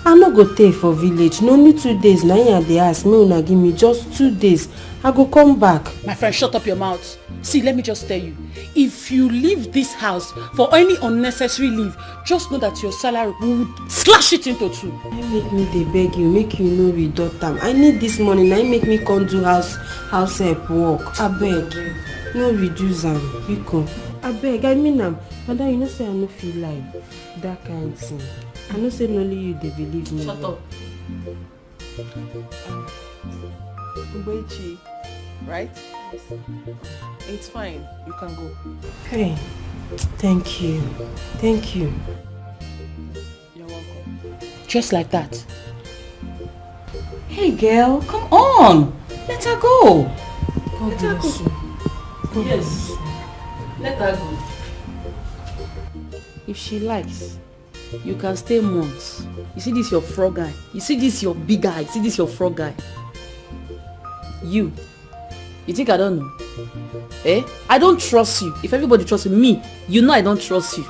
I no go take for village. No need 2 days. Now they ask me, una give me just 2 days. I go come back. My friend, shut up your mouth. See, let me just tell you. If you leave this house for any unnecessary leave, just know that your salary will slash it into 2. Make me dey beg you, make you no reduct am. I need this money. Now make me come do house help work. I beg, no reduce am. Biko. I beg, I mean am. Madam, you know say I no feel like that kind of thing. I know say only you dey believe me. Shut up. Ubechi, right? Yes. It's fine. You can go. Hey, thank you. Thank you. You're welcome. Just like that. Hey girl, come on. Let her go. God bless you. Yes. Let her go. If she likes, you can stay months. You see this your frog guy. You see this your big guy. You see this your frog guy. You think I don't know? I don't trust you. If everybody trusts me, you know I don't trust you.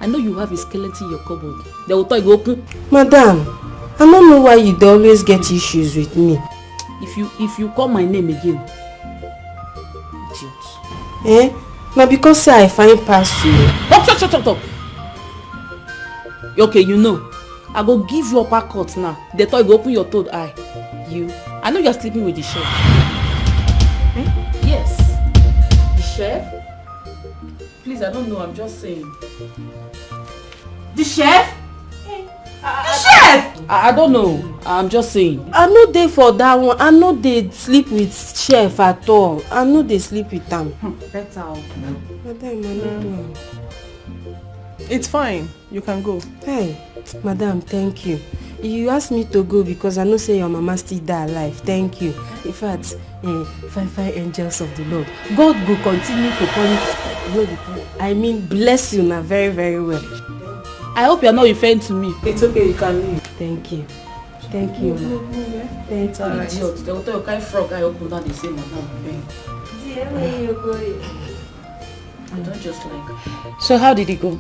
I know you have a skeleton in your cupboard. They will tell you open. Madam, I don't know why you always get issues with me. If you call my name again, idiot. Now because say I find past you. Stop. Okay, you know. I go give you uppercut now. They thought you go open your third eye. I know you're sleeping with the chef. Yes. The chef? Please, I don't know. I'm just saying. The chef? The chef? I don't know. I'm just saying. I know they for that one. I know they sleep with chef at all. I know they sleep with them. Better. Madam, It's fine. You can go. Hey, madam, thank you. You asked me to go because I know say your mama still die alive. Thank you. In fact, five angels of the Lord. God will continue to bless you now very, very well. I hope you're not referring to me. It's okay, you can leave. Thank you. Thank you. Thank you. Idiot. They will tell you kind frog I open down the same madam. I don't just like. So how did it go?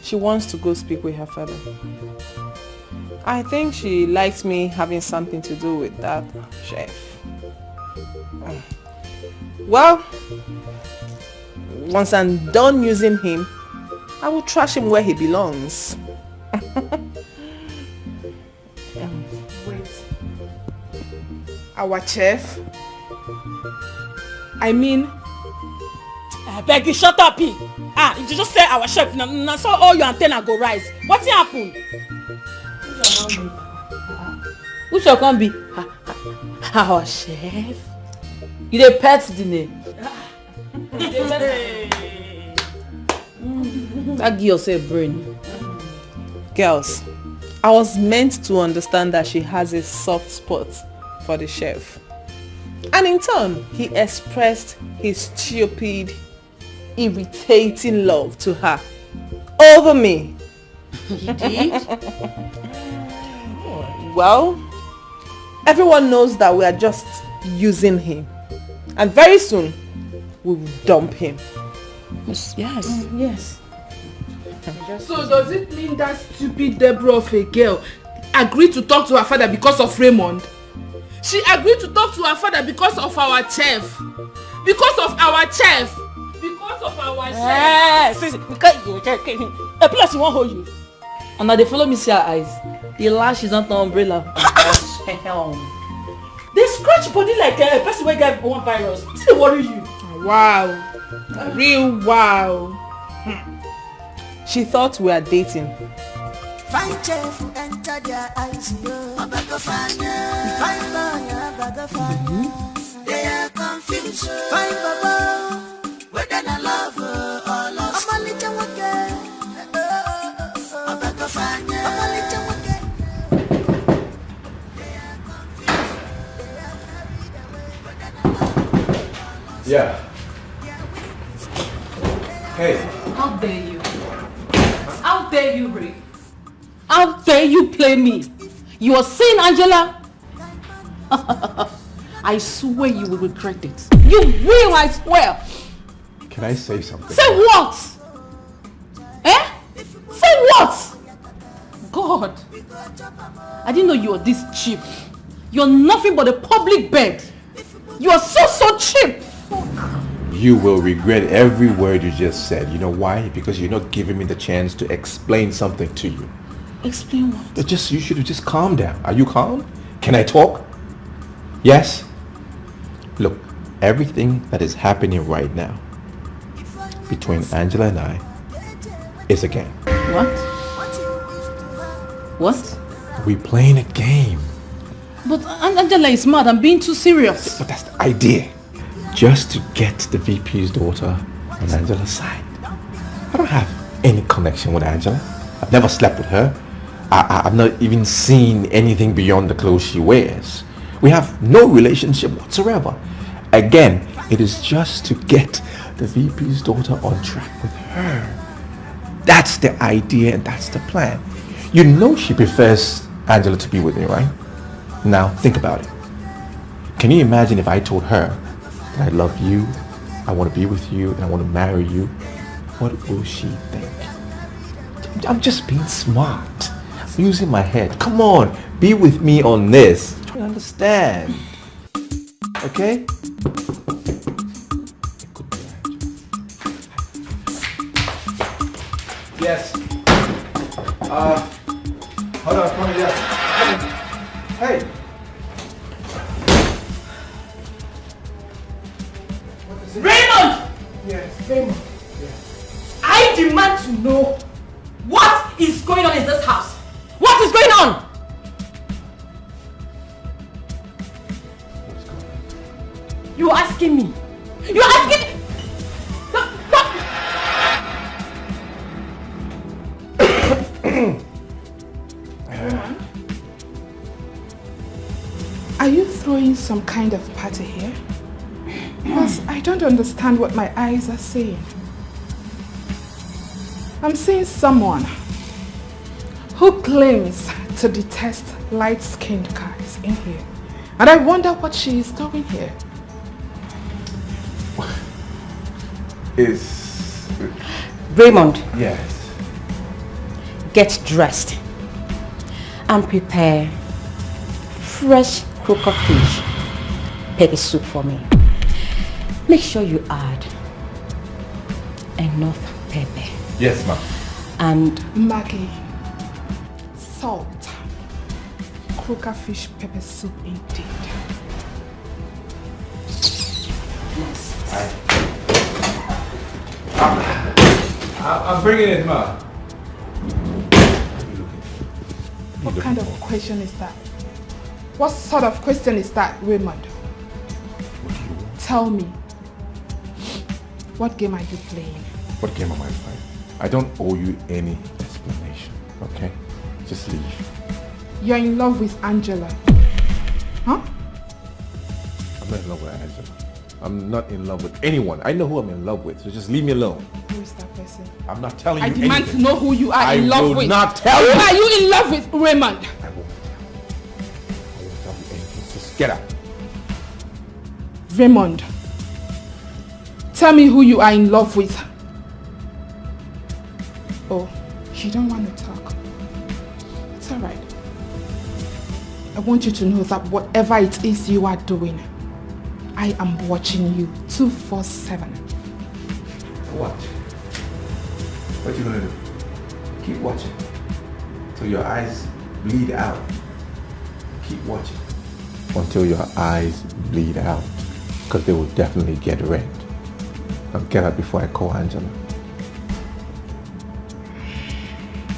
She wants to go speak with her father. I think she likes me having something to do with that chef. Well, once I'm done using him, I will trash him where he belongs. Wait. Our chef? I mean, I beg you, shut up, you just say our chef. Now so all your antenna go rise. What's happened? Who shall come be? Our chef? You dey pet the name. Give yourself brain. Girls, I was meant to understand that she has a soft spot for the chef. And in turn, he expressed his stupid, irritating love to her over me. He did? Well, everyone knows that we are just using him. And very soon, we will dump him. Yes. Yes. So does it mean that stupid Deborah of a girl agreed to talk to her father because of Raymond? She agreed to talk to her father because of our chef. Because of our chef. Because of our share. Plus you won't hold you. And now they follow me see her eyes. The lash is not the umbrella. They scratch body like a person who got one virus. Did they worry you? Wow. Real wow. She thought we were dating. Fine chef enter their eyes, yo. Fine they are confused. Fine baba, whether I love or lost. I'm a little okay. Yeah. Hey. How dare you? How dare you, Ray? How dare you play me? You are seeing Angela? I swear you will regret it. You will, I swear. Can I say something? Say what? Eh? Say what? God. I didn't know you were this cheap. You're nothing but a public bed. You are so cheap. You will regret every word you just said. You know why? Because you're not giving me the chance to explain something to you. Explain what? You should have just calmed down. Are you calm? Can I talk? Yes? Look, everything that is happening right now between Angela and I is a game. What? What? We playing a game. But Angela is mad. I'm being too serious. But that's the idea. Just to get the VP's daughter on Angela's side. I don't have any connection with Angela. I've never slept with her. I've not even seen anything beyond the clothes she wears. We have no relationship whatsoever. Again, it is just to get the VP's daughter on track with her. That's the idea and that's the plan. You know she prefers Angela to be with me, right? Now think about it. Can you imagine if I told her that I love you, I want to be with you, and I want to marry you? What will she think? I'm just being smart. I'm using my head. Come on, be with me on this. Try to understand. Okay? Yes. Hold on, come here. Hey. Raymond! Yes, Raymond. Yes. I demand to know what is going on in this house. What is going on? What's going on? You're asking me. You're asking me. Are you throwing some kind of party here? Because I don't understand what my eyes are saying. I'm seeing someone who claims to detest light-skinned guys in here. And I wonder what she is doing here. Raymond. Yes. Get dressed and prepare fresh cooked fish pepper soup for me. Make sure you add enough pepper. Yes, ma'am. And Maggie, salt, croaker fish pepper soup indeed. Yes. I'm bringing it, ma. What kind of question is that? What sort of question is that, Raymond? Tell me. What game are you playing? What game am I playing? I don't owe you any explanation, okay? Just leave. You're in love with Angela. Huh? I'm not in love with Angela. I'm not in love with anyone. I know who I'm in love with, so just leave me alone. Who is that person? I'm not telling you I demand anything. to know who you are in love with. I will not tell you. Who are you in love with, Raymond? I won't tell you anything. Just get out. Raymond, tell me who you are in love with. Oh, you don't want to talk. It's alright. I want you to know that whatever it is you are doing, I am watching you 24/7. Watch. What you gonna do? Keep watching. Till your eyes bleed out. Keep watching. Until your eyes bleed out. Because they will definitely get red. Now get up before I call Angela.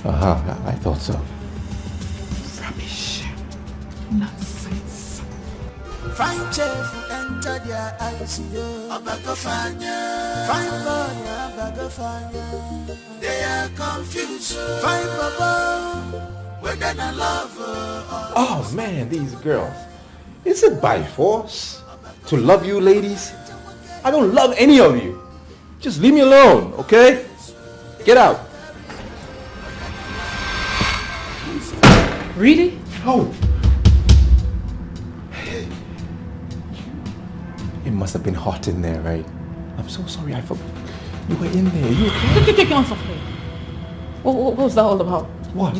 I thought so. Rubbish. Nonsense. Fine chef enter their eyes, fine boy, they are confused. Fine baba, whether they love Oh man, these girls. Is it by force to love you ladies? I don't love any of you. Just leave me alone, okay? Get out. Really? No. It must have been hot in there, right? I'm so sorry, I forgot. You were in there. You okay? Take your hands off me. What was that all about? What?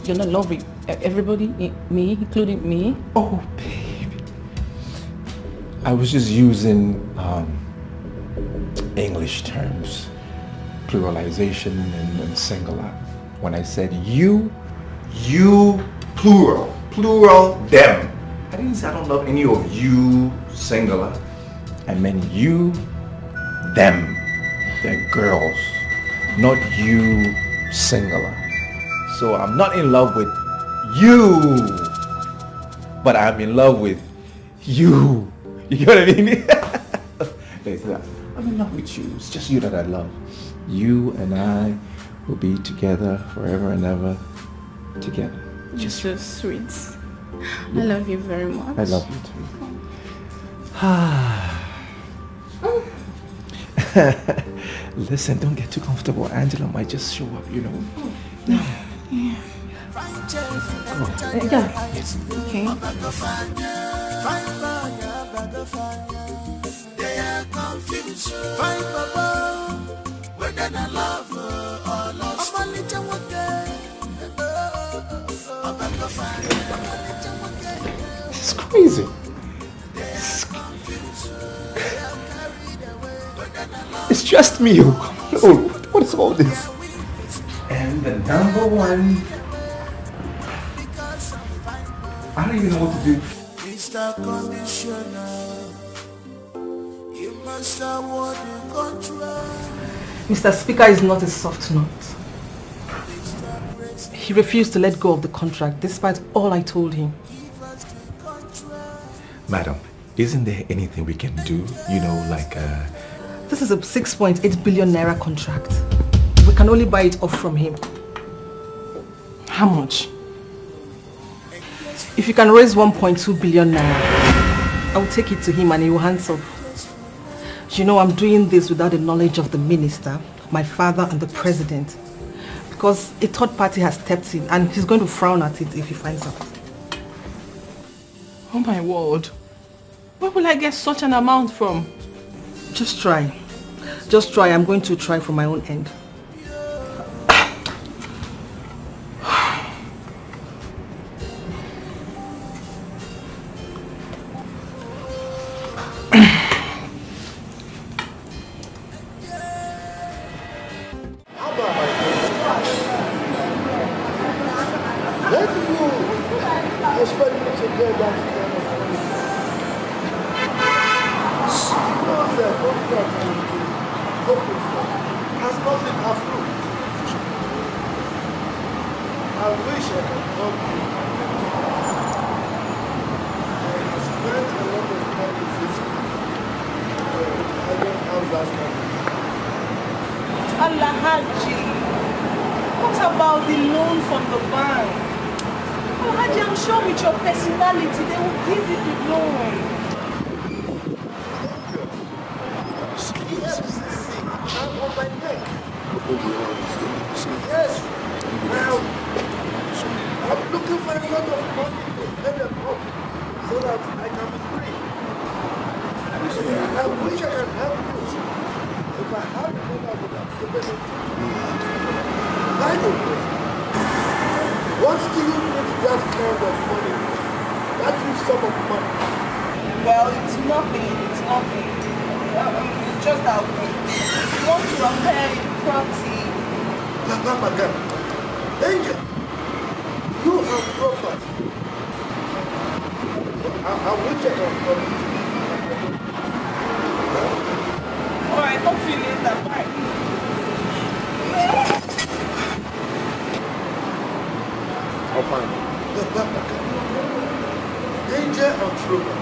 You're not loving everybody, me, including me? Oh, baby. I was just using English terms, pluralization and singular. When I said you, plural, them. I didn't say I don't love any of you, singular. I meant you, them. They're girls, not you, singular. So I'm not in love with you, but I'm in love with you. You get what I mean? I'm in love with you. It's just you that I love. You and I will be together forever and ever together. You're so sweet. I love you very much. I love you too. Listen, don't get too comfortable. Angela might just show up, you know. Yeah. Yeah. Okay. they are confused. Fine baba, whether they love or lost. It's crazy. It's just me. Oh, what is all this? And the number one, I don't even know what to do. Mr. Conditioner, you must have what you control. Mr. Speaker is not a soft nut. He refused to let go of the contract despite all I told him. Madam, isn't there anything we can do? You know, like This is a 6.8 billion naira contract. We can only buy it off from him. How much? If you can raise 1.2 billion naira, I will take it to him and he will hands up. You know, I'm doing this without the knowledge of the minister, my father and the president. Because a third party has stepped in and he's going to frown at it if he finds out. Oh my word. Where will I get such an amount from? Just try. Just try. I'm going to try from my own end. Well, it's nothing. just that we want to appear in property. Madam, Angel, you have property. I will check on property. Alright, talk to you later. Bye. I'll find it. Danger and trouble.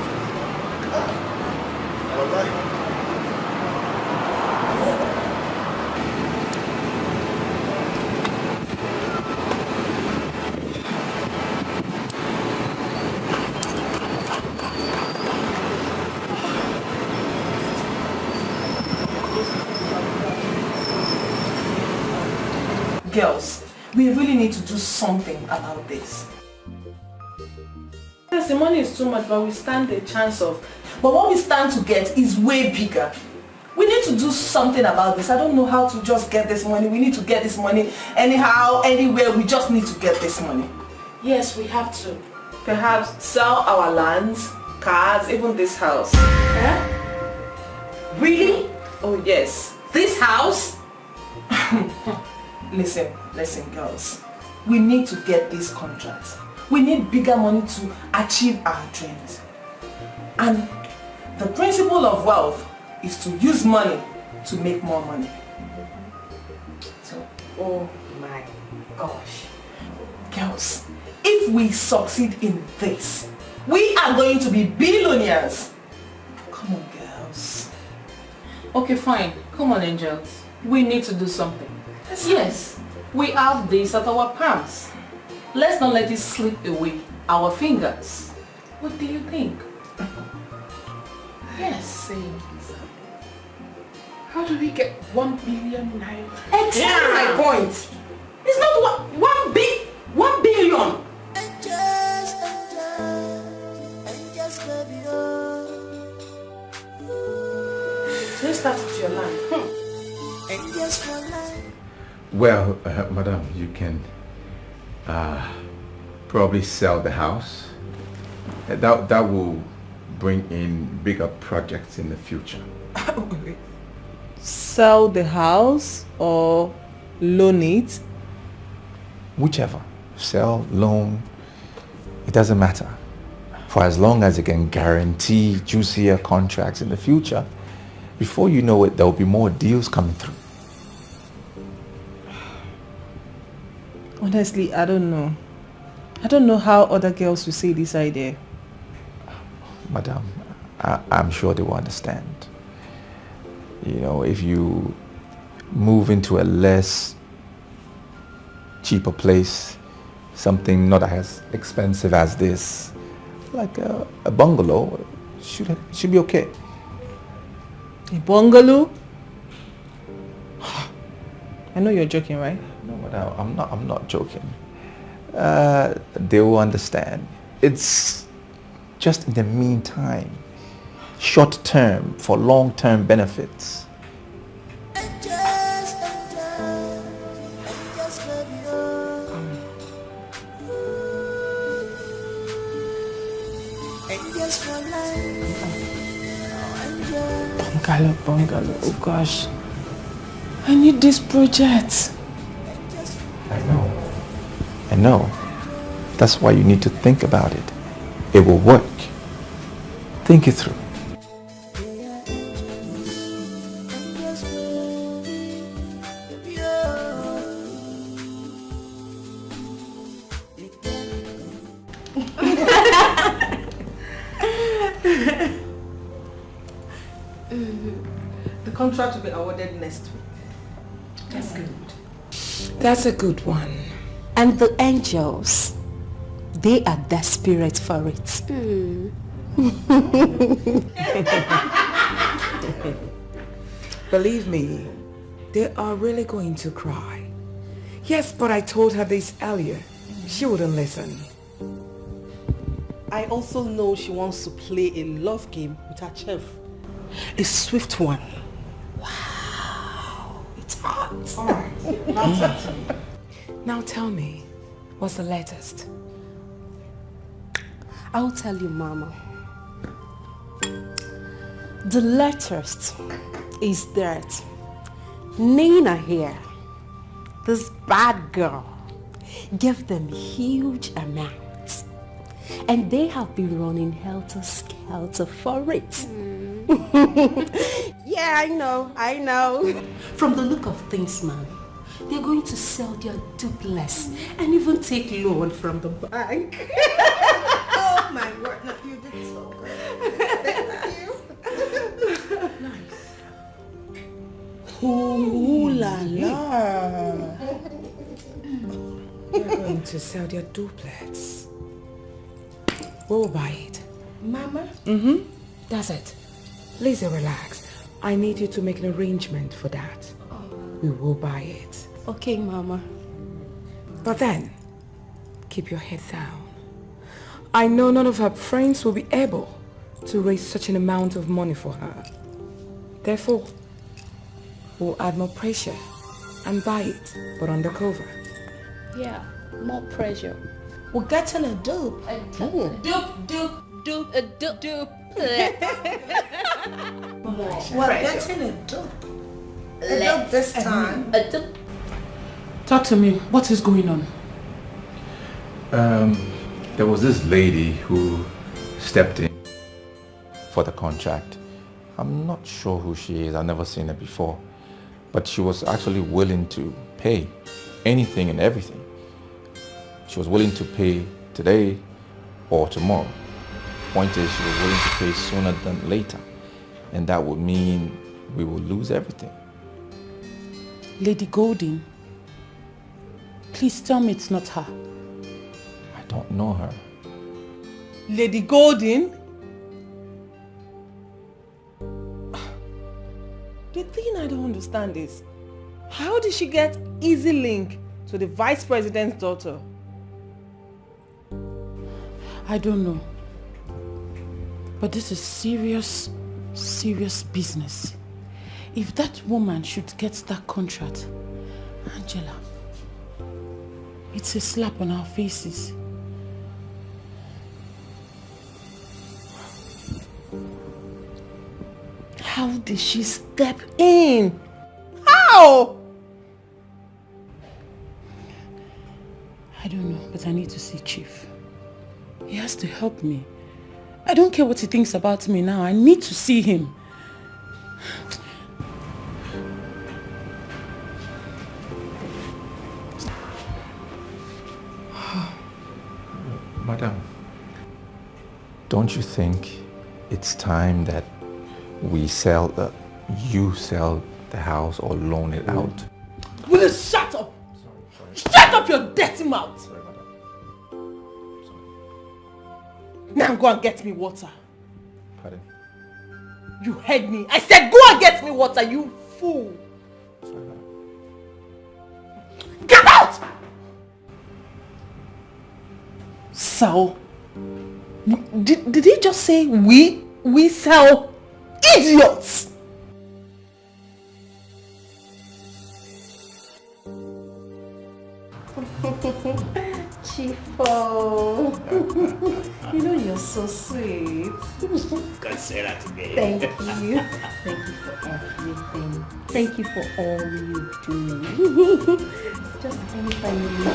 Girls, we really need to do something about this. Yes, the money is too much, but we stand a chance of. But what we stand to get is way bigger. We need to do something about this. I don't know how to just get this money. We need to get this money anyhow, anywhere. We just need to get this money. Yes, we have to. Perhaps sell our lands, cars, even this house. Eh? Really? Oh yes. This house? Listen, girls. We need to get this contract. We need bigger money to achieve our dreams. And the principle of wealth is to use money to make more money. So, oh my gosh. Girls, if we succeed in this, we are going to be billionaires. Come on, girls. Okay, fine. Come on, angels. We need to do something. Yes, we have this at our palms. Let's not let it slip away our fingers. What do you think? Yes. How do we get 1 billion naira? Exactly my point. It's not 1 billion. Let's start with your line. Well, madam, you can probably sell the house. That will bring in bigger projects in the future. Sell the house or loan it? Whichever. Sell, loan, it doesn't matter. For as long as it can guarantee juicier contracts in the future, before you know it, there will be more deals coming through. Honestly, I don't know. I don't know how other girls will see this idea. Madam, I'm sure they will understand. You know, if you move into a less cheaper place, something not as expensive as this, like a bungalow, should be okay. A bungalow? I know you're joking, right? No, madam, I'm not joking. They will understand. It's just in the meantime, short term for long term benefits. Bungalow, oh gosh. I need this project. I know. That's why you need to think about it. It will work. Think it through. The contract will be awarded next week. That's good. That's a good one. And the angels, they are desperate for it. Believe me, they are really going to cry. Yes, but I told her this earlier. She wouldn't listen. I also know she wants to play a love game with her chef. A swift one. Wow, it's hot. Now tell me, what's the latest? I'll tell you, Mama. The latest is that Nina here, this bad girl, gave them huge amounts. And they have been running helter-skelter for it. Yeah, I know. From the look of things, man, they're going to sell their duplex and even take loan from the bank. Oh my word, no, you did so good. Thank you. Nice. Ooh la la. They're going to sell their duplex. We'll buy it. Mama? Mm-hmm. That's it. Please relax. I need you to make an arrangement for that. We will buy it. Okay, Mama. But then, keep your head down. I know none of her friends will be able to raise such an amount of money for her. Therefore, we'll add more pressure and buy it, but undercover. Yeah, more pressure. We're getting a dupe. Dupe. We're getting a dupe. A dupe this time. A dupe. Talk to me. What is going on? There was this lady who stepped in for the contract. I'm not sure who she is. I've never seen her before. But she was actually willing to pay anything and everything. She was willing to pay today or tomorrow. Point is, she was willing to pay sooner than later. And that would mean we will lose everything. Lady Golden, please tell me it's not her. I don't know her. Lady Golden? The thing I don't understand is, how did she get easy link to the vice president's daughter? I don't know. But this is serious business. If that woman should get that contract, Angela, it's a slap on our faces. How did she step in? How? I don't know, but I need to see Chief. He has to help me. I don't care what he thinks about me now. I need to see him. Madam, don't you think it's time that you sell the house or loan it out? Will you shut up? Sorry. Shut up your dirty mouth! Sorry, madam. Now go and get me water. Pardon? You heard me. I said go and get me water, you fool. Sorry, madam. Get out! Sell? Did he just say we sell idiots? Chifo, you know you're so sweet. Can't say that today. Thank you. Thank you for everything. Thank you for all you do. Just anytime you need.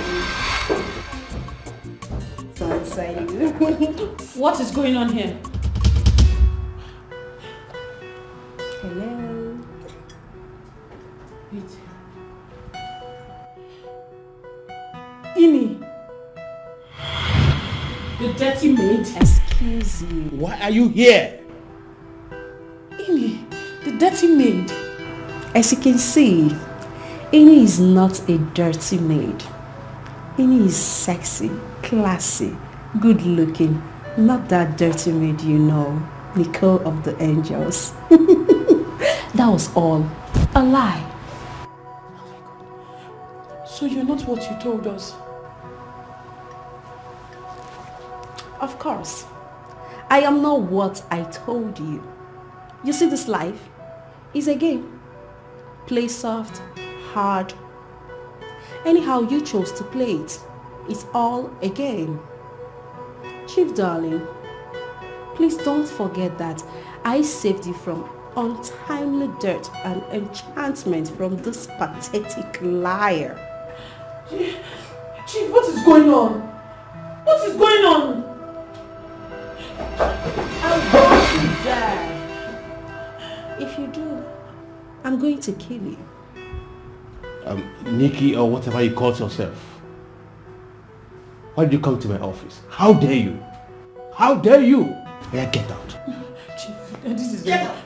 So exciting. What is going on here? Hello. Wait. Ini. The dirty maid. Excuse you. Why are you here? Ini, the dirty maid. As you can see, Ini is not a dirty maid. Ini is sexy, classy, good looking. Not that dirty maid you know, Nicole of the Angels. That was all a lie. So you're not what you told us? Of course, I am not what I told you. You see, this life is a game. Play soft, hard. Anyhow you chose to play it, it's all a game. Chief darling, please don't forget that I saved you from untimely death and enchantment from this pathetic liar. Chief, what is going on? What is going on? I'm going to die. If you do, I'm going to kill you. Nikki, or whatever you call yourself. Why did you come to my office? How dare you? How dare you? Yeah, get out. Chief,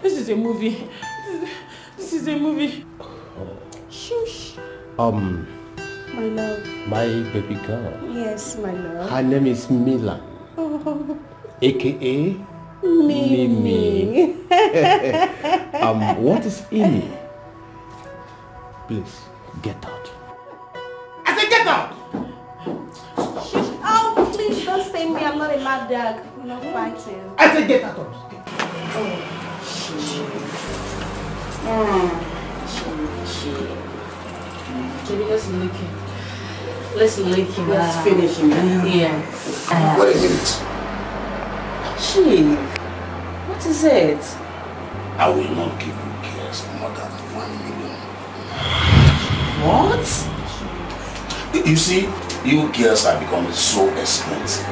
this is a movie. This is a movie. Shush. My love. My baby girl. Yes, my love. Her name is Milan, Oh, aka Mimi. What is Ini? Please, get out. I said get out! Shush. Oh, please don't say me. I'm not a mad dog. I'm not fighting. I said get out. Maybe let's lick him. Let's lick him. Let's finish him. Yeah. Wait a minute. Chief, what is it? I will not give you girls more than 1 million. What? You see, you girls are becoming so expensive.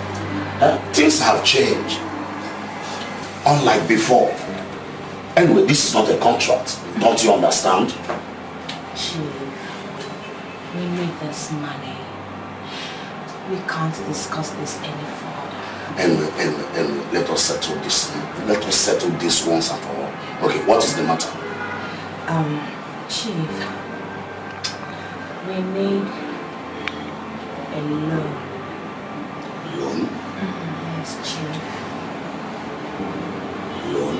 Things have changed. Unlike before. Anyway, this is not a contract. Don't you understand? Chief, we need this money. We can't discuss this any further. Anyway, let us settle this. Let us settle this once and for all. Okay, what is the matter? Chief, we need a loan. Loan? Yes, Chief. Loan?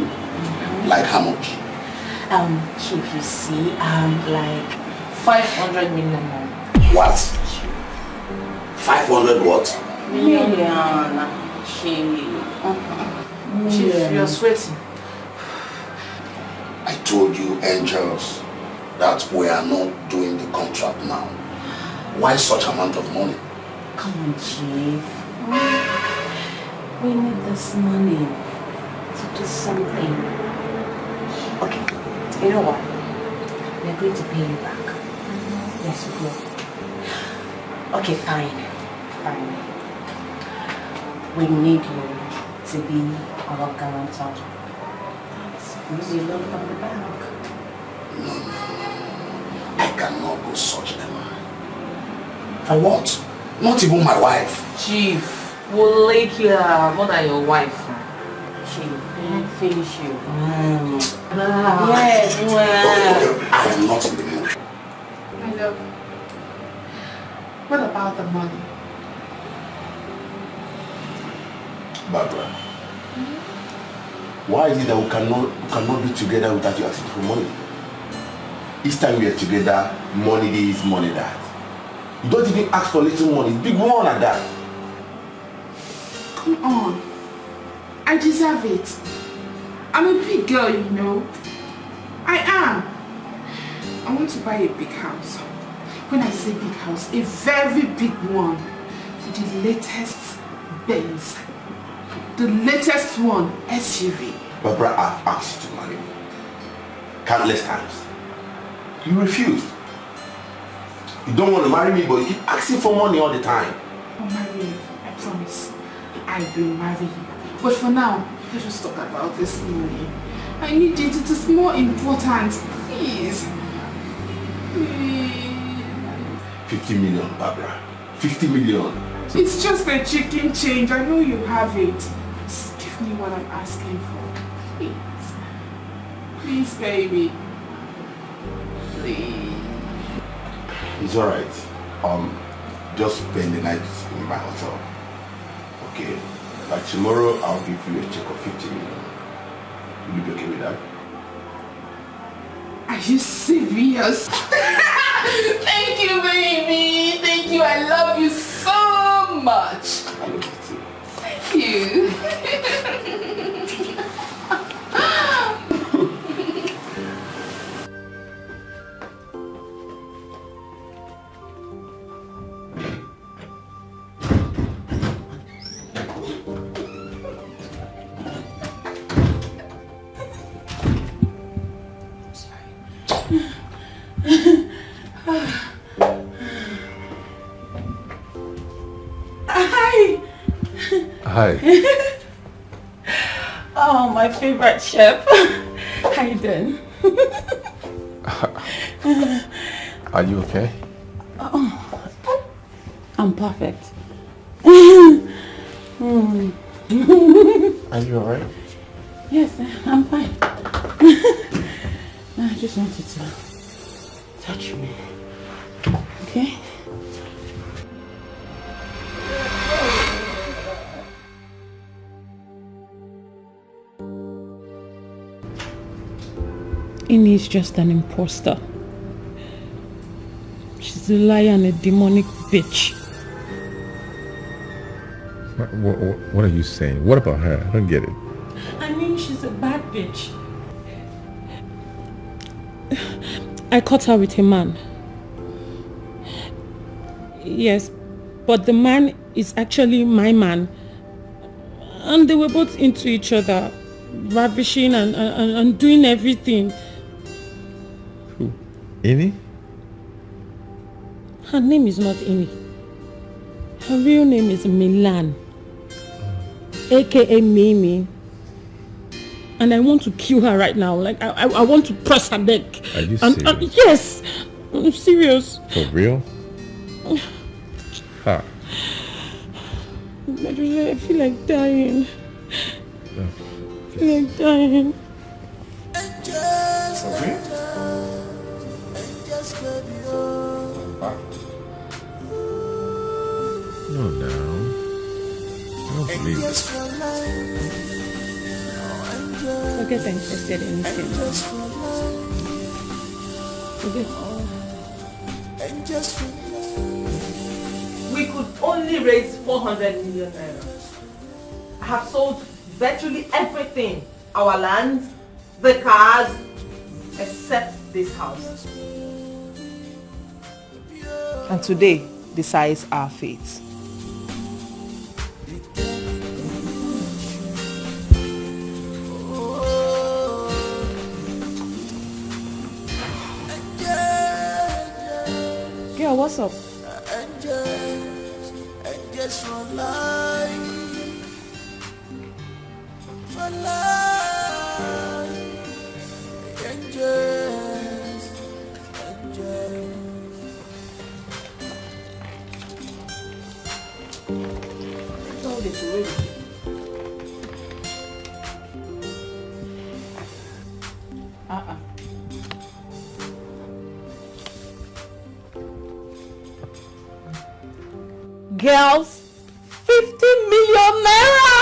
Like how much? Chief, you see, like 500 million. What? 500 what? Million. Chief. Chief, you're sweating. I told you, angels, that we are not doing the contract now. Why such amount of money? Come on, Chief. We need this money to do something. Okay, you know what? We're going to pay you back. Yes, we will. Okay, fine. We need you to be our guarantor. We need a loan from the bank. No. I cannot go such a man. For what? Not even my wife. Chief, we'll lick you more than your wife. Chief, we'll finish you. Yes, Okay, I am not in the mood. My love, what about the money? Barbara, why is it that we cannot be together without you asking for money? Each time we are together, money this, money that. You don't even ask for little money, big one at that. Come on. I deserve it. I'm a big girl, you know. I am. I want to buy a big house. When I say big house, a very big one. With the latest Benz. The latest one, SUV. Barbara, I've asked you to marry me countless times. You refused. You don't want to marry me, but you keep asking for money all the time. I'll marry you, I promise. I will marry you. But for now, let's just talk about this money. I need it, it is more important. Please. Please. 50 million, Barbara. 50 million. It's just a chicken change. I know you have it. Just give me what I'm asking for. Please. Please, baby. Please. It's alright. Just spend the night in my hotel. Okay. Like tomorrow, I'll give you a check of 50 million. Will you be okay with that? Are you serious? Thank you, baby. Thank you. I love you so much. I love you too. Thank you. Hi. Hi. Oh, my favorite chef. How you doing? Are you okay? Oh, I'm perfect. Are you alright? Yes, I'm fine. I just wanted to touch me. Okay? Ini is just an imposter. She's a liar and a demonic bitch. What are you saying? What about her? I don't get it. I mean, she's a bad bitch. I caught her with a man. Yes, but the man is actually my man. And they were both into each other, ravishing and doing everything. Who? Ini? Her name is not Ini. Her real name is Milan, aka Mimi. And I want to kill her right now. Like, I want to press her neck. Are you serious? Yes, I'm serious. For real? Huh. I feel like dying. I feel like dying. For real? No, no. I don't believe it. I guess I interested in anything. We could only raise 400 million naira. I have sold virtually everything. Our land, the cars, except this house. And today decides our fate. Girl, what's up? Just for life, for life, angels, angels. All this way. Girls, 50 million naira!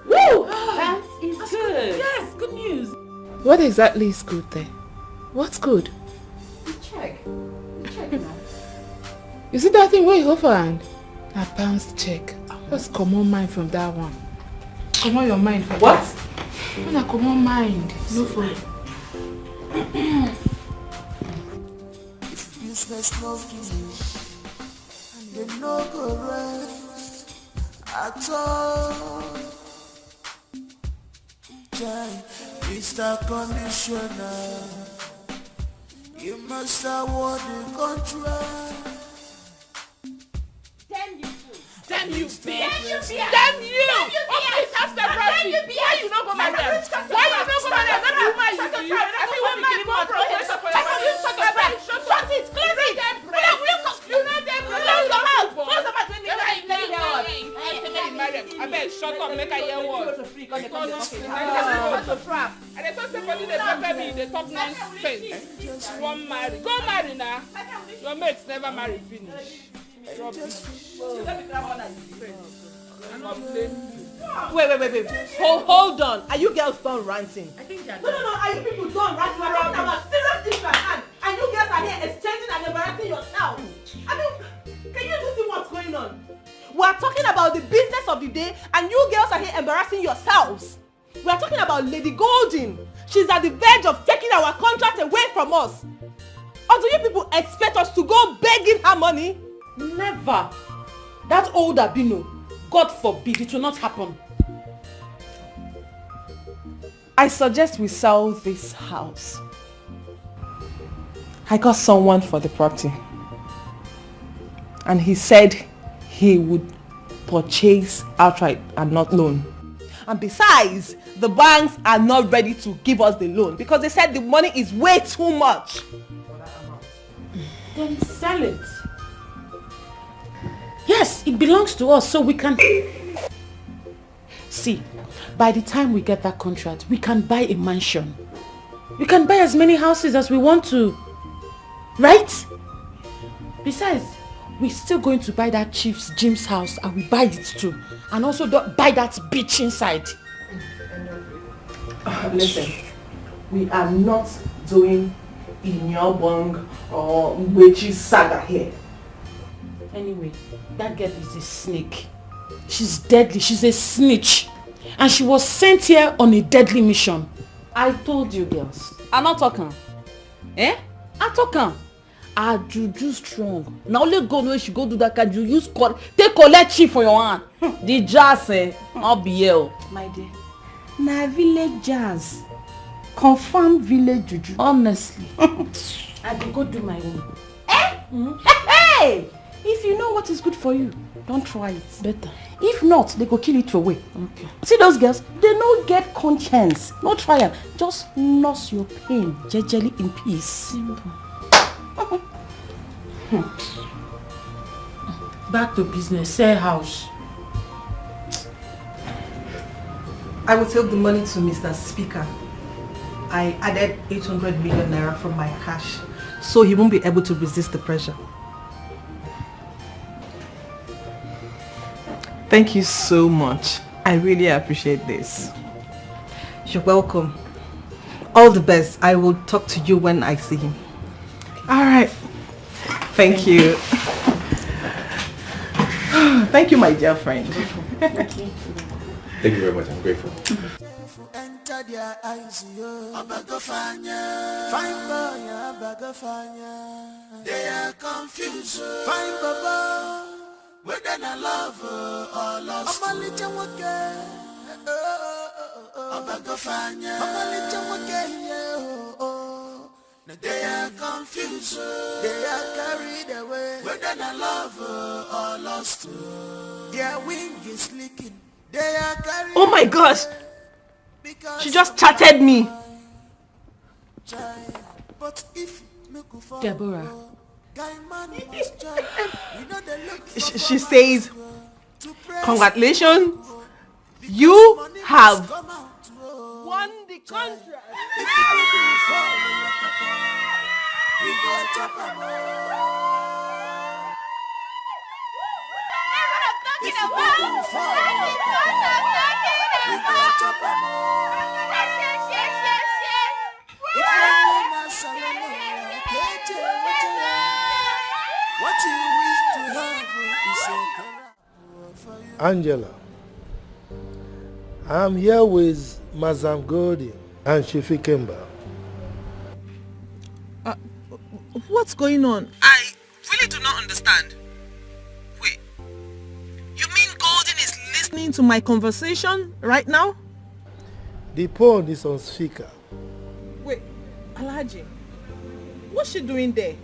Woo! That is good. Yes, good news. What exactly is good there? What's good? Check. Check now. You see that thing where you hold for hand? A bounce check. Just come on mind from that one. Come on your mind for what? That. When I come on mind. No for Business no finish, and they no go rest at all. Mr. Conditioner, you must award the contract. Damn you! Damn you, bitch! Damn you! Oh, please have separation. Why you not go marry them? Why you not go marry them? Let me woman you do. I think we'll be killing more progress for your family. Shut it! Close it! You know them. Close the mouth. Close the mouth. I bet shut up. Make I hear what. And they don't say for you they pepper me. They talk nonsense. One marry. Go marry now. Your mates never marry finish. Wait. Hold on. Are you girls done ranting? I think they're No. Are you people done ranting? We're talking about serious issues and you girls are here exchanging and embarrassing yourself. I mean, can you just see what's going on? We're talking about the business of the day and you girls are here embarrassing yourselves. We're talking about Lady Golden. She's at the verge of taking our contract away from us. Or do you people expect us to go begging her money? Never. That old Abino, God forbid, it will not happen. I suggest we sell this house. I got someone for the property. And he said he would purchase outright and not loan. And besides, the banks are not ready to give us the loan because they said the money is way too much. Then sell it. Yes, it belongs to us, so we can... See, by the time we get that contract, we can buy a mansion. We can buy as many houses as we want to. Right? Besides, we're still going to buy that Chief's Jim's house and we buy it too. And also buy that beach inside. Listen, we are not doing Inyobong or Mwechi's saga here. Anyway, that girl is a snake. She's deadly. She's a snitch. And she was sent here on a deadly mission. I told you girls. I'm not talking. Eh? I'm talking. Our juju strong. Now only God when she go do that, can you use take collect chief for your hand. The jazz I'll be here. My dear. Na village jazz. Confirm village juju. Honestly. I will go do my own. Eh? Hey! If you know what is good for you, don't try it. Better. If not, they go kill it away. Okay. See those girls? They don't get conscience. No trial. Just nurse your pain jejely in peace. Simple. Back to business. Sell house. I will take the money to Mr. Speaker. I added 800 million naira from my cash, so he won't be able to resist the pressure. Thank you so much. I really appreciate this. You're welcome. All the best. I will talk to you when I see him. All right. Thank you. Thank you, my dear friend. Thank you very much. I'm grateful. Enter their eyes, find boy, they are confused. Find Baba, whether I love or lost. I'm a little okay. They are confused. They are carried away. Whether I love or lost. Their wing is leaking. They are carried. Oh my gosh! She just chatted me. Deborah. She says, congratulations, you have won the contract. Angela, I'm here with Mazam Godi and Shifi Kemba. What's going on? I really do not understand. Wait, you mean Golden is listening to my conversation right now? The phone is on speaker. Wait, Alhaji, what's she doing there?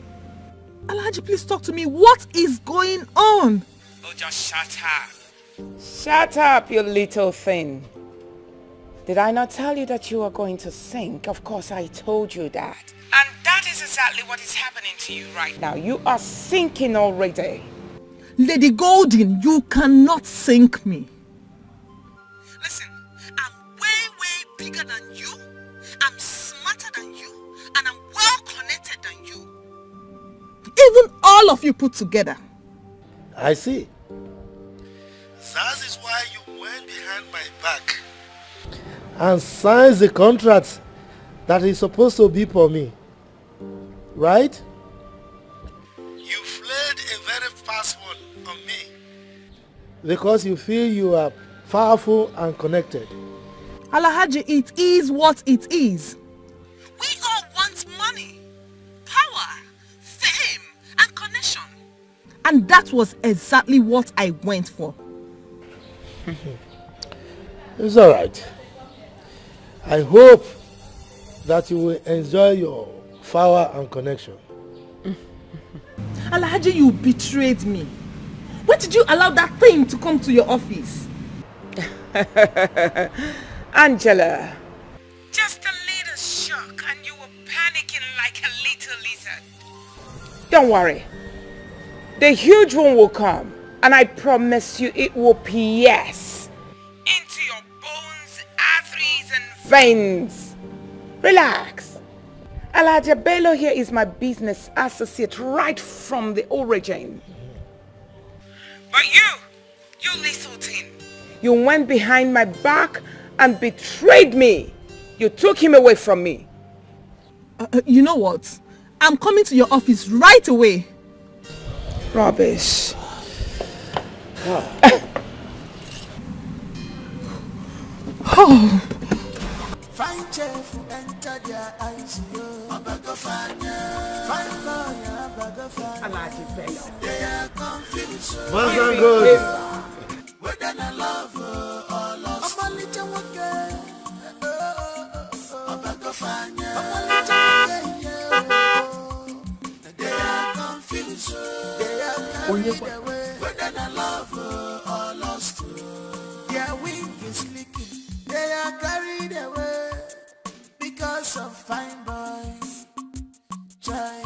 Alhaji, please talk to me. What is going on? Oh, just shut up. Shut up, you little thing. Did I not tell you that you are going to sink? Of course I told you that. And that is exactly what is happening to you right now. You are sinking already. Lady Golden, you cannot sink me. Listen, I'm way bigger than you. I'm smarter than you. And I'm well connected than you. Even all of you put together. I see. That is why you went behind my back and signed the contract that is supposed to be for me. Right? You played a very fast one on me because you feel you are powerful and connected. Alhaji, it is what it is. We all want money, power, fame, and connection. And that was exactly what I went for. It's alright. I hope that you will enjoy your power and connection. Alhaji, you betrayed me. Why did you allow that thing to come to your office? Angela. Just a little shock and you were panicking like a little lizard. Don't worry. The huge one will come and I promise you it will pierce into your bones, arteries and veins. Relax. Alhaji Bello here is my business associate right from the origin. But you little thing, you went behind my back and betrayed me. You took him away from me. You know what? I'm coming to your office right away. Rubbish. Oh. Find chef who enter their eyes. I beg of find lawyer, I beg of they are confused. What's good? Whether I love or lost. I'm a little okay. I beg of I'm a little okay. They are confused. They are carried away. Whether I love or lost. Their wing is leaking. They are carried away because of fine boy. Try,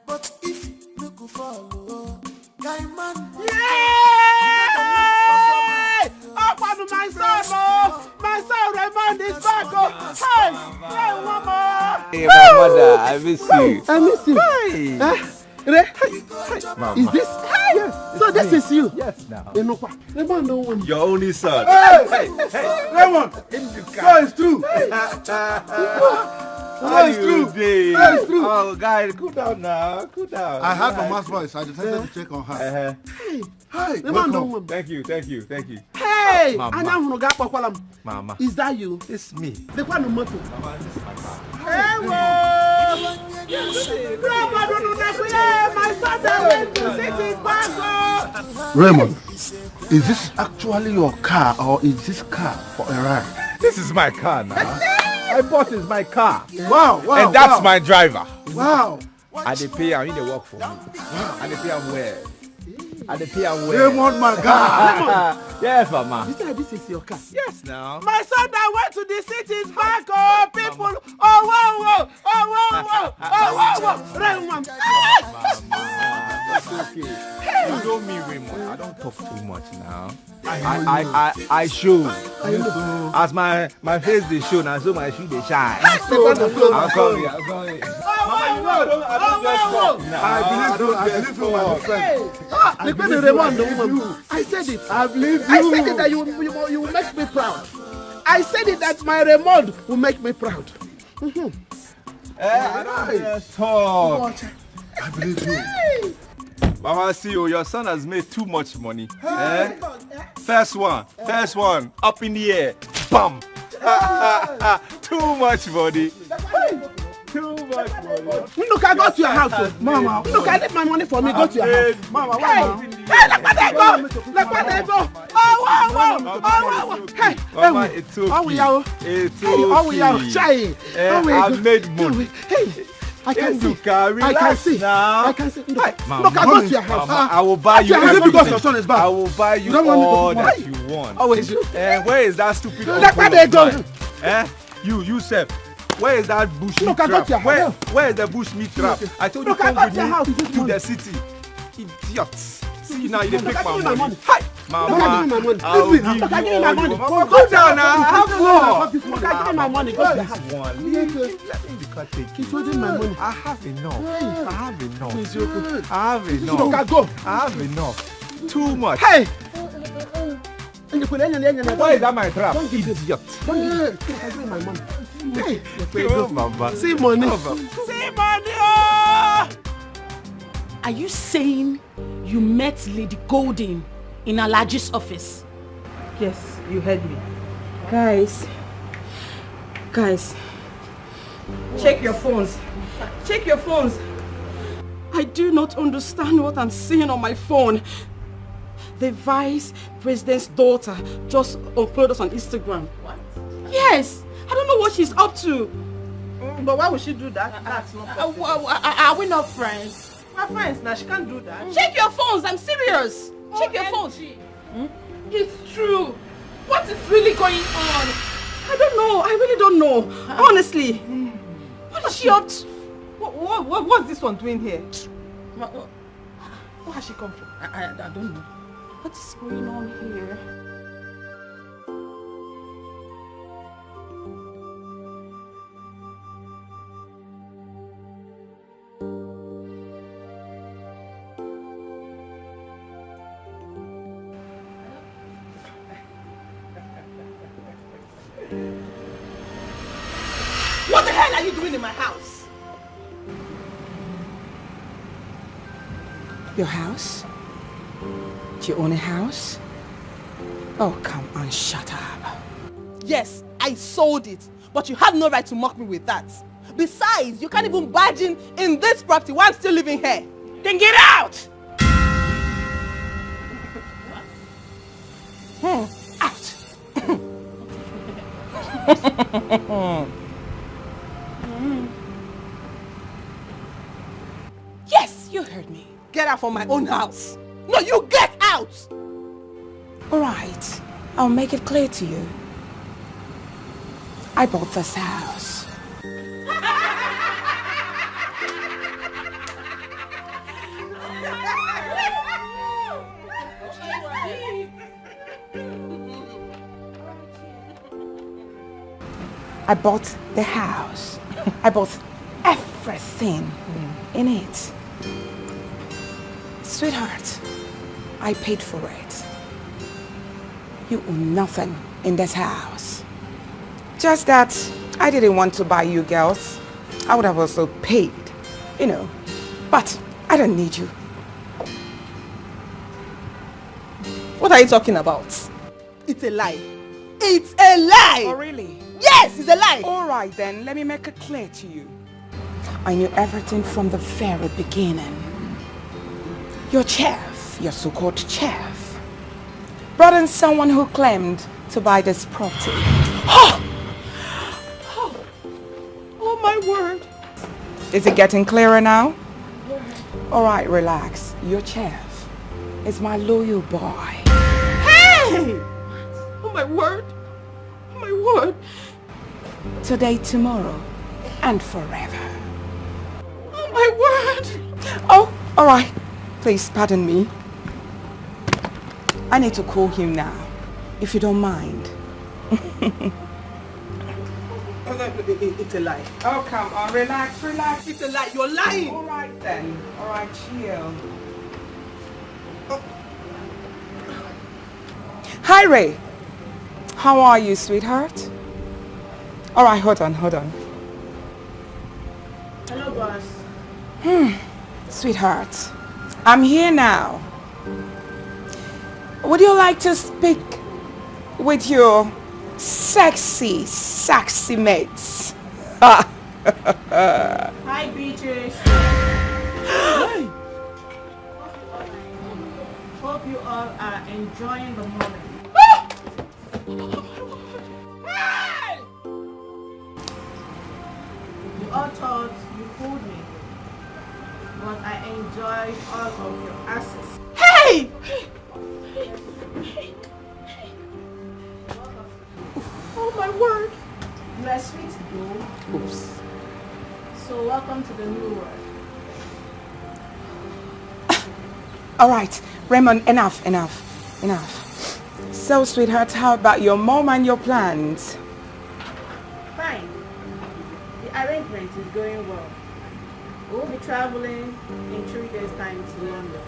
but if you could follow, guy man. Up on my son, oh! My son Raymond is back, oh! Hey! Hey, mama! Hey, my mother, I miss you. I miss you. Hey! Is this? Yes. So this is you? Yes, now. Raymond don't want Your only son. Hey! Raymond! No, it's true. How you true. No, it's true. Oh, guys, cool down now. Cool down. I heard mama's voice. I decided to check on her. Hey! Hey! Raymond don't want. Thank you. Hey! Mama. Mama. Is that you? It's me. The one on motor. Mama, this is my car. Hey, my son went to sit in back. Raymond, is this actually your car or is this car for a ride? This is my car now. I bought this my car. Wow. And that's my driver. Wow. And they pay him, they work for me. And they pay him well. Raymond, my God. Yes, Mama. You said this is your car? Yes, now. My son that went to the city's back, oh, people. Mama. Oh, Raymond. It's okay. You know me, Raymond. I don't talk too much now. I show. As my face they show, now so my shoe they shine. I'll call you. Mama, you know I don't just talk. I said it. I believe you. I said it that you will make me proud. I said it that my Raymond will make me proud. I don't just talk. I believe you. Mama, see you. Your son has made too much money. First one, up in the air, bam. Too much money. Too much money. Look, I got to your house, Mama. Look, I need my money for me. Go to your house, Mama. Hey, look where they go. Look where they go. Oh, hey, Mama, it's okay. It's okay. I've made money. Hey. I can see. I can see. Look, I got to your house. Mama, I will buy you everything. I will buy you all that you want. Always you. Where is that stupid? Look where they go. You Seth. Where is that bush meat trap? Where is the bush meat trap? I told you come with me to the city. Idiots. See now you take my money. Hi, Mama. I'll give you all money. Go down now. Have more. Look, I give me my money. Go to the house. Let me take it. He's holding my money. I have enough. I have enough. Go. I have enough. Too much. Hey. Why is that my trap? Don't give idiot. Don't give it. I give me my money. Hey. Go, Mama. See money. See money. Oh. Are you saying you met Lady Golden in Alhaji's office? Yes, you heard me. Guys, check your phones. Check your phones. I do not understand what I'm seeing on my phone. The vice president's daughter just uploaded us on Instagram. What? Yes, I don't know what she's up to. But why would she do that? That's not possible. Are we not friends? We're friends now. She can't do that. Check your phones. I'm serious. Check your phones. It's true. What is really going on? I don't know. I really don't know. Honestly. What is she up to? What's this one doing here? Where has she come from? I don't know. What is going on here? What the hell are you doing in my house? Your house? Do you own a house? Oh, come on, shut up. Yes, I sold it, but you have no right to mock me with that. Besides, you can't even barge in this property while I'm still living here. Then get out! Out! Yes, you heard me. Get out from my own house. No, you get out! All right, I'll make it clear to you. I bought this house. I bought the house. I bought everything in it. Sweetheart, I paid for it. You own nothing in this house. Just that I didn't want to buy you girls. I would have also paid, you know. But I don't need you. What are you talking about? It's a lie. It's a lie! Oh, really? Yes, it's a lie! All right then, let me make it clear to you. I knew everything from the very beginning. Your chef, your so-called chef, brought in someone who claimed to buy this property. Oh my word. Is it getting clearer now? All right, relax. Your chef is my loyal boy. Hey! Oh my word. Oh my word. Today, tomorrow, and forever. Oh my word. Oh, all right. Please pardon me. I need to call him now, if you don't mind. It's a lie. Oh, come on, relax, relax. It's a lie. You're lying. All right then. All right, chill. Hi, Ray. How are you, sweetheart? All right, hold on. Hello, boss. Sweetheart, I'm here now. Would you like to speak with your sexy mates? Hi, Beatrice. Hope you all are enjoying the moment. You all thought you fooled me, but I enjoyed all of your asses. Hey! Oh my word. You are sweet though. Oops. So welcome to the new world. All right, Raymond, enough. So, sweetheart, how about your mom and your plans? Fine. The arrangement is going well. We'll be traveling in 3 days' time to London.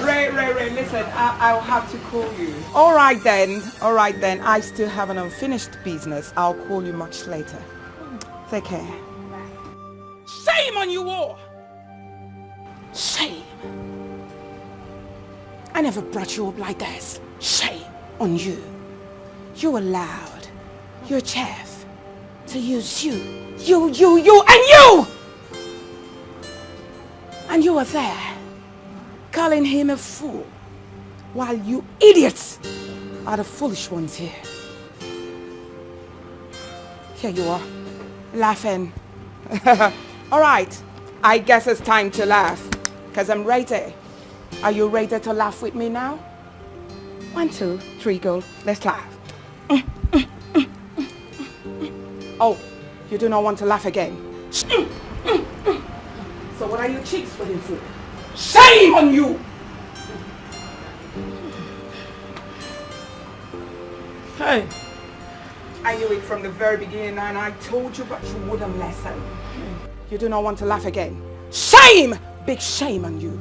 Ray, listen, I'll have to call you. All right then. I still have an unfinished business. I'll call you much later. Take care. Shame on you all! Shame. I never brought you up like this. Shame on you. You allowed your chef to use you. And you were there, calling him a fool, while you idiots are the foolish ones here. Here you are, laughing. All right, I guess it's time to laugh, because I'm ready. Are you ready to laugh with me now? 1, 2, 3, go. Let's laugh. Oh, you do not want to laugh again. So what are your cheeks sweating for? Shame on you! Hey, I knew it from the very beginning and I told you, but you wouldn't listen. You do not want to laugh again. Shame! Big shame on you.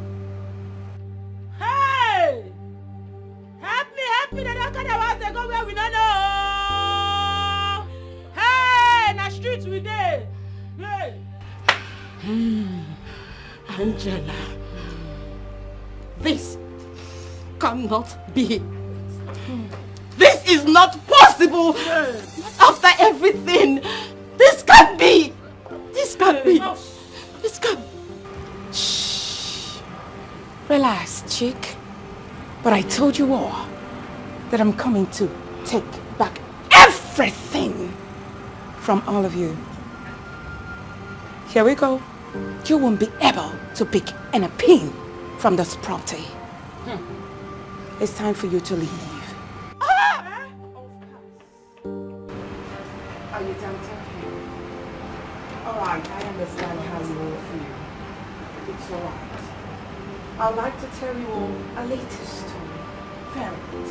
Hey! Help me, they don't want to go where we don't know. Hey, na streets we dey. Hey. Angela, this cannot be. This is not possible. After everything, this can't be. This can't be. This can't. Shh. Relax, chick. But I told you all that I'm coming to take back everything from all of you. Here we go. You won't be able to pick any pin from this property. It's time for you to leave. Are you done talking? Alright, I understand how you all feel. It's alright. I'd like to tell you all a latest story. Very good.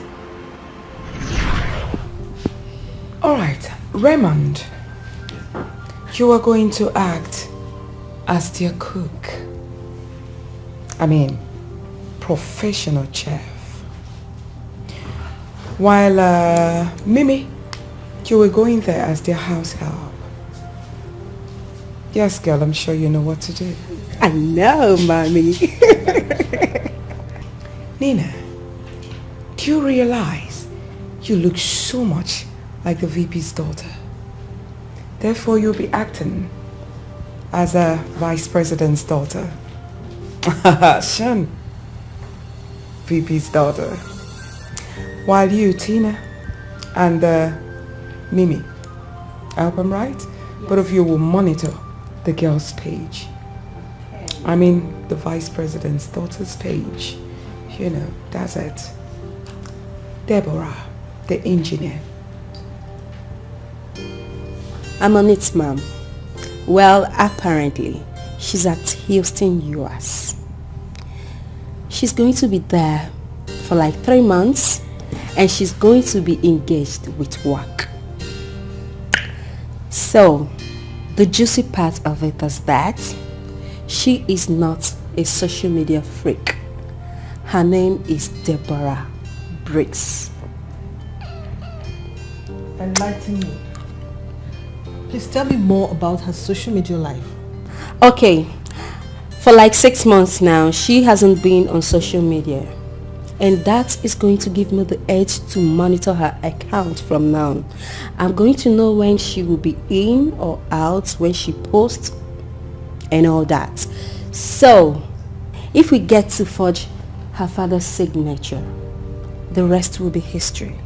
Alright, Raymond. You are going to act as their cook. I mean, professional chef. While Mimi, you were going there as their house help. Yes, girl, I'm sure you know what to do. I know, mommy. Nina, do you realize you look so much like the VP's daughter? Therefore, you'll be acting as a vice president's daughter. Shan, VP's daughter. While you, Tina, and Mimi, I hope I'm right? Yes. Both of you will monitor the girl's page. I mean, the vice president's daughter's page. You know, that's it. Deborah, the engineer. I'm on it, ma'am. Well, apparently, she's at Houston, US. She's going to be there for like 3 months, and she's going to be engaged with work. So, the juicy part of it is that she is not a social media freak. Her name is Deborah Briggs. Enlighten me. Please tell me more about her social media life. Okay, for like 6 months now, she hasn't been on social media. And that is going to give me the edge to monitor her account from now. I'm going to know when she will be in or out, when she posts, and all that. So, if we get to forge her father's signature, the rest will be history.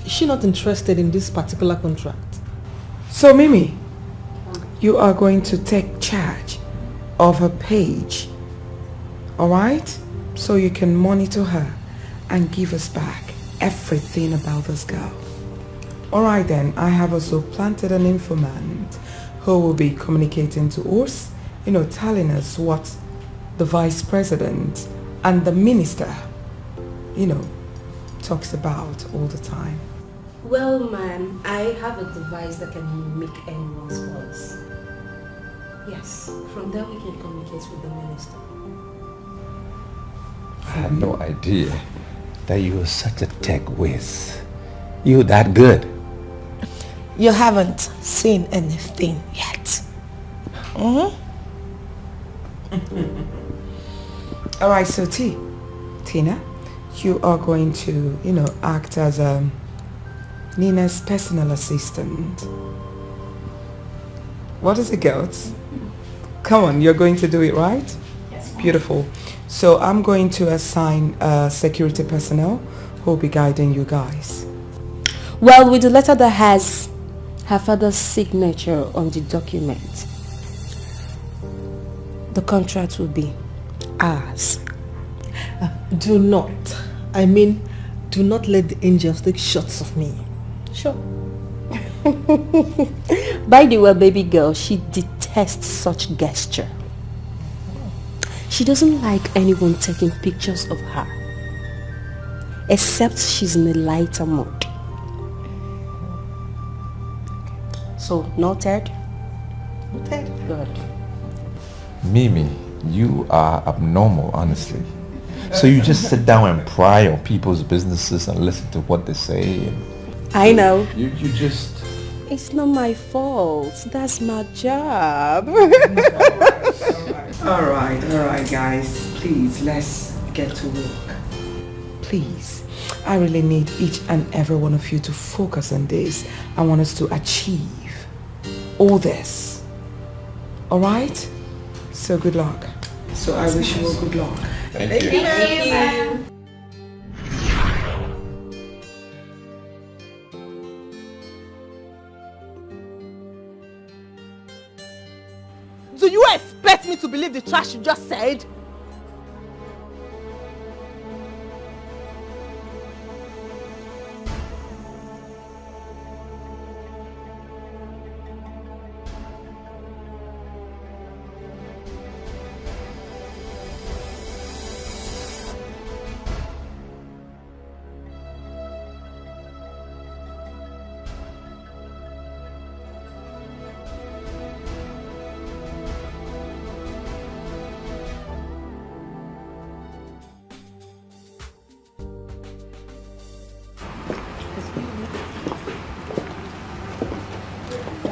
Is she not interested in this particular contract? So, Mimi, you are going to take charge of her page, alright? So you can monitor her and give us back everything about this girl. Alright then, I have also planted an informant who will be communicating to us, you know, telling us what the vice president and the minister, you know, talks about all the time. Well, ma'am, I have a device that can mimic anyone's voice. Yes, from there we can communicate with the minister. I had no idea that you were such a tech whiz. You that good? You haven't seen anything yet. Alright, so Tina, you are going to, you know, act as Nina's personal assistant. What is it, girls? Come on, you're going to do it, right? Yes. Beautiful. So I'm going to assign security personnel who will be guiding you guys? Well, with the letter that has her father's signature on the document, the contract will be ours. Do not. I mean, do not let the angels take shots of me. Sure. By the way, baby girl, she detests such gesture. She doesn't like anyone taking pictures of her, except she's in a lighter mood. So, noted? Noted. Good. Mimi, you are abnormal, honestly. So you just sit down and pry on people's businesses and listen to what they say. And I know. You just... It's not my fault. That's my job. Alright guys. Please, let's get to work. Please. I really need each and every one of you to focus on this. I want us to achieve all this. Alright? So good luck. So I wish you all good luck. Thank you. Thank you. Do you expect me to believe the trash you just said?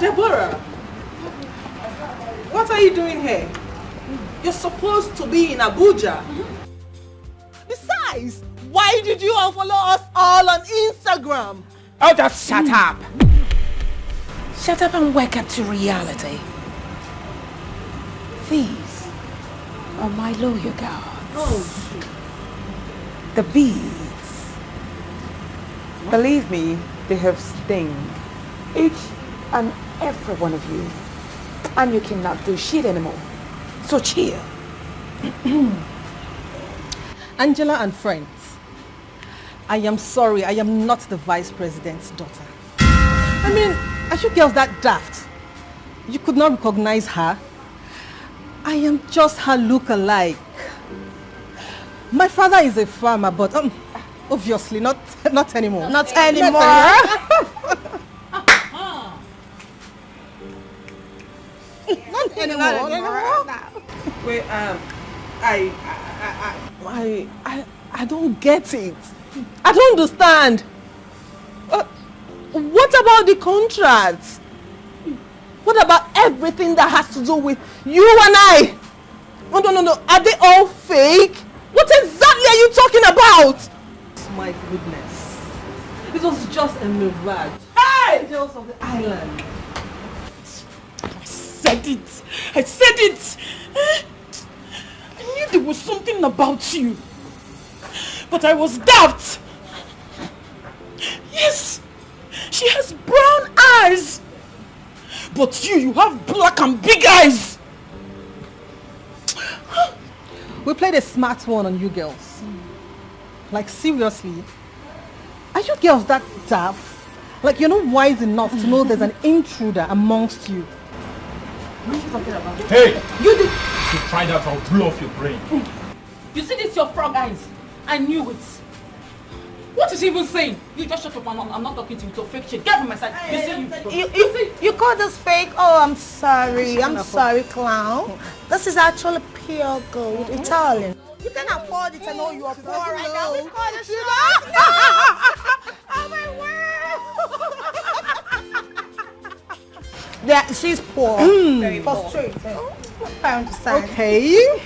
Deborah, what are you doing here? You're supposed to be in Abuja. Besides, why did you unfollow us all on Instagram? Oh, just shut up. Shut up and wake up to reality. These are my lawyer guards. Oh. The beads. Believe me, they have sting. Each and every one of you. And you cannot do shit anymore. So chill. Angela and friends, I am sorry, I am not the vice president's daughter. I mean, are you girls that daft? You could not recognize her? I am just her look-alike. My father is a farmer, but obviously not anymore. Not anymore. Not anymore. Wait, I don't get it. I don't understand. What about the contracts? What about everything that has to do with you and I? Oh, no. Are they all fake? What exactly are you talking about? My goodness. It was just a mirage. Hey! Angels of the island. I said it. I knew there was something about you. But I was daft. Yes, she has brown eyes. But you have black and big eyes. We played a smart one on you girls. Like seriously. Are you girls that daft? Like you're not wise enough to know there's an intruder amongst you. What are you talking about? Hey! You did. If you try that, I'll blow off your brain. You see this, your frog eyes? I knew it. What is he even saying? You just shut up. I'm not talking to you. It's a fake shit. Get from my side. You call this fake? Oh, I'm sorry. I'm sorry, clown. This is actually pure gold, Italian. You can afford it. I know you are poor right now. We call this Oh my word! Yeah, she's poor. Very frustrated. I understand. Okay.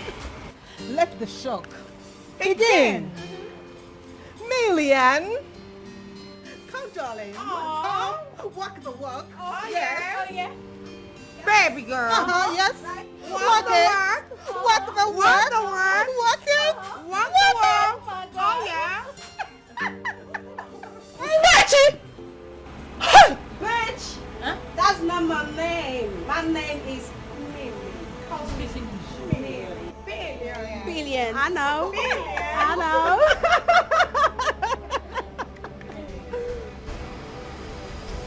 Let the shock begin. Million. Come, darling. Come. Walk the walk. Oh, yeah. Baby girl. Yes. Walk it. Walk the walk. Walk the walk. Walk it. Walk the walk. Oh, yeah. not my name. My name is Mimi. Billion. I know. I know.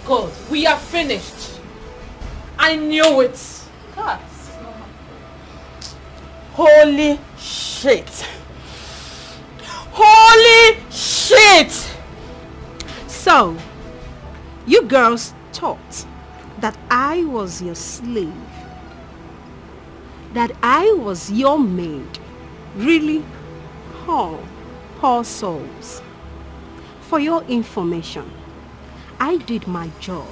Good. We are finished. I knew it. God. Holy shit. Holy shit! So, you girls thought that I was your slave, that I was your maid. Really? Oh, poor souls. For your information, I did my job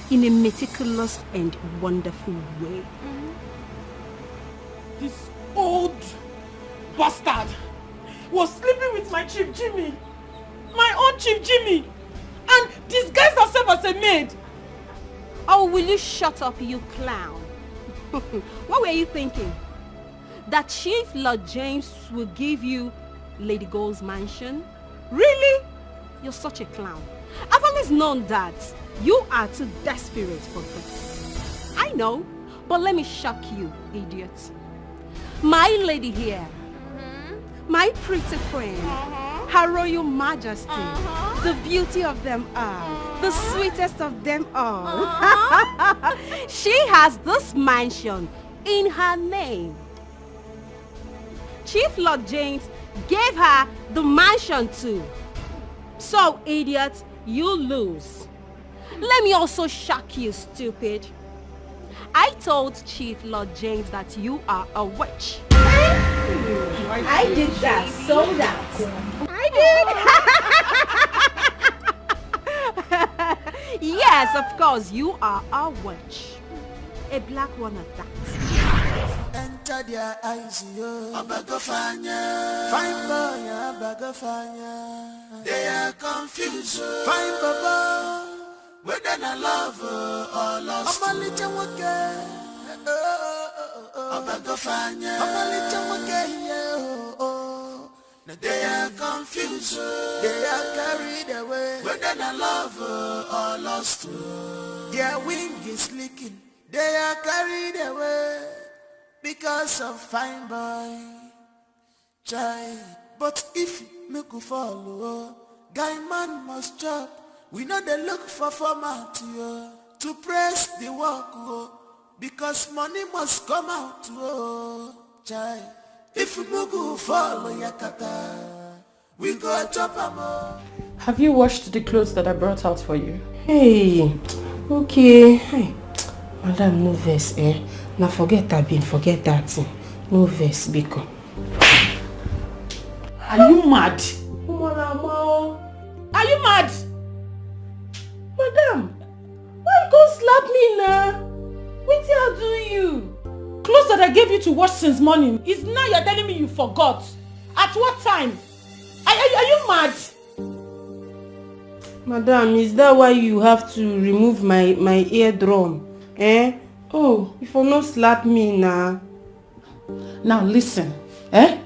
in a meticulous and wonderful way. This old bastard was sleeping with my Chief Jimmy. My own Chief Jimmy. And disguised herself as a maid. Oh, will you shut up, you clown? What were you thinking? That Chief Lord James will give you Lady Gold's mansion? Really? You're such a clown. I've always known that you are too desperate for this. I know, but let me shock you, idiot. My lady here, my pretty queen, Her Royal Majesty, the beauty of them all, the sweetest of them all. She has this mansion in her name. Chief Lord James gave her the mansion too. So, idiot, you lose. Let me also shock you, stupid. I told Chief Lord James that you are a witch. I did that, so that. I did. Yes, of course, you are a witch. A black one at that. Enter their eyes, yo. Abagofanya. Fine boy, Abagofanya. They are confused. Fine baba. Whether I love or lost. I'm a little okay. Abagofanya. I'm a little okay, yo. They are confused. They are carried away. Whether I love or lost. Their wing is leaking. They are carried away because of fine boy child. But if me go follow, guy man must chop. We know they look for format to press the work because money must come out child. If we go follow Yakata, we go chop am. Have you washed the clothes that I brought out for you? Hey, okay. Hey. Madam, no verse, eh? Now forget that bin, forget that thing. No verse, Biko. Are you mad? Are you mad? Madam, why you go slap me now? What did I do you? Clothes that I gave you to wash since morning. Is now you're telling me you forgot. At what time? Are you mad? Madam, is that why you have to remove my eardrum? Eh? Oh, if you not slap me now. Now listen, eh?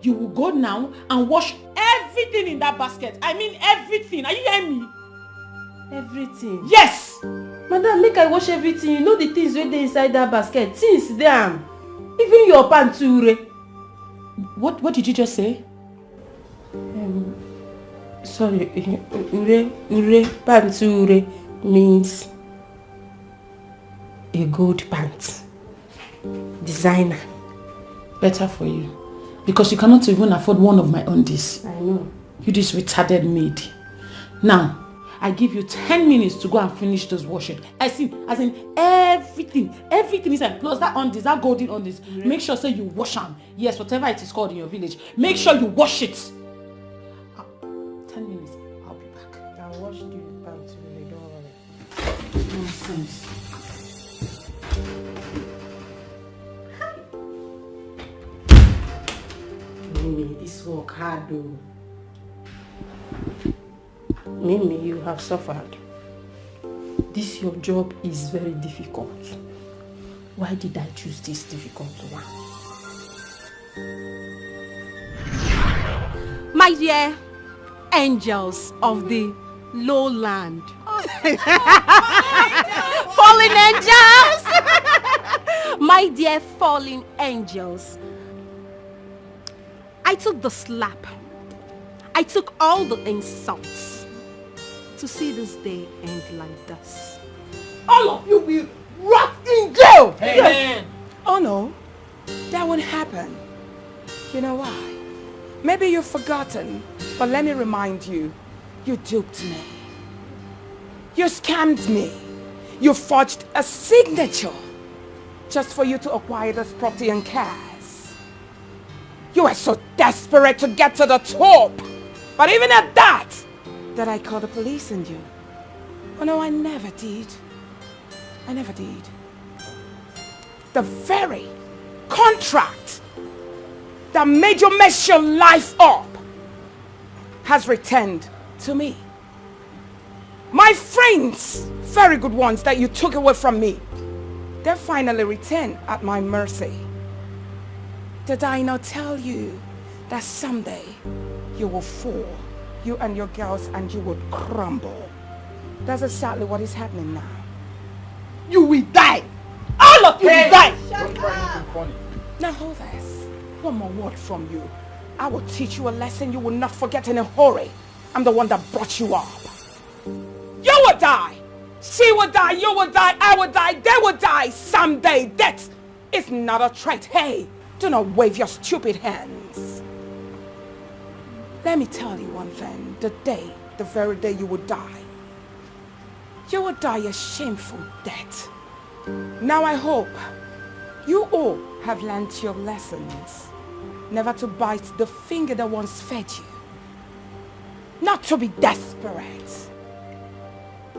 You will go now and wash everything in that basket. I mean everything. Are you hearing me? Everything? Yes! Madam, make I wash everything. You know the things wey dey inside that basket. Things damn. Even your pants too. What did you just say? Sorry, ure pants means a gold pants. Designer. Better for you. Because you cannot even afford one of my undies. I know. You this retarded maid. Now, I give you 10 minutes to go and finish this washing. As in everything inside. Plus that undies, that golden undies. Yeah. Make sure say you wash them. Yes, whatever it is called in your village. Make sure you wash it. 10 minutes. I'll be back. I'll wash the pants. Really, don't worry. Nonsense. Mimi, this work hard though. Mimi, you have suffered. This your job is very difficult. Why did I choose this difficult one? My dear angels of the lowland, falling angels! My dear fallen angels. I took the slap. I took all the insults to see this day end like this. All of you will rot in jail! Amen. Yes. Oh no, that won't happen. You know why? Maybe you've forgotten, but let me remind you, you duped me. You scammed me. You forged a signature just for you to acquire this property and cash. You were so desperate to get to the top, but even at that I called the police on you. Oh no, I never did. I never did. The very contract that made you mess your life up has returned to me. My friends, very good ones that you took away from me, they finally returned at my mercy. Did I not tell you that someday you will fall, you and your girls, and you will crumble? That's exactly what is happening now. You will die! All of you will die! Don't try anything funny. Now hold this. One more word from you. I will teach you a lesson you will not forget in a hurry. I'm the one that brought you up. You will die. She will die. You will die. I will die. They will die someday. Death is not a threat. Hey, do not wave your stupid hands. Let me tell you one thing. The very day you will die, you will die a shameful death. Now I hope you all have learned your lessons. Never to bite the finger that once fed you. Not to be desperate.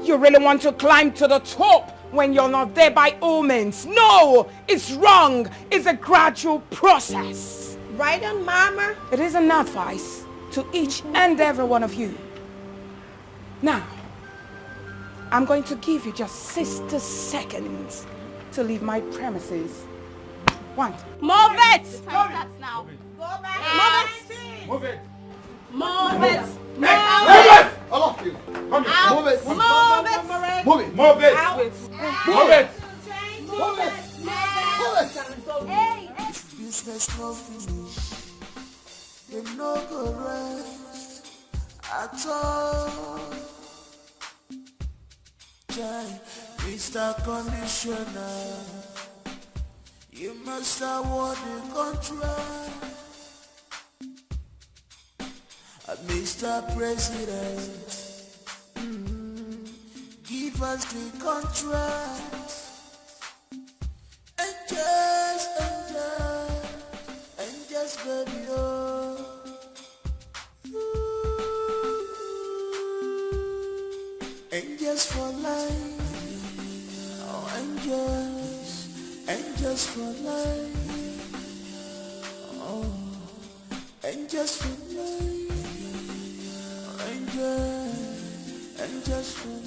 You really want to climb to the top when you're not there, by all means. No, it's wrong. It's a gradual process. Right on, Mama. It is an advice to each and every one of you. Now, I'm going to give you just 60 seconds to leave my premises. One. Move it! Move it. Now. Go back. Move it. Move it! Move it! All of you. Come here. Out. Move it. Move it! Move it. Move it. Out. Move it. Move it. Hey! Business no finish. They no go rest at all. Mr. Conditioner, you must award the contract. Mr. President, give us the contract. And just, baby, oh. Angels for life, oh angels for life, oh angels for life, oh angels for life.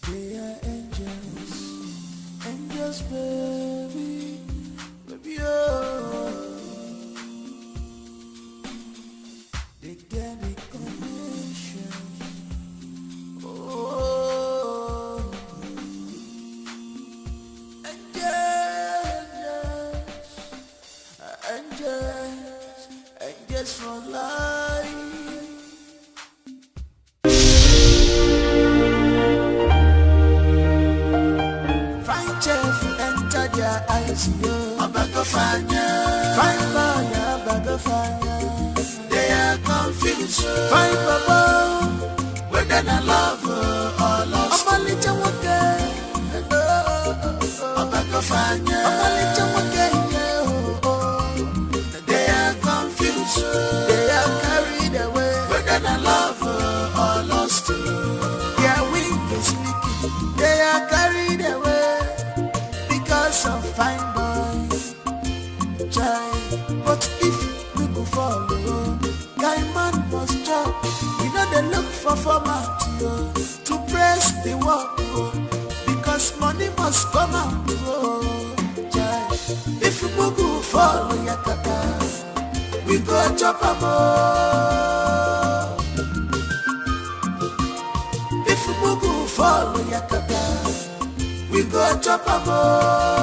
They are angels, baby, baby, oh. They get the connection. Oh, angels for life. Fine chef enter their eyes, yo. A bag of fire. Fine lawyer, a bag of fire. They are confused. Fine baba, whether they love or lost. I'm a little wake. A bag of fire. I'm a little wake. They are confused. They are carried away. Whether they love or lost. Their wing is leaking. They are carried away because of fine boys. But if we go follow, guy man must chop. You know they look for format to press the work because money must come out. If we go follow Yakata, we go chop a more. go chop a boy.